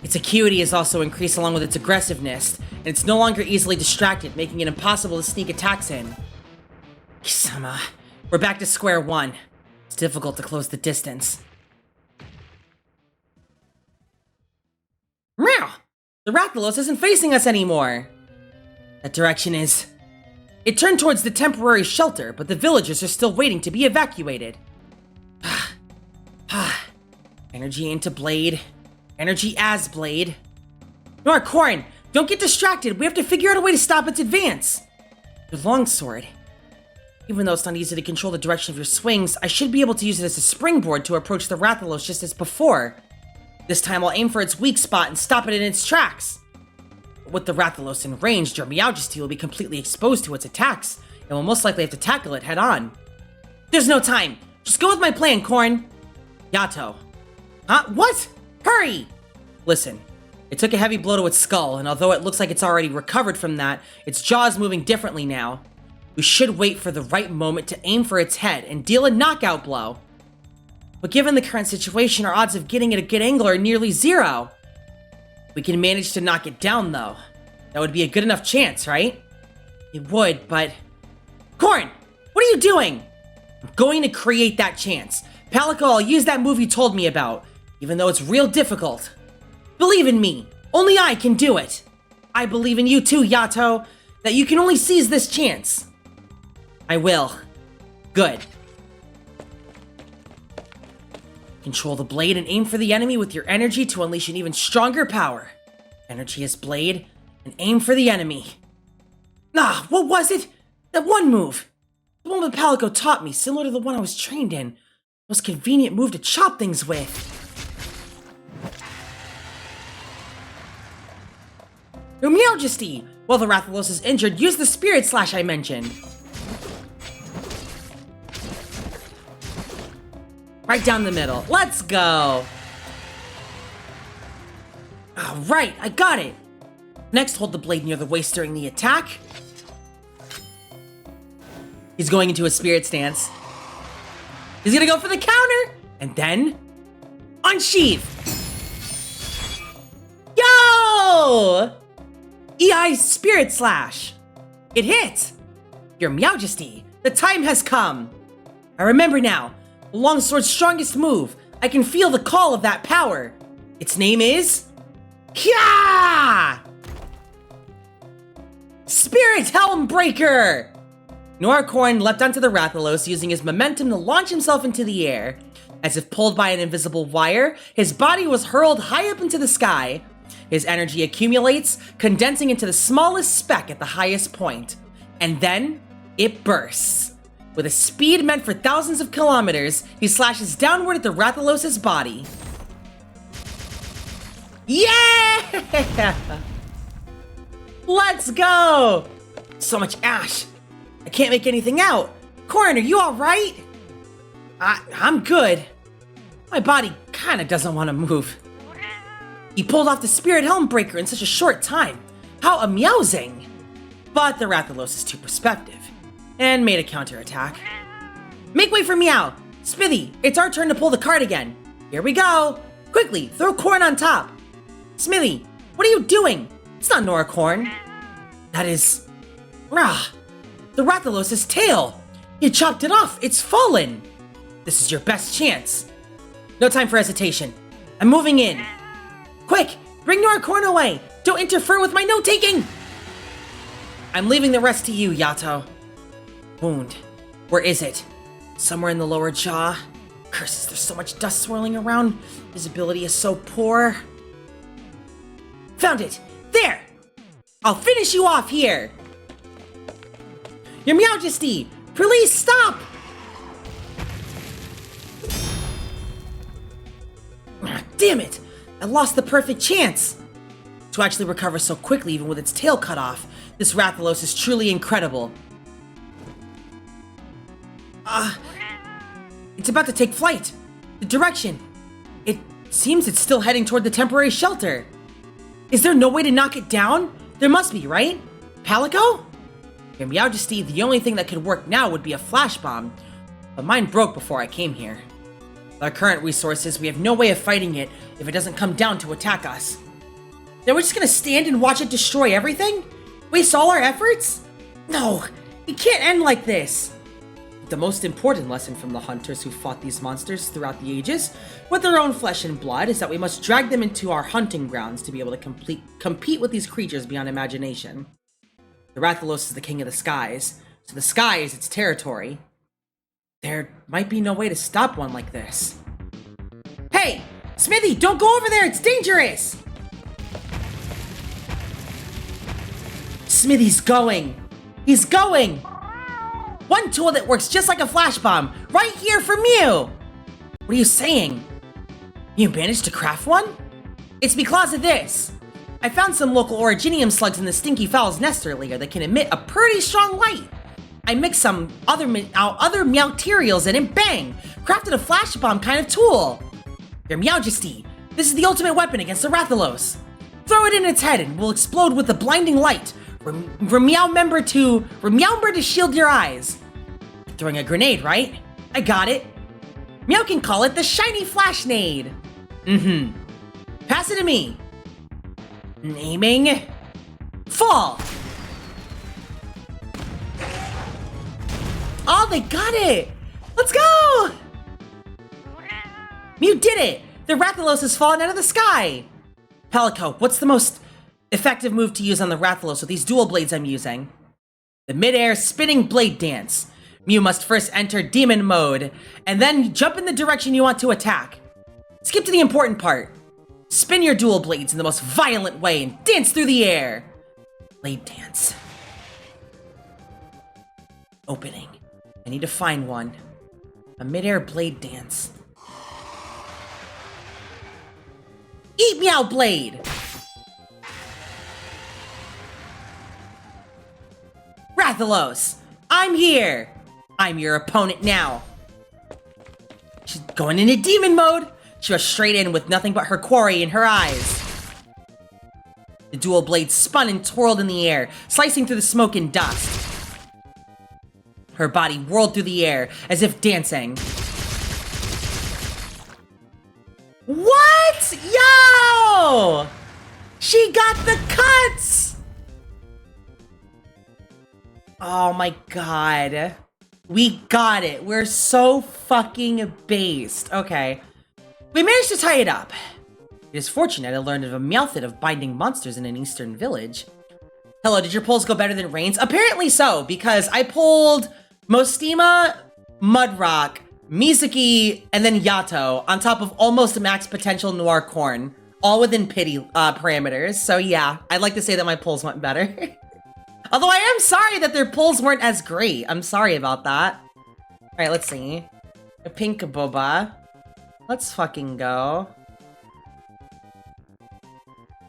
Its acuity has also increased along with its aggressiveness, and it's no longer easily distracted, making it impossible to sneak attacks in. Kisama, we're back to square one. It's difficult to close the distance. Meow! The Rathalos isn't facing us anymore! That direction is... It turned towards the temporary shelter, but the villagers are still waiting to be evacuated. Energy into Blade. Energy as Blade. Norcorn, don't get distracted. We have to figure out a way to stop its advance. Your longsword. Even though it's not easy to control the direction of your swings, I should be able to use it as a springboard to approach the Rathalos just as before. This time I'll aim for its weak spot and stop it in its tracks. With the Rathalos in range, your Meowjesty will be completely exposed to its attacks, and will most likely have to tackle it head on. There's no time! Just go with my plan, Corn! YATO. Huh? What? Hurry! Listen, it took a heavy blow to its skull, and although it looks like it's already recovered from that, its jaw is moving differently now. We should wait for the right moment to aim for its head and deal a knockout blow. But given the current situation, our odds of getting at a good angle are nearly zero. We can manage to knock it down, though. That would be a good enough chance, right? It would, but... Corn! What are you doing? I'm going to create that chance. Palico, I'll use that move you told me about, even though it's real difficult. Believe in me. Only I can do it. I believe in you too, YATO, that you can only seize this chance. I will. Good. Control the blade and aim for the enemy with your energy to unleash an even stronger power. Energy as blade, and aim for the enemy. What was it? That one move. The one that Palico taught me, similar to the one I was trained in. Most convenient move to chop things with. Your Meowjesty! While the Rathalos is injured, use the Spirit Slash I mentioned. Right down the middle. Let's go! Alright, I got it! Next, hold the blade near the waist during the attack. He's going into a spirit stance. He's gonna go for the counter! And then... unsheath! Yo! EI Spirit Slash! It hit! Your Meowjesty, the time has come! I remember now. The longsword's strongest move. I can feel the call of that power. Its name is... Kya! Spirit Helm Breaker! Norcorn leapt onto the Rathalos using his momentum to launch himself into the air. As if pulled by an invisible wire, his body was hurled high up into the sky. His energy accumulates, condensing into the smallest speck at the highest point. And then, it bursts. With a speed meant for thousands of kilometers, he slashes downward at the Rathalos' body. Yeah! Let's go! So much ash. I can't make anything out. Corn, are you alright? I'm good. My body kinda doesn't want to move. He pulled off the Spirit Helm Breaker in such a short time. How amusing! But the Rathalos is too perspective, and made a counterattack. Make way for Meow! Smithy, it's our turn to pull the card again. Here we go! Quickly, throw Corn on top! Smithy, what are you doing? It's not Norcorn. That is... the Rathalos' tail! You chopped it off! It's fallen! This is your best chance. No time for hesitation. I'm moving in. Quick! Bring Norcorn away! Don't interfere with my note-taking! I'm leaving the rest to you, YATO. Wound. Where is it? Somewhere in the lower jaw? Curses, there's so much dust swirling around. Visibility is so poor. Found it! There! I'll finish you off here! Your Meowjesty! Please stop! Damn it! I lost the perfect chance! To actually recover so quickly even with its tail cut off, this Rathalos is truly incredible. It's about to take flight. The direction. It seems it's still heading toward the temporary shelter. Is there no way to knock it down? There must be, right? Palico? Your Majesty, the only thing that could work now would be a flash bomb, but mine broke before I came here. With our current resources, we have no way of fighting it if it doesn't come down to attack us. Then we're just gonna stand and watch it destroy everything? Waste all our efforts? No, it can't end like this. The most important lesson from the hunters who fought these monsters throughout the ages, with their own flesh and blood, is that we must drag them into our hunting grounds to be able to compete with these creatures beyond imagination. The Rathalos is the king of the skies, so the sky is its territory. There might be no way to stop one like this. Hey! Smithy, don't go over there, it's dangerous! Smithy's going! He's going! One tool that works just like a flash bomb, right here for Mew! What are you saying? You managed to craft one? It's because of this! I found some local originium slugs in the Stinky Fowl's nest earlier that can emit a pretty strong light. I mixed some other Meowterials in and bang! Crafted a flash bomb kind of tool! Your Majesty, this is the ultimate weapon against the Rathalos. Throw it in its head and we'll explode with a blinding light. Remember to shield your eyes. Throwing a grenade, right? I got it. Meow can call it the shiny flashnade. Pass it to me. Aiming. Fall. Oh, they got it. Let's go. Mew did it. The Rathalos has fallen out of the sky. Pelico, what's the most effective move to use on the Rathalos with these dual blades I'm using? The mid-air spinning blade dance. Mew must first enter demon mode, and then jump in the direction you want to attack. Skip to the important part. Spin your dual blades in the most violent way and dance through the air. Blade dance. Opening. I need to find one. A mid-air blade dance. Eat Meow Blade! Rathalos, I'm here! I'm your opponent now. She's going into demon mode. She goes straight in with nothing but her quarry in her eyes. The dual blades spun and twirled in the air, slicing through the smoke and dust. Her body whirled through the air as if dancing. What? Yo! She got the cuts! Oh my god. We got it. We're so fucking based. Okay. We managed to tie it up. It is fortunate I learned of a method of binding monsters in an eastern village. Hello, did your pulls go better than Rain's? Apparently so, because I pulled Mostima, Mudrock, Mizuki, and then YATO on top of almost max potential Noir Corn, all within pity parameters. So yeah, I'd like to say that my pulls went better. Although I am sorry that their pulls weren't as great. I'm sorry about that. All right, let's see. A pink boba. Let's fucking go.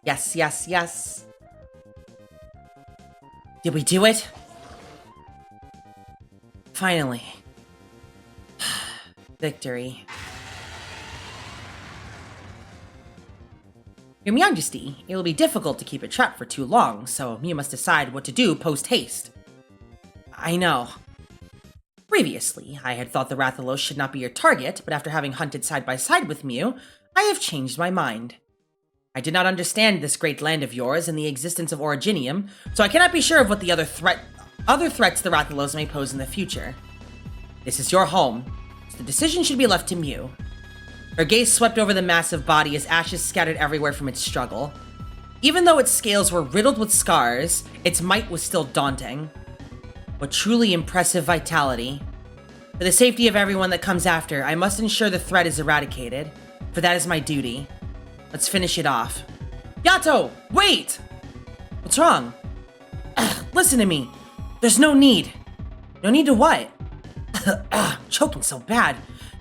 Yes, yes, yes. Did we do it? Finally. Victory. Your Majesty, it will be difficult to keep it trapped for too long, so you must decide what to do post-haste. I know. Previously, I had thought the Rathalos should not be your target, but after having hunted side by side with Mew, I have changed my mind. I did not understand this great land of yours and the existence of Originium, so I cannot be sure of what the other threats the Rathalos may pose in the future. This is your home, so the decision should be left to Mew. Her gaze swept over the massive body as ashes scattered everywhere from its struggle. Even though its scales were riddled with scars, its might was still daunting. What truly impressive vitality. For the safety of everyone that comes after, I must ensure the threat is eradicated, for that is my duty. Let's finish it off. YATO, wait! What's wrong? Listen to me. There's no need. No need to what? Choking so bad.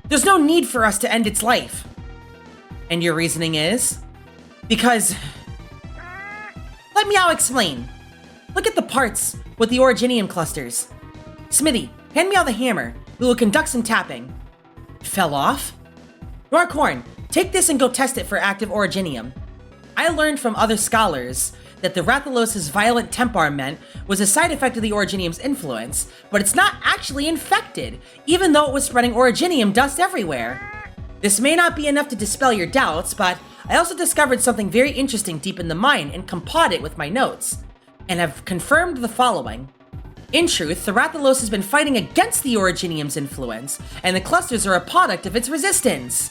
There's no need for us to end its life. And your reasoning is? Because... Let Meow explain. Look at the parts with the Originium clusters. Smithy, hand Meow the hammer. We will conduct some tapping. It fell off? Norcorn, take this and go test it for active Originium. I learned from other scholars that the Rathalos' violent temperament was a side effect of the Originium's influence, but it's not actually infected, even though it was spreading Originium dust everywhere. This may not be enough to dispel your doubts, but I also discovered something very interesting deep in the mine and compiled it with my notes, and have confirmed the following. In truth, the Rathalos has been fighting against the Originium's influence, and the clusters are a product of its resistance.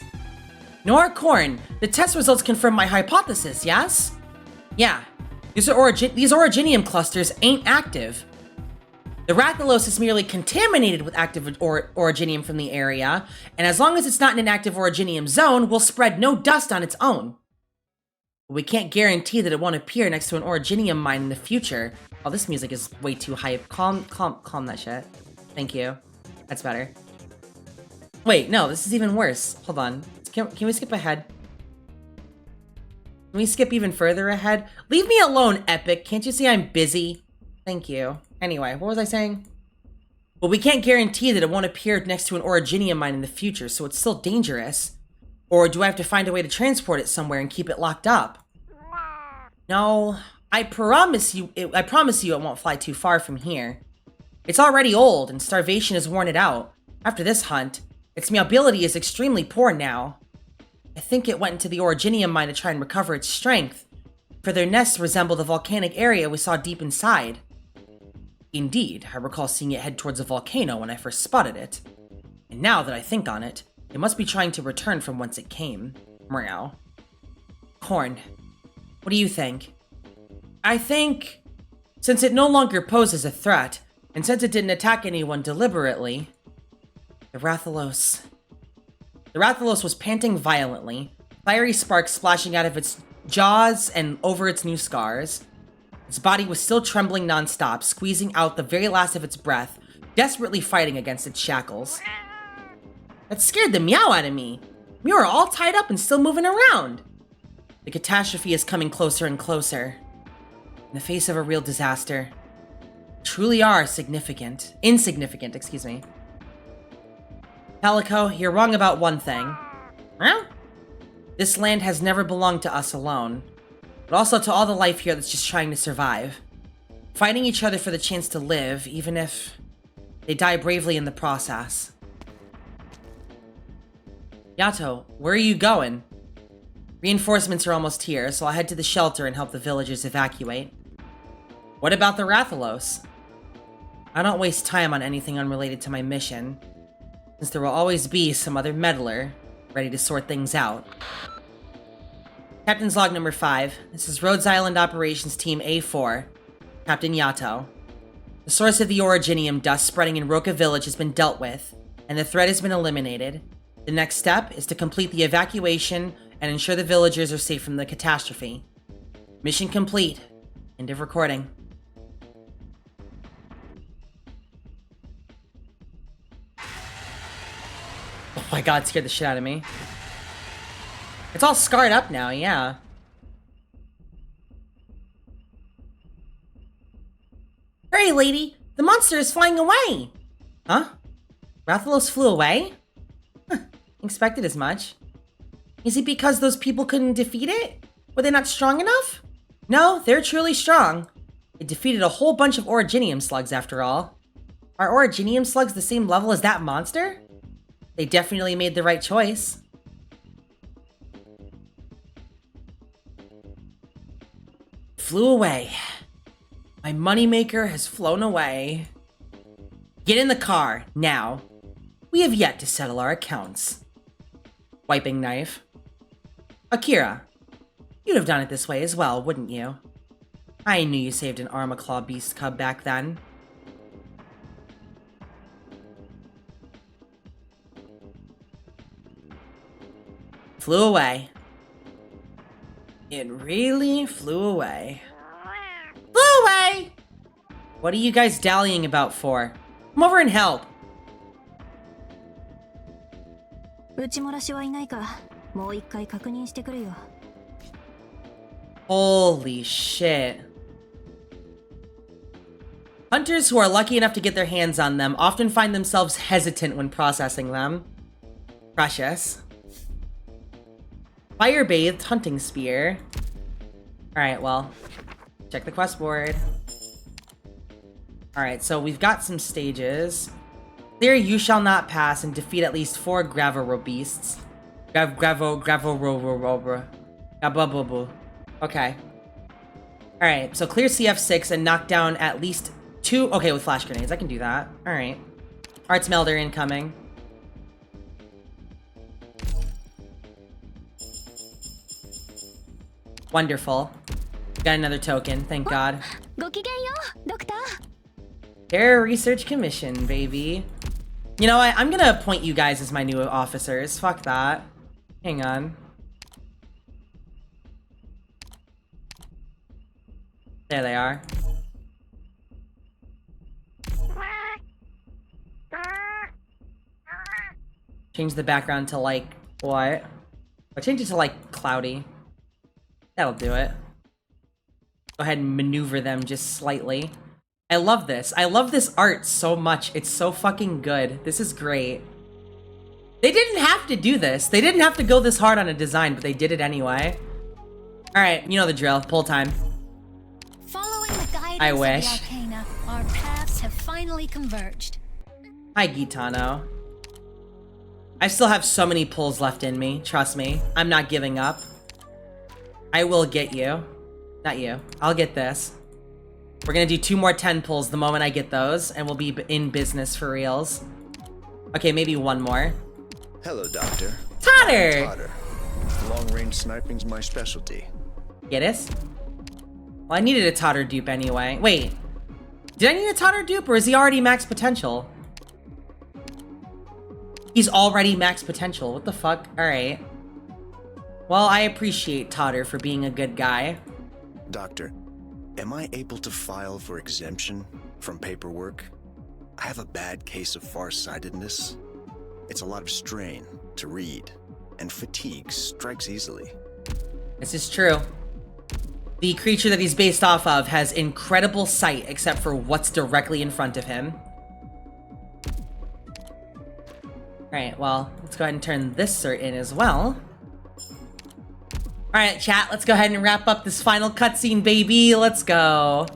Noir Corn, the test results confirm my hypothesis, yes? Yeah, these Originium clusters ain't active. The Rathalos is merely contaminated with active Originium from the area, and as long as it's not in an active Originium zone, will spread no dust on its own. But we can't guarantee that it won't appear next to an Originium mine in the future. Oh, this music is way too hype. Calm that shit. Thank you. That's better. Wait, no, this is even worse. Hold on. Can we skip ahead? Can we skip even further ahead? Leave me alone, Epic. Can't you see I'm busy? Thank you. Anyway, what was I saying? Well, we can't guarantee that it won't appear next to an Originium mine in the future, so it's still dangerous. Or do I have to find a way to transport it somewhere and keep it locked up? No, I promise you it won't fly too far from here. It's already old, and starvation has worn it out. After this hunt, its mobility is extremely poor now. I think it went into the Originium mine to try and recover its strength, for their nests resemble the volcanic area we saw deep inside. Indeed, I recall seeing it head towards a volcano when I first spotted it. And now that I think on it, it must be trying to return from whence it came. Meow. Corn, what do you think? I think, since it no longer poses a threat, and since it didn't attack anyone deliberately, the Rathalos was panting violently, fiery sparks splashing out of its jaws and over its new scars. Its body was still trembling non-stop, squeezing out the very last of its breath, desperately fighting against its shackles. That scared the meow out of me. We were all tied up and still moving around. The catastrophe is coming closer and closer. In the face of a real disaster. Truly are insignificant, excuse me. Pelico, you're wrong about one thing. Huh? This land has never belonged to us alone, but also to all the life here that's just trying to survive. Fighting each other for the chance to live, even if they die bravely in the process. Yato, where are you going? Reinforcements are almost here, so I'll head to the shelter and help the villagers evacuate. What about the Rathalos? I don't waste time on anything unrelated to my mission, since there will always be some other meddler ready to sort things out. Captain's log number 5. This is Rhodes Island Operations Team A4. Captain Yato. The source of the Originium dust spreading in Roka Village has been dealt with, and the threat has been eliminated. The next step is to complete the evacuation and ensure the villagers are safe from the catastrophe. Mission complete. End of recording. Oh my god, it scared the shit out of me. It's all scarred up now, yeah. Hurry, lady! The monster is flying away! Huh? Rathalos flew away? Expected as much. Is it because those people couldn't defeat it? Were they not strong enough? No, they're truly strong. It defeated a whole bunch of Originium slugs after all. Are Originium slugs the same level as that monster? They definitely made the right choice. Flew away. My moneymaker has flown away. Get in the car, now. We have yet to settle our accounts. Wiping knife. Akira, you'd have done it this way as well, wouldn't you? I knew you saved an Armaclaw beast cub back then. Flew away. It really flew away. Flew away! What are you guys dallying about for? Come over and help. 撃ち漏らしはいないか、もう一回確認してくるよ。 Holy shit. Hunters who are lucky enough to get their hands on them often find themselves hesitant when processing them. Precious. Fire-bathed hunting spear. Alright, well. Check the quest board. Alright, so we've got some stages. Clear You Shall Not Pass and defeat at least 4 Gravoro beasts. Okay. Alright, so clear CF6 and knock down at least 2... Okay, with flash grenades, I can do that. Alright. Arts Melder incoming. Wonderful. Got another token, thank God. Terra Research Commission, baby. You know what? I'm gonna appoint you guys as my new officers. Fuck that. Hang on. There they are. Change the background to like, what? I'll change it to like cloudy. That'll do it. Go ahead and maneuver them just slightly. I love this. I love this art so much. It's so fucking good. This is great. They didn't have to do this. They didn't have to go this hard on a design, but they did it anyway. Alright, you know the drill. Pull time. Following the guidance I wish. of the Arcana, our paths have finally converged. Hi, Gitano. I still have so many pulls left in me. Trust me. I'm not giving up. I will get you. Not you. I'll get this. We're gonna do 2 more 10 pulls the moment I get those, and we'll be in business for reals. Okay, maybe 1 more. Hello, Doctor. Totter! Totter. Long-range sniping's my specialty. Get it? Well, I needed a Totter dupe anyway. Wait. Did I need a Totter dupe, or is he already max potential? He's already max potential. What the fuck? Alright. Well, I appreciate Totter for being a good guy. Doctor, am I able to file for exemption from paperwork? I have a bad case of farsightedness. It's a lot of strain to read, and fatigue strikes easily. This is true. The creature that he's based off of has incredible sight, except for what's directly in front of him. Alright, well, let's go ahead and turn this cert in as well. Alright, chat, let's go ahead and wrap up this final cutscene, baby. Let's go.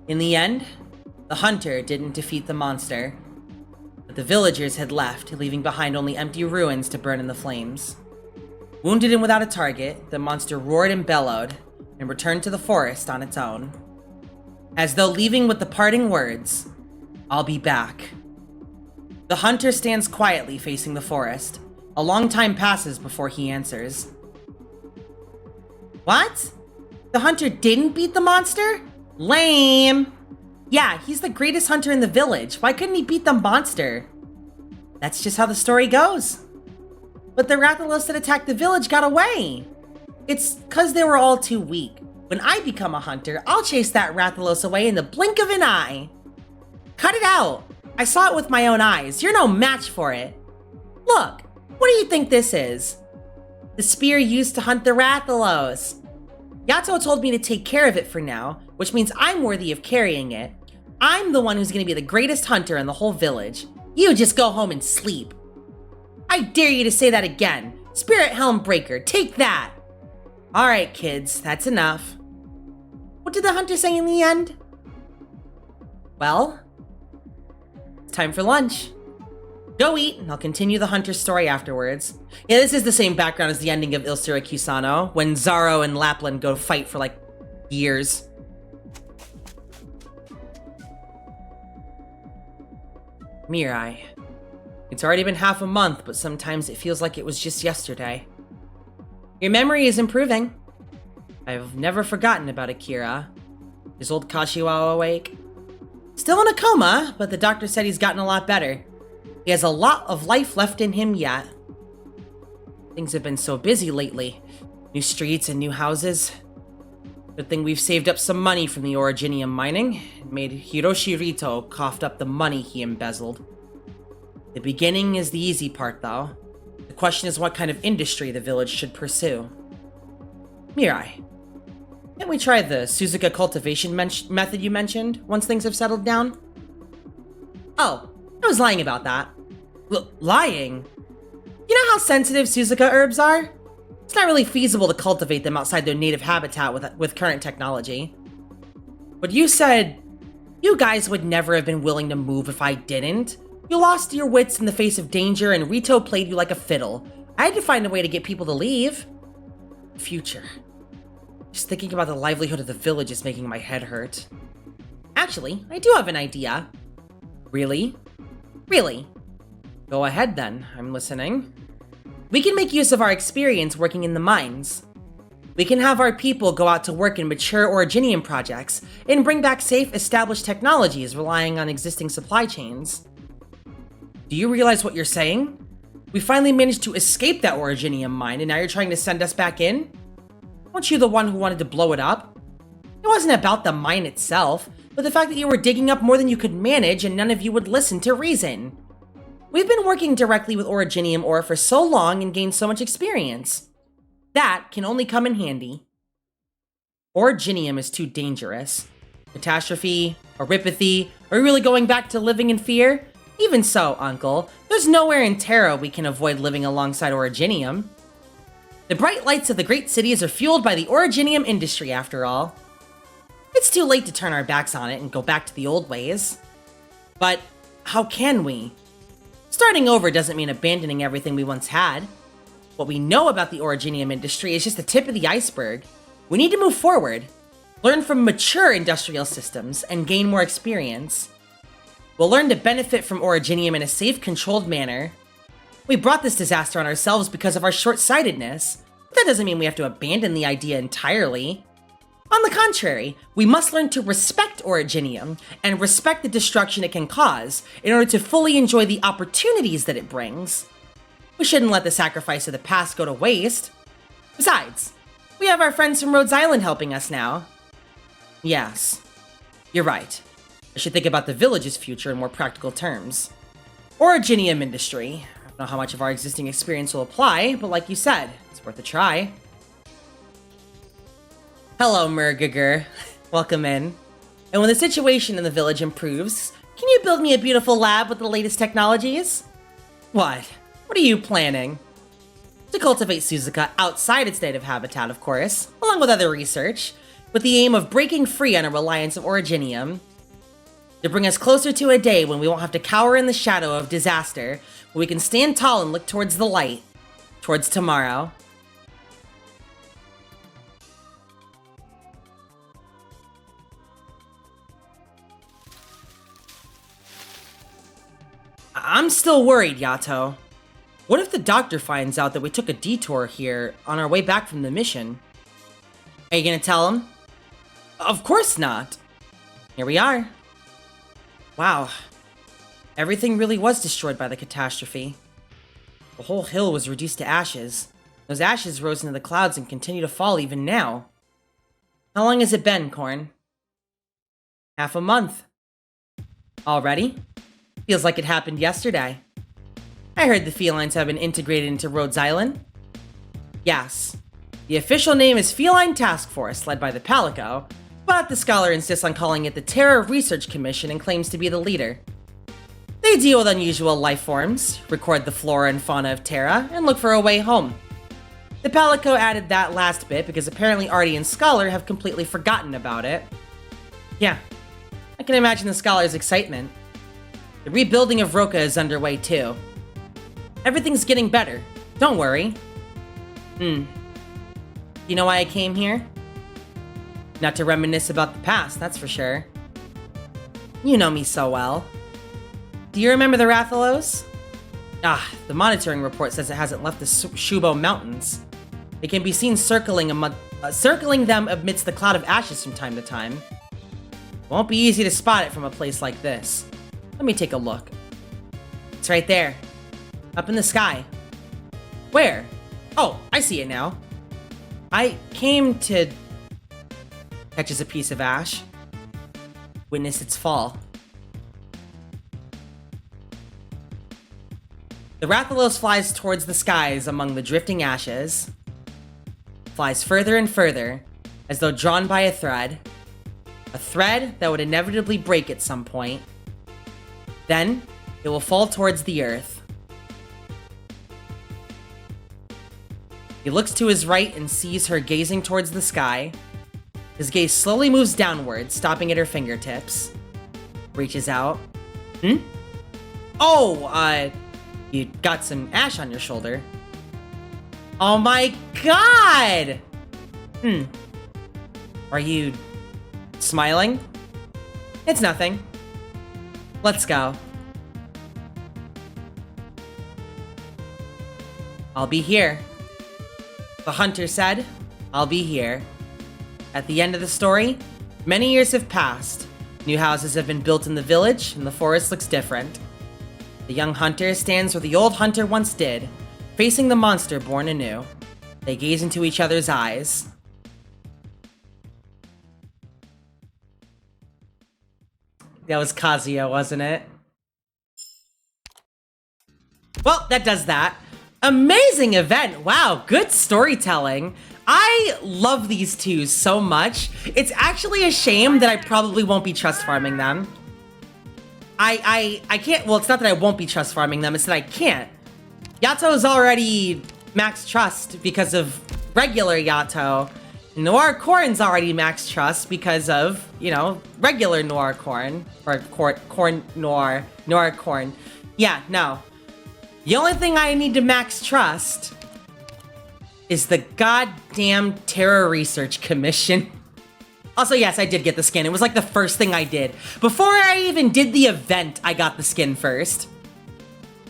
In the end, the hunter didn't defeat the monster, but the villagers had left, leaving behind only empty ruins to burn in the flames. Wounded and without a target, the monster roared and bellowed, and returned to the forest on its own. As though leaving with the parting words, "I'll be back." The hunter stands quietly facing the forest. A long time passes before he answers. What? The hunter didn't beat the monster? Lame! Yeah, he's the greatest hunter in the village. Why couldn't he beat the monster? That's just how the story goes. But the Rathalos that attacked the village got away. It's because they were all too weak. When I become a hunter, I'll chase that Rathalos away in the blink of an eye. Cut it out. I saw it with my own eyes. You're no match for it. Look, what do you think this is? The spear used to hunt the Rathalos. YATO told me to take care of it for now, which means I'm worthy of carrying it. I'm the one who's going to be the greatest hunter in the whole village. You just go home and sleep. I dare you to say that again. Spirit Helm Breaker, take that. All right, kids, that's enough. What did the hunter say in the end? Well, it's time for lunch. Go eat, and I'll continue the hunter's story afterwards. Yeah, this is the same background as the ending of Ilsura Kusano, when Zaro and Lapland go fight for, like, years. Mirai. It's already been half a month, but sometimes it feels like it was just yesterday. Your memory is improving. I've never forgotten about Akira. Is old Kashiwa awake? Still in a coma, but the doctor said he's gotten a lot better. He has a lot of life left in him yet. Things have been so busy lately. New streets and new houses. Good thing we've saved up some money from the originium mining and made Hiroshi Rito coughed up the money he embezzled. The beginning is the easy part, though. The question is what kind of industry the village should pursue. Mirai, Can't we try the Suzuka cultivation method you mentioned once things have settled down? Oh, I was lying about that. Lying? You know how sensitive Suzuka herbs are? It's not really feasible to cultivate them outside their native habitat with current technology. But you said you guys would never have been willing to move if I didn't. You lost your wits in the face of danger and Rito played you like a fiddle. I had to find a way to get people to leave. Future. Just thinking about the livelihood of the village is making my head hurt. Actually, I do have an idea. Really? Really? Go ahead then, I'm listening. We can make use of our experience working in the mines. We can have our people go out to work in mature originium projects and bring back safe, established technologies relying on existing supply chains. Do you realize what you're saying? We finally managed to escape that originium mine and now you're trying to send us back in? Weren't you the one who wanted to blow it up? It wasn't about the mine itself, but the fact that you were digging up more than you could manage and none of you would listen to reason. We've been working directly with originium ore for so long and gained so much experience. That can only come in handy. Originium is too dangerous. Catastrophe, horripathy, are we really going back to living in fear? Even so, Uncle, there's nowhere in Terra we can avoid living alongside originium. The bright lights of the great cities are fueled by the originium industry, after all. It's too late to turn our backs on it and go back to the old ways. But how can we? Starting over doesn't mean abandoning everything we once had. What we know about the originium industry is just the tip of the iceberg. We need to move forward, learn from mature industrial systems, and gain more experience. We'll learn to benefit from originium in a safe, controlled manner. We brought this disaster on ourselves because of our short-sightedness, but that doesn't mean we have to abandon the idea entirely. On the contrary, we must learn to respect originium and respect the destruction it can cause in order to fully enjoy the opportunities that it brings. We shouldn't let the sacrifice of the past go to waste. Besides, we have our friends from Rhodes Island helping us now. Yes, you're right. I should think about the village's future in more practical terms. Originium industry. I don't know how much of our existing experience will apply, but like you said, it's worth a try. Hello, Murgiger. Welcome in. And when the situation in the village improves, can you build me a beautiful lab with the latest technologies? What? What are you planning? To cultivate Suzuka outside its native habitat, of course, along with other research, with the aim of breaking free on a reliance of originium. To bring us closer to a day when we won't have to cower in the shadow of disaster, where we can stand tall and look towards the light, towards tomorrow. I'm still worried, YATO. What if the doctor finds out that we took a detour here on our way back from the mission? Are you gonna tell him? Of course not. Here we are. Wow. Everything really was destroyed by the catastrophe. The whole hill was reduced to ashes. Those ashes rose into the clouds and continue to fall even now. How long has it been, Korn? Half a month. Already? Feels like it happened yesterday. I heard the felines have been integrated into Rhodes Island. Yes. The official name is Feline Task Force, led by the Palico, but the scholar insists on calling it the Terra Research Commission and claims to be the leader. They deal with unusual life forms, record the flora and fauna of Terra, and look for a way home. The Palico added that last bit because apparently Artie and Scholar have completely forgotten about it. Yeah, I can imagine the Scholar's excitement. The rebuilding of Roka is underway too. Everything's getting better. Don't worry. You know why I came here? Not to reminisce about the past, that's for sure. You know me so well. Do you remember the Rathalos? The monitoring report says it hasn't left the Shubo Mountains. It can be seen circling them amidst the cloud of ashes from time to time. Won't be easy to spot it from a place like this. Let me take a look. It's right there. Up in the sky. Where? Oh, I see it now. I came to... Catches a piece of ash. Witness its fall. The Rathalos flies towards the skies among the drifting ashes. Flies further and further, as though drawn by a thread that would inevitably break at some point. Then, it will fall towards the earth. He looks to his right and sees her gazing towards the sky. His gaze slowly moves downward, stopping at her fingertips. Reaches out. Oh, you got some ash on your shoulder. Oh my god! Are you smiling? It's nothing. Let's go. I'll be here. The hunter said, I'll be here. At the end of the story, many years have passed. New houses have been built in the village, and the forest looks different. The young hunter stands where the old hunter once did, facing the monster born anew. They gaze into each other's eyes. That was Kazuya, wasn't it? Well, that does that. Amazing event. Wow, good storytelling. I love these two so much. It's actually a shame that I probably won't be trust farming them. I can't, well, it's not that I won't be trust farming them, it's that I can't. Yato's already max trust because of regular Yato. Noir Corn's already max trust because of, you know, regular Noir Corn. Or Corn Noir. Noir Corn. Yeah, no. The only thing I need to max trust is the goddamn Terra Research Commission. Also, yes, I did get the skin. It was like the first thing I did. Before I even did the event, I got the skin first.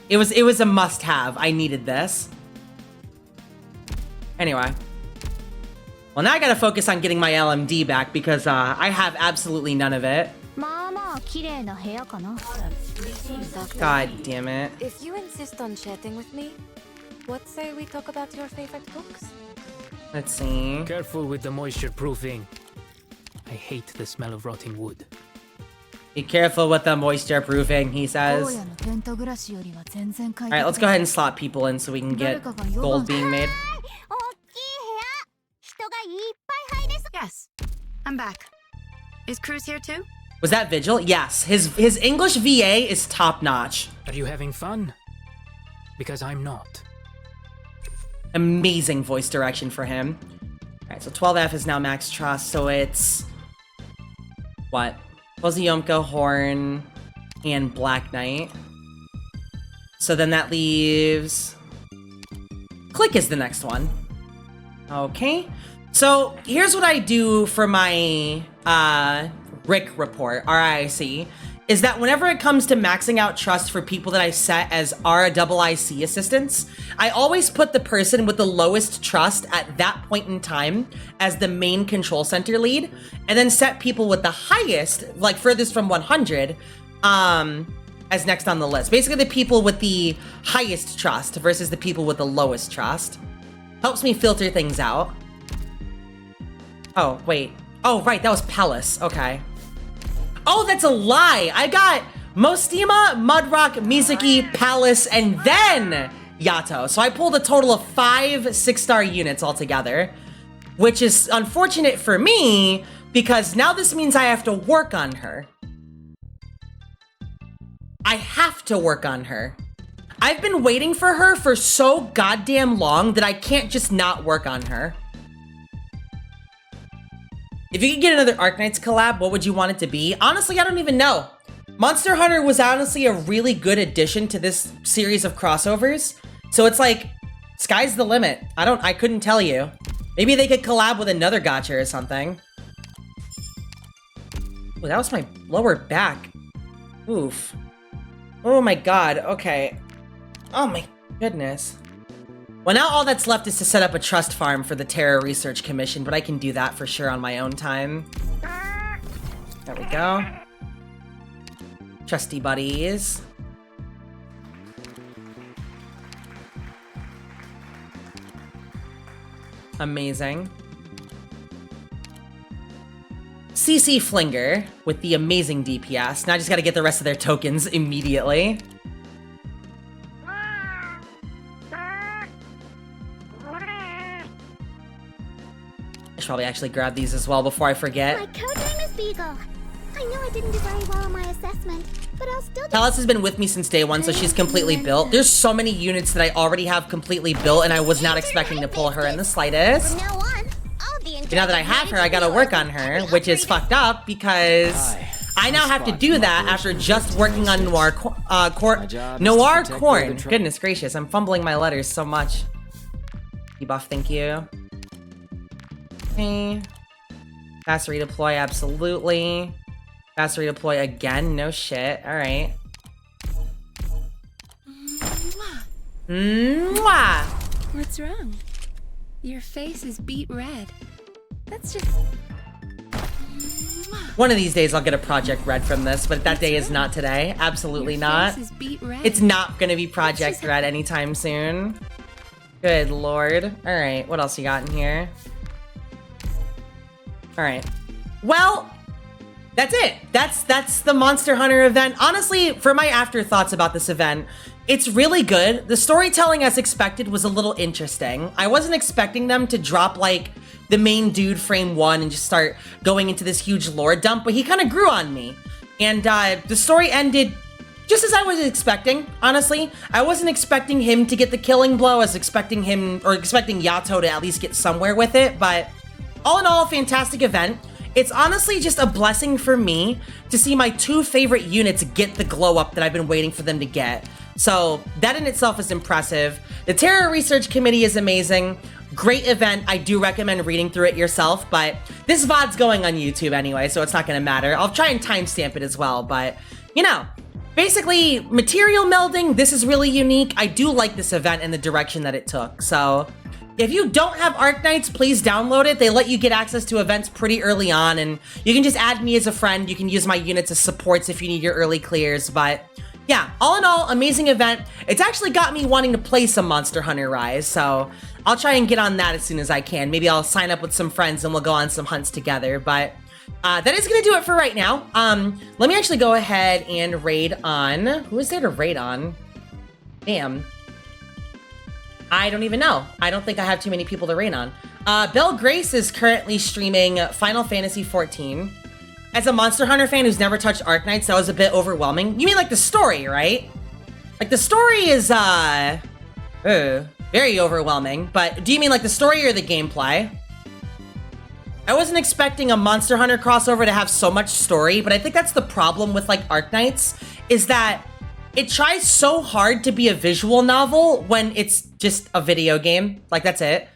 It was a must-have. I needed this. Anyway. Well, now I gotta focus on getting my LMD back because I have absolutely none of it. God damn it. If you insist on chatting with me, what say we talk about your favorite books? Let's see. Careful with the moisture proofing. I hate the smell of rotting wood. Be careful with the moisture proofing, he says. Alright, let's go ahead and slot people in so we can get gold being made. Yes, I'm back. Is Cruz here too? Was that Vigil? Yes. His English VA is top-notch. Are you having fun? Because I'm not. Amazing voice direction for him. Alright, so 12F is now max trust, so it's... what? Poziyomko, Horn, and Black Knight. So then that leaves... Click is the next one. Okay. So here's what I do for my Rick report, RIC, is that whenever it comes to maxing out trust for people that I set as RIC assistants, I always put the person with the lowest trust at that point in time as the main control center lead, and then set people with the highest, like furthest from 100, as next on the list. Basically the people with the highest trust versus the people with the lowest trust. Helps me filter things out. Oh, wait. Oh, right, that was Palace. Okay. Oh, that's a lie! I got Mostima, Mudrock, Mizuki, Palace, and then Yato. So I pulled a total of 5 6-star units altogether, which is unfortunate for me, because now this means I have to work on her. I have to work on her. I've been waiting for her for so goddamn long that I can't just not work on her. If you could get another Arknights collab, what would you want it to be? Honestly, I don't even know. Monster Hunter was honestly a really good addition to this series of crossovers. So it's like, sky's the limit. I couldn't tell you. Maybe they could collab with another gacha or something. Oh, that was my lower back. Oof. Oh my god, okay. Oh my goodness. Well, now all that's left is to set up a trust farm for the Terra Research Commission, but I can do that for sure on my own time. There we go. Trusty buddies. Amazing. CC Flinger with the amazing DPS. Now I just gotta get the rest of their tokens immediately. should probably actually grab these as well before I forget. My code name is Beagle. I know I didn't do very well on my assessment, but I'll still do. Talis has been with me since day one, so she's completely built. There's so many units that I already have completely built, and I was not expecting to pull her in the slightest. From now on, I'll be in Now that I have her, I gotta work on her, which is fucked up because I now have to do that after just working on Noir Corn. Goodness gracious, I'm fumbling my letters so much. Debuff, thank you. Okay. Fast redeploy, absolutely. Fast redeploy again, no shit. Alright. Mwah! What's wrong? Your face is beet red. That's just... One of these days I'll get a Project Red from this, but that day is not today. Absolutely not. It's not gonna be Project Red anytime soon. Good lord. Alright, what else you got in here? Alright. Well, that's it. That's the Monster Hunter event. Honestly, for my afterthoughts about this event, it's really good. The storytelling as expected was a little interesting. I wasn't expecting them to drop like the main dude frame 1 and just start going into this huge lore dump, but he kind of grew on me. And the story ended just as I was expecting, honestly. I wasn't expecting him to get the killing blow. I was expecting YATO to at least get somewhere with it, but all in all, fantastic event. It's honestly just a blessing for me to see my 2 favorite units get the glow up that I've been waiting for them to get. So that in itself is impressive. The Terra Research Committee is amazing. Great event. I do recommend reading through it yourself, but this VOD's going on YouTube anyway, so it's not gonna matter. I'll try and timestamp it as well, but you know, basically material melding, this is really unique. I do like this event and the direction that it took. So if you don't have Arknights, please download it. They let you get access to events pretty early on, and you can just add me as a friend. You can use my units as supports if you need your early clears, but yeah, all in all, amazing event. It's actually got me wanting to play some Monster Hunter Rise, so I'll try and get on that as soon as I can. Maybe I'll sign up with some friends and we'll go on some hunts together, but that is gonna do it for right now. Let me actually go ahead and raid on, who is there to raid on? Damn. I don't even know. I don't think I have too many people to raid on. Belle Grace is currently streaming Final Fantasy XIV. As a Monster Hunter fan who's never touched Arknights, that was a bit overwhelming. You mean like the story, right? Like the story is, very overwhelming, but do you mean like the story or the gameplay? I wasn't expecting a Monster Hunter crossover to have so much story, but I think that's the problem with like Arknights, is that it tries so hard to be a visual novel when it's just a video game. Like, that's it.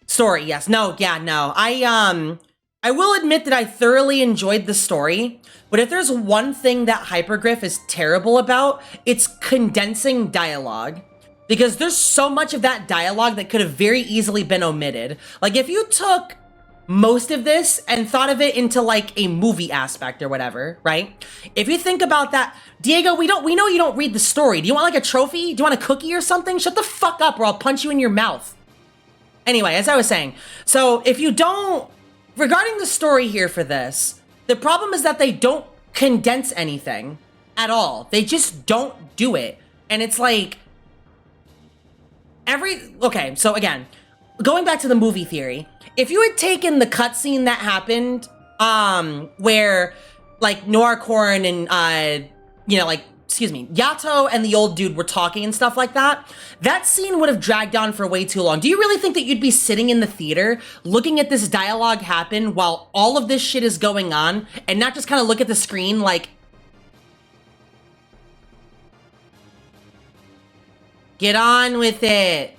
Story, yes. No, yeah, no. I will admit that I thoroughly enjoyed the story, but if there's one thing that Hypergriff is terrible about, it's condensing dialogue. Because there's so much of that dialogue that could have very easily been omitted. Like, if you took most of this and thought of it into like a movie aspect or whatever, right? If you think about that, Diego, we know you don't read the story. Do you want like a trophy? Do you want a cookie or something? Shut the fuck up or I'll punch you in your mouth. Anyway, as I was saying, so if you don't, regarding the story here for this, the problem is that they don't condense anything at all. They just don't do it. And it's like, okay, so again, going back to the movie theory, if you had taken the cutscene that happened, where like Noir Corn and YATO and the old dude were talking and stuff like that, that scene would have dragged on for way too long. Do you really think that you'd be sitting in the theater looking at this dialogue happen while all of this shit is going on and not just kind of look at the screen like, get on with it.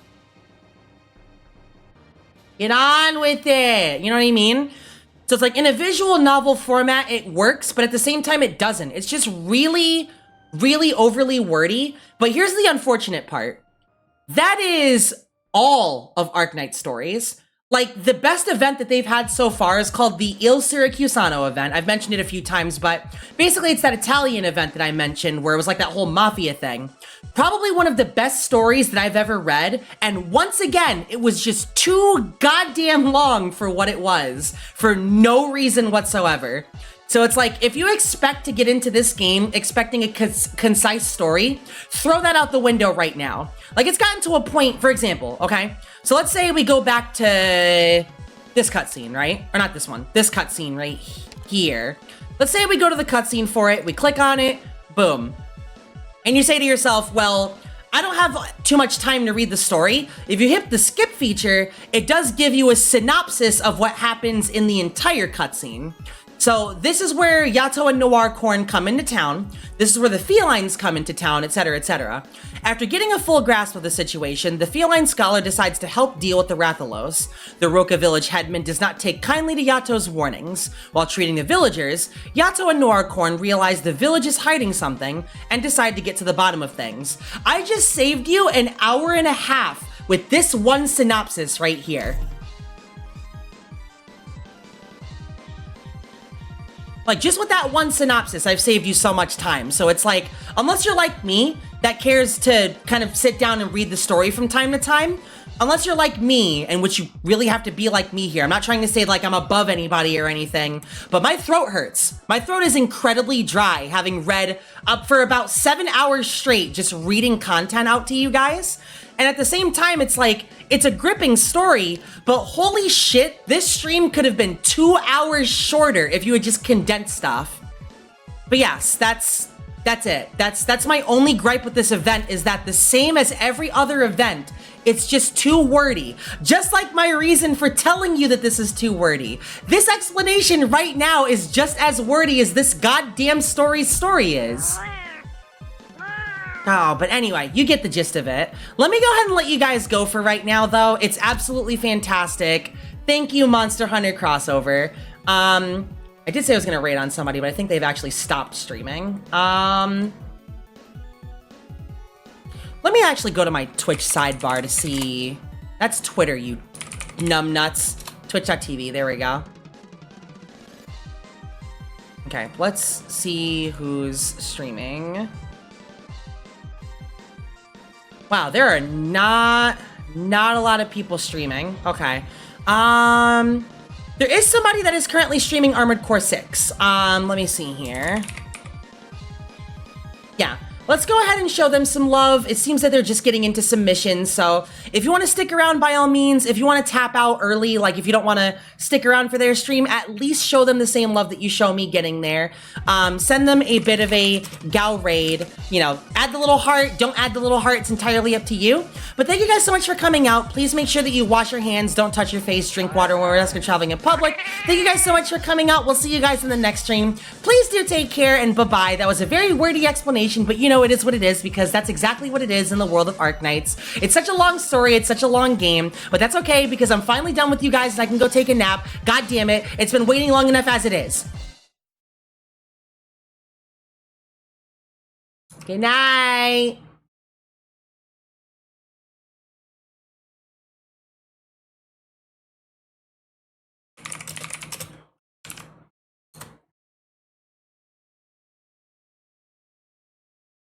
Get on with it. You know what I mean? So it's like in a visual novel format, it works, but at the same time, it doesn't. It's just really, really overly wordy. But here's the unfortunate part. That is all of Arknights stories. Like, the best event that they've had so far is called the Il Syracusano event. I've mentioned it a few times, but basically it's that Italian event that I mentioned where it was like that whole mafia thing. Probably one of the best stories that I've ever read, and once again, it was just too goddamn long for what it was, for no reason whatsoever. So it's like, if you expect to get into this game expecting a concise story, throw that out the window right now. Like, it's gotten to a point, for example, okay? So let's say we go back to this cutscene, right? Or not this one, this cutscene right here. Let's say we go to the cutscene for it, we click on it, boom. And you say to yourself, well, I don't have too much time to read the story. If you hit the skip feature, it does give you a synopsis of what happens in the entire cutscene. So this is where YATO and Noircorn come into town. This is where the felines come into town, etc., etc. After getting a full grasp of the situation, the feline scholar decides to help deal with the Rathalos. The Roka village headman does not take kindly to YATO's warnings. While treating the villagers, YATO and Noircorn realize the village is hiding something and decide to get to the bottom of things. I just saved you an hour and a half with this one synopsis right here. Like, just with that one synopsis, I've saved you so much time. So it's like, unless you're like me, that cares to kind of sit down and read the story from time to time, unless you're like me, and which you really have to be like me here. I'm not trying to say like I'm above anybody or anything, but my throat hurts. My throat is incredibly dry, having read up for about 7 hours straight, just reading content out to you guys. And at the same time, it's like, it's a gripping story, but holy shit, this stream could have been 2 hours shorter if you had just condensed stuff. But yes, that's it. That's my only gripe with this event, is that the same as every other event, it's just too wordy. Just like my reason for telling you that this is too wordy. This explanation right now is just as wordy as this goddamn story is. Oh, but anyway, you get the gist of it. Let me go ahead and let you guys go for right now, though. It's absolutely fantastic. Thank you, Monster Hunter Crossover. I did say I was going to raid on somebody, but I think they've actually stopped streaming. Let me actually go to my Twitch sidebar to see. That's Twitter, you numbnuts. Twitch.tv, there we go. Okay, let's see who's streaming. Wow, there are not a lot of people streaming. Okay. There is somebody that is currently streaming Armored Core 6. Let me see here. Yeah. Let's go ahead and show them some love. It seems that they're just getting into some missions, so if you want to stick around, by all means. If you want to tap out early, like if you don't want to stick around for their stream, at least show them the same love that you show me getting there. Send them a bit of a gal raid. You know, add the little heart, don't add the little heart, it's entirely up to you. But thank you guys so much for coming out. Please make sure that you wash your hands, don't touch your face, drink water when we're traveling in public. Thank you guys so much for coming out. We'll see you guys in the next stream. Please do take care and bye-bye. That was a very wordy explanation, but you know, it is what it is, because that's exactly what it is in the world of Arknights. It's such a long story, it's such a long game, but that's okay, because I'm finally done with you guys and I can go take a nap. God damn it, it's been waiting long enough as it is. Good night.